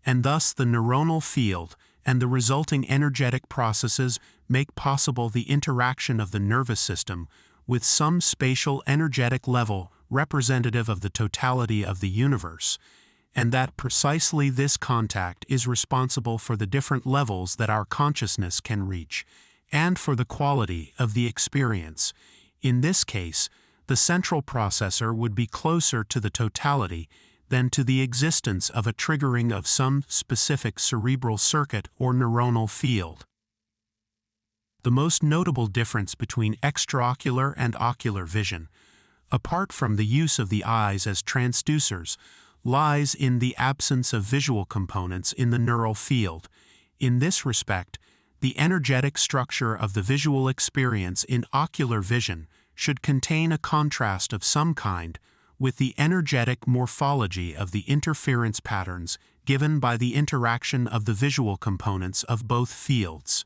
and thus the neuronal field and the resulting energetic processes make possible the interaction of the nervous system with some spatial energetic level representative of the totality of the universe, and that precisely this contact is responsible for the different levels that our consciousness can reach, and for the quality of the experience. In this case, the central processor would be closer to the totality than to the existence of a triggering of some specific cerebral circuit or neuronal field. The most notable difference between extraocular and ocular vision, apart from the use of the eyes as transducers, lies in the absence of visual components in the neural field. In this respect, the energetic structure of the visual experience in ocular vision should contain a contrast of some kind with the energetic morphology of the interference patterns given by the interaction of the visual components of both fields.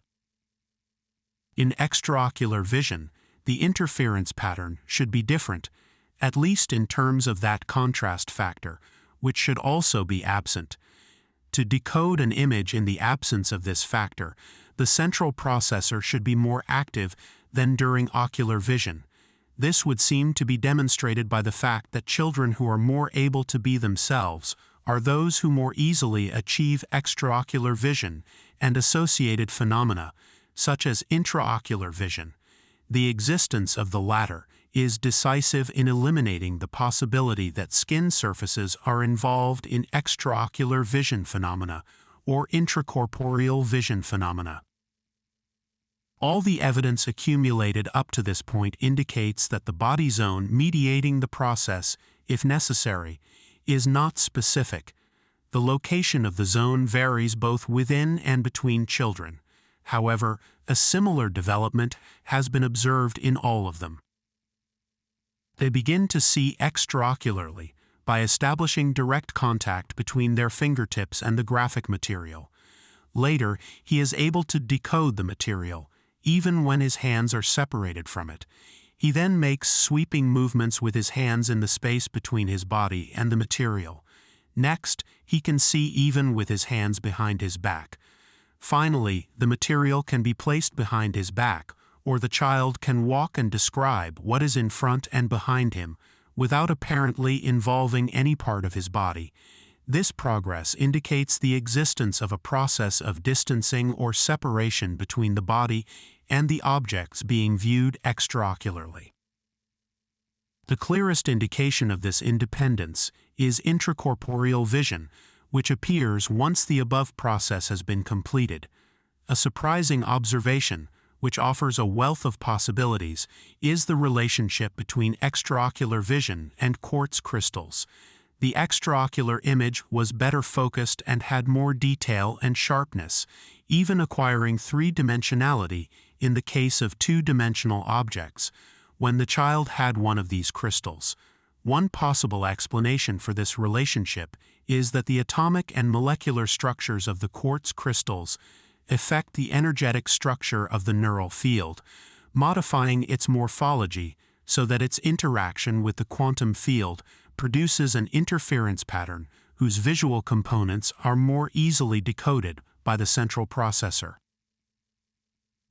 In extraocular vision, the interference pattern should be different, at least in terms of that contrast factor, which should also be absent. To decode an image in the absence of this factor, the central processor should be more active than during ocular vision. This would seem to be demonstrated by the fact that children who are more able to be themselves are those who more easily achieve extraocular vision and associated phenomena, such as intraocular vision. The existence of the latter is decisive in eliminating the possibility that skin surfaces are involved in extraocular vision phenomena or intracorporeal vision phenomena. All the evidence accumulated up to this point indicates that the body zone mediating the process, if necessary, is not specific. The location of the zone varies both within and between children. However, a similar development has been observed in all of them. They begin to see extraocularly by establishing direct contact between their fingertips and the graphic material. Later, he is able to decode the material, even when his hands are separated from it. He then makes sweeping movements with his hands in the space between his body and the material. Next, he can see even with his hands behind his back. Finally, the material can be placed behind his back, or the child can walk and describe what is in front and behind him, without apparently involving any part of his body. This progress indicates the existence of a process of distancing or separation between the body and the objects being viewed extraocularly. The clearest indication of this independence is intracorporeal vision, which appears once the above process has been completed. A surprising observation, which offers a wealth of possibilities, is the relationship between extraocular vision and quartz crystals. The extraocular image was better focused and had more detail and sharpness, even acquiring three-dimensionality in the case of two-dimensional objects, when the child had one of these crystals. One possible explanation for this relationship is that the atomic and molecular structures of the quartz crystals affect the energetic structure of the neural field, modifying its morphology so that its interaction with the quantum field produces an interference pattern whose visual components are more easily decoded by the central processor.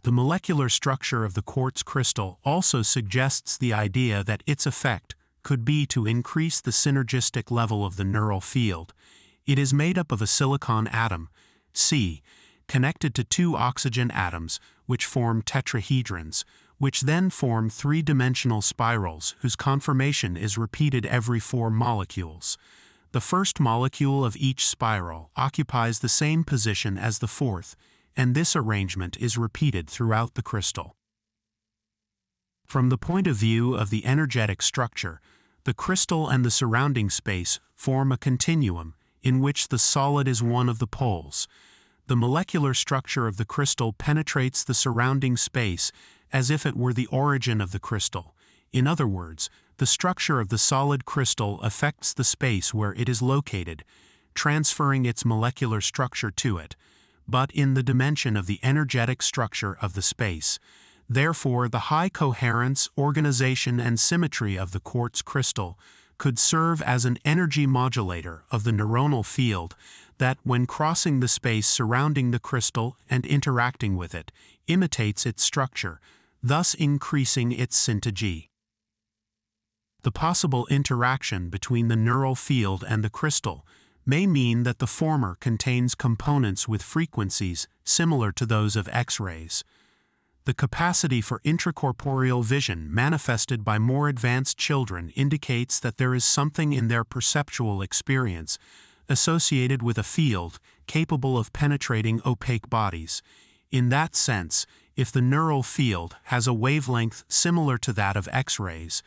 The molecular structure of the quartz crystal also suggests the idea that its effect could be to increase the synergistic level of the neural field. It is made up of a silicon atom, C, connected to two oxygen atoms, which form tetrahedrons, which then form three-dimensional spirals whose conformation is repeated every 4 molecules. The first molecule of each spiral occupies the same position as the fourth, and this arrangement is repeated throughout the crystal. From the point of view of the energetic structure, the crystal and the surrounding space form a continuum in which the solid is one of the poles. The molecular structure of the crystal penetrates the surrounding space as if it were the origin of the crystal. In other words, the structure of the solid crystal affects the space where it is located, transferring its molecular structure to it, but in the dimension of the energetic structure of the space. Therefore, the high coherence, organization, and symmetry of the quartz crystal could serve as an energy modulator of the neuronal field that, when crossing the space surrounding the crystal and interacting with it, imitates its structure, thus increasing its syntagee. The possible interaction between the neural field and the crystal may mean that the former contains components with frequencies similar to those of X-rays. The capacity for intracorporeal vision manifested by more advanced children indicates that there is something in their perceptual experience associated with a field capable of penetrating opaque bodies. In that sense, if the neural field has a wavelength similar to that of X-rays,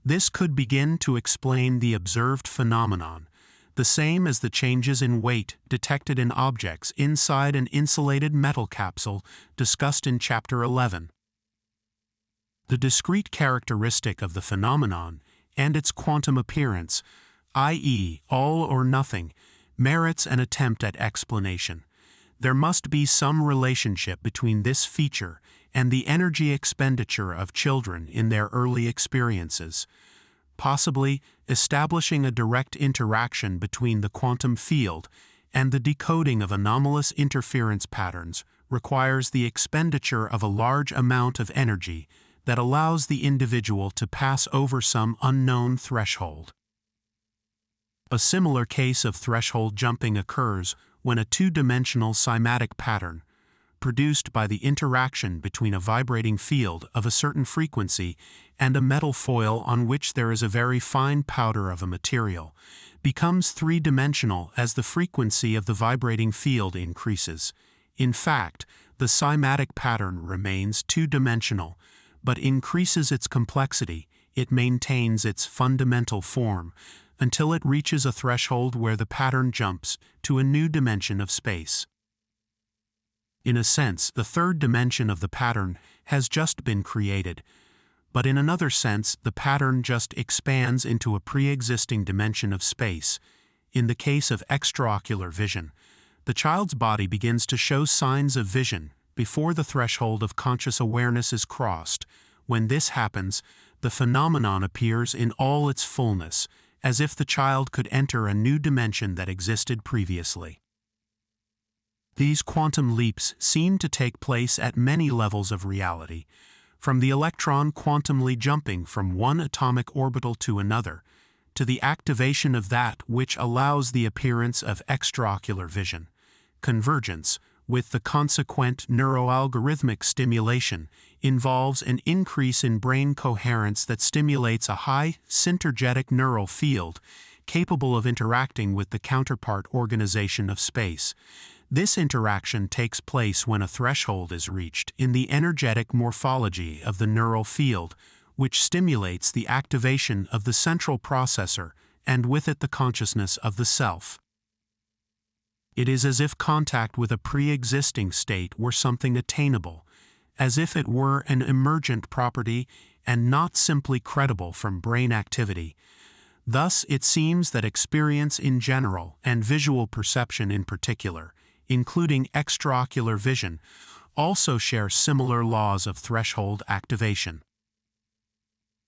this could begin to explain the observed phenomenon, the same as the changes in weight detected in objects inside an insulated metal capsule discussed in Chapter 11. The discrete characteristic of the phenomenon and its quantum appearance, i.e., all or nothing, merits an attempt at explanation. There must be some relationship between this feature and the energy expenditure of children in their early experiences. Possibly, establishing a direct interaction between the quantum field and the decoding of anomalous interference patterns requires the expenditure of a large amount of energy that allows the individual to pass over some unknown threshold. A similar case of threshold jumping occurs when a two-dimensional cymatic pattern, produced by the interaction between a vibrating field of a certain frequency and a metal foil on which there is a very fine powder of a material, becomes three-dimensional as the frequency of the vibrating field increases. In fact, the cymatic pattern remains two-dimensional, but increases its complexity. It maintains its fundamental form until it reaches a threshold where the pattern jumps to a new dimension of space. In a sense, the third dimension of the pattern has just been created, but in another sense, the pattern just expands into a pre-existing dimension of space. In the case of extraocular vision, the child's body begins to show signs of vision before the threshold of conscious awareness is crossed. When this happens, the phenomenon appears in all its fullness, as if the child could enter a new dimension that existed previously. These quantum leaps seem to take place at many levels of reality, from the electron quantumly jumping from one atomic orbital to another, to the activation of that which allows the appearance of extraocular vision. Convergence, with the consequent neuroalgorithmic stimulation, involves an increase in brain coherence that stimulates a high synergetic neural field capable of interacting with the counterpart organization of space. This interaction takes place when a threshold is reached in the energetic morphology of the neural field, which stimulates the activation of the central processor and with it the consciousness of the self. It is as if contact with a pre-existing state were something attainable, as if it were an emergent property and not simply credible from brain activity. Thus, it seems that experience in general and visual perception in particular, including extraocular vision, also share similar laws of threshold activation.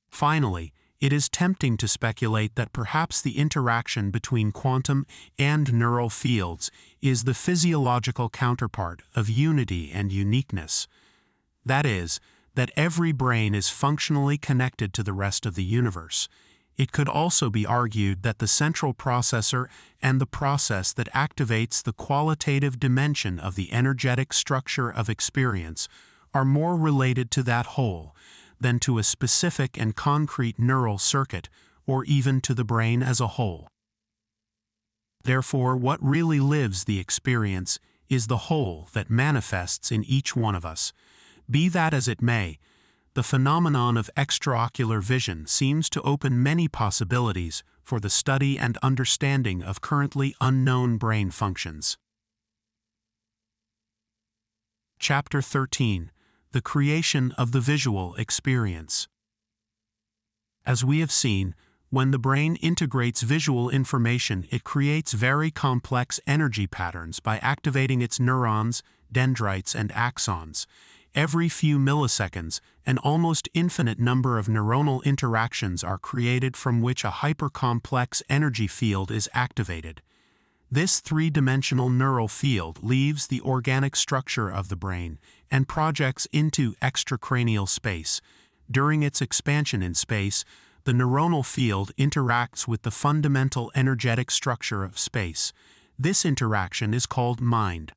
Finally, it is tempting to speculate that perhaps the interaction between quantum and neural fields is the physiological counterpart of unity and uniqueness. That is, that every brain is functionally connected to the rest of the universe. It could also be argued that the central processor and the process that activates the qualitative dimension of the energetic structure of experience are more related to that whole than to a specific and concrete neural circuit or even to the brain as a whole. Therefore, what really lives the experience is the whole that manifests in each one of us. Be that as it may, the phenomenon of extraocular vision seems to open many possibilities for the study and understanding of currently unknown brain functions. Chapter 13: The Creation of the Visual Experience. As we have seen, when the brain integrates visual information, it creates very complex energy patterns by activating its neurons, dendrites, and axons. Every few milliseconds, an almost infinite number of neuronal interactions are created from which a hypercomplex energy field is activated. This three-dimensional neural field leaves the organic structure of the brain and projects into extracranial space. During its expansion in space, the neuronal field interacts with the fundamental energetic structure of space. This interaction is called mind.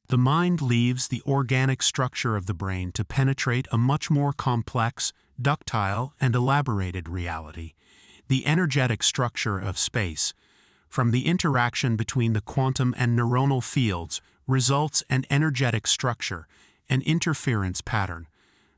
The mind leaves the organic structure of the brain to penetrate a much more complex, ductile, and elaborated reality, the energetic structure of space. From the interaction between the quantum and neuronal fields results an energetic structure, an interference pattern.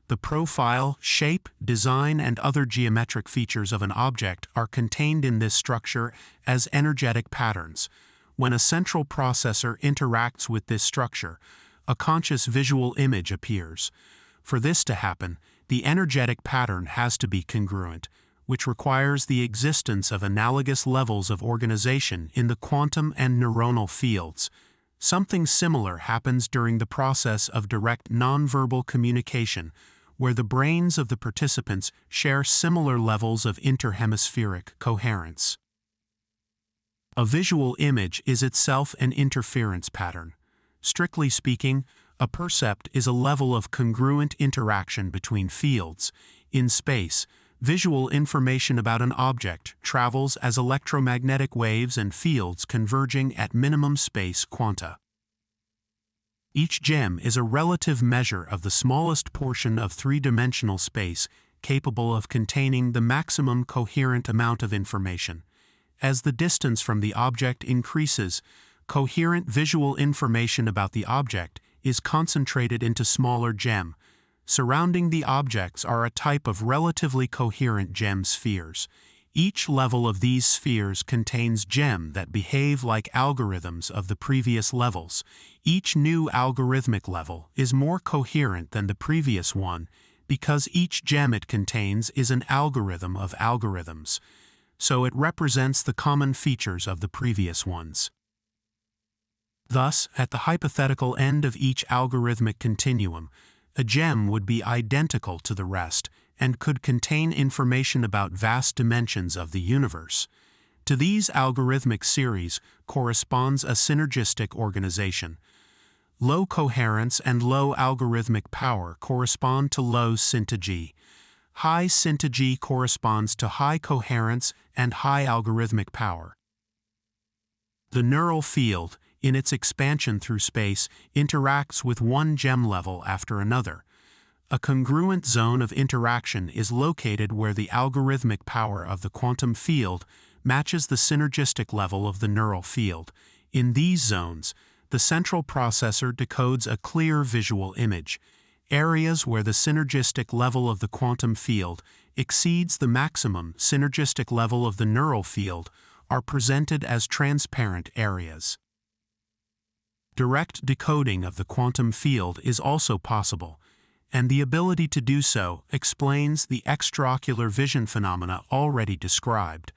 The profile, shape, design, and other geometric features of an object are contained in this structure as energetic patterns. When a central processor interacts with this structure, a conscious visual image appears. For this to happen, the energetic pattern has to be congruent, which requires the existence of analogous levels of organization in the quantum and neuronal fields. Something similar happens during the process of direct nonverbal communication, where the brains of the participants share similar levels of interhemispheric coherence. A visual image is itself an interference pattern. Strictly speaking, a percept is a level of congruent interaction between fields. In space, visual information about an object travels as electromagnetic waves and fields converging at minimum space quanta. Each gem is a relative measure of the smallest portion of three-dimensional space capable of containing the maximum coherent amount of information. As the distance from the object increases, coherent visual information about the object is concentrated into smaller gem. Surrounding the objects are a type of relatively coherent gem spheres. Each level of these spheres contains gem that behave like algorithms of the previous levels. Each new algorithmic level is more coherent than the previous one because each gem it contains is an algorithm of algorithms, so it represents the common features of the previous ones. Thus, at the hypothetical end of each algorithmic continuum, a gem would be identical to the rest and could contain information about vast dimensions of the universe. To these algorithmic series corresponds a synergistic organization. Low coherence and low algorithmic power correspond to low syntagee. High syntagee corresponds to high coherence and high algorithmic power. The neural field, in its expansion through space, interacts with one gem level after another. A congruent zone of interaction is located where the algorithmic power of the quantum field matches the synergistic level of the neural field. In these zones, the central processor decodes a clear visual image. Areas where the synergistic level of the quantum field exceeds the maximum synergistic level of the neural field are presented as transparent areas. Direct decoding of the quantum field is also possible, and the ability to do so explains the extra-ocular vision phenomena already described.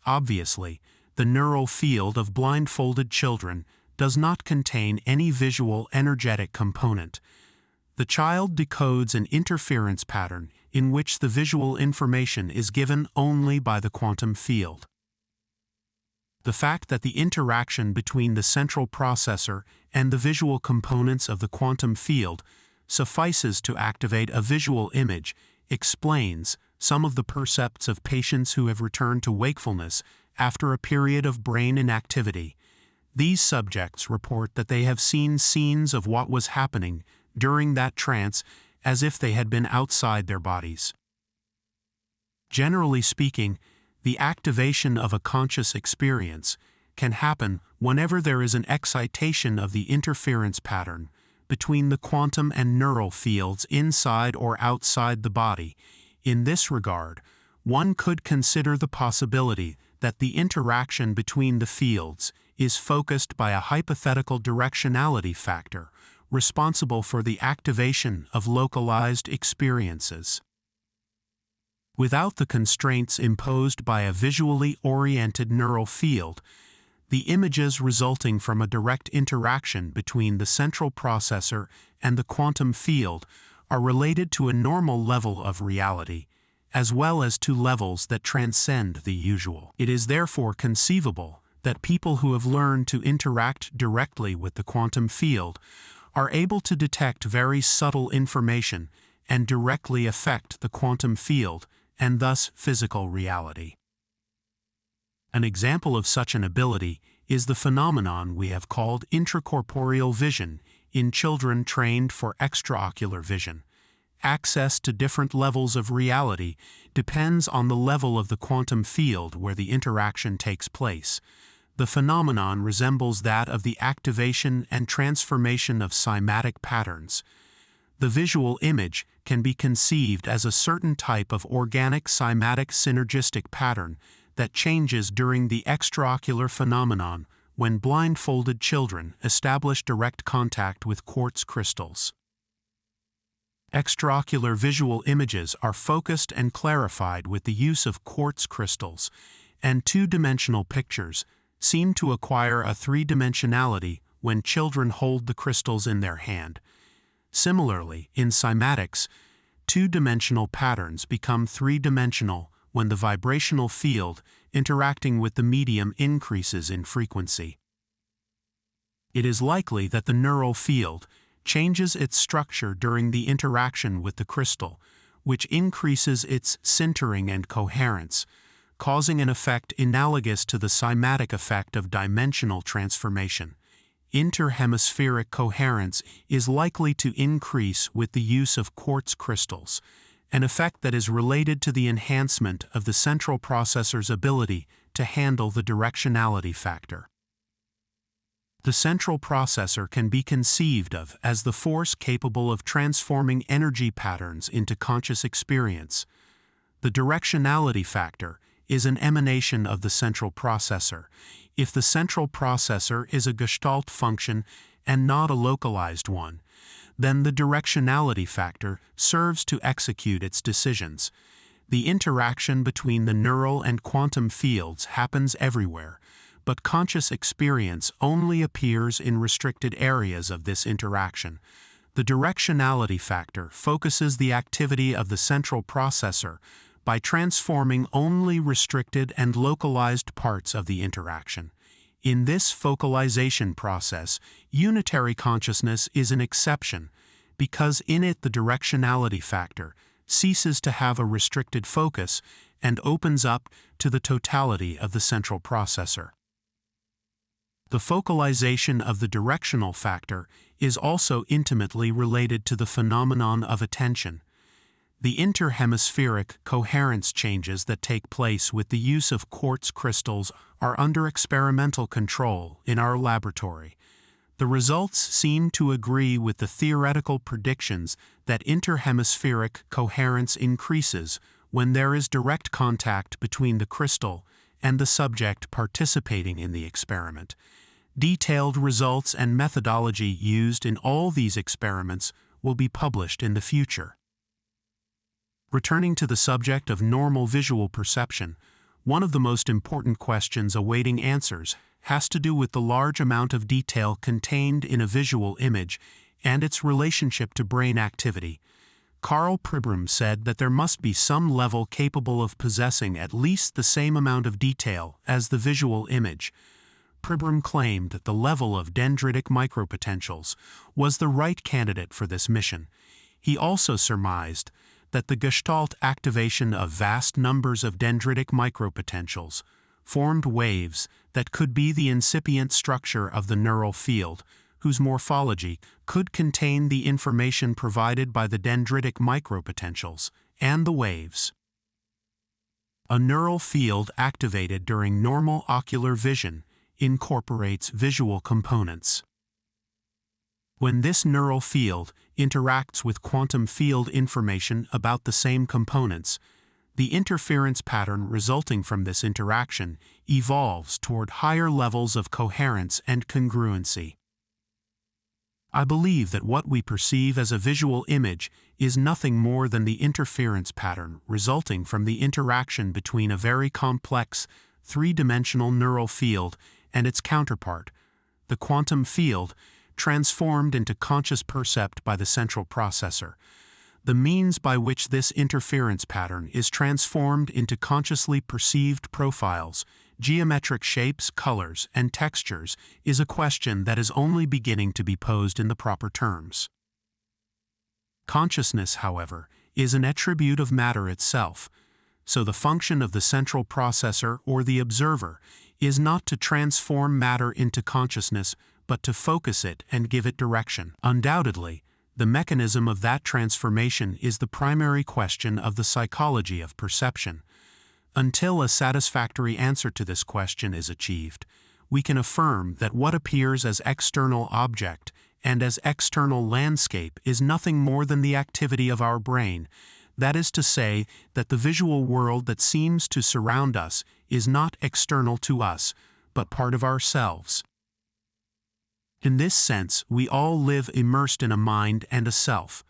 Obviously, the neural field of blindfolded children does not contain any visual energetic component. The child decodes an interference pattern in which the visual information is given only by the quantum field. The fact that the interaction between the central processor and the visual components of the quantum field suffices to activate a visual image explains some of the percepts of patients who have returned to wakefulness after a period of brain inactivity. These subjects report that they have seen scenes of what was happening during that trance as if they had been outside their bodies. Generally speaking, the activation of a conscious experience can happen whenever there is an excitation of the interference pattern between the quantum and neural fields inside or outside the body. In this regard, one could consider the possibility that the interaction between the fields is focused by a hypothetical directionality factor responsible for the activation of localized experiences. Without the constraints imposed by a visually oriented neural field, The images resulting from a direct interaction between the central processor and the quantum field are related to a normal level of reality, as well as to levels that transcend the usual. It is therefore conceivable that people who have learned to interact directly with the quantum field are able to detect very subtle information and directly affect the quantum field and thus physical reality. An example of such an ability is the phenomenon we have called intracorporeal vision in children trained for extraocular vision. Access to different levels of reality depends on the level of the quantum field where the interaction takes place. The phenomenon resembles that of the activation and transformation of cymatic patterns. The visual image can be conceived as a certain type of organic cymatic synergistic pattern that changes during the extraocular phenomenon when blindfolded children establish direct contact with quartz crystals. Extraocular visual images are focused and clarified with the use of quartz crystals, and two-dimensional pictures seem to acquire a three-dimensionality when children hold the crystals in their hand. Similarly, in cymatics, two-dimensional patterns become three-dimensional when the vibrational field interacting with the medium increases in frequency. It is likely that the neural field changes its structure during the interaction with the crystal, which increases its sintering and coherence, causing an effect analogous to the cymatic effect of dimensional transformation. Interhemispheric coherence is likely to increase with the use of quartz crystals, an effect that is related to the enhancement of the central processor's ability to handle the directionality factor. The central processor can be conceived of as the force capable of transforming energy patterns into conscious experience. The directionality factor is an emanation of the central processor. If the central processor is a Gestalt function and not a localized one, then the directionality factor serves to execute its decisions. The interaction between the neural and quantum fields happens everywhere, but conscious experience only appears in restricted areas of this interaction. The directionality factor focuses the activity of the central processor by transforming only restricted and localized parts of the interaction. In this focalization process, unitary consciousness is an exception, because in it the directionality factor ceases to have a restricted focus and opens up to the totality of the central processor. The focalization of the directional factor is also intimately related to the phenomenon of attention. The interhemispheric coherence changes that take place with the use of quartz crystals are under experimental control in our laboratory. The results seem to agree with the theoretical predictions that interhemispheric coherence increases when there is direct contact between the crystal and the subject participating in the experiment. Detailed results and methodology used in all these experiments will be published in the future. Returning to the subject of normal visual perception, one of the most important questions awaiting answers has to do with the large amount of detail contained in a visual image and its relationship to brain activity. Karl Pribram said that there must be some level capable of possessing at least the same amount of detail as the visual image. Pribram claimed that the level of dendritic micropotentials was the right candidate for this mission. He also surmised that the Gestalt activation of vast numbers of dendritic micropotentials formed waves that could be the incipient structure of the neural field, whose morphology could contain the information provided by the dendritic micropotentials and the waves. A neural field activated during normal ocular vision incorporates visual components. When this neural field interacts with quantum field information about the same components, the interference pattern resulting from this interaction evolves toward higher levels of coherence and congruency. I believe that what we perceive as a visual image is nothing more than the interference pattern resulting from the interaction between a very complex, three-dimensional neural field and its counterpart, the quantum field, transformed into conscious percept by the central processor. The means by which this interference pattern is transformed into consciously perceived profiles, geometric shapes, colors, and textures is a question that is only beginning to be posed in the proper terms. Consciousness, however, is an attribute of matter itself, so the function of the central processor or the observer is not to transform matter into consciousness, but to focus it and give it direction. Undoubtedly, the mechanism of that transformation is the primary question of the psychology of perception. Until a satisfactory answer to this question is achieved, we can affirm that what appears as external object and as external landscape is nothing more than the activity of our brain. That is to say, that the visual world that seems to surround us is not external to us, but part of ourselves. In this sense, we all live immersed in a mind and a self.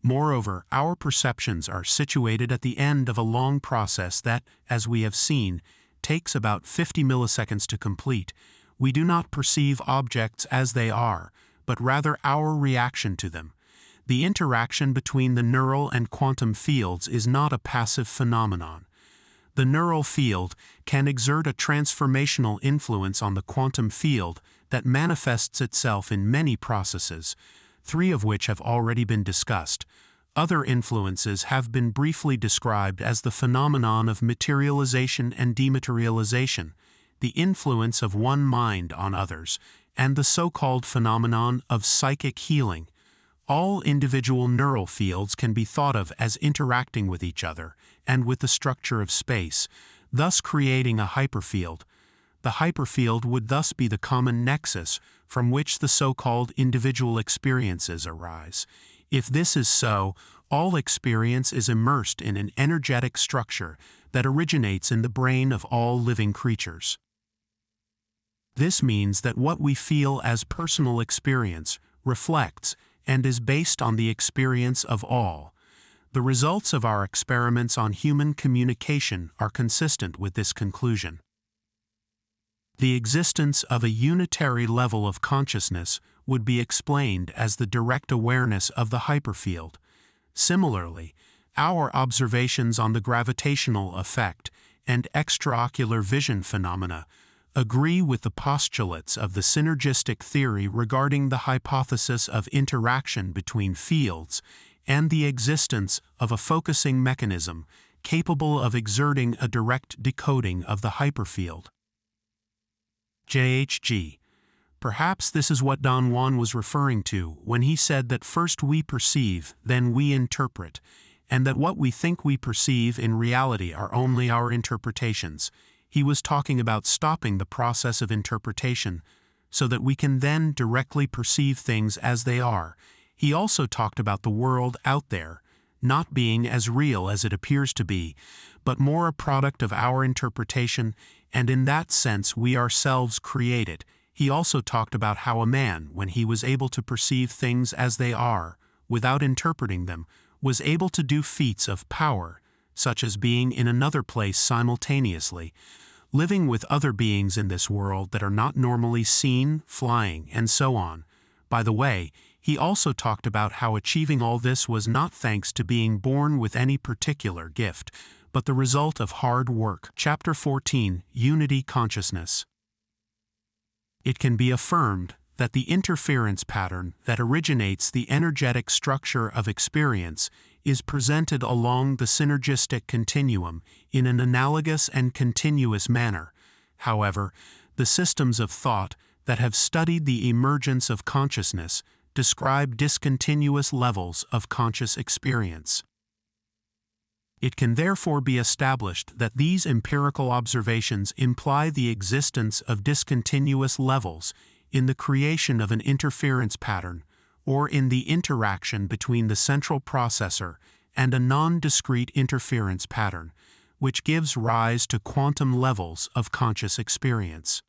Moreover, our perceptions are situated at the end of a long process that, as we have seen, takes about 50 milliseconds to complete. We do not perceive objects as they are, but rather our reaction to them. The interaction between the neural and quantum fields is not a passive phenomenon. The neural field can exert a transformational influence on the quantum field that manifests itself in many processes, 3 of which have already been discussed. Other influences have been briefly described as the phenomenon of materialization and dematerialization, the influence of one mind on others, and the so-called phenomenon of psychic healing. All individual neural fields can be thought of as interacting with each other and with the structure of space, thus creating a hyperfield. The hyperfield would thus be the common nexus from which the so-called individual experiences arise. If this is so, all experience is immersed in an energetic structure that originates in the brain of all living creatures. This means that what we feel as personal experience reflects and is based on the experience of all. The results of our experiments on human communication are consistent with this conclusion. The existence of a unitary level of consciousness would be explained as the direct awareness of the hyperfield. Similarly, our observations on the gravitational effect and extraocular vision phenomena agree with the postulates of the synergistic theory regarding the hypothesis of interaction between fields and the existence of a focusing mechanism capable of exerting a direct decoding of the hyperfield. JHG. Perhaps this is what Don Juan was referring to when he said that first we perceive, then we interpret, and that what we think we perceive in reality are only our interpretations. He was talking about stopping the process of interpretation so that we can then directly perceive things as they are. He also talked about the world out there not being as real as it appears to be, but more a product of our interpretation, and in that sense we ourselves create it. He also talked about how a man, when he was able to perceive things as they are, without interpreting them, was able to do feats of power, such as being in another place simultaneously, living with other beings in this world that are not normally seen, flying, and so on. By the way, he also talked about how achieving all this was not thanks to being born with any particular gift, but the result of hard work. Chapter 14, Unity Consciousness. It can be affirmed that the interference pattern that originates the energetic structure of experience is presented along the synergistic continuum in an analogous and continuous manner. However, the systems of thought that have studied the emergence of consciousness describe discontinuous levels of conscious experience. It can therefore be established that these empirical observations imply the existence of discontinuous levels in the creation of an interference pattern, or in the interaction between the central processor and a non-discrete interference pattern, which gives rise to quantum levels of conscious experience.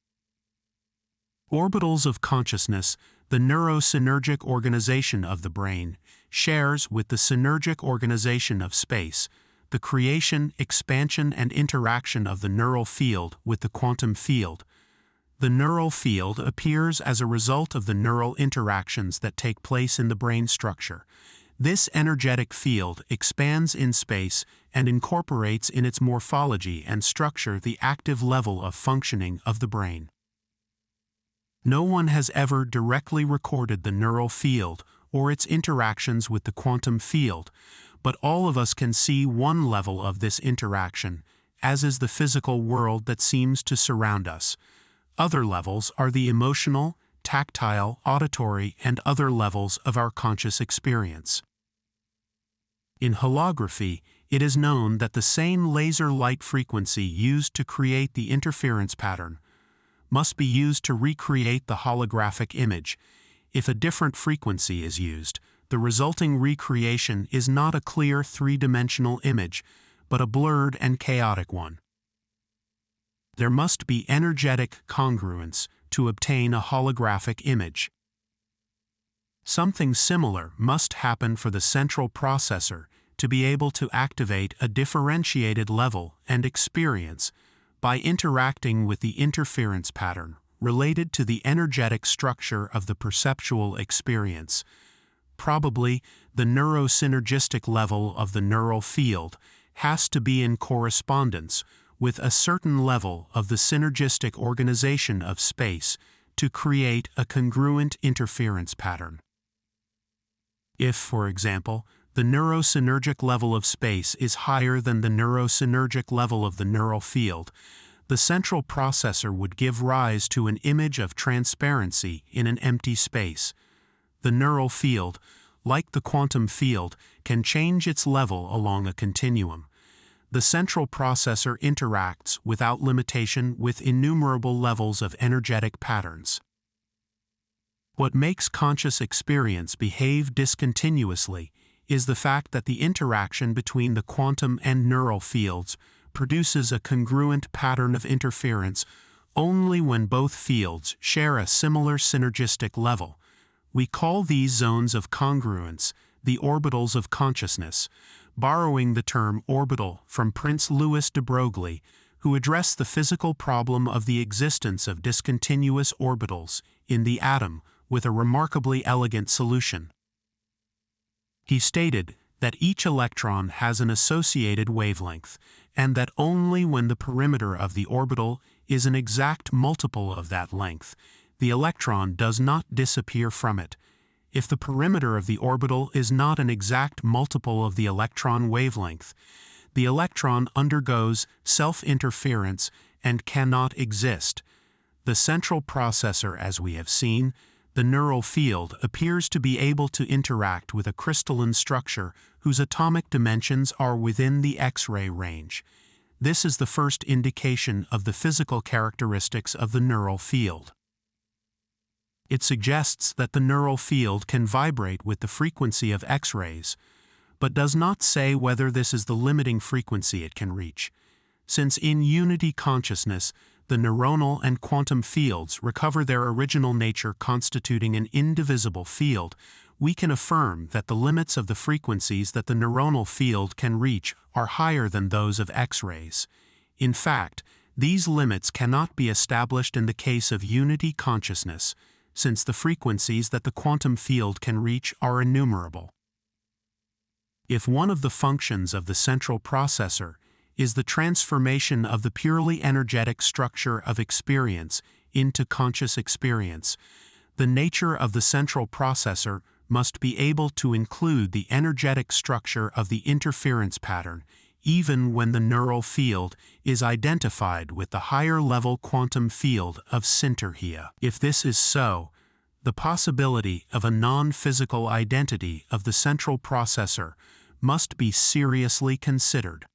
Orbitals of consciousness, the neurosynergic organization of the brain, shares with the synergic organization of space, the creation, expansion, and interaction of the neural field with the quantum field. The neural field appears as a result of the neural interactions that take place in the brain structure. This energetic field expands in space and incorporates in its morphology and structure the active level of functioning of the brain. No one has ever directly recorded the neural field or its interactions with the quantum field, but all of us can see one level of this interaction, as is the physical world that seems to surround us. Other levels are the emotional, tactile, auditory, and other levels of our conscious experience. In holography, it is known that the same laser light frequency used to create the interference pattern must be used to recreate the holographic image. If a different frequency is used, the resulting recreation is not a clear three-dimensional image, but a blurred and chaotic one. There must be energetic congruence to obtain a holographic image. Something similar must happen for the central processor to be able to activate a differentiated level and experience by interacting with the interference pattern related to the energetic structure of the perceptual experience. Probably, the neurosynergistic level of the neural field has to be in correspondence with a certain level of the synergistic organization of space to create a congruent interference pattern. If, for example, the neurosynergic level of space is higher than the neurosynergic level of the neural field, the central processor would give rise to an image of transparency in an empty space. The neural field, like the quantum field, can change its level along a continuum. The central processor interacts without limitation with innumerable levels of energetic patterns. What makes conscious experience behave discontinuously is the fact that the interaction between the quantum and neural fields produces a congruent pattern of interference only when both fields share a similar synergistic level. We call these zones of congruence the orbitals of consciousness, borrowing the term orbital from Prince Louis de Broglie, who addressed the physical problem of the existence of discontinuous orbitals in the atom with a remarkably elegant solution. He stated that each electron has an associated wavelength, and that only when the perimeter of the orbital is an exact multiple of that length, the electron does not disappear from it. If the perimeter of the orbital is not an exact multiple of the electron wavelength, the electron undergoes self-interference and cannot exist. The central processor, as we have seen, the neural field, appears to be able to interact with a crystalline structure whose atomic dimensions are within the X-ray range. This is the first indication of the physical characteristics of the neural field. It suggests that the neural field can vibrate with the frequency of X-rays, but does not say whether this is the limiting frequency it can reach. Since in unity consciousness, the neuronal and quantum fields recover their original nature constituting an indivisible field, we can affirm that the limits of the frequencies that the neuronal field can reach are higher than those of X-rays. In fact, these limits cannot be established in the case of unity consciousness, since the frequencies that the quantum field can reach are innumerable. If one of the functions of the central processor is the transformation of the purely energetic structure of experience into conscious experience, the nature of the central processor must be able to include the energetic structure of the interference pattern, even when the neural field is identified with the higher-level quantum field of Sinterhia. If this is so, the possibility of a non-physical identity of the central processor must be seriously considered.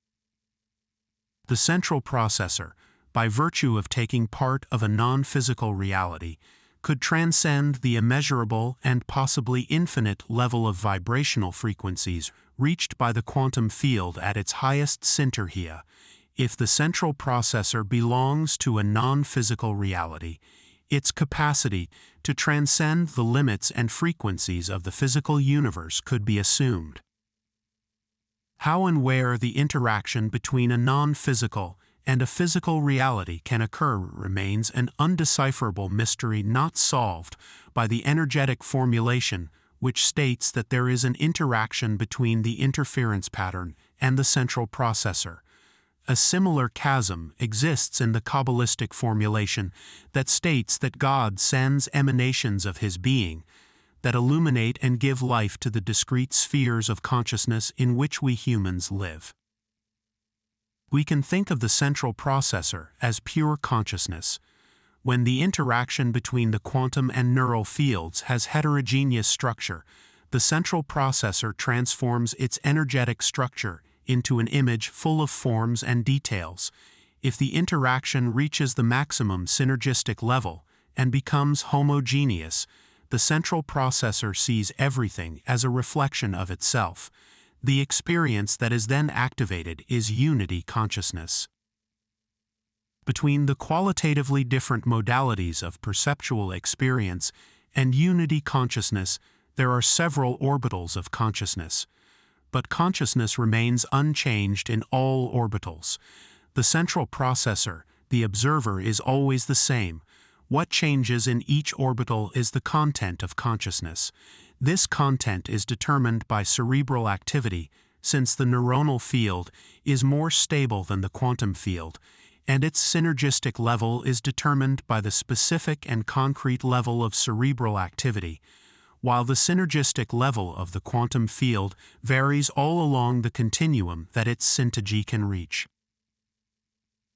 The central processor, by virtue of taking part of a non-physical reality, could transcend the immeasurable and possibly infinite level of vibrational frequencies reached by the quantum field at its highest Sinterhia. If the central processor belongs to a non-physical reality, its capacity to transcend the limits and frequencies of the physical universe could be assumed. How and where the interaction between a non-physical and a physical reality can occur remains an undecipherable mystery not solved by the energetic formulation which states that there is an interaction between the interference pattern and the central processor. A similar chasm exists in the Kabbalistic formulation that states that God sends emanations of His being that illuminate and give life to the discrete spheres of consciousness in which we humans live. We can think of the central processor as pure consciousness. When the interaction between the quantum and neural fields has heterogeneous structure, the central processor transforms its energetic structure into an image full of forms and details. If the interaction reaches the maximum synergistic level and becomes homogeneous, the central processor sees everything as a reflection of itself. The experience that is then activated is unity consciousness. Between the qualitatively different modalities of perceptual experience and unity consciousness, there are several orbitals of consciousness. But consciousness remains unchanged in all orbitals. The central processor, the observer, is always the same. What changes in each orbital is the content of consciousness. This content is determined by cerebral activity, since the neuronal field is more stable than the quantum field, and its synergistic level is determined by the specific and concrete level of cerebral activity, while the synergistic level of the quantum field varies all along the continuum that its syntagee can reach.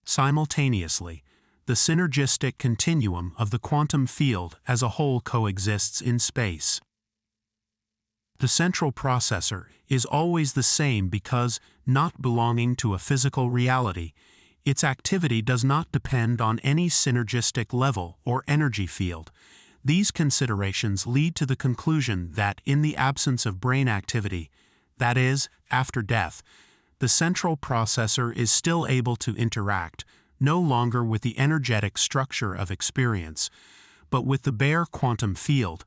Simultaneously, the synergistic continuum of the quantum field as a whole coexists in space. The central processor is always the same because, not belonging to a physical reality, its activity does not depend on any synergistic level or energy field. These considerations lead to the conclusion that in the absence of brain activity, that is, after death, the central processor is still able to interact, no longer with the energetic structure of experience, but with the bare quantum field.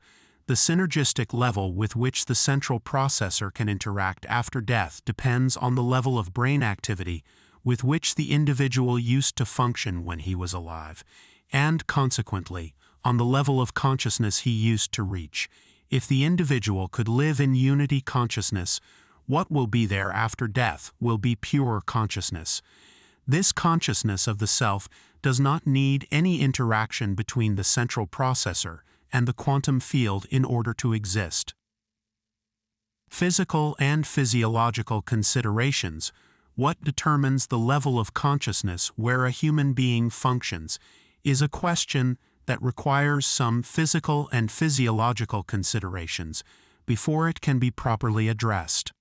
The synergistic level with which the central processor can interact after death depends on the level of brain activity with which the individual used to function when he was alive, and consequently, on the level of consciousness he used to reach. If the individual could live in unity consciousness, what will be there after death will be pure consciousness. This consciousness of the self does not need any interaction between the central processor and the quantum field in order to exist. Physical and physiological considerations. What determines the level of consciousness where a human being functions is a question that requires some physical and physiological considerations before it can be properly addressed.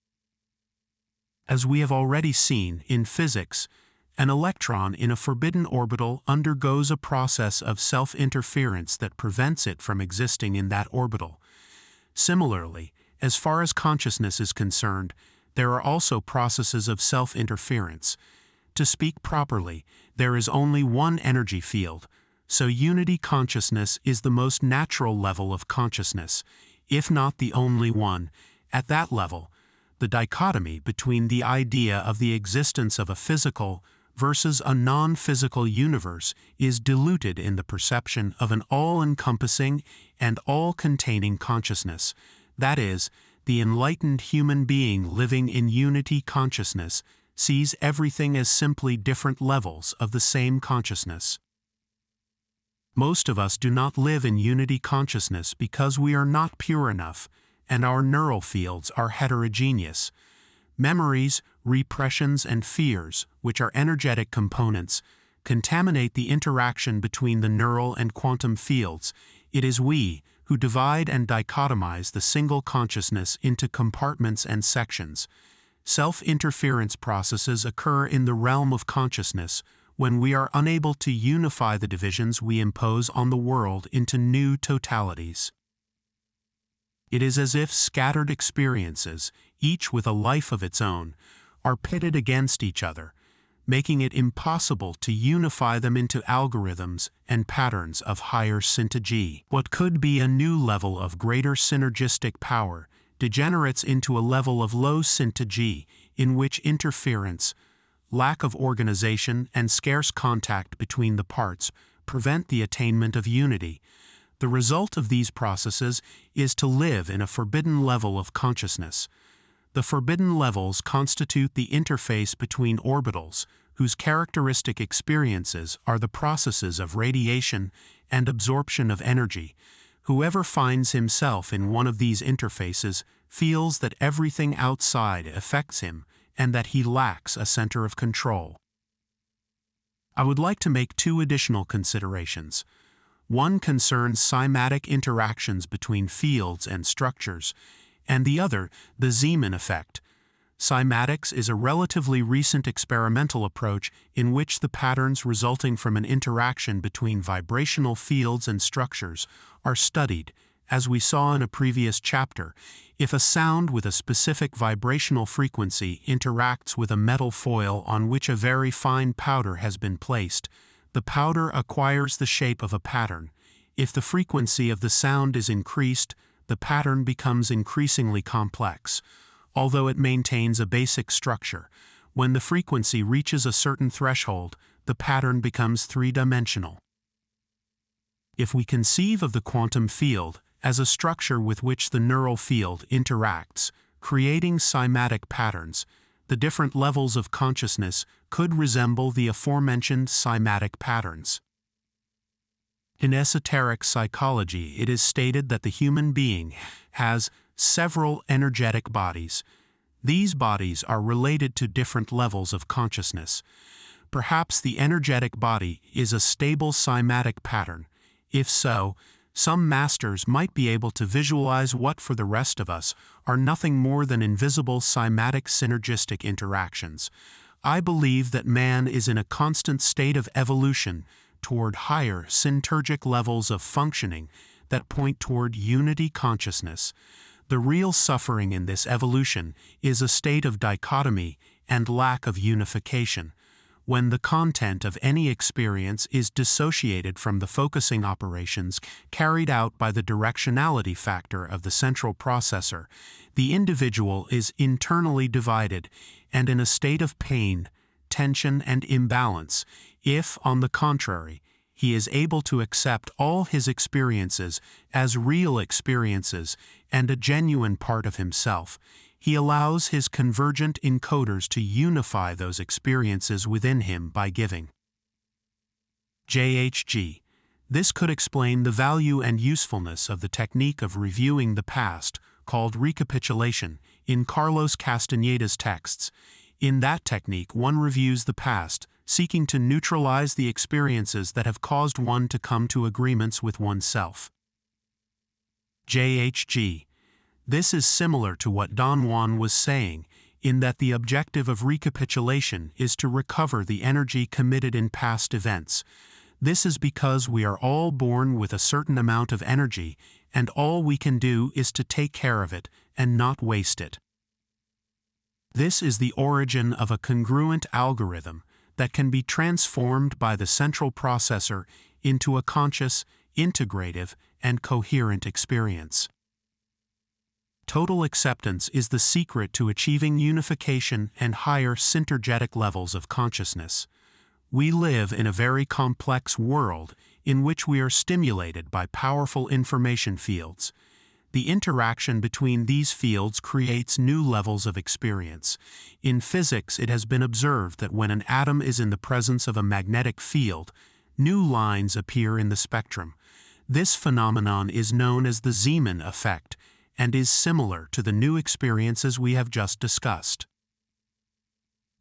As we have already seen in physics, an electron in a forbidden orbital undergoes a process of self-interference that prevents it from existing in that orbital. Similarly, as far as consciousness is concerned, there are also processes of self-interference. To speak properly, there is only one energy field, so unity consciousness is the most natural level of consciousness, if not the only one. At that level, the dichotomy between the idea of the existence of a physical versus a non-physical universe is diluted in the perception of an all-encompassing and all-containing consciousness. That is, the enlightened human being living in unity consciousness sees everything as simply different levels of the same consciousness. Most of us do not live in unity consciousness because we are not pure enough, and our neural fields are heterogeneous. Memories, repressions, and fears, which are energetic components, contaminate the interaction between the neural and quantum fields. It is we who divide and dichotomize the single consciousness into compartments and sections. Self-interference processes occur in the realm of consciousness when we are unable to unify the divisions we impose on the world into new totalities. It is as if scattered experiences, each with a life of its own, are pitted against each other, making it impossible to unify them into algorithms and patterns of higher syntagee. What could be a new level of greater synergistic power degenerates into a level of low syntagee in which interference, lack of organization, and scarce contact between the parts prevent the attainment of unity. The result of these processes is to live in a forbidden level of consciousness. The forbidden levels constitute the interface between orbitals, whose characteristic experiences are the processes of radiation and absorption of energy. Whoever finds himself in one of these interfaces feels that everything outside affects him and that he lacks a center of control. I would like to make two additional considerations. One concerns cymatic interactions between fields and structures, and the other, the Zeeman effect. Cymatics is a relatively recent experimental approach in which the patterns resulting from an interaction between vibrational fields and structures are studied. As we saw in a previous chapter, if a sound with a specific vibrational frequency interacts with a metal foil on which a very fine powder has been placed, the powder acquires the shape of a pattern. If the frequency of the sound is increased, the pattern becomes increasingly complex. Although it maintains a basic structure, when the frequency reaches a certain threshold, the pattern becomes three-dimensional. If we conceive of the quantum field as a structure with which the neural field interacts, creating cymatic patterns, the different levels of consciousness could resemble the aforementioned cymatic patterns. In esoteric psychology, it is stated that the human being has several energetic bodies. These bodies are related to different levels of consciousness. Perhaps the energetic body is a stable cymatic pattern. If so, some masters might be able to visualize what for the rest of us are nothing more than invisible cymatic synergistic interactions. I believe that man is in a constant state of evolution toward higher synergic levels of functioning that point toward unity consciousness. The real suffering in this evolution is a state of dichotomy and lack of unification. When the content of any experience is dissociated from the focusing operations carried out by the directionality factor of the central processor, the individual is internally divided and in a state of pain, tension, and imbalance. If, on the contrary, he is able to accept all his experiences as real experiences and a genuine part of himself, he allows his convergent encoders to unify those experiences within him by giving. JHG. This could explain the value and usefulness of the technique of reviewing the past, called recapitulation, in Carlos Castaneda's texts. In that technique, one reviews the past, seeking to neutralize the experiences that have caused one to come to agreements with oneself. JHG. This is similar to what Don Juan was saying, in that the objective of recapitulation is to recover the energy committed in past events. This is because we are all born with a certain amount of energy, and all we can do is to take care of it and not waste it. This is the origin of a congruent algorithm that can be transformed by the central processor into a conscious, integrative, and coherent experience. Total acceptance is the secret to achieving unification and higher synergetic levels of consciousness. We live in a very complex world in which we are stimulated by powerful information fields. The interaction between these fields creates new levels of experience. In physics, it has been observed that when an atom is in the presence of a magnetic field, new lines appear in the spectrum. This phenomenon is known as the Zeeman effect and is similar to the new experiences we have just discussed.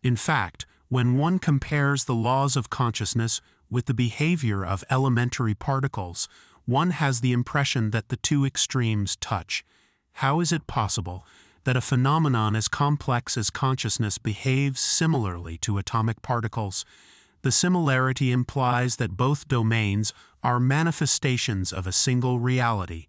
In fact, when one compares the laws of consciousness with the behavior of elementary particles, one has the impression that the two extremes touch. How is it possible that a phenomenon as complex as consciousness behaves similarly to atomic particles? The similarity implies that both domains are manifestations of a single reality.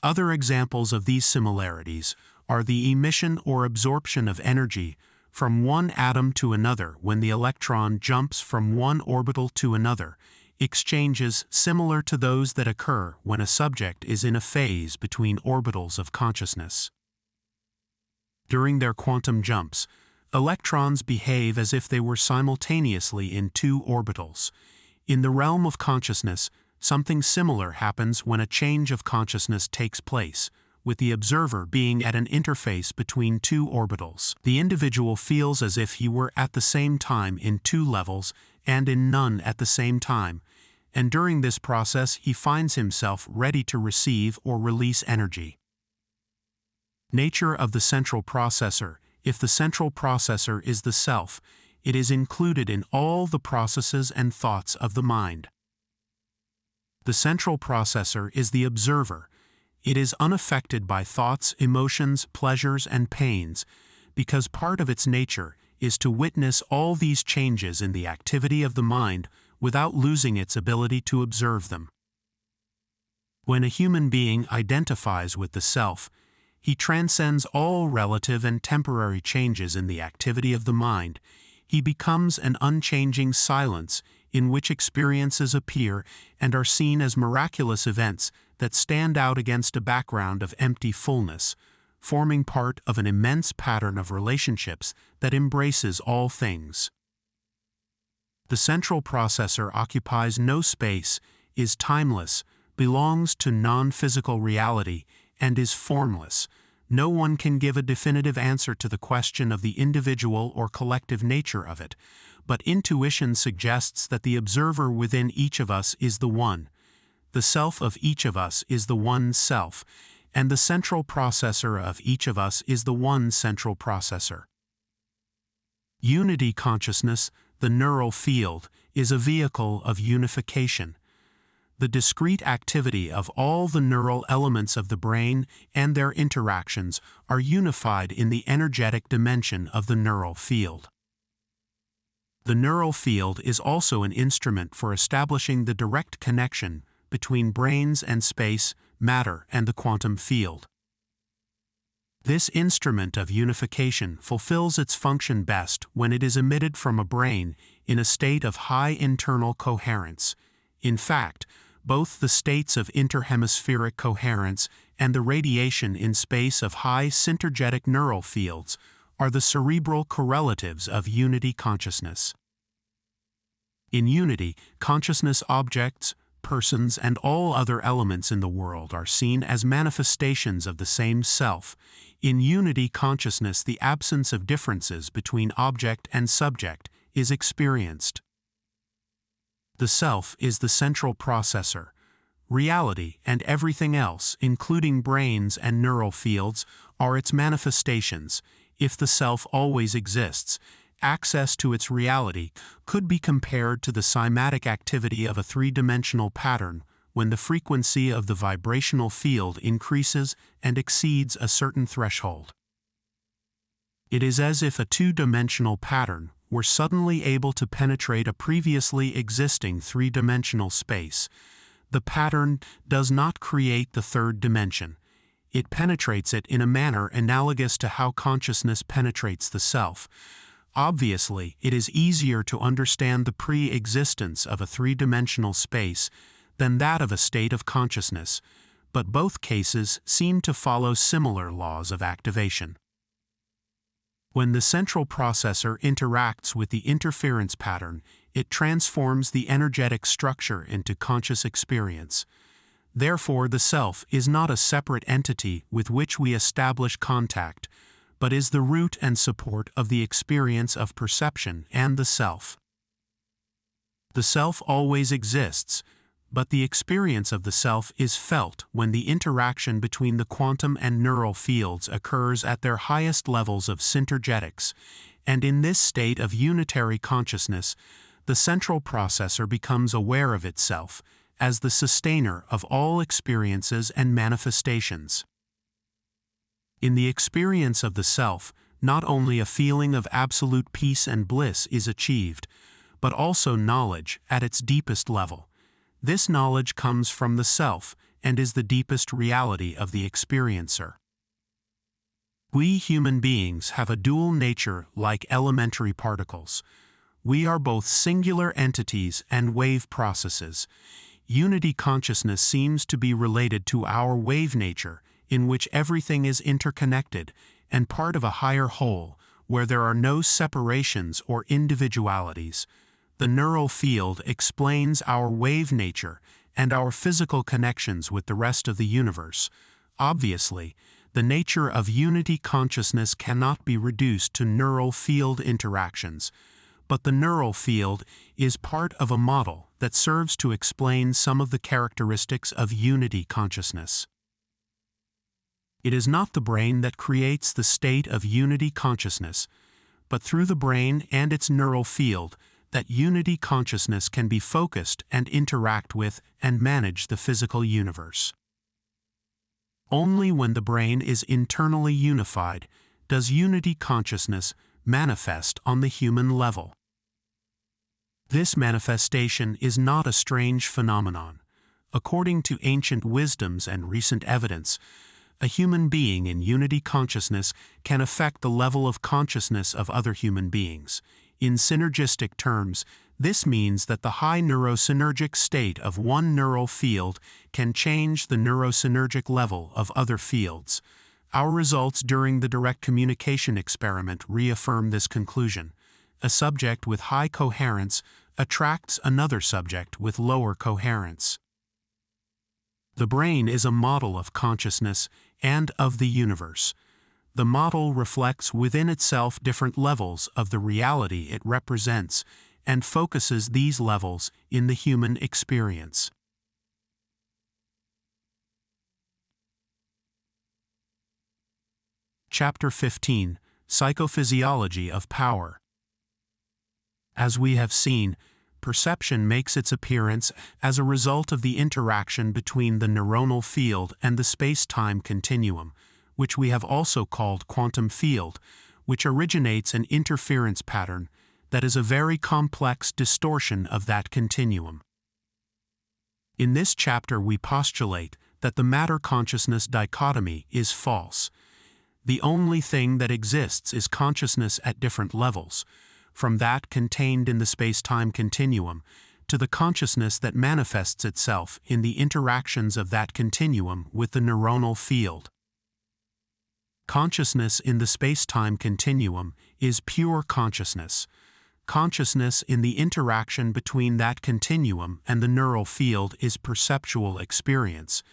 Other examples of these similarities are the emission or absorption of energy from one atom to another when the electron jumps from one orbital to another, exchanges similar to those that occur when a subject is in a phase between orbitals of consciousness. During their quantum jumps, Electrons behave as if they were simultaneously in two orbitals. In the realm of consciousness, something similar happens when a change of consciousness takes place, with the observer being at an interface between two orbitals. The individual feels as if he were at the same time in two levels and in none at the same time, and during this process he finds himself ready to receive or release energy. Nature of the central processor. If the central processor is the self, it is included in all the processes and thoughts of the mind. The central processor is the observer. It is unaffected by thoughts, emotions, pleasures, and pains, because part of its nature is to witness all these changes in the activity of the mind without losing its ability to observe them. When a human being identifies with the self, he transcends all relative and temporary changes in the activity of the mind. He becomes an unchanging silence in which experiences appear and are seen as miraculous events that stand out against a background of empty fullness, forming part of an immense pattern of relationships that embraces all things. The central processor occupies no space, is timeless, belongs to non-physical reality, and is formless. No one can give a definitive answer to the question of the individual or collective nature of it, but intuition suggests that the observer within each of us is the one. The self of each of us is the one self, and the central processor of each of us is the one central processor. Unity consciousness, the neural field, is a vehicle of unification. The discrete activity of all the neural elements of the brain and their interactions are unified in the energetic dimension of the neural field. The neural field is also an instrument for establishing the direct connection between brains and space, matter, and the quantum field. This instrument of unification fulfills its function best when it is emitted from a brain in a state of high internal coherence. In fact, both the states of interhemispheric coherence and the radiation in space of high synergetic neural fields are the cerebral correlatives of unity consciousness. In unity, consciousness objects, persons, and all other elements in the world are seen as manifestations of the same self. In unity consciousness, the absence of differences between object and subject is experienced. The self is the central processor. Reality and everything else, including brains and neural fields, are its manifestations. If the self always exists, access to its reality could be compared to the cymatic activity of a three-dimensional pattern when the frequency of the vibrational field increases and exceeds a certain threshold. It is as if a two-dimensional pattern were suddenly able to penetrate a previously existing three-dimensional space. The pattern does not create the third dimension. It penetrates it in a manner analogous to how consciousness penetrates the self. Obviously, it is easier to understand the pre-existence of a three-dimensional space than that of a state of consciousness, but both cases seem to follow similar laws of activation. When the central processor interacts with the interference pattern, it transforms the energetic structure into conscious experience. Therefore, the self is not a separate entity with which we establish contact, but is the root and support of the experience of perception and the self. The self always exists, but the experience of the self is felt when the interaction between the quantum and neural fields occurs at their highest levels of synergetics, and in this state of unitary consciousness, the central processor becomes aware of itself as the sustainer of all experiences and manifestations. In the experience of the self, not only a feeling of absolute peace and bliss is achieved, but also knowledge at its deepest level. This knowledge comes from the self and is the deepest reality of the experiencer. We human beings have a dual nature like elementary particles. We are both singular entities and wave processes. Unity consciousness seems to be related to our wave nature, in which everything is interconnected and part of a higher whole, where there are no separations or individualities. The neural field explains our wave nature and our physical connections with the rest of the universe. Obviously, the nature of unity consciousness cannot be reduced to neural field interactions, but the neural field is part of a model that serves to explain some of the characteristics of unity consciousness. It is not the brain that creates the state of unity consciousness, but through the brain and its neural field, that unity consciousness can be focused and interact with and manage the physical universe. Only when the brain is internally unified does unity consciousness manifest on the human level. This manifestation is not a strange phenomenon. According to ancient wisdoms and recent evidence, a human being in unity consciousness can affect the level of consciousness of other human beings. In synergistic terms, this means that the high neurosynergic state of one neural field can change the neurosynergic level of other fields. Our results during the direct communication experiment reaffirm this conclusion. A subject with high coherence attracts another subject with lower coherence. The brain is a model of consciousness and of the universe. The model reflects within itself different levels of the reality it represents and focuses these levels in the human experience. Chapter 15: Psychophysiology of Power. As we have seen, perception makes its appearance as a result of the interaction between the neuronal field and the space-time continuum, which we have also called quantum field, which originates an interference pattern that is a very complex distortion of that continuum. In this chapter we postulate that the matter-consciousness dichotomy is false. The only thing that exists is consciousness at different levels, from that contained in the space-time continuum to the consciousness that manifests itself in the interactions of that continuum with the neuronal field. Consciousness in the space-time continuum is pure consciousness. Consciousness in the interaction between that continuum and the neural field is perceptual experience.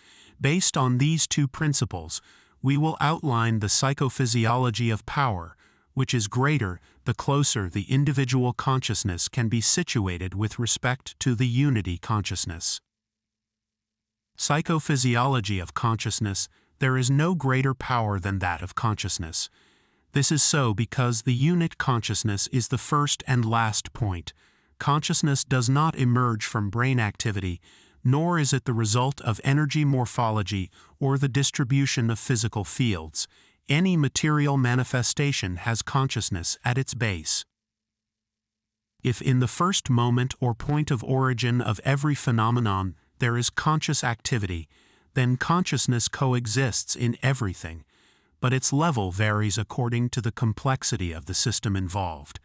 Based on these two principles, we will outline the psychophysiology of power, which is greater the closer the individual consciousness can be situated with respect to the unity consciousness. Psychophysiology of consciousness. There is no greater power than that of consciousness. This is so because the unit consciousness is the first and last point. Consciousness does not emerge from brain activity, nor is it the result of energy morphology or the distribution of physical fields. Any material manifestation has consciousness at its base. If in the first moment or point of origin of every phenomenon there is conscious activity, then consciousness coexists in everything, but its level varies according to the complexity of the system involved.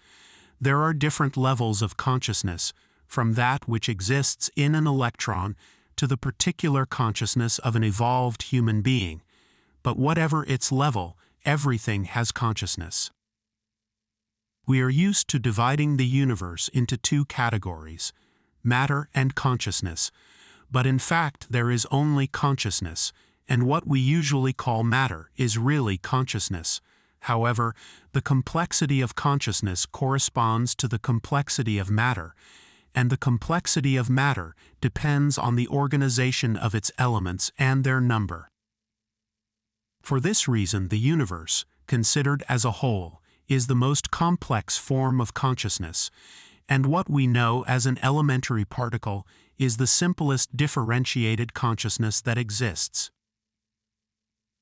There are different levels of consciousness, from that which exists in an electron to the particular consciousness of an evolved human being, but whatever its level, everything has consciousness. We are used to dividing the universe into two categories, matter and consciousness, but in fact there is only consciousness, and what we usually call matter is really consciousness. However, the complexity of consciousness corresponds to the complexity of matter, and the complexity of matter depends on the organization of its elements and their number. For this reason, the universe, considered as a whole, is the most complex form of consciousness, and what we know as an elementary particle is the simplest differentiated consciousness that exists.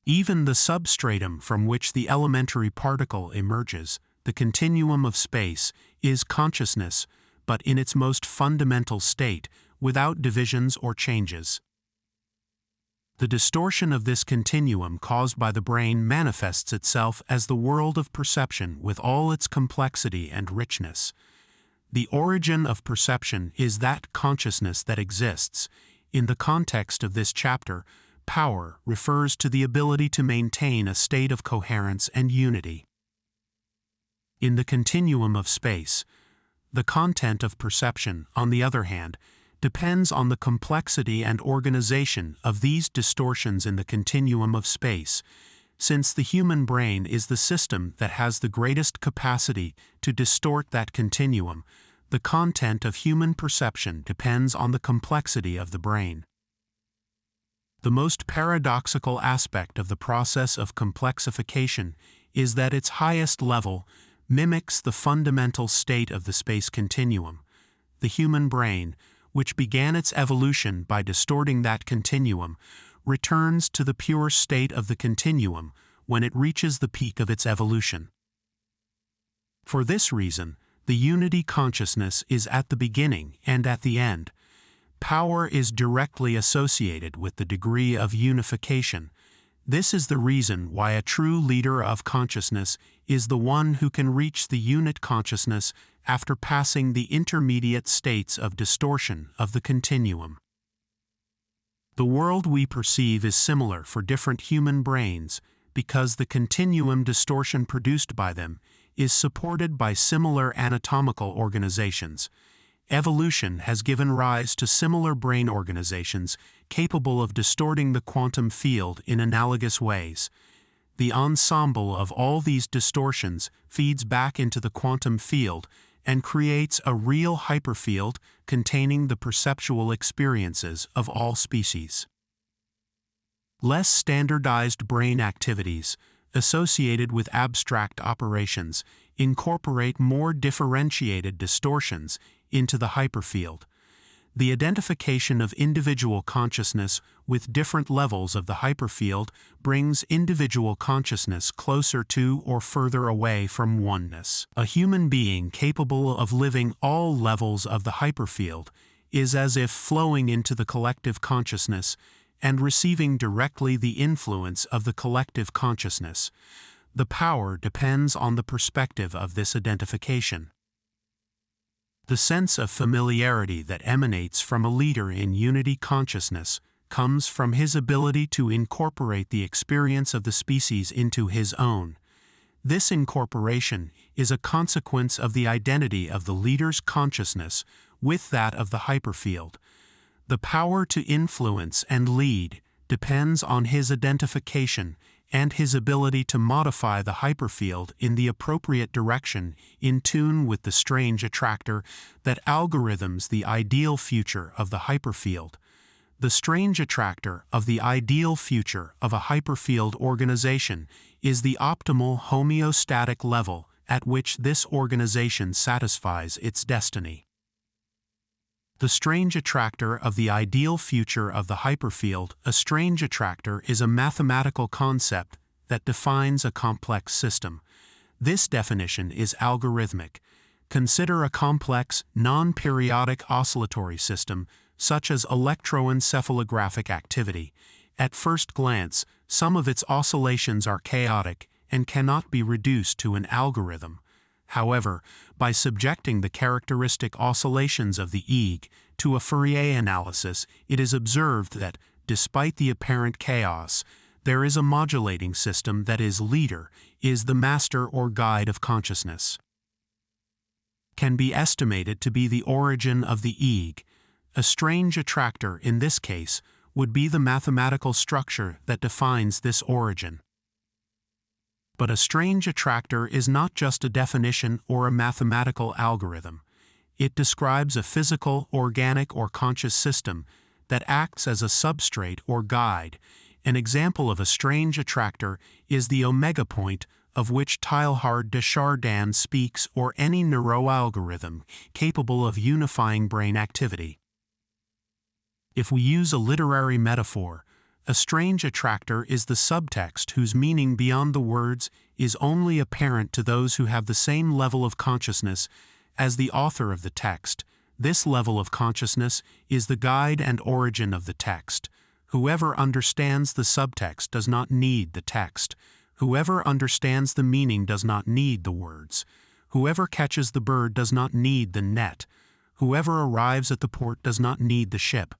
Even the substratum from which the elementary particle emerges, the continuum of space, is consciousness, but in its most fundamental state, without divisions or changes. The distortion of this continuum caused by the brain manifests itself as the world of perception with all its complexity and richness. The origin of perception is that consciousness that exists. In the context of this chapter, power refers to the ability to maintain a state of coherence and unity. In the continuum of space, the content of perception, on the other hand, depends on the complexity and organization of these distortions in the continuum of space, since the human brain is the system that has the greatest capacity to distort that continuum. The content of human perception depends on the complexity of the brain. The most paradoxical aspect of the process of complexification is that its highest level mimics the fundamental state of the space continuum. The human brain, which began its evolution by distorting that continuum, returns to the pure state of the continuum when it reaches the peak of its evolution. For this reason, the unity consciousness is at the beginning and at the end. Power is directly associated with the degree of unification. This is the reason why a true leader of consciousness is the one who can reach the unit consciousness after passing the intermediate states of distortion of the continuum. The world we perceive is similar for different human brains because the continuum distortion produced by them is supported by similar anatomical organizations. Evolution has given rise to similar brain organizations capable of distorting the quantum field in analogous ways. The ensemble of all these distortions feeds back into the quantum field and creates a real hyperfield containing the perceptual experiences of all species. Less standardized brain activities, associated with abstract operations, incorporate more differentiated distortions into the hyperfield. The identification of individual consciousness with different levels of the hyperfield brings individual consciousness closer to or further away from oneness. A human being capable of living all levels of the hyperfield is as if flowing into the collective consciousness and receiving directly the influence of the collective consciousness. The power depends on the perspective of this identification. The sense of familiarity that emanates from a leader in unity consciousness comes from his ability to incorporate the experience of the species into his own. This incorporation is a consequence of the identity of the leader's consciousness with that of the hyperfield. The power to influence and lead depends on his identification and his ability to modify the hyperfield in the appropriate direction in tune with the strange attractor that algorithms the ideal future of the hyperfield. The strange attractor of the ideal future of a hyperfield organization is the optimal homeostatic level at which this organization satisfies its destiny. The strange attractor of the ideal future of the hyperfield. A strange attractor is a mathematical concept that defines a complex system. This definition is algorithmic. Consider a complex, non-periodic oscillatory system, such as electroencephalographic activity. At first glance, some of its oscillations are chaotic and cannot be reduced to an algorithm. However, by subjecting the characteristic oscillations of the EEG to a Fourier analysis, it is observed that, despite the apparent chaos, there is a modulating system that is the master or guide of consciousness. Can be estimated to be the origin of the EEG. A strange attractor, in this case, would be the mathematical structure that defines this origin. But a strange attractor is not just a definition or a mathematical algorithm. It describes a physical, organic, or conscious system that acts as a substrate or guide. An example of a strange attractor is the omega point of which Teilhard de Chardin speaks, or any neuroalgorithm capable of unifying brain activity. If we use a literary metaphor, a strange attractor is the subtext whose meaning beyond the words is only apparent to those who have the same level of consciousness as the author of the text. This level of consciousness is the guide and origin of the text. Whoever understands the subtext does not need the text. Whoever understands the meaning does not need the words. Whoever catches the bird does not need the net. Whoever arrives at the port does not need the ship.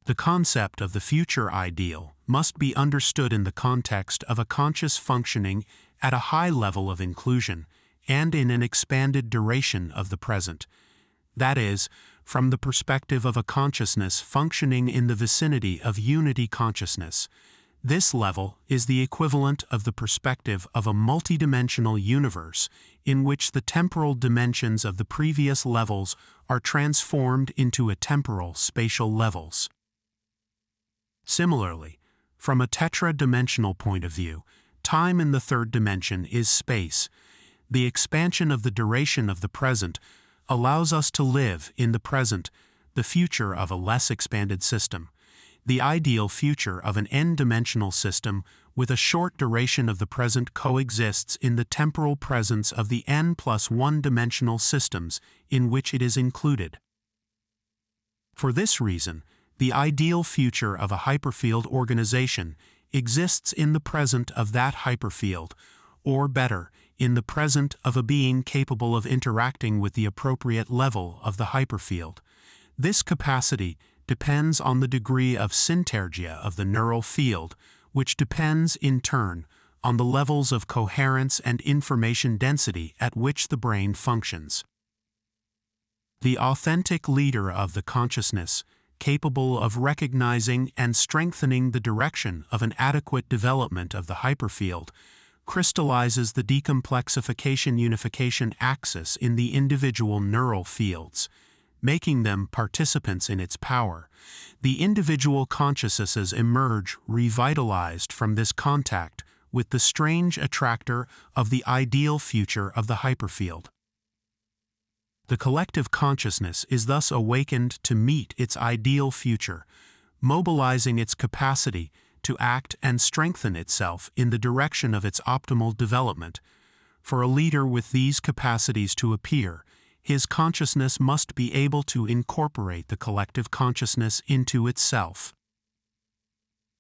The concept of the future ideal must be understood in the context of a conscious functioning at a high level of inclusion, and in an expanded duration of the present. That is, from the perspective of a consciousness functioning in the vicinity of unity consciousness. This level is the equivalent of the perspective of a multidimensional universe in which the temporal dimensions of the previous levels are transformed into a temporal spatial levels. Similarly, from a tetra-dimensional point of view, time in the third dimension is space. The expansion of the duration of the present allows us to live in the present, the future of a less expanded system. The ideal future of an n-dimensional system with a short duration of the present coexists in the temporal presence of the n+1-dimensional systems in which it is included. For this reason, the ideal future of a hyperfield organization exists in the present of that hyperfield, or better, in the present of a being capable of interacting with the appropriate level of the hyperfield. This capacity depends on the degree of syntergia of the neural field, which depends, in turn, on the levels of coherence and information density at which the brain functions. The authentic leader of the consciousness, capable of recognizing and strengthening the direction of an adequate development of the hyperfield, crystallizes the decomplexification unification axis in the individual neural fields, making them participants in its power. The individual consciousnesses emerge revitalized from this contact with the strange attractor of the ideal future of the hyperfield. The collective consciousness is thus awakened to meet its ideal future, mobilizing its capacity to act and strengthen itself in the direction of its optimal development. For a leader with these capacities to appear, his consciousness must be able to incorporate the collective consciousness into itself.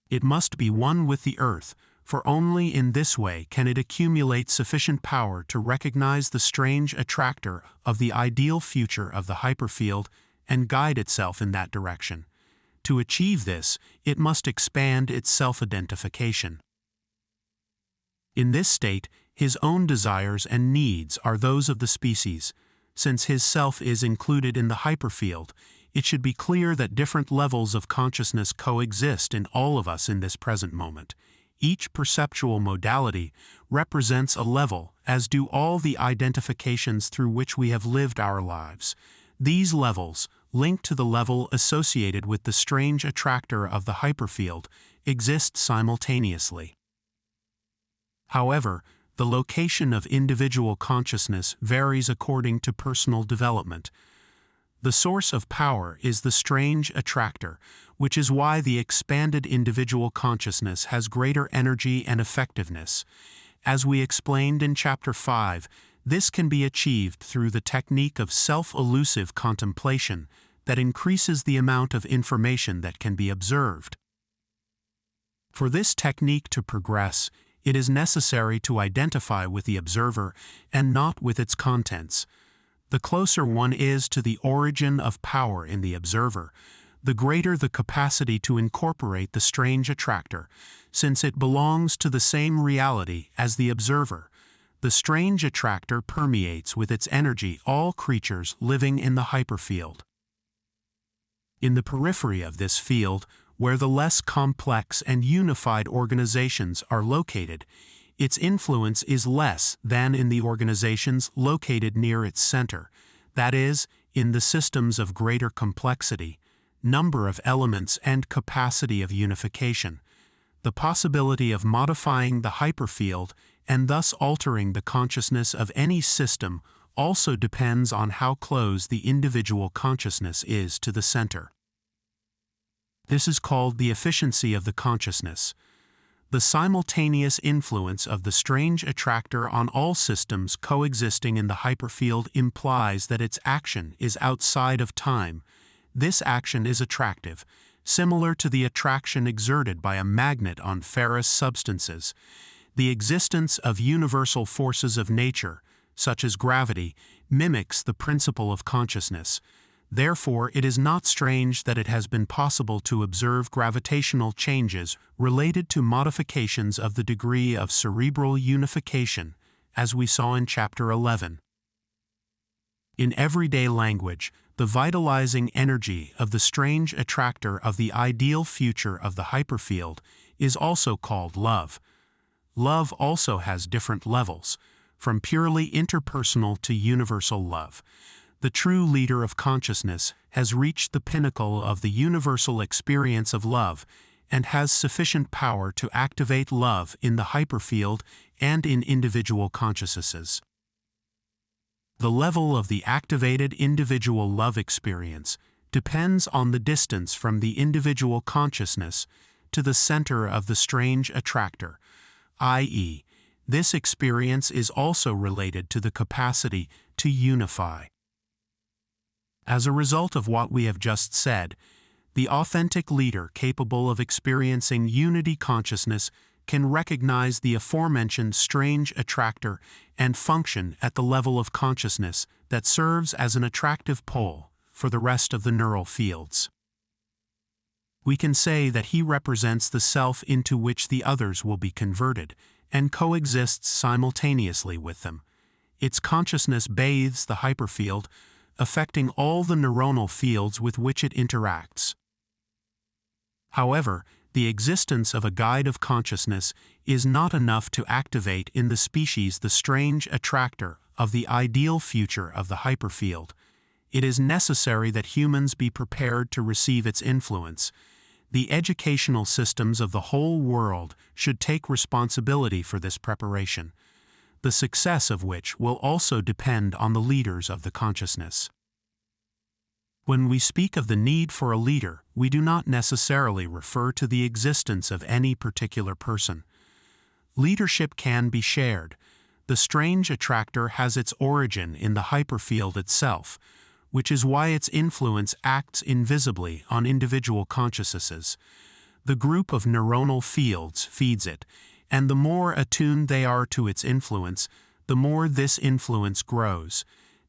It must be one with the earth, for only in this way can it accumulate sufficient power to recognize the strange attractor of the ideal future of the hyperfield and guide itself in that direction. To achieve this, it must expand its self-identification. In this state, his own desires and needs are those of the species. Since his self is included in the hyperfield, it should be clear that different levels of consciousness coexist in all of us in this present moment. Each perceptual modality represents a level, as do all the identifications through which we have lived our lives. These levels, linked to the level associated with the strange attractor of the hyperfield, exist simultaneously. However, the location of individual consciousness varies according to personal development. The source of power is the strange attractor, which is why the expanded individual consciousness has greater energy and effectiveness. As we explained in Chapter 5, this can be achieved through the technique of self-elusive contemplation that increases the amount of information that can be observed. For this technique to progress, it is necessary to identify with the observer and not with its contents. The closer one is to the origin of power in the observer, the greater the capacity to incorporate the strange attractor, since it belongs to the same reality as the observer. The strange attractor permeates with its energy all creatures living in the hyperfield. In the periphery of this field, where the less complex and unified organizations are located, its influence is less than in the organizations located near its center, that is, in the systems of greater complexity, number of elements and capacity of unification. The possibility of modifying the hyperfield and thus altering the consciousness of any system also depends on how close the individual consciousness is to the center. This is called the efficiency of the consciousness. The simultaneous influence of the strange attractor on all systems coexisting in the hyperfield implies that its action is outside of time. This action is attractive, similar to the attraction exerted by a magnet on ferrous substances. The existence of universal forces of nature, such as gravity, mimics the principle of consciousness. Therefore, it is not strange that it has been possible to observe gravitational changes related to modifications of the degree of cerebral unification, as we saw in Chapter 11. In everyday language, the vitalizing energy of the strange attractor of the ideal future of the hyperfield is also called love. Love also has different levels, from purely interpersonal to universal love. The true leader of consciousness has reached the pinnacle of the universal experience of love and has sufficient power to activate love in the hyperfield and in individual consciousnesses. The level of the activated individual love experience depends on the distance from the individual consciousness to the center of the strange attractor, i.e., this experience is also related to the capacity to unify. As a result of what we have just said, the authentic leader capable of experiencing unity consciousness can recognize the aforementioned strange attractor and function at the level of consciousness that serves as an attractive pole for the rest of the neural fields. We can say that he represents the self into which the others will be converted and coexists simultaneously with them. Its consciousness bathes the hyperfield, affecting all the neuronal fields with which it interacts. However, the existence of a guide of consciousness is not enough to activate in the species the strange attractor of the ideal future of the hyperfield. It is necessary that humans be prepared to receive its influence. The educational systems of the whole world should take responsibility for this preparation, the success of which will also depend on the leaders of the consciousness. When we speak of the need for a leader, we do not necessarily refer to the existence of any particular person. Leadership can be shared. The strange attractor has its origin in the hyperfield itself, which is why its influence acts invisibly on individual consciousnesses. The group of neuronal fields feeds it, and the more attuned they are to its influence, the more this influence grows.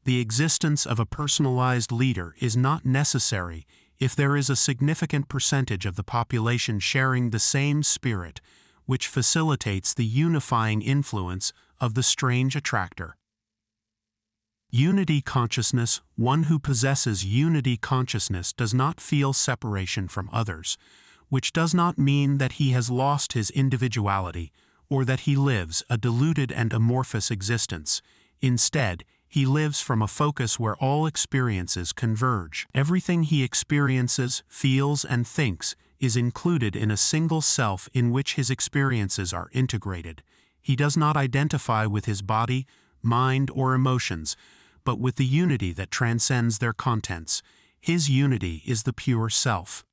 The existence of a personalized leader is not necessary if there is a significant percentage of the population sharing the same spirit, which facilitates the unifying influence of the strange attractor. Unity consciousness. One who possesses unity consciousness does not feel separation from others, which does not mean that he has lost his individuality or that he lives a diluted and amorphous existence. Instead, he lives from a focus where all experiences converge. Everything he experiences, feels, and thinks is included in a single self in which his experiences are integrated. He does not identify with his body, mind, or emotions, but with the unity that transcends their contents. His unity is the pure self.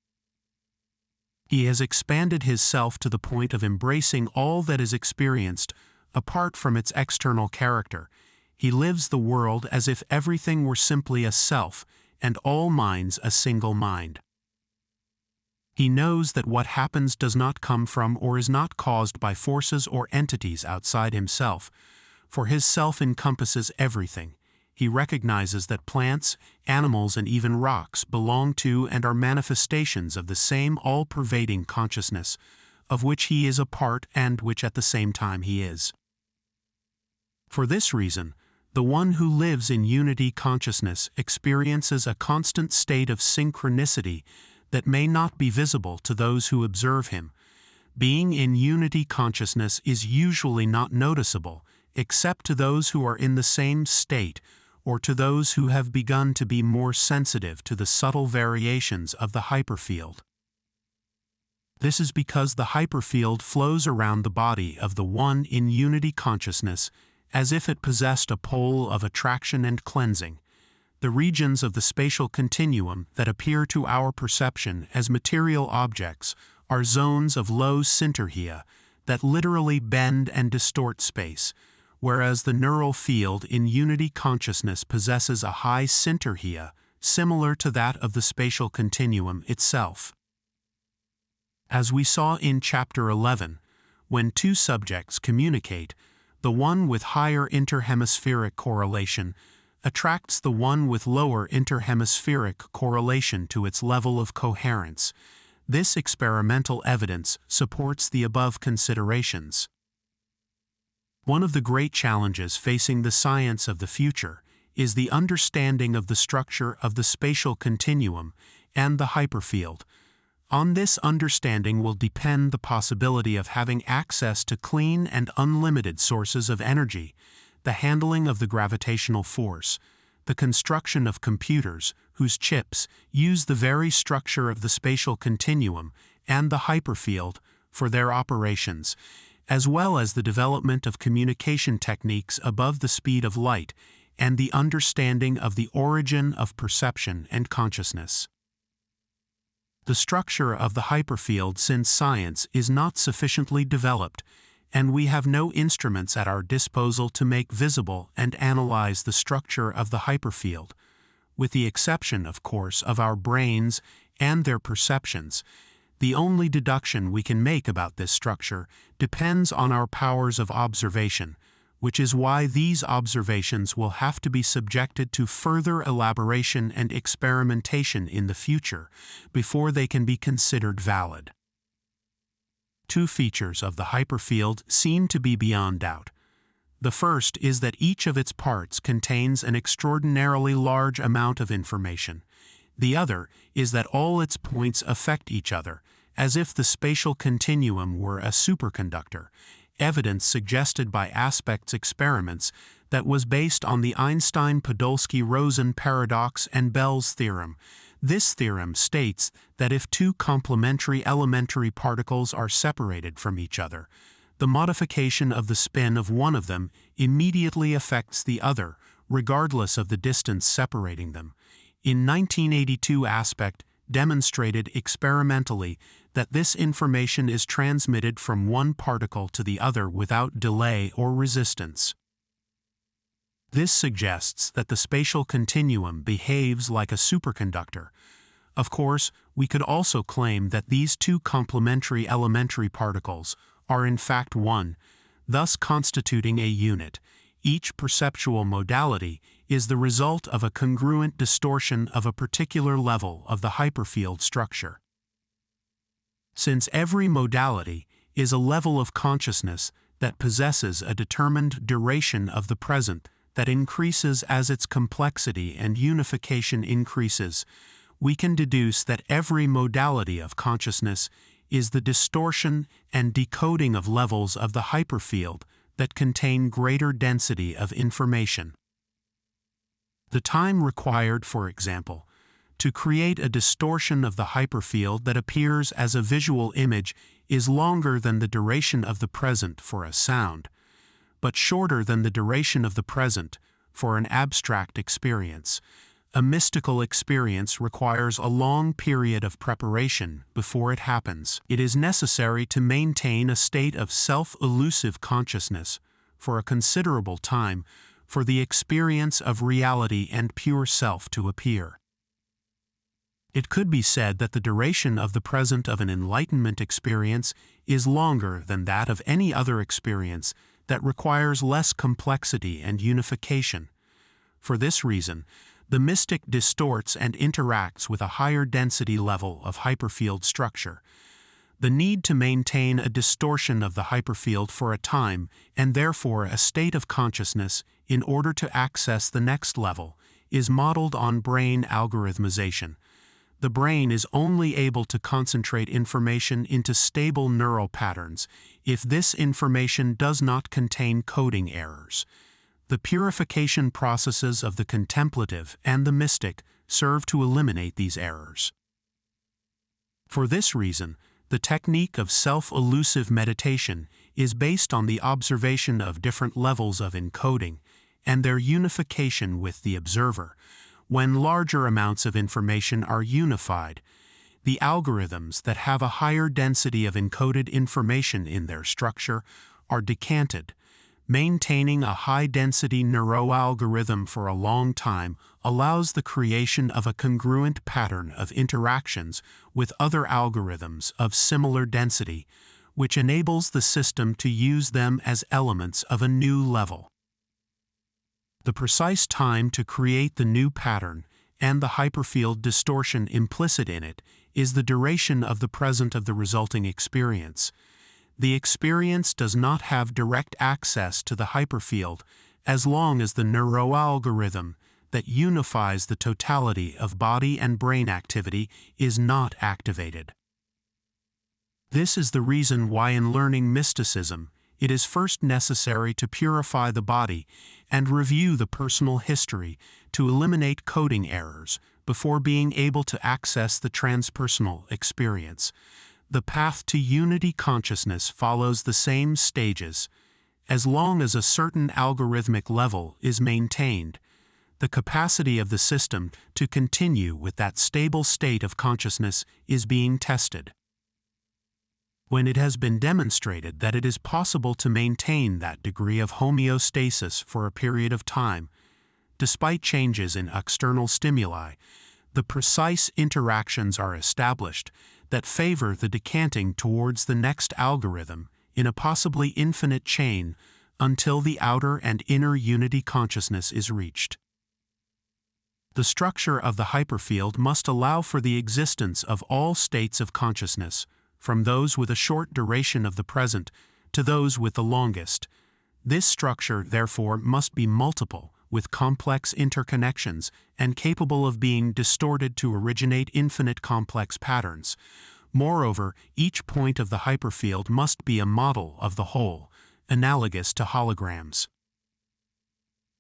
He has expanded his self to the point of embracing all that is experienced, apart from its external character. He lives the world as if everything were simply a self, and all minds a single mind. He knows that what happens does not come from or is not caused by forces or entities outside himself, for his self encompasses everything. He recognizes that plants, animals, and even rocks belong to and are manifestations of the same all-pervading consciousness, of which he is a part and which at the same time he is. For this reason, the one who lives in unity consciousness experiences a constant state of synchronicity that may not be visible to those who observe him. Being in unity consciousness is usually not noticeable, except to those who are in the same state, or to those who have begun to be more sensitive to the subtle variations of the hyperfield. This is because the hyperfield flows around the body of the one in unity consciousness as if it possessed a pole of attraction and cleansing. The regions of the spatial continuum that appear to our perception as material objects are zones of low syntergia that literally bend and distort space, whereas the neural field in unity consciousness possesses a high syntergia similar to that of the spatial continuum itself. As we saw in Chapter 11, when two subjects communicate, the one with higher interhemispheric correlation attracts the one with lower interhemispheric correlation to its level of coherence. This experimental evidence supports the above considerations. One of the great challenges facing the science of the future is the understanding of the structure of the spatial continuum and the hyperfield. On this understanding will depend the possibility of having access to clean and unlimited sources of energy, the handling of the gravitational force, the construction of computers whose chips use the very structure of the spatial continuum and the hyperfield for their operations, as well as the development of communication techniques above the speed of light and the understanding of the origin of perception and consciousness. The structure of the hyperfield, since science is not sufficiently developed, and we have no instruments at our disposal to make visible and analyze the structure of the hyperfield, with the exception, of course, of our brains and their perceptions. The only deduction we can make about this structure depends on our powers of observation, which is why these observations will have to be subjected to further elaboration and experimentation in the future before they can be considered valid. Two features of the hyperfield seem to be beyond doubt. The first is that each of its parts contains an extraordinarily large amount of information. The other is that all its points affect each other, as if the spatial continuum were a superconductor, evidence suggested by aspects experiments that was based on the Einstein-Podolsky-Rosen paradox and Bell's theorem. This theorem states that if two complementary elementary particles are separated from each other, the modification of the spin of one of them immediately affects the other, regardless of the distance separating them. In 1982, Aspect demonstrated experimentally that this information is transmitted from one particle to the other without delay or resistance. This suggests that the spatial continuum behaves like a superconductor. Of course, we could also claim that these two complementary elementary particles are in fact one, thus constituting a unit. Each perceptual modality is the result of a congruent distortion of a particular level of the hyperfield structure. Since every modality is a level of consciousness that possesses a determined duration of the present that increases as its complexity and unification increases, we can deduce that every modality of consciousness is the distortion and decoding of levels of the hyperfield that contain greater density of information. The time required, for example, to create a distortion of the hyperfield that appears as a visual image is longer than the duration of the present for a sound, but shorter than the duration of the present for an abstract experience. A mystical experience requires a long period of preparation before it happens. It is necessary to maintain a state of self-elusive consciousness for a considerable time for the experience of reality and pure self to appear. It could be said that the duration of the present of an enlightenment experience is longer than that of any other experience that requires less complexity and unification. For this reason, the mystic distorts and interacts with a higher density level of hyperfield structure. The need to maintain a distortion of the hyperfield for a time, and therefore a state of consciousness, in order to access the next level, is modeled on brain algorithmization. The brain is only able to concentrate information into stable neural patterns if this information does not contain coding errors. The purification processes of the contemplative and the mystic serve to eliminate these errors. For this reason, the technique of self-elusive meditation is based on the observation of different levels of encoding and their unification with the observer. When larger amounts of information are unified, the algorithms that have a higher density of encoded information in their structure are decanted. Maintaining a high-density neuroalgorithm for a long time allows the creation of a congruent pattern of interactions with other algorithms of similar density, which enables the system to use them as elements of a new level. The precise time to create the new pattern and the hyperfield distortion implicit in it is the duration of the present of the resulting experience. The experience does not have direct access to the hyperfield as long as the neuroalgorithm that unifies the totality of body and brain activity is not activated. This is the reason why in learning mysticism, it is first necessary to purify the body and review the personal history to eliminate coding errors before being able to access the transpersonal experience. The path to unity consciousness follows the same stages. As long as a certain algorithmic level is maintained, the capacity of the system to continue with that stable state of consciousness is being tested. When it has been demonstrated that it is possible to maintain that degree of homeostasis for a period of time, despite changes in external stimuli, the precise interactions are established that favor the decanting towards the next algorithm in a possibly infinite chain until the outer and inner unity consciousness is reached. The structure of the hyperfield must allow for the existence of all states of consciousness, from those with a short duration of the present to those with the longest. This structure, therefore, must be multiple, with complex interconnections, and capable of being distorted to originate infinite complex patterns. Moreover, each point of the hyperfield must be a model of the whole, analogous to holograms.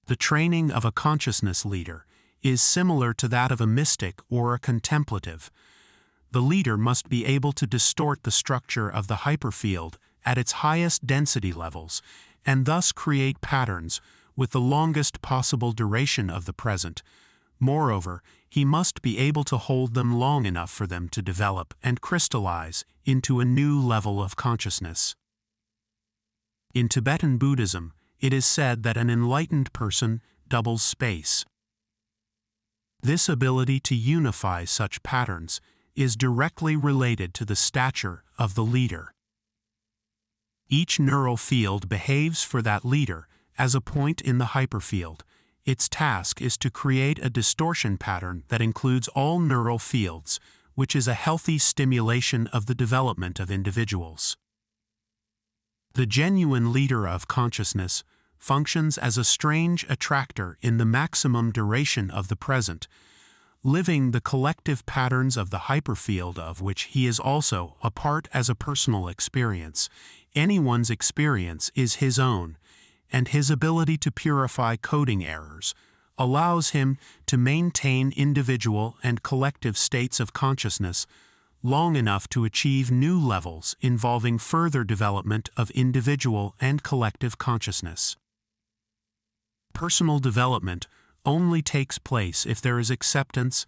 The training of a consciousness leader is similar to that of a mystic or a contemplative. The leader must be able to distort the structure of the hyperfield at its highest density levels, and thus create patterns with the longest possible duration of the present. Moreover, he must be able to hold them long enough for them to develop and crystallize into a new level of consciousness. In Tibetan Buddhism, it is said that an enlightened person doubles space. This ability to unify such patterns is directly related to the stature of the leader. Each neural field behaves for that leader as a point in the hyperfield. Its task is to create a distortion pattern that includes all neural fields, which is a healthy stimulation of the development of individuals. The genuine leader of consciousness functions as a strange attractor in the maximum duration of the present, living the collective patterns of the hyperfield of which he is also a part as a personal experience. Anyone's experience is his own, and his ability to purify coding errors allows him to maintain individual and collective states of consciousness long enough to achieve new levels involving further development of individual and collective consciousness. Personal development only takes place if there is acceptance,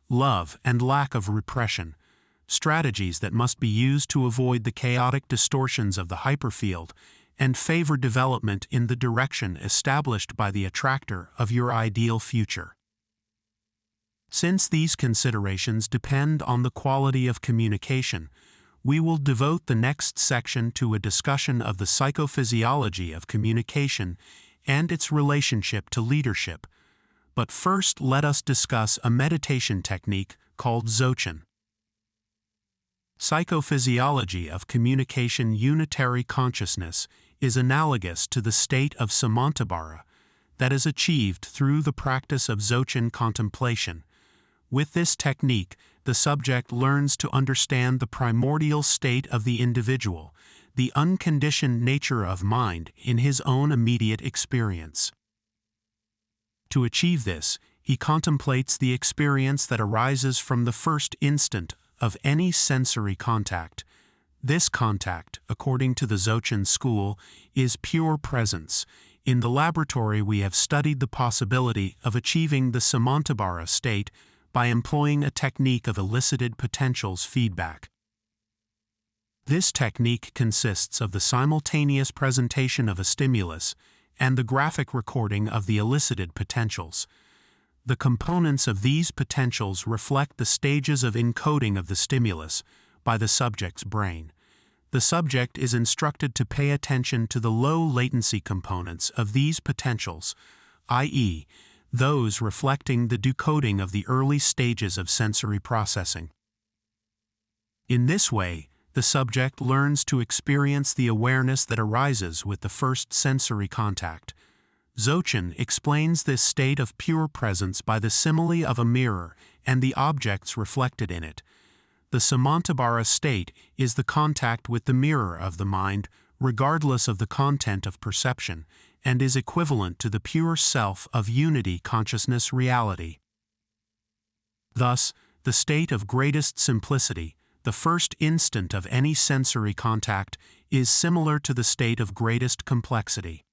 love, and lack of repression, strategies that must be used to avoid the chaotic distortions of the hyperfield and favor development in the direction established by the attractor of your ideal future. Since these considerations depend on the quality of communication, we will devote the next section to a discussion of the psychophysiology of communication and its relationship to leadership. But first, let us discuss a meditation technique called Dzogchen. Psychophysiology of communication unitary consciousness is analogous to the state of samantabhara that is achieved through the practice of Dzogchen contemplation. With this technique, the subject learns to understand the primordial state of the individual, the unconditioned nature of mind in his own immediate experience. To achieve this, he contemplates the experience that arises from the first instant of any sensory contact. This contact, according to the Dzogchen school, is pure presence. In the laboratory, we have studied the possibility of achieving the samantabhara state by employing a technique of elicited potentials feedback. This technique consists of the simultaneous presentation of a stimulus and the graphic recording of the elicited potentials. The components of these potentials reflect the stages of encoding of the stimulus by the subject's brain. The subject is instructed to pay attention to the low latency components of these potentials, i.e., those reflecting the decoding of the early stages of sensory processing. In this way, the subject learns to experience the awareness that arises with the first sensory contact. Dzogchen explains this state of pure presence by the simile of a mirror and the objects reflected in it. The samantabhara state is the contact with the mirror of the mind, regardless of the content of perception, and is equivalent to the pure self of unity consciousness reality. Thus, the state of greatest simplicity, the first instant of any sensory contact, is similar to the state of greatest complexity.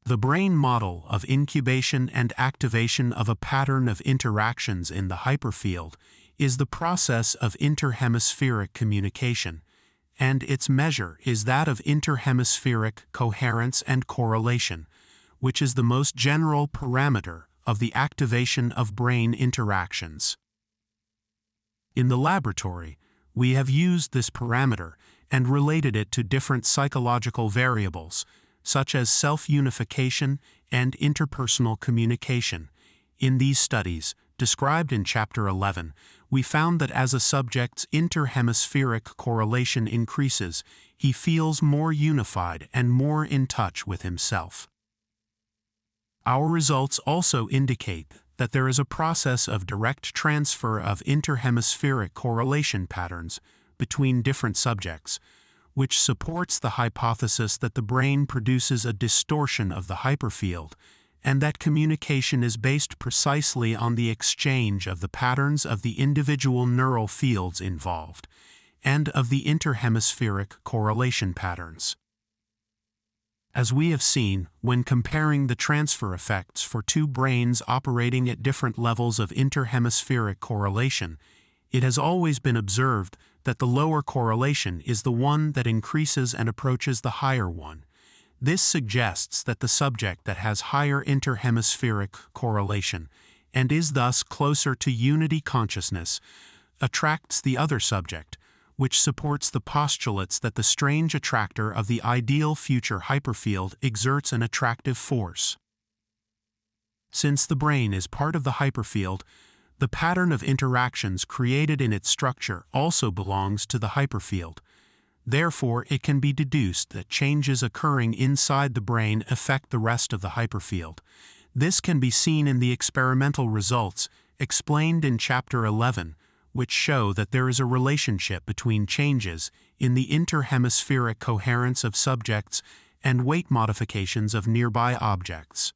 The brain model of incubation and activation of a pattern of interactions in the hyperfield is the process of interhemispheric communication, and its measure is that of interhemispheric coherence and correlation, which is the most general parameter of the activation of brain interactions. In the laboratory, we have used this parameter and related it to different psychological variables, such as self-unification and interpersonal communication. In these studies, described in Chapter 11, we found that as a subject's interhemispheric correlation increases, he feels more unified and more in touch with himself. Our results also indicate that there is a process of direct transfer of interhemispheric correlation patterns between different subjects, which supports the hypothesis that the brain produces a distortion of the hyperfield, and that communication is based precisely on the exchange of the patterns of the individual neural fields involved, and of the interhemispheric correlation patterns. As we have seen, when comparing the transfer effects for two brains operating at different levels of interhemispheric correlation, it has always been observed that the lower correlation is the one that increases and approaches the higher one. This suggests that the subject that has higher interhemispheric correlation, and is thus closer to unity consciousness, attracts the other subject, which supports the postulates that the strange attractor of the ideal future hyperfield exerts an attractive force. Since the brain is part of the hyperfield, the pattern of interactions created in its structure also belongs to the hyperfield. Therefore, it can be deduced that changes occurring inside the brain affect the rest of the hyperfield. This can be seen in the experimental results explained in Chapter 11, which show that there is a relationship between changes in the interhemispheric coherence of subjects and weight modifications of nearby objects.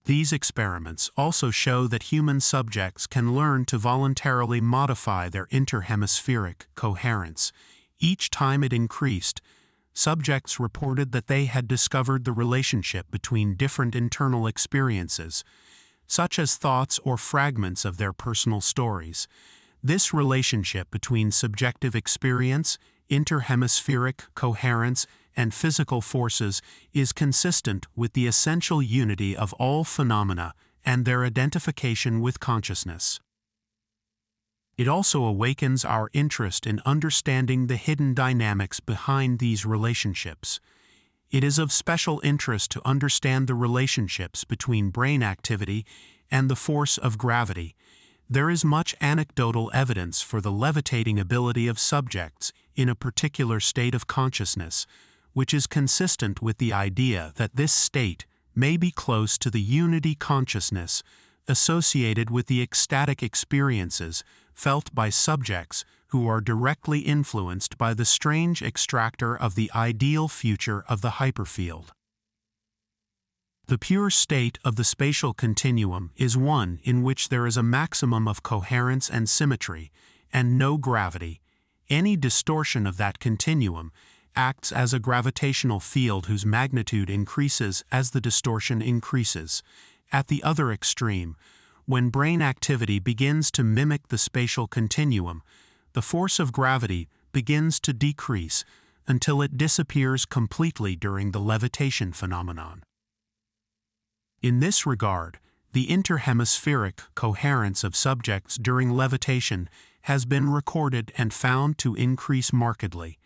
These experiments also show that human subjects can learn to voluntarily modify their interhemispheric coherence. Each time it increased, subjects reported that they had discovered the relationship between different internal experiences, such as thoughts or fragments of their personal stories. This relationship between subjective experience, interhemispheric coherence, and physical forces is consistent with the essential unity of all phenomena and their identification with consciousness. It also awakens our interest in understanding the hidden dynamics behind these relationships. It is of special interest to understand the relationships between brain activity and the force of gravity. There is much anecdotal evidence for the levitating ability of subjects in a particular state of consciousness, which is consistent with the idea that this state may be close to the unity consciousness associated with the ecstatic experiences felt by subjects who are directly influenced by the strange extractor of the ideal future of the hyperfield. The pure state of the spatial continuum is one in which there is a maximum of coherence and symmetry, and no gravity. Any distortion of that continuum acts as a gravitational field whose magnitude increases as the distortion increases. At the other extreme, when brain activity begins to mimic the spatial continuum, the force of gravity begins to decrease until it disappears completely during the levitation phenomenon. In this regard, the interhemispheric coherence of subjects during levitation has been recorded and found to increase markedly.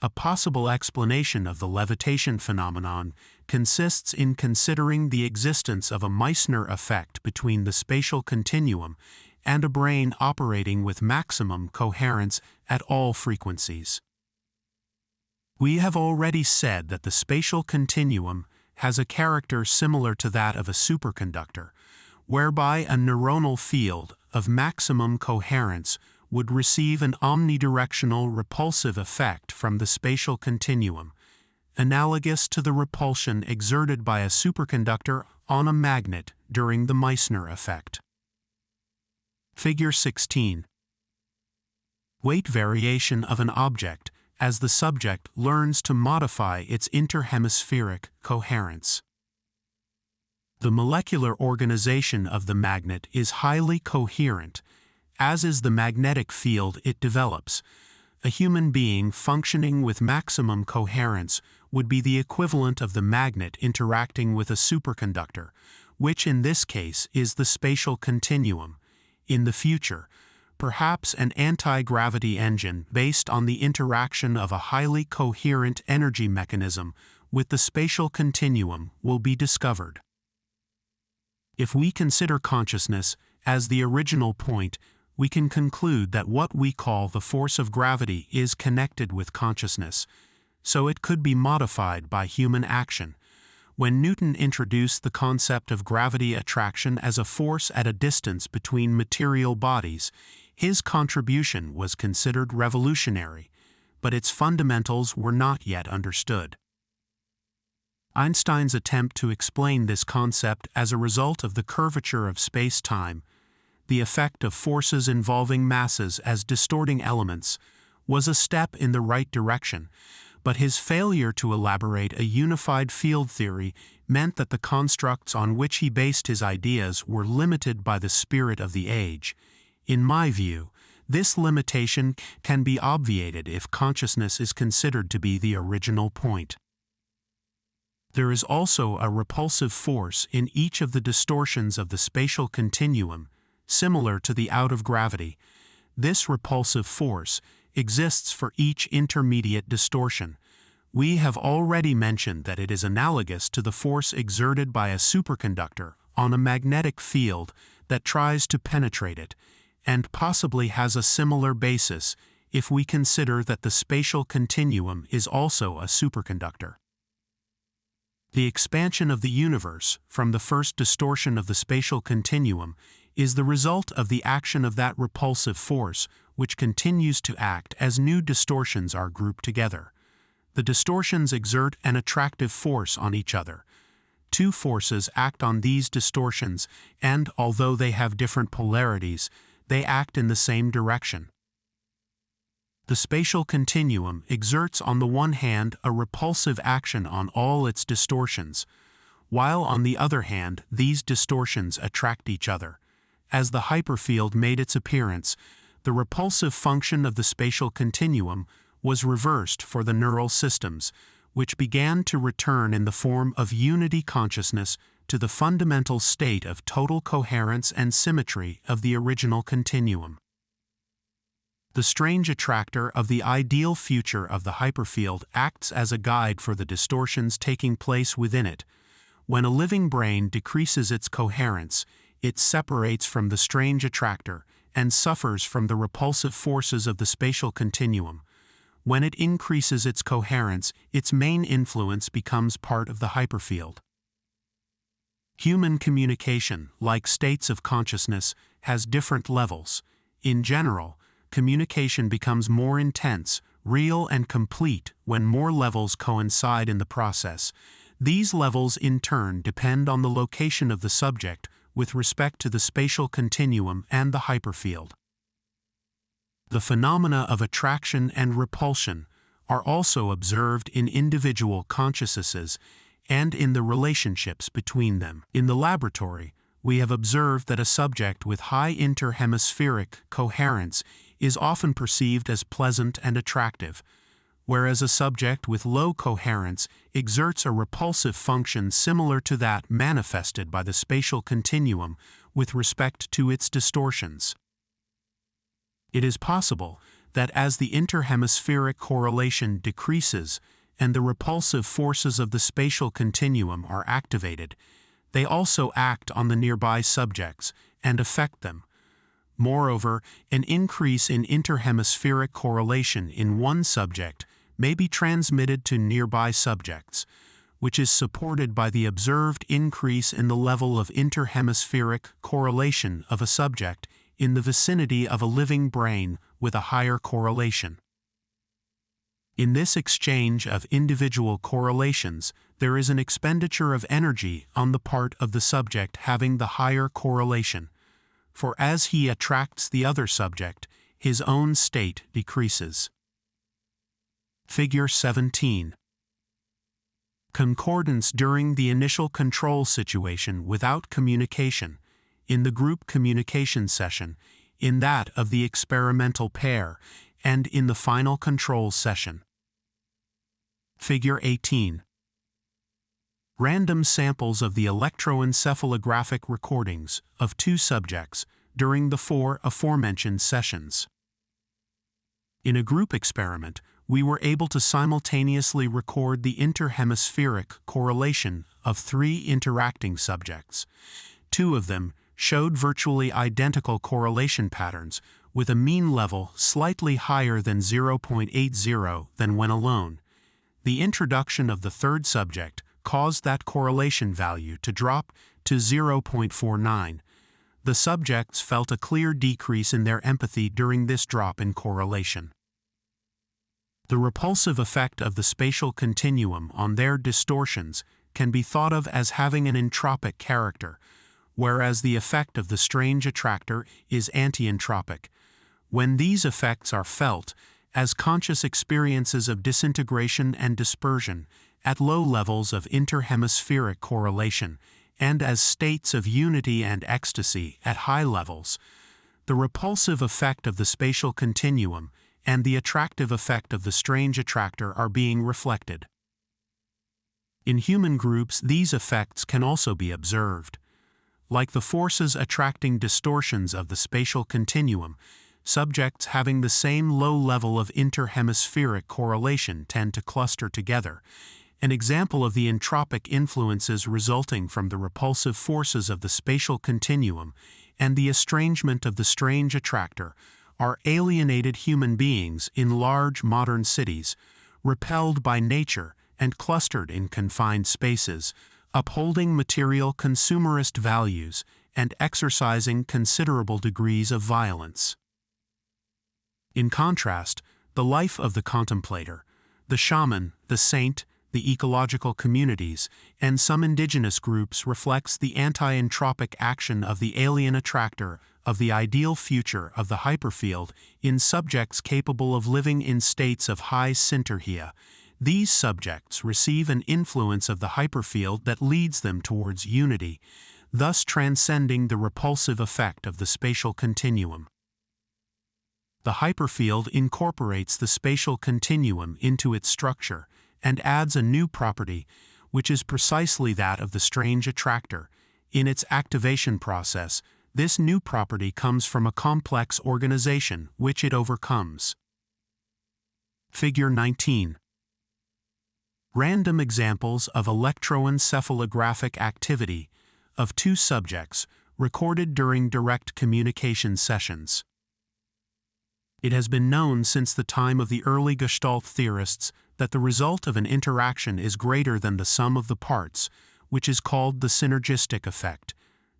A possible explanation of the levitation phenomenon consists in considering the existence of a Meissner effect between the spatial continuum and a brain operating with maximum coherence at all frequencies. We have already said that the spatial continuum has a character similar to that of a superconductor, whereby a neuronal field of maximum coherence would receive an omnidirectional repulsive effect from the spatial continuum, analogous to the repulsion exerted by a superconductor on a magnet during the Meissner effect. Figure 16. Weight variation of an object as the subject learns to modify its interhemispheric coherence. The molecular organization of the magnet is highly coherent, as is the magnetic field it develops. A human being functioning with maximum coherence would be the equivalent of the magnet interacting with a superconductor, which in this case is the spatial continuum. In the future, perhaps an anti-gravity engine based on the interaction of a highly coherent energy mechanism with the spatial continuum will be discovered. If we consider consciousness as the original point, we can conclude that what we call the force of gravity is connected with consciousness, so it could be modified by human action. When Newton introduced the concept of gravity attraction as a force at a distance between material bodies, his contribution was considered revolutionary, but its fundamentals were not yet understood. Einstein's attempt to explain this concept as a result of the curvature of space-time, the effect of forces involving masses as distorting elements, was a step in the right direction, but his failure to elaborate a unified field theory meant that the constructs on which he based his ideas were limited by the spirit of the age. In my view, this limitation can be obviated if consciousness is considered to be the original point. There is also a repulsive force in each of the distortions of the spatial continuum, similar to the out of gravity. This repulsive force exists for each intermediate distortion. We have already mentioned that it is analogous to the force exerted by a superconductor on a magnetic field that tries to penetrate it, and possibly has a similar basis if we consider that the spatial continuum is also a superconductor. The expansion of the universe from the first distortion of the spatial continuum is the result of the action of that repulsive force, which continues to act as new distortions are grouped together. The distortions exert an attractive force on each other. Two forces act on these distortions, and although they have different polarities, they act in the same direction. The spatial continuum exerts on the one hand a repulsive action on all its distortions, while on the other hand these distortions attract each other. As the hyperfield made its appearance, the repulsive function of the spatial continuum was reversed for the neural systems, which began to return in the form of unity consciousness to the fundamental state of total coherence and symmetry of the original continuum. The strange attractor of the ideal future of the hyperfield acts as a guide for the distortions taking place within it. When a living brain decreases its coherence, it separates from the strange attractor and suffers from the repulsive forces of the spatial continuum. When it increases its coherence, its main influence becomes part of the hyperfield. Human communication, like states of consciousness, has different levels. In general, communication becomes more intense, real, and complete when more levels coincide in the process. These levels, in turn, depend on the location of the subject with respect to the spatial continuum and the hyperfield. The phenomena of attraction and repulsion are also observed in individual consciousnesses and in the relationships between them. In the laboratory, we have observed that a subject with high interhemispheric coherence is often perceived as pleasant and attractive, whereas a subject with low coherence exerts a repulsive function similar to that manifested by the spatial continuum with respect to its distortions. It is possible that as the interhemispheric correlation decreases and the repulsive forces of the spatial continuum are activated, they also act on the nearby subjects and affect them. Moreover, an increase in interhemispheric correlation in one subject may be transmitted to nearby subjects, which is supported by the observed increase in the level of interhemispheric correlation of a subject in the vicinity of a living brain with a higher correlation. In this exchange of individual correlations, there is an expenditure of energy on the part of the subject having the higher correlation, for as he attracts the other subject, his own state decreases. Figure 17. Concordance during the initial control situation without communication, in the group communication session, in that of the experimental pair, and in the final control session. Figure 18. Random samples of the electroencephalographic recordings of two subjects during the 4 aforementioned sessions. In a group experiment, we were able to simultaneously record the interhemispheric correlation of 3 interacting subjects. 2 of them showed virtually identical correlation patterns with a mean level slightly higher than 0.80 than when alone. The introduction of the 3rd subject caused that correlation value to drop to 0.49. The subjects felt a clear decrease in their empathy during this drop in correlation. The repulsive effect of the spatial continuum on their distortions can be thought of as having an entropic character, whereas the effect of the strange attractor is anti-entropic. When these effects are felt as conscious experiences of disintegration and dispersion at low levels of interhemispheric correlation, and as states of unity and ecstasy at high levels, the repulsive effect of the spatial continuum and the attractive effect of the strange attractor are being reflected. In human groups, these effects can also be observed. Like the forces attracting distortions of the spatial continuum, subjects having the same low level of interhemispheric correlation tend to cluster together. An example of the entropic influences resulting from the repulsive forces of the spatial continuum and the estrangement of the strange attractor are alienated human beings in large modern cities, repelled by nature and clustered in confined spaces, upholding material consumerist values and exercising considerable degrees of violence. In contrast, the life of the contemplator, the shaman, the saint, the ecological communities, and some indigenous groups reflects the anti-entropic action of the alien attractor of the ideal future of the hyperfield in subjects capable of living in states of high syntergia. These subjects receive an influence of the hyperfield that leads them towards unity, thus transcending the repulsive effect of the spatial continuum. The hyperfield incorporates the spatial continuum into its structure and adds a new property, which is precisely that of the strange attractor. In its activation process, this new property comes from a complex organization which it overcomes. Figure 19. Random examples of electroencephalographic activity of two subjects recorded during direct communication sessions. It has been known since the time of the early Gestalt theorists that the result of an interaction is greater than the sum of the parts, which is called the synergistic effect.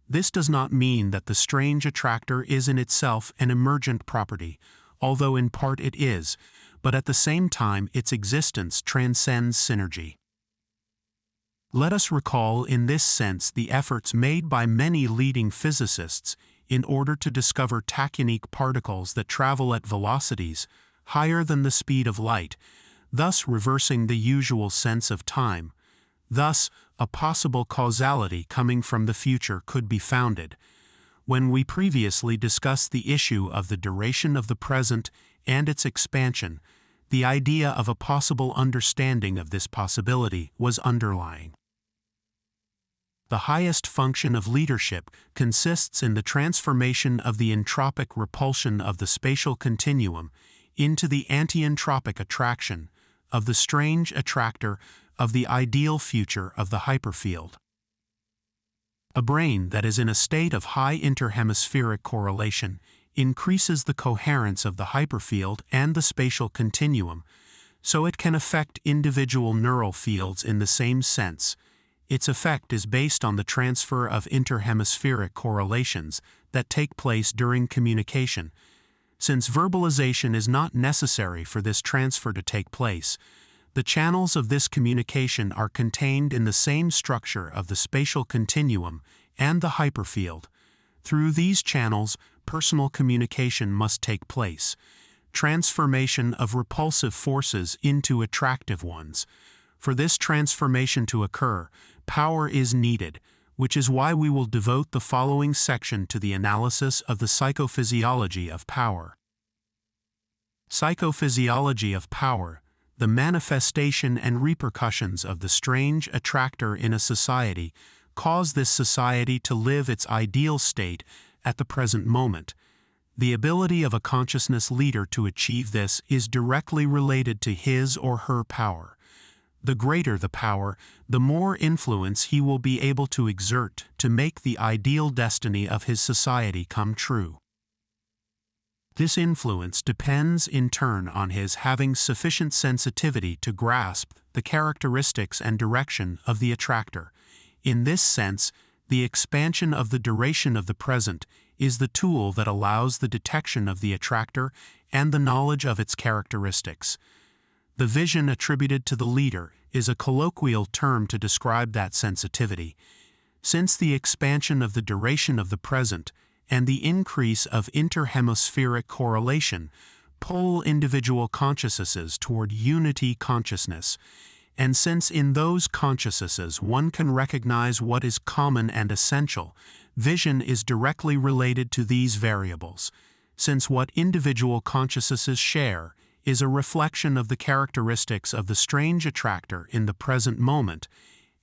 This does not mean that the strange attractor is in itself an emergent property, although in part it is, but at the same time its existence transcends synergy. Let us recall in this sense the efforts made by many leading physicists in order to discover tachyonic particles that travel at velocities higher than the speed of light, thus reversing the usual sense of time. Thus, a possible causality coming from the future could be founded. When we previously discussed the issue of the duration of the present and its expansion, the idea of a possible understanding of this possibility was underlying. The highest function of leadership consists in the transformation of the entropic repulsion of the spatial continuum into the anti-entropic attraction of the strange attractor of the ideal future of the hyperfield. A brain that is in a state of high interhemispheric correlation increases the coherence of the hyperfield and the spatial continuum, so it can affect individual neural fields in the same sense. Its effect is based on the transfer of interhemispheric correlations that take place during communication. Since verbalization is not necessary for this transfer to take place, the channels of this communication are contained in the same structure of the spatial continuum and the hyperfield. Through these channels, personal communication must take place. Transformation of repulsive forces into attractive ones. For this transformation to occur, power is needed, which is why we will devote the following section to the analysis of the psychophysiology of power. Psychophysiology of power, the manifestation and repercussions of the strange attractor in a society, cause this society to live its ideal state at the present moment. The ability of a consciousness leader to achieve this is directly related to his or her power. The greater the power, the more influence he will be able to exert to make the ideal destiny of his society come true. This influence depends in turn on his having sufficient sensitivity to grasp the characteristics and direction of the attractor. In this sense, the expansion of the duration of the present is the tool that allows the detection of the attractor and the knowledge of its characteristics. The vision attributed to the leader is a colloquial term to describe that sensitivity. Since the expansion of the duration of the present and the increase of interhemispheric correlation pull individual consciousnesses toward unity consciousness, and since in those consciousnesses one can recognize what is common and essential, vision is directly related to these variables, since what individual consciousnesses share is a reflection of the characteristics of the strange attractor in the present moment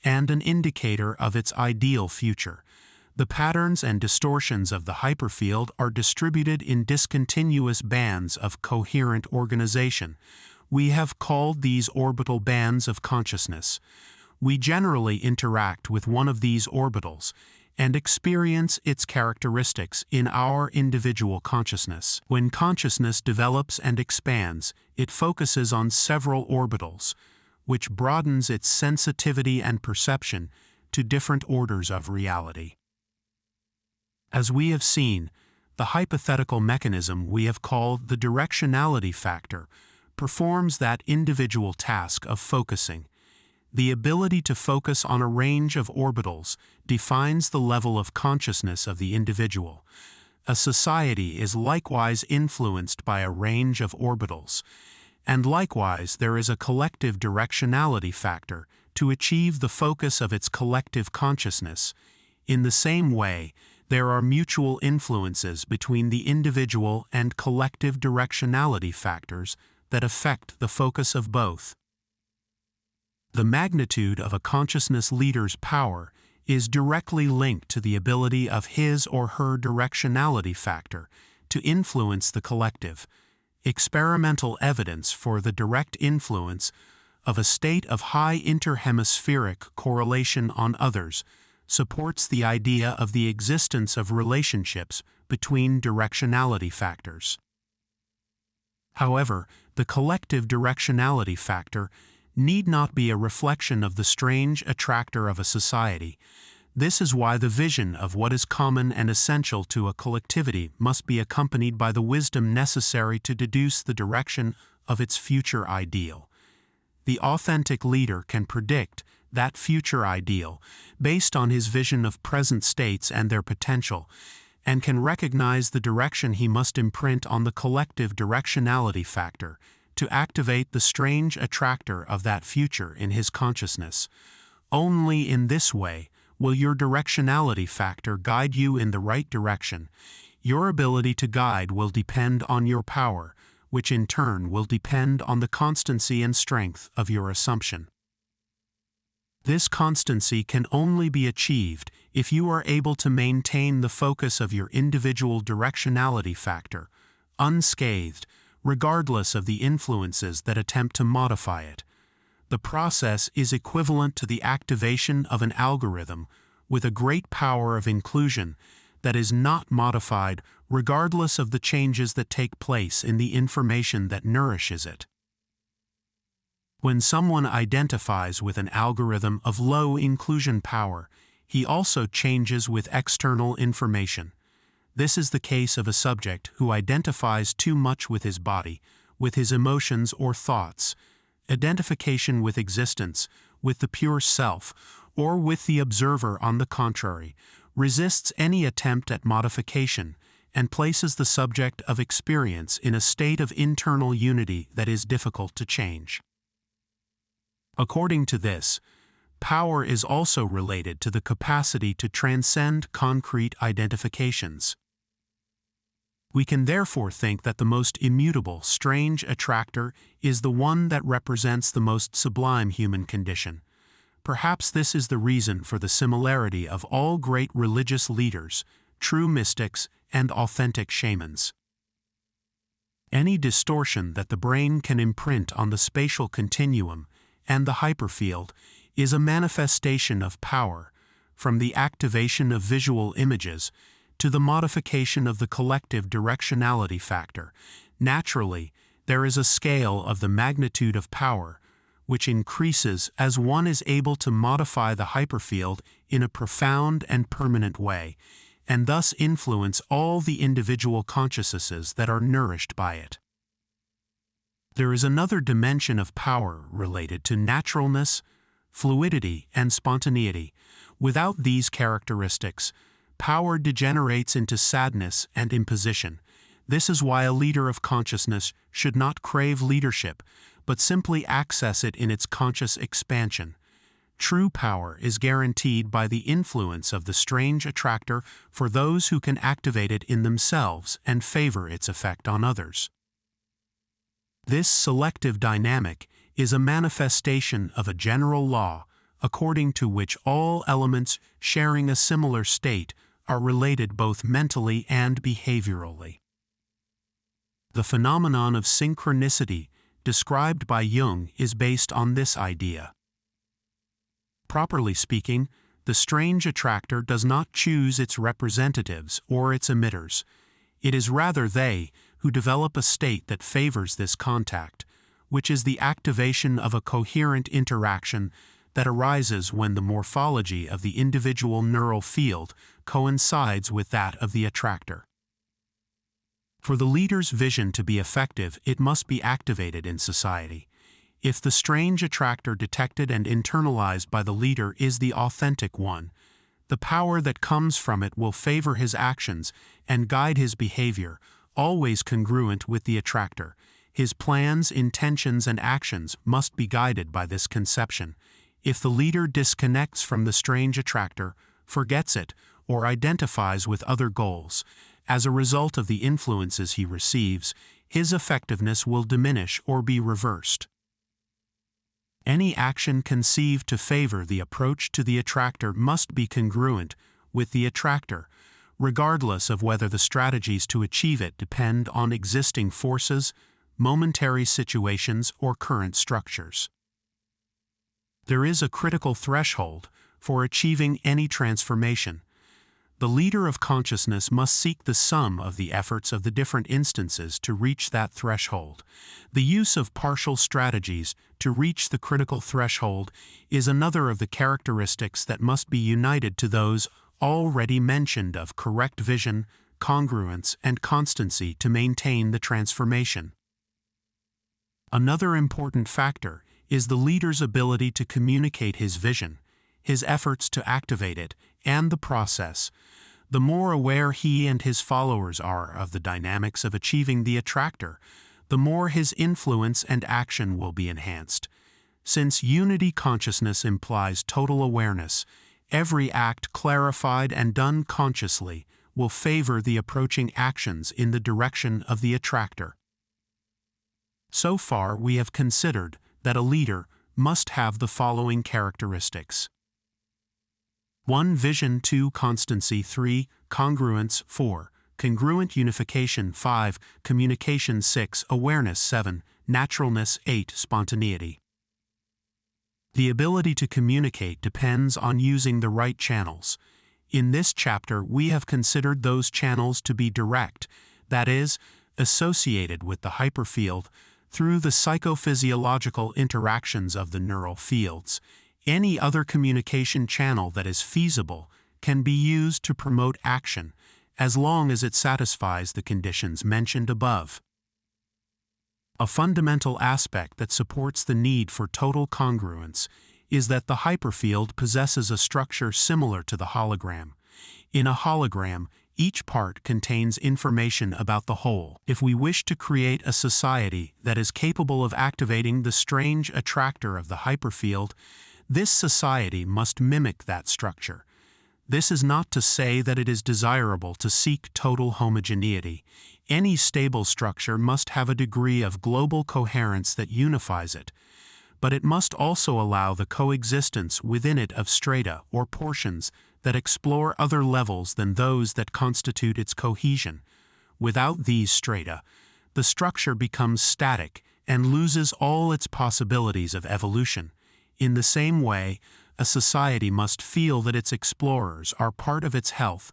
and an indicator of its ideal future. The patterns and distortions of the hyperfield are distributed in discontinuous bands of coherent organization. We have called these orbital bands of consciousness. We generally interact with one of these orbitals and experience its characteristics in our individual consciousness. When consciousness develops and expands, it focuses on several orbitals, which broadens its sensitivity and perception to different orders of reality. As we have seen, the hypothetical mechanism we have called the directionality factor performs that individual task of focusing. The ability to focus on a range of orbitals defines the level of consciousness of the individual. A society is likewise influenced by a range of orbitals, and likewise there is a collective directionality factor to achieve the focus of its collective consciousness. In the same way, there are mutual influences between the individual and collective directionality factors that affect the focus of both. The magnitude of a consciousness leader's power is directly linked to the ability of his or her directionality factor to influence the collective. Experimental evidence for the direct influence of a state of high interhemispheric correlation on others supports the idea of the existence of relationships between directionality factors. However, the collective directionality factor need not be a reflection of the strange attractor of a society. This is why the vision of what is common and essential to a collectivity must be accompanied by the wisdom necessary to deduce the direction of its future ideal. The authentic leader can predict that future ideal based on his vision of present states and their potential, and can recognize the direction he must imprint on the collective directionality factor to activate the strange attractor of that future in his consciousness. Only in this way will your directionality factor guide you in the right direction. Your ability to guide will depend on your power, which in turn will depend on the constancy and strength of your assumption. This constancy can only be achieved if you are able to maintain the focus of your individual directionality factor, unscathed, regardless of the influences that attempt to modify it. The process is equivalent to the activation of an algorithm with a great power of inclusion that is not modified regardless of the changes that take place in the information that nourishes it. When someone identifies with an algorithm of low inclusion power, he also changes with external information. This is the case of a subject who identifies too much with his body, with his emotions or thoughts. Identification with existence, with the pure self, or with the observer, on the contrary, resists any attempt at modification and places the subject of experience in a state of internal unity that is difficult to change. According to this, power is also related to the capacity to transcend concrete identifications. We can therefore think that the most immutable, strange attractor is the one that represents the most sublime human condition. Perhaps this is the reason for the similarity of all great religious leaders, true mystics, and authentic shamans. Any distortion that the brain can imprint on the spatial continuum and the hyperfield is a manifestation of power, from the activation of visual images to the modification of the collective directionality factor. Naturally, there is a scale of the magnitude of power, which increases as one is able to modify the hyperfield in a profound and permanent way, and thus influence all the individual consciousnesses that are nourished by it. There is another dimension of power related to naturalness, fluidity, and spontaneity. Without these characteristics, power degenerates into sadness and imposition. This is why a leader of consciousness should not crave leadership, but simply access it in its conscious expansion. True power is guaranteed by the influence of the strange attractor for those who can activate it in themselves and favor its effect on others. This selective dynamic is a manifestation of a general law, according to which all elements sharing a similar state are related both mentally and behaviorally. The phenomenon of synchronicity described by Jung is based on this idea. Properly speaking, the strange attractor does not choose its representatives or its emitters. It is rather they who develop a state that favors this contact, which is the activation of a coherent interaction that arises when the morphology of the individual neural field coincides with that of the attractor. For the leader's vision to be effective, it must be activated in society. If the strange attractor detected and internalized by the leader is the authentic one, the power that comes from it will favor his actions and guide his behavior, always congruent with the attractor. His plans, intentions, and actions must be guided by this conception. If the leader disconnects from the strange attractor, forgets it, or identifies with other goals, as a result of the influences he receives, his effectiveness will diminish or be reversed. Any action conceived to favor the approach to the attractor must be congruent with the attractor, regardless of whether the strategies to achieve it depend on existing forces, momentary situations, or current structures. There is a critical threshold for achieving any transformation. The leader of consciousness must seek the sum of the efforts of the different instances to reach that threshold. The use of partial strategies to reach the critical threshold is another of the characteristics that must be united to those already mentioned of correct vision, congruence, and constancy to maintain the transformation. Another important factor is the leader's ability to communicate his vision, his efforts to activate it, and the process. The more aware he and his followers are of the dynamics of achieving the attractor, the more his influence and action will be enhanced. Since unity consciousness implies total awareness, every act clarified and done consciously will favor the approaching actions in the direction of the attractor. So far, we have considered that a leader must have the following characteristics: 1. Vision. 2. Constancy. 3. Congruence. 4. Congruent unification 5, communication 6, awareness 7, naturalness 8, spontaneity. The ability to communicate depends on using the right channels. In this chapter, we have considered those channels to be direct, that is, associated with the hyperfield, through the psychophysiological interactions of the neural fields. Any other communication channel that is feasible can be used to promote action, as long as it satisfies the conditions mentioned above. A fundamental aspect that supports the need for total congruence is that the hyperfield possesses a structure similar to the hologram. In a hologram, each part contains information about the whole. If we wish to create a society that is capable of activating the strange attractor of the hyperfield, this society must mimic that structure. This is not to say that it is desirable to seek total homogeneity. Any stable structure must have a degree of global coherence that unifies it, but it must also allow the coexistence within it of strata or portions that explore other levels than those that constitute its cohesion. Without these strata, the structure becomes static and loses all its possibilities of evolution. In the same way, a society must feel that its explorers are part of its health,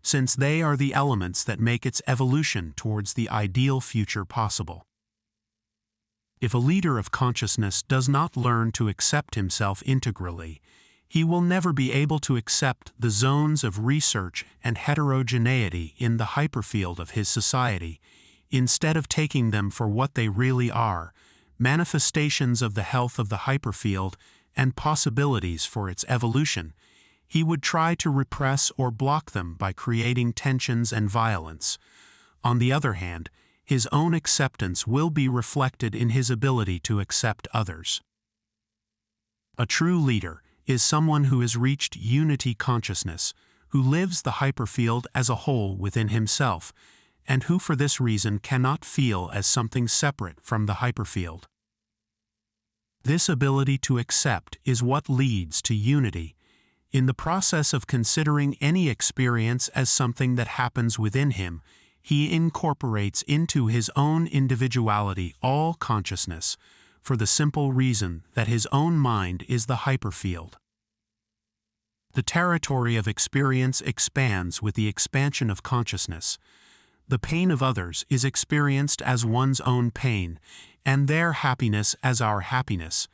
since they are the elements that make its evolution towards the ideal future possible. If a leader of consciousness does not learn to accept himself integrally, he will never be able to accept the zones of research and heterogeneity in the hyperfield of his society. Instead of taking them for what they really are, manifestations of the health of the hyperfield and possibilities for its evolution, he would try to repress or block them by creating tensions and violence. On the other hand, his own acceptance will be reflected in his ability to accept others. A true leader is someone who has reached unity consciousness, who lives the hyperfield as a whole within himself, and who for this reason cannot feel as something separate from the hyperfield. This ability to accept is what leads to unity. In the process of considering any experience as something that happens within him, he incorporates into his own individuality all consciousness, for the simple reason that his own mind is the hyperfield. The territory of experience expands with the expansion of consciousness. The pain of others is experienced as one's own pain, and their happiness as our happiness.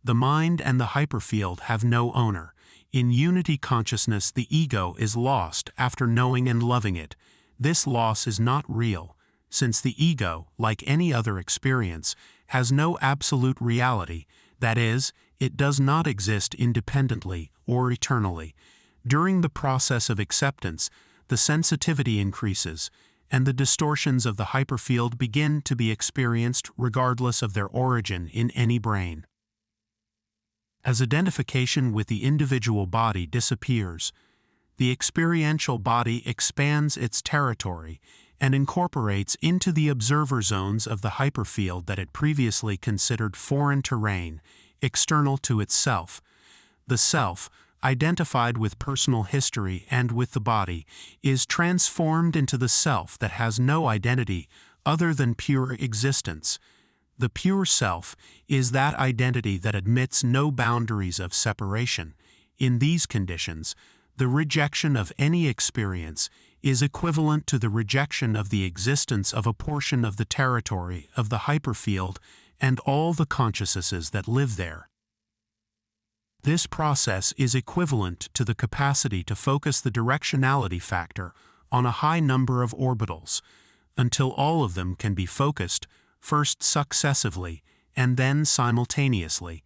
The mind and the hyperfield have no owner. In unity consciousness, the ego is lost after knowing and loving it. This loss is not real, since the ego, like any other experience, has no absolute reality, that is, it does not exist independently or eternally. During the process of acceptance, the sensitivity increases, and the distortions of the hyperfield begin to be experienced regardless of their origin in any brain. As identification with the individual body disappears, the experiential body expands its territory and incorporates into the observer zones of the hyperfield that it previously considered foreign terrain, external to itself. The self, identified with personal history and with the body, is transformed into the self that has no identity other than pure existence. The pure self is that identity that admits no boundaries of separation. In these conditions, the rejection of any experience is equivalent to the rejection of the existence of a portion of the territory of the hyperfield and all the consciousnesses that live there. This process is equivalent to the capacity to focus the directionality factor on a high number of orbitals, until all of them can be focused, first successively and then simultaneously.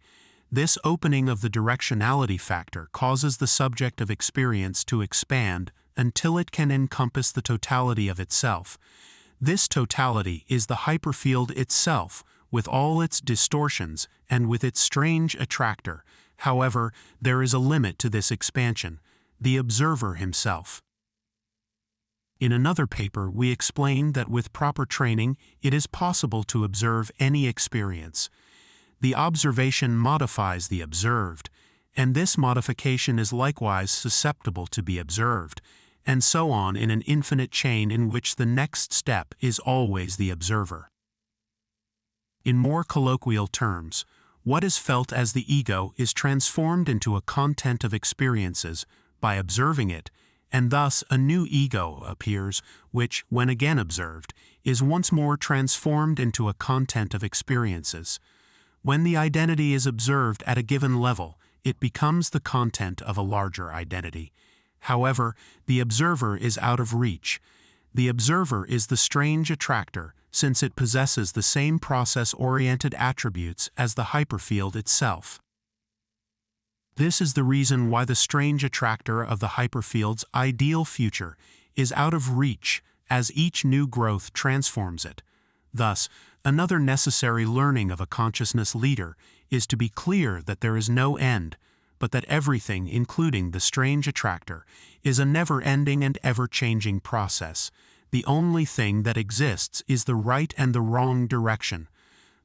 This opening of the directionality factor causes the subject of experience to expand until it can encompass the totality of itself. This totality is the hyperfield itself, with all its distortions and with its strange attractor. However, there is a limit to this expansion, the observer himself. In another paper, we explained that with proper training, it is possible to observe any experience. The observation modifies the observed, and this modification is likewise susceptible to be observed, and so on in an infinite chain in which the next step is always the observer. In more colloquial terms, what is felt as the ego is transformed into a content of experiences by observing it, and thus a new ego appears, which, when again observed, is once more transformed into a content of experiences. When the identity is observed at a given level, it becomes the content of a larger identity. However, the observer is out of reach. The observer is the strange attractor, since it possesses the same process-oriented attributes as the hyperfield itself. This is the reason why the strange attractor of the hyperfield's ideal future is out of reach as each new growth transforms it. Thus, another necessary learning of a consciousness leader is to be clear that there is no end, but that everything, including the strange attractor, is a never-ending and ever-changing process. The only thing that exists is the right and the wrong direction.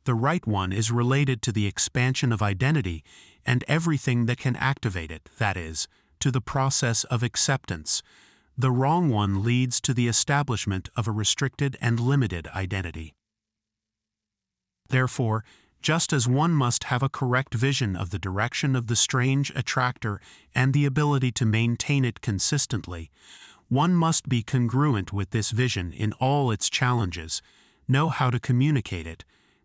The right one is related to the expansion of identity and everything that can activate it, that is, to the process of acceptance. The wrong one leads to the establishment of a restricted and limited identity. Therefore, just as one must have a correct vision of the direction of the strange attractor and the ability to maintain it consistently, one must be congruent with this vision in all its challenges, know how to communicate it,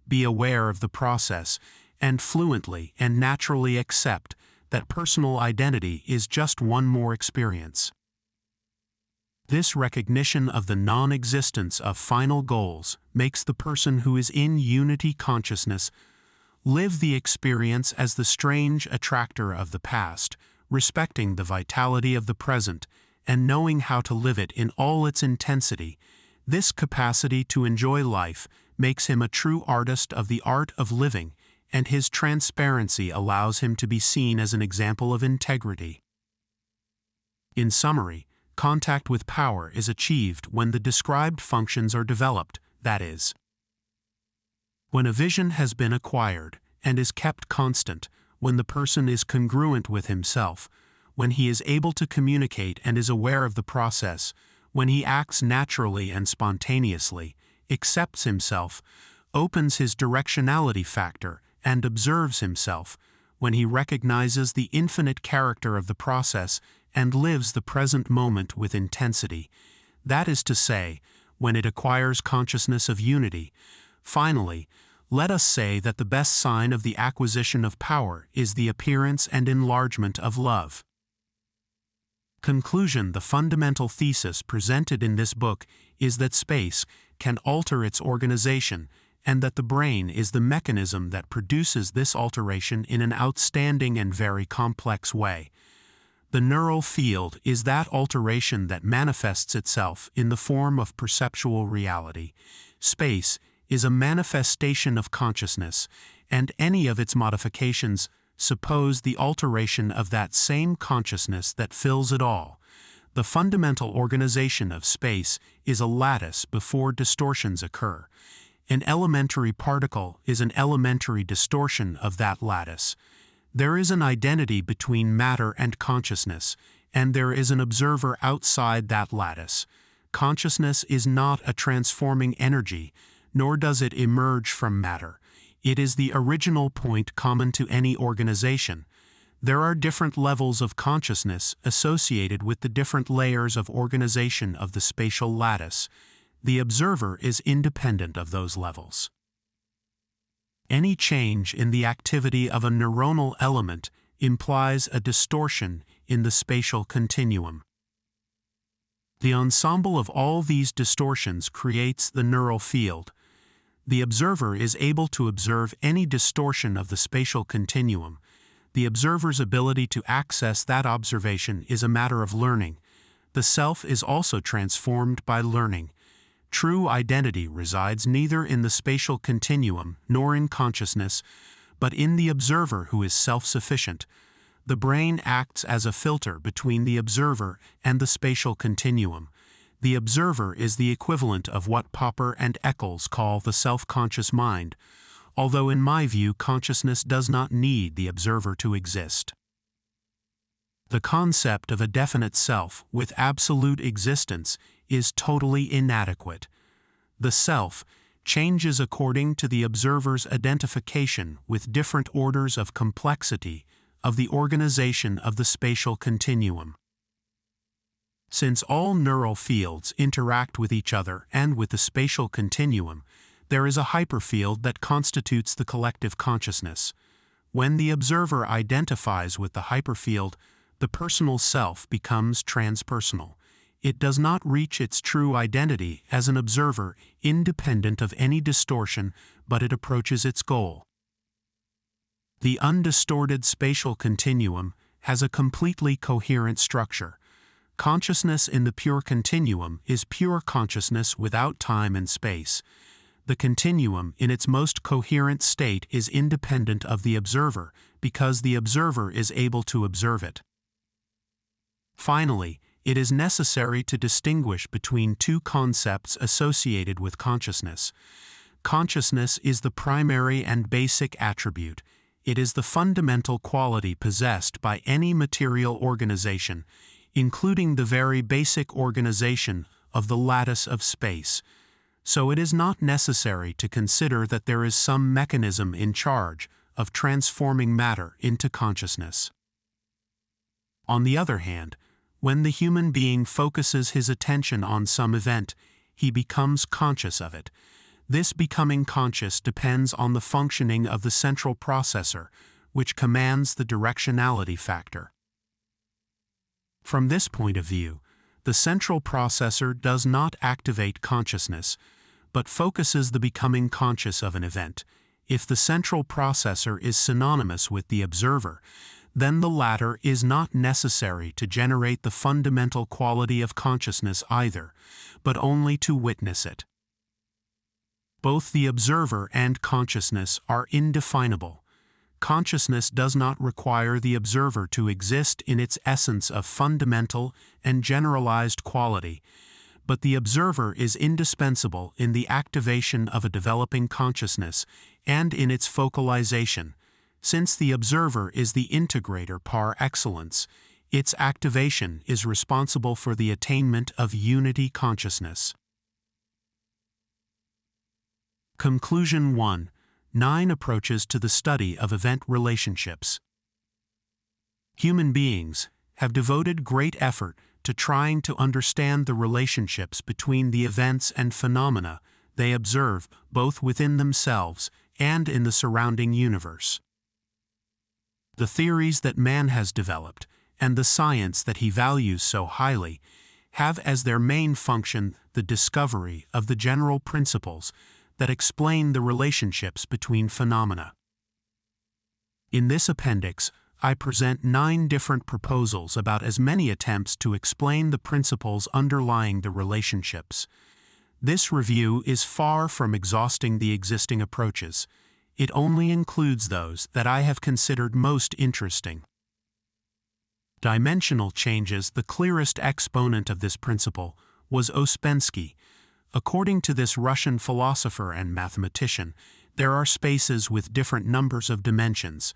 be aware of the process, and fluently and naturally accept that personal identity is just one more experience. This recognition of the non-existence of final goals makes the person who is in unity consciousness live the experience as the strange attractor of the past, respecting the vitality of the present, and knowing how to live it in all its intensity. This capacity to enjoy life makes him a true artist of the art of living, and his transparency allows him to be seen as an example of integrity. In summary, contact with power is achieved when the described functions are developed, that is, when a vision has been acquired and is kept constant, when the person is congruent with himself, when he is able to communicate and is aware of the process, when he acts naturally and spontaneously, accepts himself, opens his directionality factor, and observes himself, when he recognizes the infinite character of the process and lives the present moment with intensity. That is to say, when it acquires consciousness of unity. Finally, let us say that the best sign of the acquisition of power is the appearance and enlargement of love. Conclusion: the fundamental thesis presented in this book is that space can alter its organization, and that the brain is the mechanism that produces this alteration in an outstanding and very complex way. The neural field is that alteration that manifests itself in the form of perceptual reality. Space is a manifestation of consciousness, and any of its modifications suppose the alteration of that same consciousness that fills it all. The fundamental organization of space is a lattice before distortions occur. An elementary particle is an elementary distortion of that lattice. There is an identity between matter and consciousness, and there is an observer outside that lattice. Consciousness is not a transforming energy, nor does it emerge from matter. It is the original point common to any organization. There are different levels of consciousness associated with the different layers of organization of the spatial lattice. The observer is independent of those levels. Any change in the activity of a neuronal element implies a distortion in the spatial continuum. The ensemble of all these distortions creates the neural field. The observer is able to observe any distortion of the spatial continuum. The observer's ability to access that observation is a matter of learning. The self is also transformed by learning. True identity resides neither in the spatial continuum nor in consciousness, but in the observer who is self-sufficient. The brain acts as a filter between the observer and the spatial continuum. The observer is the equivalent of what Popper and Eccles call the self-conscious mind, although in my view consciousness does not need the observer to exist. The concept of a definite self with absolute existence is totally inadequate. The self changes according to the observer's identification with different orders of complexity of the organization of the spatial continuum. Since all neural fields interact with each other and with the spatial continuum, there is a hyperfield that constitutes the collective consciousness. When the observer identifies with the hyperfield, the personal self becomes transpersonal. It does not reach its true identity as an observer independent of any distortion, but it approaches its goal. The undistorted spatial continuum has a completely coherent structure. Consciousness in the pure continuum is pure consciousness without time and space. The continuum in its most coherent state is independent of the observer because the observer is able to observe it. Finally, it is necessary to distinguish between two concepts associated with consciousness. Consciousness is the primary and basic attribute. It is the fundamental quality possessed by any material organization, including the very basic organization of the lattice of space. So it is not necessary to consider that there is some mechanism in charge of transforming matter into consciousness. On the other hand, when the human being focuses his attention on some event, he becomes conscious of it. This becoming conscious depends on the functioning of the central processor, which commands the directionality factor. From this point of view, the central processor does not activate consciousness, but focuses the becoming conscious of an event. If the central processor is synonymous with the observer, then the latter is not necessary to generate the fundamental quality of consciousness either, but only to witness it. Both the observer and consciousness are indefinable. Consciousness does not require the observer to exist in its essence of fundamental and generalized quality, but the observer is indispensable in the activation of a developing consciousness and in its focalization. Since the observer is the integrator par excellence, its activation is responsible for the attainment of unity consciousness. Conclusion 1. 9 approaches to the study of event relationships. Human beings have devoted great effort to trying to understand the relationships between the events and phenomena they observe both within themselves and in the surrounding universe. The theories that man has developed, and the science that he values so highly, have as their main function the discovery of the general principles that explain the relationships between phenomena. In this appendix, I present 9 different proposals about as many attempts to explain the principles underlying the relationships. This review is far from exhausting the existing approaches. It only includes those that I have considered most interesting. Dimensional changes. The clearest exponent of this principle was Ouspensky. According to this Russian philosopher and mathematician, there are spaces with different numbers of dimensions.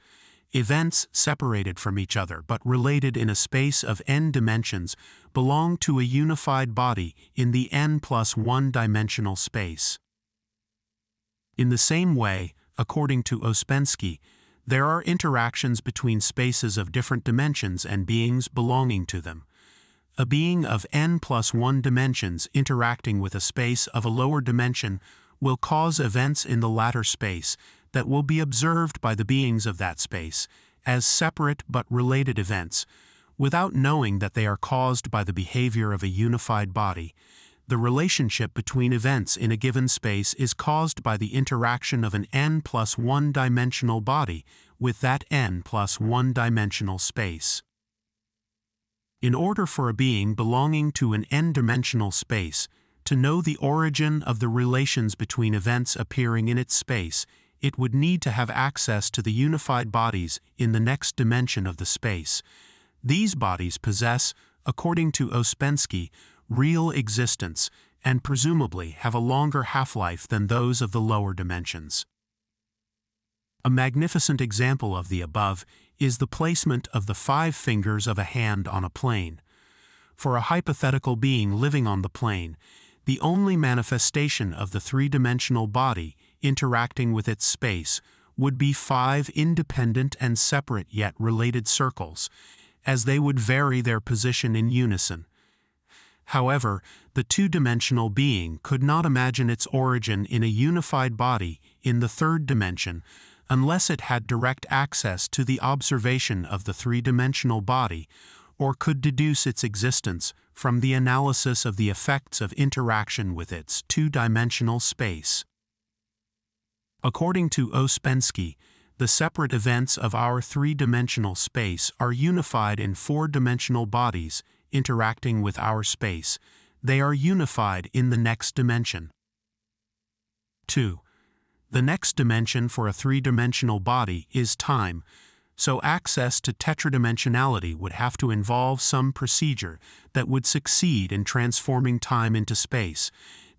Events separated from each other but related in a space of n dimensions belong to a unified body in the n+1 dimensional space. In the same way, according to Ouspensky, there are interactions between spaces of different dimensions and beings belonging to them. A being of n+1 dimensions interacting with a space of a lower dimension will cause events in the latter space that will be observed by the beings of that space as separate but related events, without knowing that they are caused by the behavior of a unified body. The relationship between events in a given space is caused by the interaction of an n+1 dimensional body with that n+1 dimensional space. In order for a being belonging to an n-dimensional space to know the origin of the relations between events appearing in its space, it would need to have access to the unified bodies in the next dimension of the space. These bodies possess, according to Ouspensky, real existence and presumably have a longer half-life than those of the lower dimensions. A magnificent example of the above is the placement of the 5 fingers of a hand on a plane. For a hypothetical being living on the plane, the only manifestation of the 3-dimensional body interacting with its space would be 5 independent and separate yet related circles, as they would vary their position in unison. However, the 2-dimensional being could not imagine its origin in a unified body in the 3rd dimension unless it had direct access to the observation of the 3-dimensional body, or could deduce its existence from the analysis of the effects of interaction with its 2-dimensional space. According to Ouspensky, the separate events of our 3-dimensional space are unified in 4-dimensional bodies interacting with our space. They are unified in the next dimension. 2. The next dimension for a 3-dimensional body is time, so access to tetradimensionality would have to involve some procedure that would succeed in transforming time into space.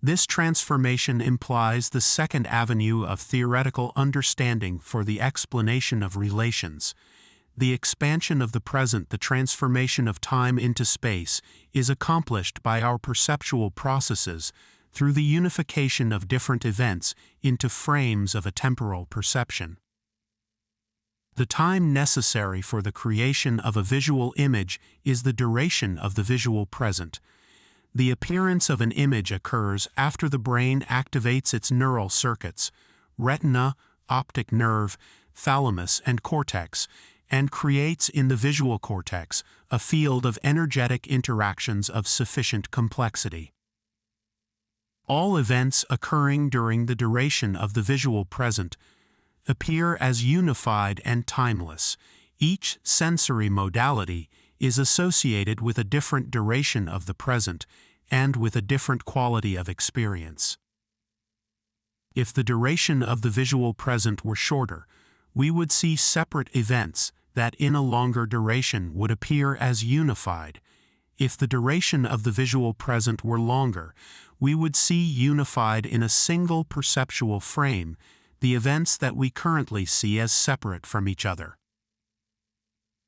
This transformation implies the second avenue of theoretical understanding for the explanation of relations. The expansion of the present, the transformation of time into space, is accomplished by our perceptual processes through the unification of different events into frames of a temporal perception. The time necessary for the creation of a visual image is the duration of the visual present. The appearance of an image occurs after the brain activates its neural circuits, retina, optic nerve, thalamus, and cortex, and creates in the visual cortex a field of energetic interactions of sufficient complexity. All events occurring during the duration of the visual present appear as unified and timeless. Each sensory modality is associated with a different duration of the present and with a different quality of experience. If the duration of the visual present were shorter, we would see separate events that in a longer duration would appear as unified. If the duration of the visual present were longer, we would see unified in a single perceptual frame the events that we currently see as separate from each other.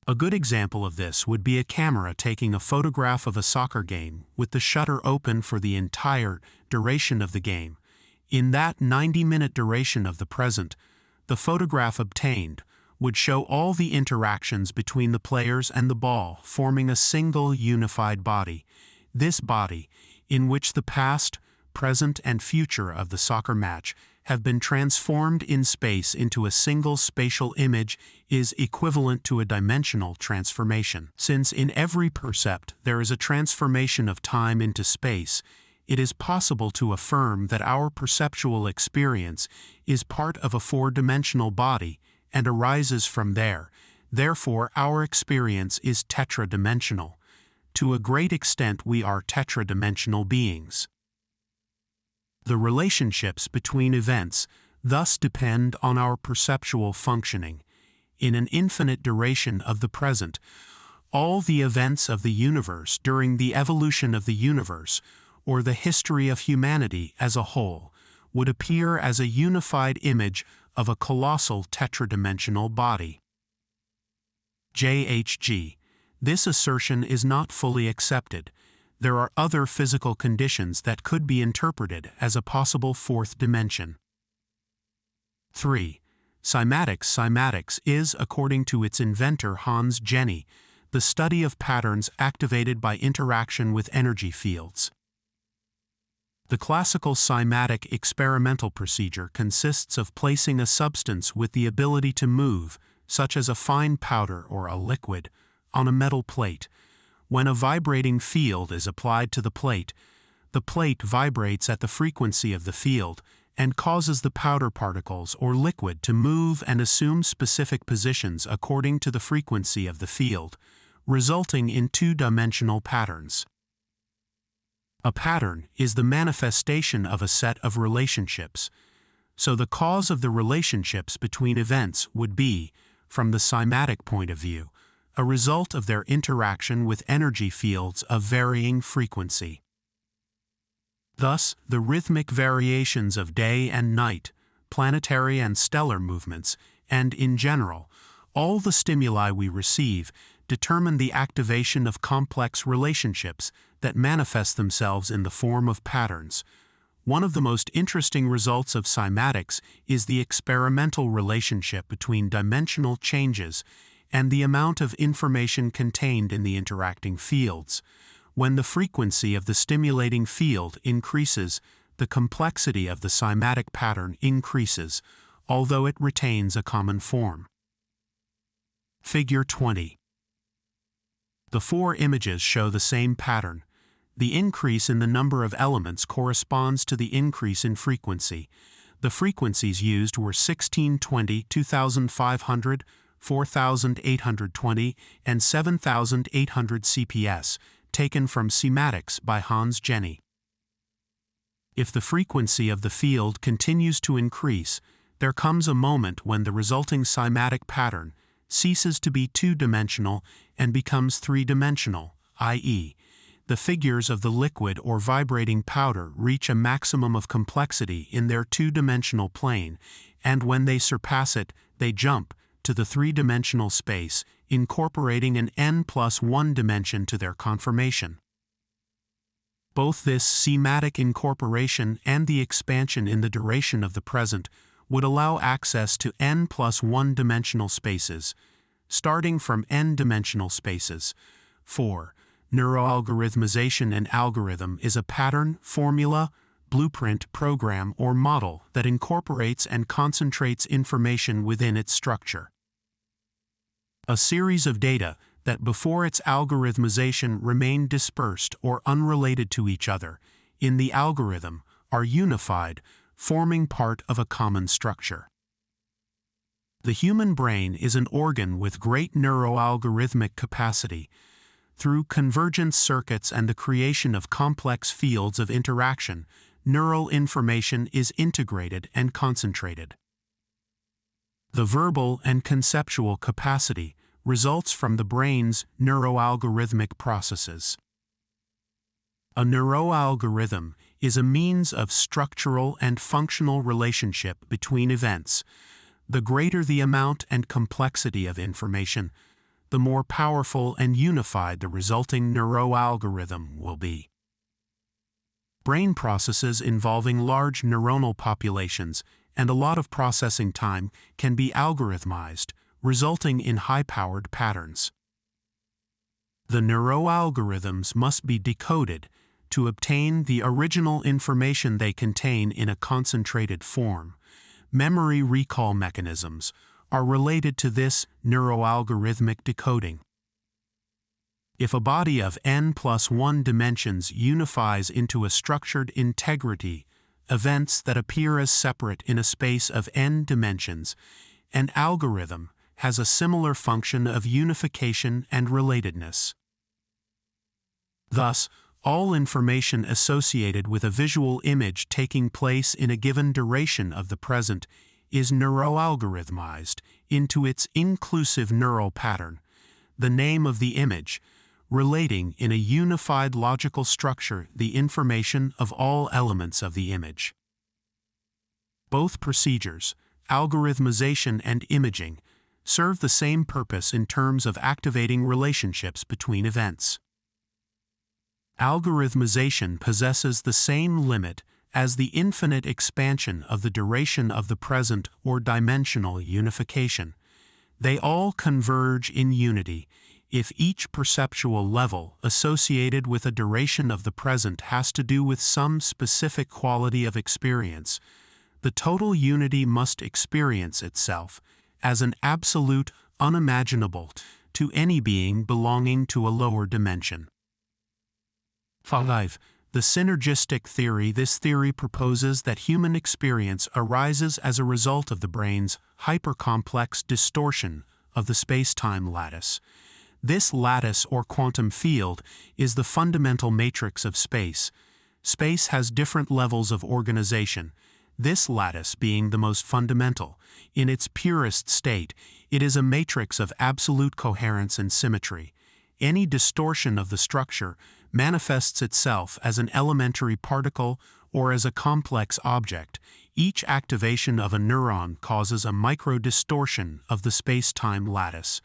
A good example of this would be a camera taking a photograph of a soccer game with the shutter open for the entire duration of the game. In that 90-minute duration of the present, the photograph obtained would show all the interactions between the players and the ball, forming a single unified body. This body, in which the past, present, and future of the soccer match have been transformed in space into a single spatial image, is equivalent to a dimensional transformation. Since in every percept there is a transformation of time into space, it is possible to affirm that our perceptual experience is part of a 4-dimensional body and arises from there. Therefore, our experience is tetradimensional. To a great extent, we are tetradimensional beings. The relationships between events thus depend on our perceptual functioning. In an infinite duration of the present, all the events of the universe during the evolution of the universe, or the history of humanity as a whole, would appear as a unified image of a colossal tetradimensional body. JHG. This assertion is not fully accepted. There are other physical conditions that could be interpreted as a possible 4th dimension. 3. Cymatics. Cymatics is, according to its inventor Hans Jenny, the study of patterns activated by interaction with energy fields. The classical cymatic experimental procedure consists of placing a substance with the ability to move, such as a fine powder or a liquid, on a metal plate. When a vibrating field is applied to the plate vibrates at the frequency of the field and causes the powder particles or liquid to move and assume specific positions according to the frequency of the field, resulting in 2-dimensional patterns. A pattern is the manifestation of a set of relationships, so the cause of the relationships between events would be, from the cymatic point of view, a result of their interaction with energy fields of varying frequency. Thus, the rhythmic variations of day and night, planetary and stellar movements, and, in general, All the stimuli we receive determine the activation of complex relationships that manifest themselves in the form of patterns. One of the most interesting results of cymatics is the experimental relationship between dimensional changes and the amount of information contained in the interacting fields. When the frequency of the stimulating field increases, the complexity of the cymatic pattern increases, although it retains a common form. Figure 20. The four images show the same pattern. The increase in the number of elements corresponds to the increase in frequency. The frequencies used were 1620, 2500, 4820, and 7800 CPS, taken from Cymatics by Hans Jenny. If the frequency of the field continues to increase, there comes a moment when the resulting cymatic pattern ceases to be two-dimensional and becomes three-dimensional, i.e., the figures of the liquid or vibrating powder reach a maximum of complexity in their two-dimensional plane, and when they surpass it, they jump to the three-dimensional space, incorporating an n+1 dimension to their conformation. Both this cymatic incorporation and the expansion in the duration of the present would allow access to n+1 dimensional spaces, starting from n-dimensional spaces. 4. Neuroalgorithmization. An algorithm is a pattern, formula, blueprint, program, or model that incorporates and concentrates information within its structure. A series of data that before its algorithmization remained dispersed or unrelated to each other, in the algorithm, are unified, forming part of a common structure. The human brain is an organ with great neuroalgorithmic capacity. Through convergence circuits and the creation of complex fields of interaction, neural information is integrated and concentrated. The verbal and conceptual capacity results from the brain's neuroalgorithmic processes. A neuroalgorithm is a means of structural and functional relationship between events. The greater the amount and complexity of information, the more powerful and unified the resulting neuroalgorithm will be. Brain processes involving large neuronal populations and a lot of processing time can be algorithmized, resulting in high-powered patterns. The neuroalgorithms must be decoded to obtain the original information they contain in a concentrated form. Memory recall mechanisms are related to this neuroalgorithmic decoding. If a body of n+1 dimensions unifies into a structured integrity, events that appear as separate in a space of n dimensions, an algorithm has a similar function of unification and relatedness. Thus, all information associated with a visual image taking place in a given duration of the present is neuroalgorithmized into its inclusive neural pattern, the name of the image, relating in a unified logical structure the information of all elements of the image. Both procedures, algorithmization and imaging, serve the same purpose in terms of activating relationships between events. Algorithmization possesses the same limit as the infinite expansion of the duration of the present or dimensional unification. They all converge in unity if each perceptual level associated with a duration of the present has to do with some specific quality of experience. The total unity must experience itself as an absolute unimaginable to any being belonging to a lower dimension. 5. The synergistic theory. This theory proposes that human experience arises as a result of the brain's hypercomplex distortion of the space-time lattice. This lattice or quantum field is the fundamental matrix of space. Space has different levels of organization, this lattice being the most fundamental. In its purest state, it is a matrix of absolute coherence and symmetry. Any distortion of the structure manifests itself as an elementary particle or as a complex object, each activation of a neuron causes a microdistortion of the space-time lattice.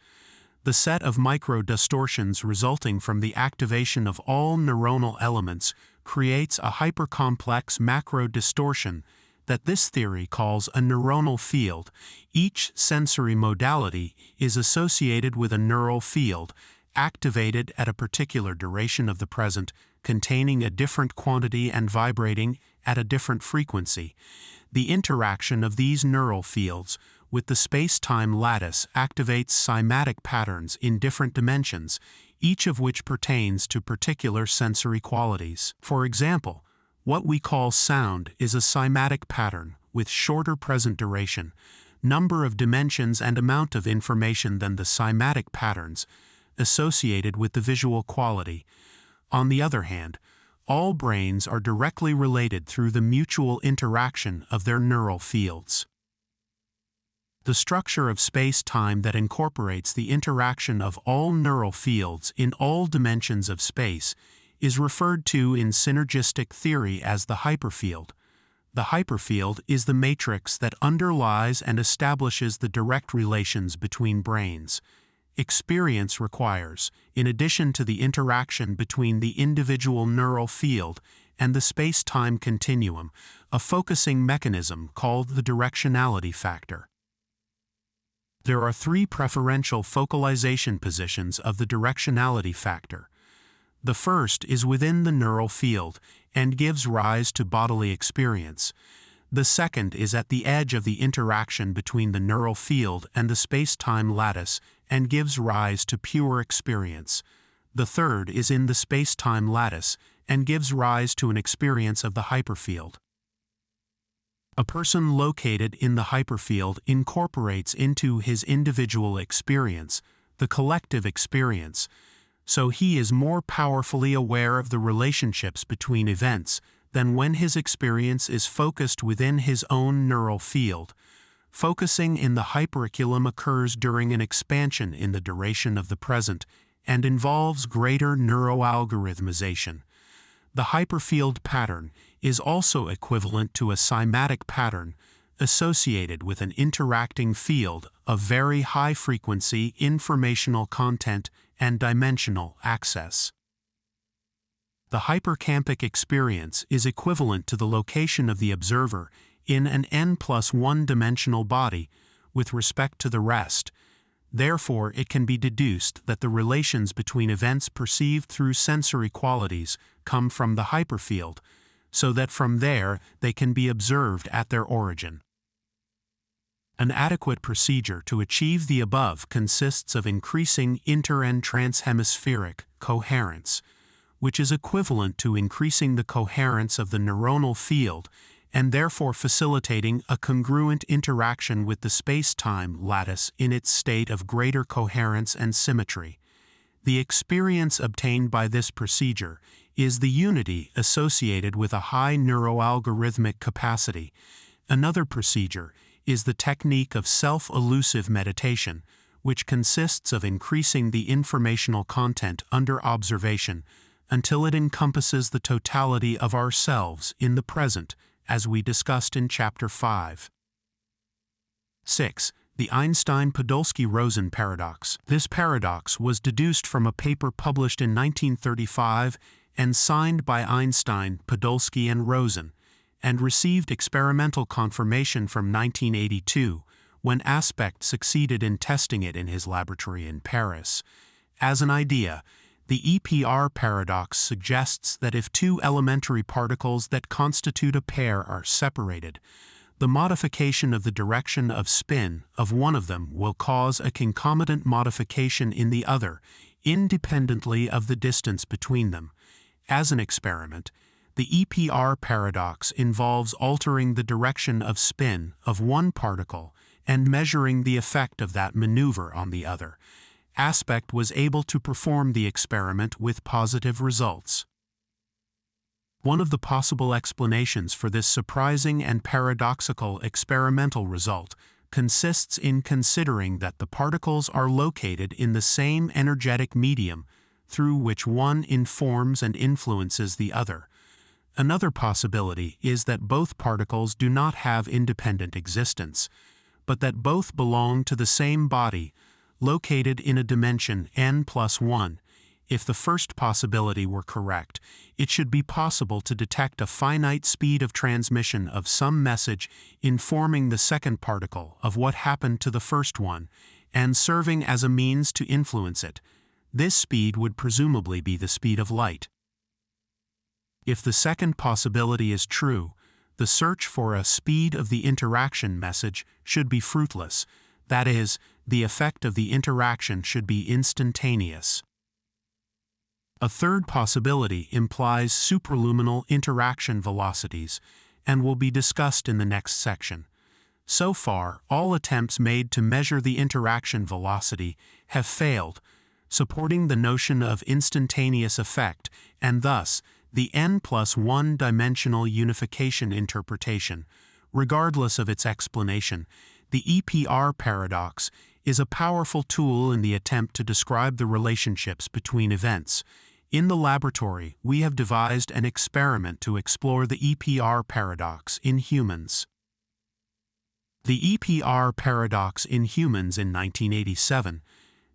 The set of microdistortions resulting from the activation of all neuronal elements creates a hypercomplex macrodistortion that this theory calls a neuronal field. Each sensory modality is associated with a neural field, activated at a particular duration of the present, containing a different quantity and vibrating at a different frequency. The interaction of these neural fields with the space-time lattice activates cymatic patterns in different dimensions, each of which pertains to particular sensory qualities. For example, what we call sound is a cymatic pattern with shorter present duration, number of dimensions and amount of information than the cymatic patterns associated with the visual quality. On the other hand, all brains are directly related through the mutual interaction of their neural fields. The structure of space-time that incorporates the interaction of all neural fields in all dimensions of space is referred to in synergistic theory as the hyperfield. The hyperfield is the matrix that underlies and establishes the direct relations between brains. Experience requires, in addition to the interaction between the individual neural field and the space-time continuum, a focusing mechanism called the directionality factor. There are three preferential focalization positions of the directionality factor. The first is within the neural field and gives rise to bodily experience. The second is at the edge of the interaction between the neural field and the space-time lattice and gives rise to pure experience. The third is in the space-time lattice and gives rise to an experience of the hyperfield. A person located in the hyperfield incorporates into his individual experience the collective experience, so he is more powerfully aware of the relationships between events than when his experience is focused within his own neural field. Focusing in the hyperaculum occurs during an expansion in the duration of the present and involves greater neuroalgorithmization. The hyperfield pattern is also equivalent to a cymatic pattern associated with an interacting field of very high-frequency informational content and dimensional access. The hypercampic experience is equivalent to the location of the observer in an n+1 dimensional body with respect to the rest. Therefore, it can be deduced that the relations between events perceived through sensory qualities come from the hyperfield, so that from there they can be observed at their origin. An adequate procedure to achieve the above consists of increasing inter- and transhemispheric coherence, which is equivalent to increasing the coherence of the neuronal field and therefore facilitating a congruent interaction with the space-time lattice in its state of greater coherence and symmetry. The experience obtained by this procedure is the unity associated with a high neuroalgorithmic capacity. Another procedure is the technique of self-elusive meditation, which consists of increasing the informational content under observation until it encompasses the totality of ourselves in the present, as we discussed in Chapter 5. 6. The Einstein-Podolsky-Rosen paradox. This paradox was deduced from a paper published in 1935 and signed by Einstein, Podolsky, and Rosen, and received experimental confirmation from 1982, when Aspect succeeded in testing it in his laboratory in Paris. As an idea, the EPR paradox suggests that if two elementary particles that constitute a pair are separated, the modification of the direction of spin of one of them will cause a concomitant modification in the other, independently of the distance between them. As an experiment, the EPR paradox involves altering the direction of spin of one particle and measuring the effect of that maneuver on the other. Aspect was able to perform the experiment with positive results. One of the possible explanations for this surprising and paradoxical experimental result consists in considering that the particles are located in the same energetic medium through which one informs and influences the other. Another possibility is that both particles do not have independent existence, but that both belong to the same body, located in a dimension n+1. If the first possibility were correct, it should be possible to detect a finite speed of transmission of some message informing the second particle of what happened to the first one, and serving as a means to influence it. This speed would presumably be the speed of light. If the second possibility is true, the search for a speed of the interaction message should be fruitless. That is, the effect of the interaction should be instantaneous. A third possibility implies supraluminal interaction velocities, and will be discussed in the next section. So far, all attempts made to measure the interaction velocity have failed, supporting the notion of instantaneous effect, and thus, the n+1 dimensional unification interpretation. Regardless of its explanation, the EPR paradox is a powerful tool in the attempt to describe the relationships between events. In the laboratory, we have devised an experiment to explore the EPR paradox in humans. The EPR paradox in humans in 1987,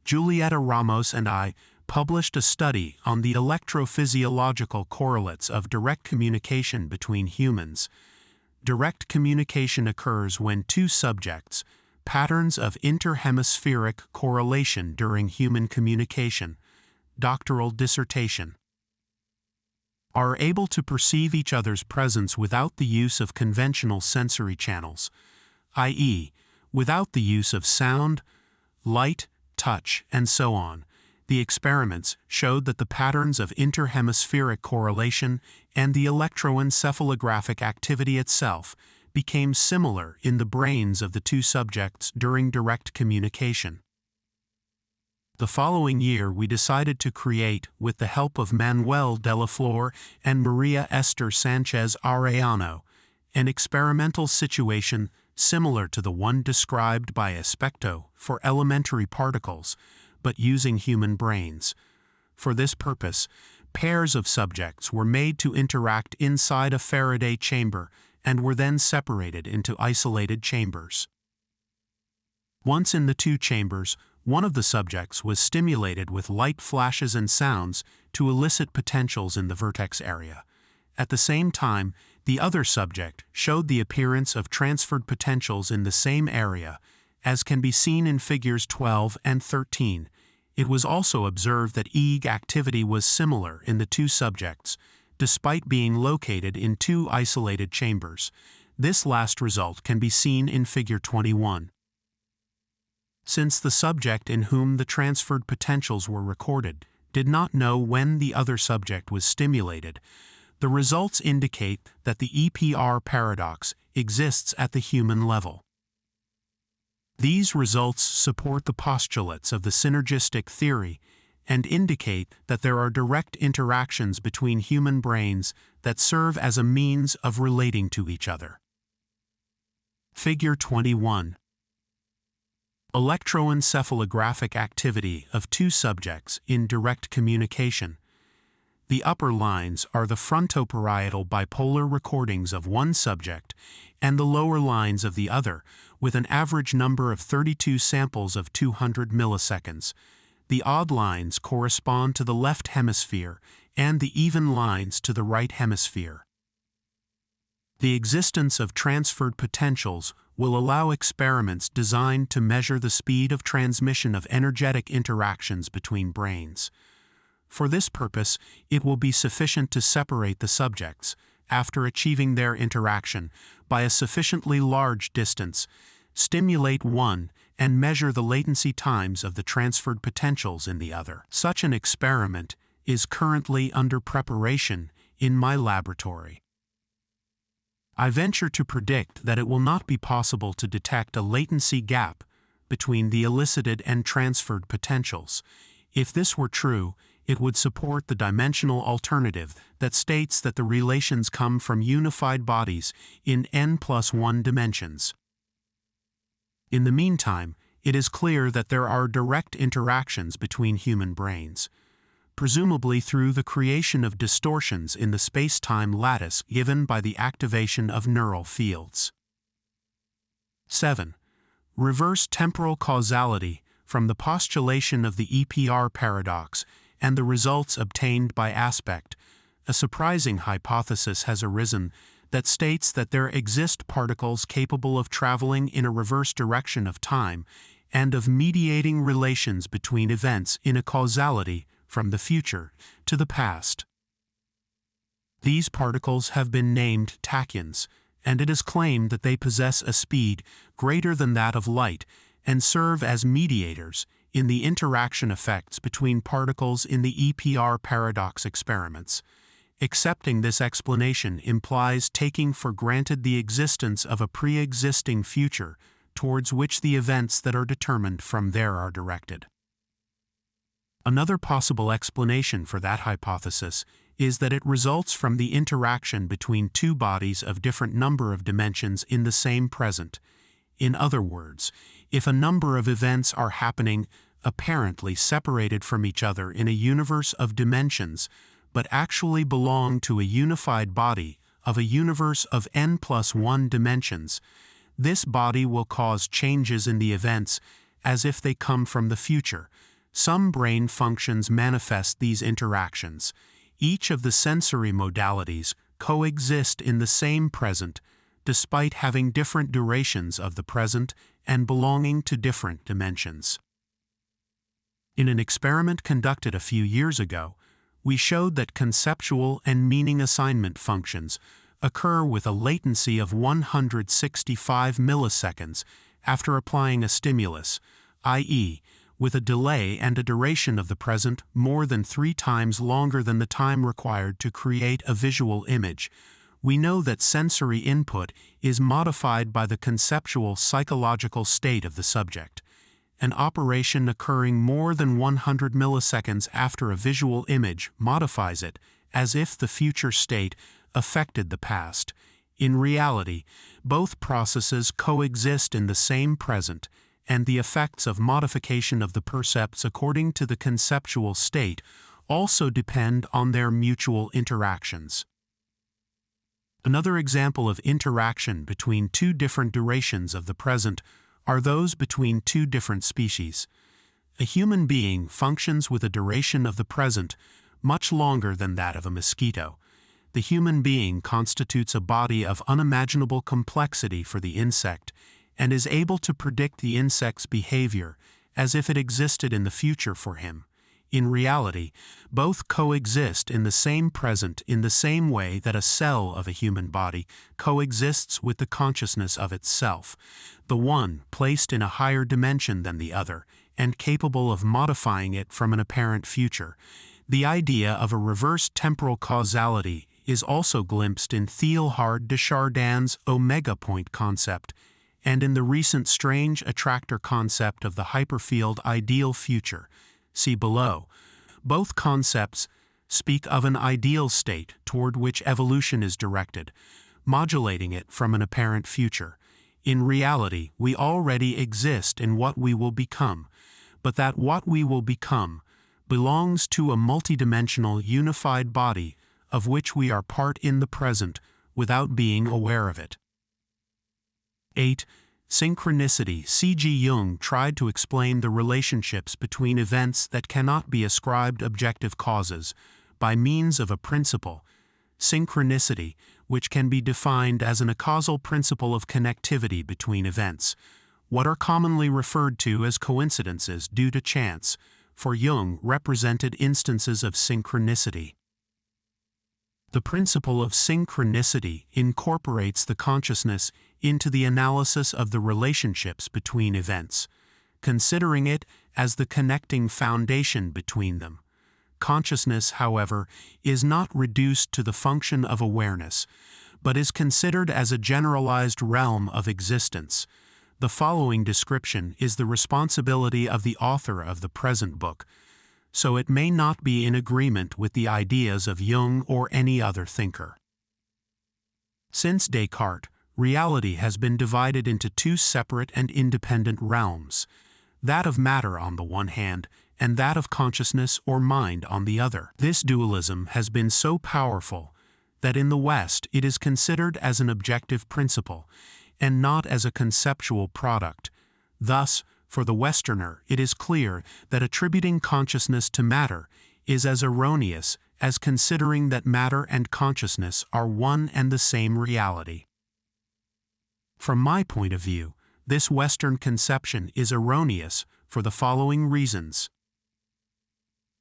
Julieta Ramos and I published a study on the electrophysiological correlates of direct communication between humans. Direct communication occurs when two subjects, patterns of interhemispheric correlation during human communication, doctoral dissertation, are able to perceive each other's presence without the use of conventional sensory channels, i.e., without the use of sound, light, touch, and so on. The experiments showed that the patterns of interhemispheric correlation and the electroencephalographic activity itself became similar in the brains of the two subjects during direct communication. The following year we decided to create, with the help of Manuel de la Flor and Maria Esther Sanchez Arellano, an experimental situation similar to the one described by Aspecto for elementary particles, but using human brains. For this purpose, pairs of subjects were made to interact inside a Faraday chamber and were then separated into isolated chambers. Once in the two chambers, one of the subjects was stimulated with light flashes and sounds to elicit potentials in the vertex area. At the same time, the other subject showed the appearance of transferred potentials in the same area, as can be seen in figures 12 and 13. It was also observed that EEG activity was similar in the two subjects, despite being located in two isolated chambers. This last result can be seen in figure 21. Since the subject in whom the transferred potentials were recorded did not know when the other subject was stimulated, the results indicate that the EPR paradox exists at the human level. These results support the postulates of the synergistic theory and indicate that there are direct interactions between human brains that serve as a means of relating to each other. Figure 21. Electroencephalographic activity of two subjects in direct communication. The upper lines are the frontoparietal bipolar recordings of one subject and the lower lines of the other, with an average number of 32 samples of 200 milliseconds. The odd lines correspond to the left hemisphere and the even lines to the right hemisphere. The existence of transferred potentials will allow experiments designed to measure the speed of transmission of energetic interactions between brains. For this purpose, it will be sufficient to separate the subjects, after achieving their interaction, by a sufficiently large distance, stimulate one, and measure the latency times of the transferred potentials in the other. Such an experiment is currently under preparation in my laboratory. I venture to predict that it will not be possible to detect a latency gap between the elicited and transferred potentials. If this were true, it would support the dimensional alternative that states that the relations come from unified bodies in n+1 dimensions. In the meantime, it is clear that there are direct interactions between human brains. presumably through the creation of distortions in the space-time lattice given by the activation of neural fields. 7. Reverse temporal causality from the postulation of the EPR paradox and the results obtained by aspect. A surprising hypothesis has arisen that states that there exist particles capable of traveling in a reverse direction of time and of mediating relations between events in a causality from the future to the past. These particles have been named tachyons, and it is claimed that they possess a speed greater than that of light and serve as mediators in the interaction effects between particles in the EPR paradox experiments. Accepting this explanation implies taking for granted the existence of a pre-existing future towards which the events that are determined from there are directed. Another possible explanation for that hypothesis is that it results from the interaction between two bodies of different number of dimensions in the same present. In other words, if a number of events are happening apparently separated from each other in a universe of dimensions, but actually belong to a unified body of a universe of n+1 dimensions, this body will cause changes in the events as if they come from the future. Some brain functions manifest these interactions. Each of the sensory modalities coexist in the same present, despite having different durations of the present and belonging to different dimensions. In an experiment conducted a few years ago, we showed that conceptual and meaning assignment functions occur with a latency of 165 milliseconds after applying a stimulus, i.e., with a delay and a duration of the present more than 3 times longer than the time required to create a visual image. We know that sensory input is modified by the conceptual psychological state of the subject. An operation occurring more than 100 milliseconds after a visual image modifies it, as if the future state affected the past. In reality, both processes coexist in the same present, and the effects of modification of the percepts according to the conceptual state also depend on their mutual interactions. Another example of interaction between two different durations of the present are those between two different species. A human being functions with a duration of the present much longer than that of a mosquito. The human being constitutes a body of unimaginable complexity for the insect and is able to predict the insect's behavior as if it existed in the future for him. In reality, both coexist in the same present in the same way that a cell of a human body coexists with the consciousness of itself, the one placed in a higher dimension than the other, and capable of modifying it from an apparent future. The idea of a reverse temporal causality is also glimpsed in Teilhard de Chardin's omega point concept, and in the recent strange attractor concept of the hyperfield ideal future. See below. Both concepts speak of an ideal state toward which evolution is directed, modulating it from an apparent future. In reality, we already exist in what we will become, but that what we will become belongs to a multidimensional unified body of which we are part in the present without being aware of it. 8. Synchronicity. C.G. Jung tried to explain the relationships between events that cannot be ascribed objective causes by means of a principle, synchronicity, which can be defined as an acausal principle of connectivity between events, what are commonly referred to as coincidences due to chance, for Jung represented instances of synchronicity. The principle of synchronicity incorporates the consciousness into the analysis of the relationships between events, considering it as the connecting foundation between them. Consciousness, however, is not reduced to the function of awareness, but is considered as a generalized realm of existence. The following description is the responsibility of the author of the present book, so it may not be in agreement with the ideas of Jung or any other thinker. Since Descartes, reality has been divided into two separate and independent realms, that of matter on the one hand, and that of consciousness or mind on the other. This dualism has been so powerful that in the West it is considered as an objective principle, and not as a conceptual product. Thus, for the Westerner, it is clear that attributing consciousness to matter is as erroneous as considering that matter and consciousness are one and the same reality. From my point of view, this Western conception is erroneous for the following reasons.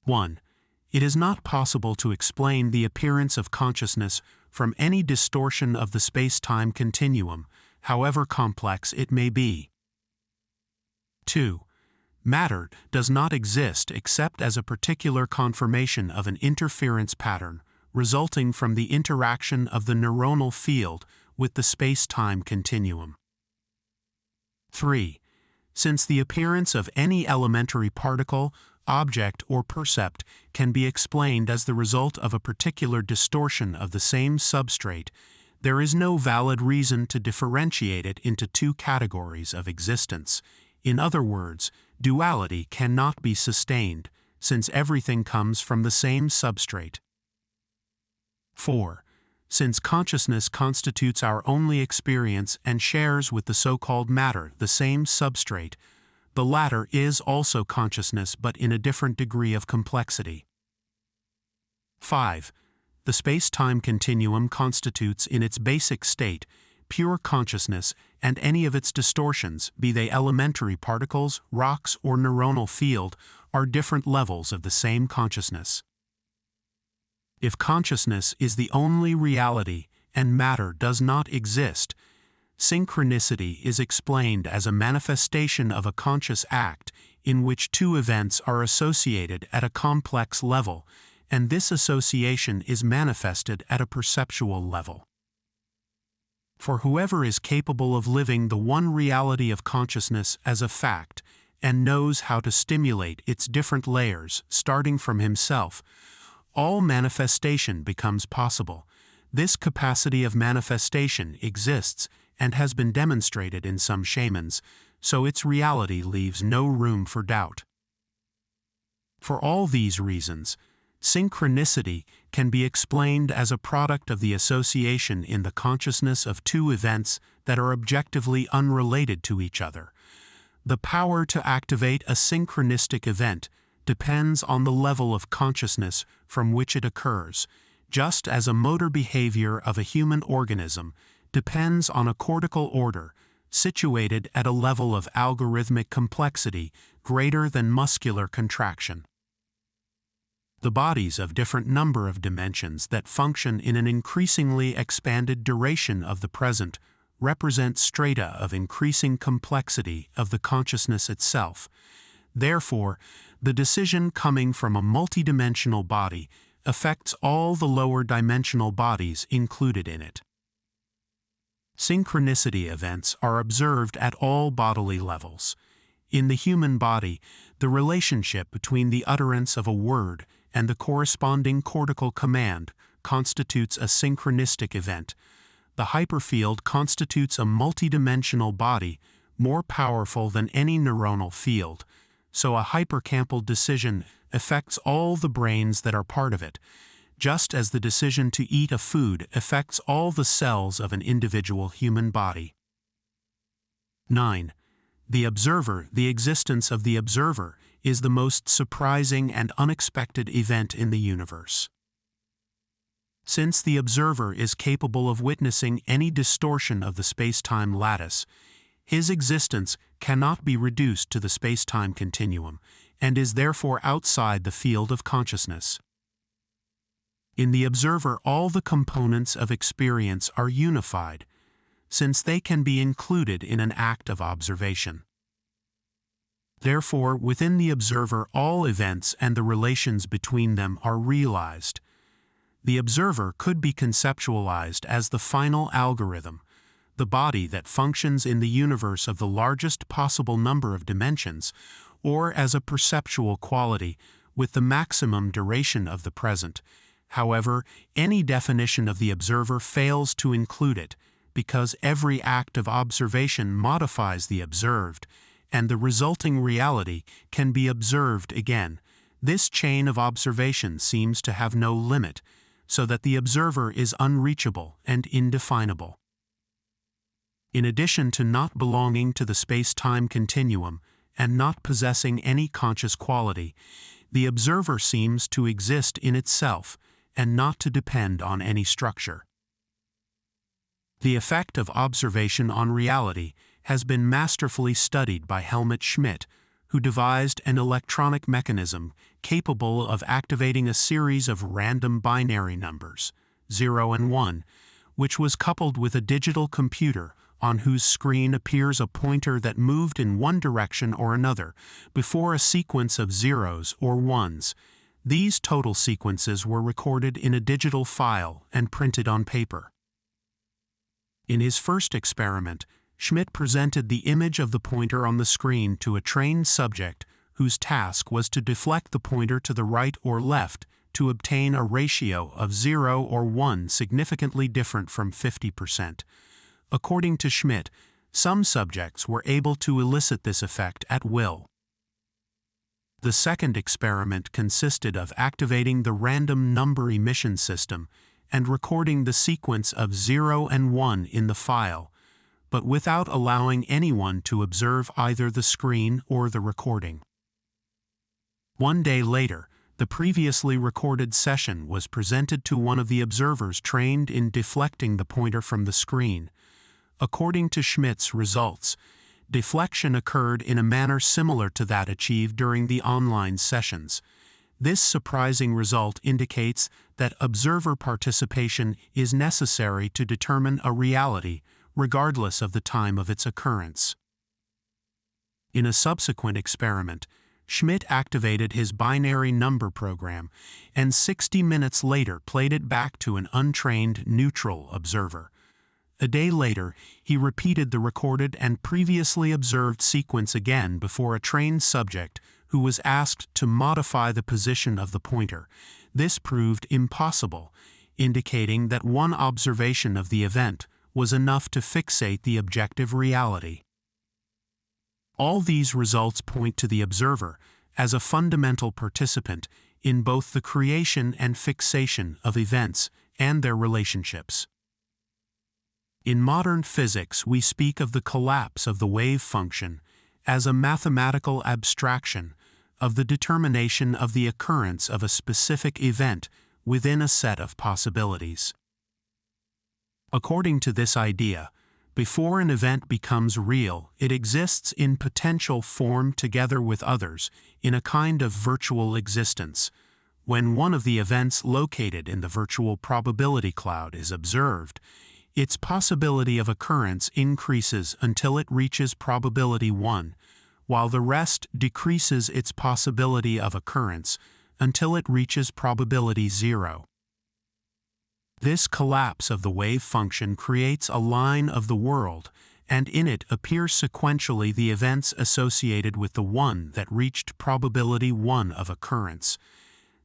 1. It is not possible to explain the appearance of consciousness from any distortion of the space-time continuum, however complex it may be. 2. Matter does not exist except as a particular conformation of an interference pattern resulting from the interaction of the neuronal field with the space-time continuum. 3. Since the appearance of any elementary particle, object, or percept can be explained as the result of a particular distortion of the same substrate, there is no valid reason to differentiate it into two categories of existence. In other words, duality cannot be sustained, since everything comes from the same substrate. 4. Since consciousness constitutes our only experience and shares with the so-called matter the same substrate, the latter is also consciousness but in a different degree of complexity. 5. The space-time continuum constitutes in its basic state pure consciousness, and any of its distortions, be they elementary particles, rocks, or neuronal field, are different levels of the same consciousness. If consciousness is the only reality and matter does not exist, synchronicity is explained as a manifestation of a conscious act in which two events are associated at a complex level, and this association is manifested at a perceptual level. For whoever is capable of living the one reality of consciousness as a fact and knows how to stimulate its different layers, starting from himself, all manifestation becomes possible. This capacity of manifestation exists and has been demonstrated in some shamans, so its reality leaves no room for doubt. For all these reasons, synchronicity can be explained as a product of the association in the consciousness of two events that are objectively unrelated to each other. The power to activate a synchronistic event depends on the level of consciousness from which it occurs, just as a motor behavior of a human organism depends on a cortical order situated at a level of algorithmic complexity greater than muscular contraction. The bodies of different number of dimensions that function in an increasingly expanded duration of the present represent strata of increasing complexity of the consciousness itself. Therefore, the decision coming from a multidimensional body affects all the lower dimensional bodies included in it. Synchronicity events are observed at all bodily levels. In the human body, the relationship between the utterance of a word and the corresponding cortical command constitutes a synchronistic event. The hyperfield constitutes a multidimensional body more powerful than any neuronal field, so a hypercampal decision affects all the brains that are part of it, just as the decision to eat a food affects all the cells of an individual human body. 9. The existence of the observer, is the most surprising and unexpected event in the universe. Since the observer is capable of witnessing any distortion of the space-time lattice, his existence cannot be reduced to the space-time continuum, and is therefore outside the field of consciousness. In the observer, all the components of experience are unified, since they can be included in an act of observation. Therefore, within the observer, all events and the relations between them are realized. The observer could be conceptualized as the final algorithm, the body that functions in the universe of the largest possible number of dimensions, or as a perceptual quality with the maximum duration of the present. However, any definition of the observer fails to include it, because every act of observation modifies the observed, and the resulting reality can be observed again. This chain of observation seems to have no limit, so that the observer is unreachable and indefinable. In addition to not belonging to the space-time continuum and not possessing any conscious quality, the observer seems to exist in itself and not to depend on any structure. The effect of observation on reality has been masterfully studied by Helmut Schmidt, who devised an electronic mechanism capable of activating a series of random binary numbers, 0 and 1, which was coupled with a digital computer on whose screen appears a pointer that moved in one direction or another before a sequence of zeros or ones. These total sequences were recorded in a digital file and printed on paper. In his first experiment, Schmidt presented the image of the pointer on the screen to a trained subject whose task was to deflect the pointer to the right or left to obtain a ratio of 0 or 1 significantly different from 50%. According to Schmidt, some subjects were able to elicit this effect at will. The second experiment consisted of activating the random number emission system and recording the sequence of 0 and 1 in the file, but without allowing anyone to observe either the screen or the recording. One day later, the previously recorded session was presented to one of the observers trained in deflecting the pointer from the screen. According to Schmidt's results, deflection occurred in a manner similar to that achieved during the online sessions. This surprising result indicates that observer participation is necessary to determine a reality, regardless of the time of its occurrence. In a subsequent experiment, Schmidt activated his binary number program and 60 minutes later played it back to an untrained neutral observer. A day later, he repeated the recorded and previously observed sequence again before a trained subject who was asked to modify the position of the pointer. This proved impossible, indicating that one observation of the event was enough to fixate the objective reality. All these results point to the observer as a fundamental participant in both the creation and fixation of events and their relationships. In modern physics, we speak of the collapse of the wave function as a mathematical abstraction of the determination of the occurrence of a specific event within a set of possibilities. According to this idea, before an event becomes real, it exists in potential form together with others in a kind of virtual existence. When one of the events located in the virtual probability cloud is observed, its possibility of occurrence increases until it reaches probability 1, while the rest decreases its possibility of occurrence until it reaches probability 0. This collapse of the wave function creates a line of the world, and in it appear sequentially the events associated with the one that reached probability 1 of occurrence.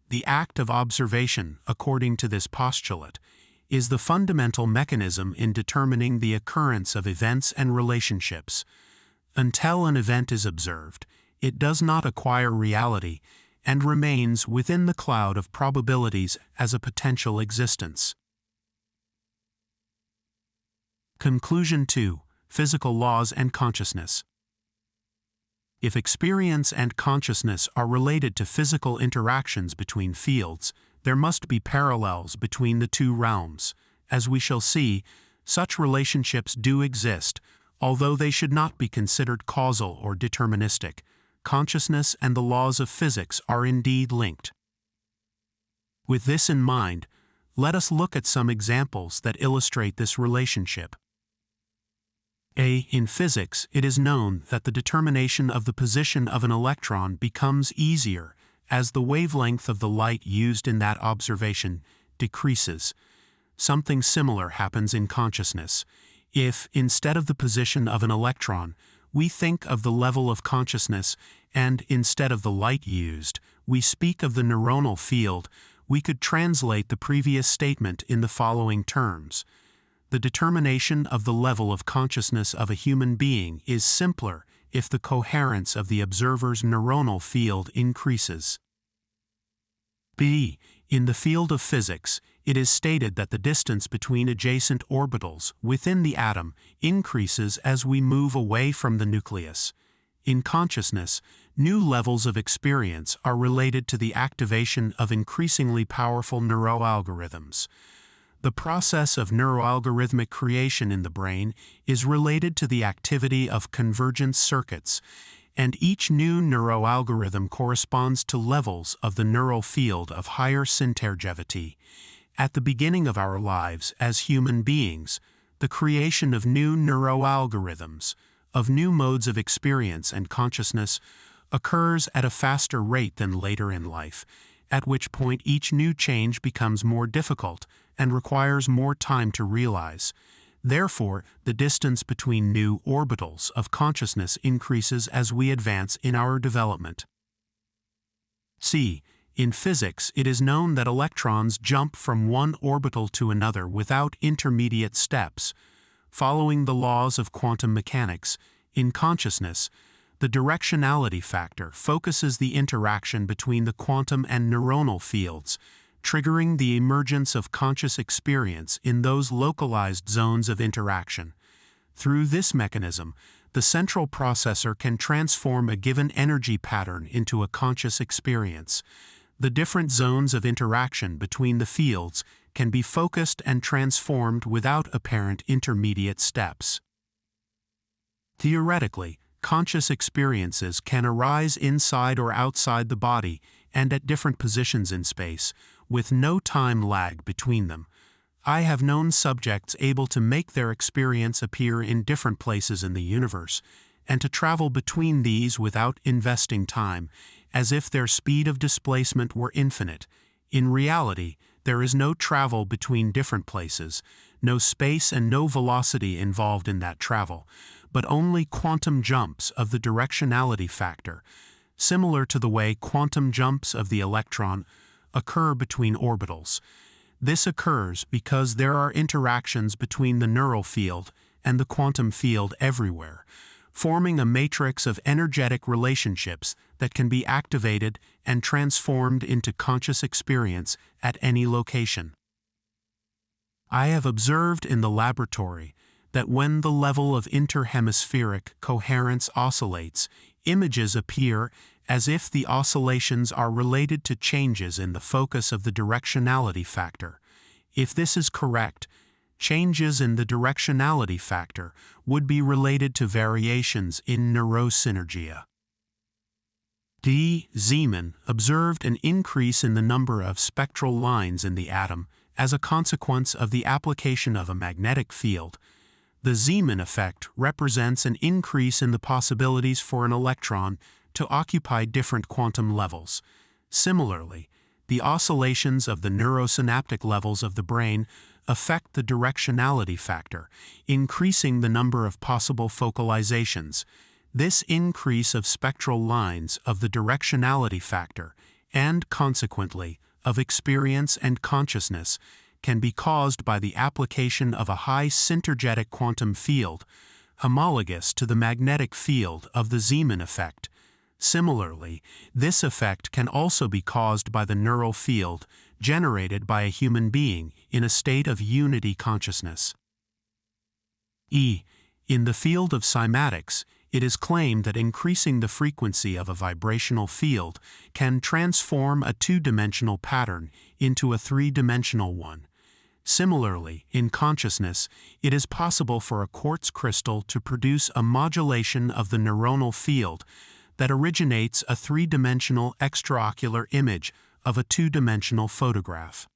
The act of observation, according to this postulate, is the fundamental mechanism in determining the occurrence of events and relationships. Until an event is observed, it does not acquire reality and remains within the cloud of probabilities as a potential existence. Conclusion 2. Physical laws and consciousness. If experience and consciousness are related to physical interactions between fields, there must be parallels between the two realms. As we shall see, such relationships do exist, although they should not be considered causal or deterministic. Consciousness and the laws of physics are indeed linked. With this in mind, let us look at some examples that illustrate this relationship. In physics, it is known that the determination of the position of an electron becomes easier as the wavelength of the light used in that observation decreases. Something similar happens in consciousness. If, instead of the position of an electron, we think of the level of consciousness, and instead of the light used, we speak of the neuronal field, we could translate the previous statement in the following terms. The determination of the level of consciousness of a human being is simpler if the coherence of the observer's neuronal field increases. B. In the field of physics, it is stated that the distance between adjacent orbitals within the atom increases as we move away from the nucleus. In consciousness, new levels of experience are related to the activation of increasingly powerful neuroalgorithms. The process of neuroalgorithmic creation in the brain is related to the activity of convergence circuits, and each new neuroalgorithm corresponds to levels of the neural field of higher synergivity. At the beginning of our lives as human beings, the creation of new neuroalgorithms, of new modes of experience and consciousness, occurs at a faster rate than later in life, at which point each new change becomes more difficult and requires more time to realize. Therefore, the distance between new orbitals of consciousness increases as we advance in our development. C. In physics, it is known that electrons jump from one orbital to another without intermediate steps. Following the laws of quantum mechanics, in consciousness, the directionality factor focuses the interaction between the quantum and neuronal fields, triggering the emergence of conscious experience in those localized zones of interaction. Through this mechanism, the central processor can transform a given energy pattern into a conscious experience. The different zones of interaction between the fields can be focused and transformed without apparent intermediate steps. Theoretically, conscious experiences can arise inside or outside the body and at different positions in space, with no time lag between them. I have known subjects able to make their experience appear in different places in the universe, and to travel between these without investing time, as if their speed of displacement were infinite. In reality, there is no travel between different places, no space and no velocity involved in that travel, but only quantum jumps of the directionality factor, similar to the way quantum jumps of the electron occur between orbitals. This occurs because there are interactions between the neural field and the quantum field everywhere, forming a matrix of energetic relationships that can be activated and transformed into conscious experience at any location. I have observed in the laboratory that when the level of interhemispheric coherence oscillates, images appear as if the oscillations are related to changes in the focus of the directionality factor. If this is correct, changes in the directionality factor would be related to variations in neurosynergia. D. Zeeman observed an increase in the number of spectral lines in the atom as a consequence of the application of a magnetic field. The Zeeman effect represents an increase in the possibilities for an electron to occupy different quantum levels. Similarly, the oscillations of the neurosynaptic levels of the brain affect the directionality factor, increasing the number of possible focalizations. This increase of spectral lines of the directionality factor, and consequently of experience and consciousness, can be caused by the application of a high synergetic quantum field, homologous to the magnetic field of the Zeeman effect. Similarly, this effect can also be caused by the neural field generated by a human being in a state of unity consciousness. E. In the field of cymatics, it is claimed that increasing the frequency of a vibrational field can transform a two-dimensional pattern into a three-dimensional one. Similarly, in consciousness, it is possible for a quartz crystal to produce a modulation of the neuronal field that originates a three-dimensional extraocular image of a two-dimensional photograph.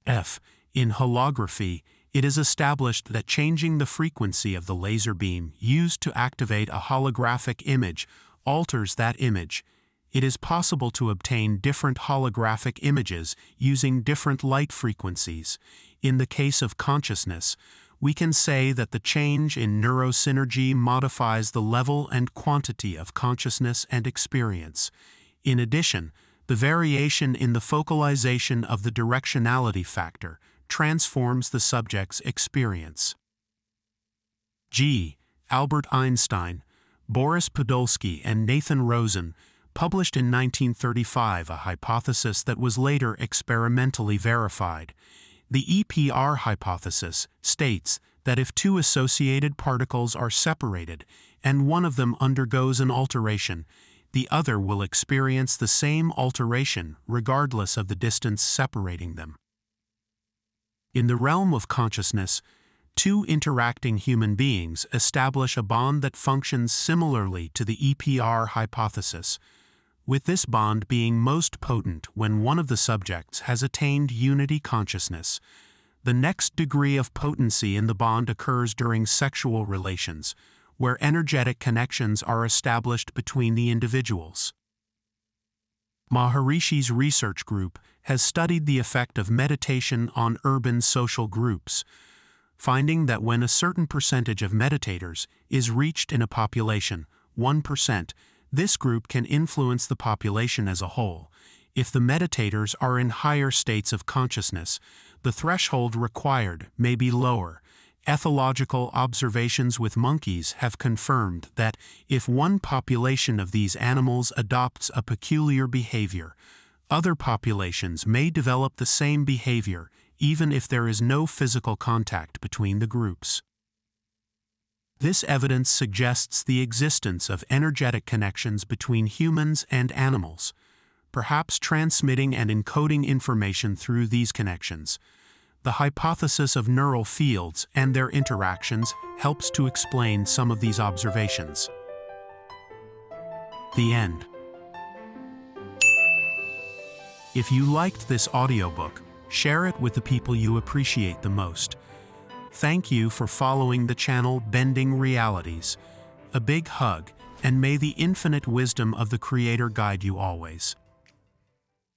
F. In holography, it is established that changing the frequency of the laser beam used to activate a holographic image alters that image. It is possible to obtain different holographic images using different light frequencies. In the case of consciousness, we can say that the change in neurosynergy modifies the level and quantity of consciousness and experience. In addition, the variation in the focalization of the directionality factor transforms the subject's experience. G. Albert Einstein, Boris Podolsky, and Nathan Rosen published in 1935 a hypothesis that was later experimentally verified. The EPR hypothesis states that if two associated particles are separated and one of them undergoes an alteration, the other will experience the same alteration regardless of the distance separating them. In the realm of consciousness, two interacting human beings establish a bond that functions similarly to the EPR hypothesis, with this bond being most potent when one of the subjects has attained unity consciousness. The next degree of potency in the bond occurs during sexual relations, where energetic connections are established between the individuals. Maharishi's research group has studied the effect of meditation on urban social groups, finding that when a certain percentage of meditators is reached in a population, 1%, this group can influence the population as a whole. If the meditators are in higher states of consciousness, the threshold required may be lower. Ethological observations with monkeys have confirmed that if one population of these animals adopts a peculiar behavior, other populations may develop the same behavior even if there is no physical contact between the groups. This evidence suggests the existence of energetic connections between humans and animals, perhaps transmitting and encoding information through these connections. The hypothesis of neural fields and their interactions helps to explain some of these observations. The end. If you liked this audiobook, share it with the people you appreciate the most. Thank you for following the channel Bending Realities. A big hug, and may the infinite wisdom of the Creator guide you always.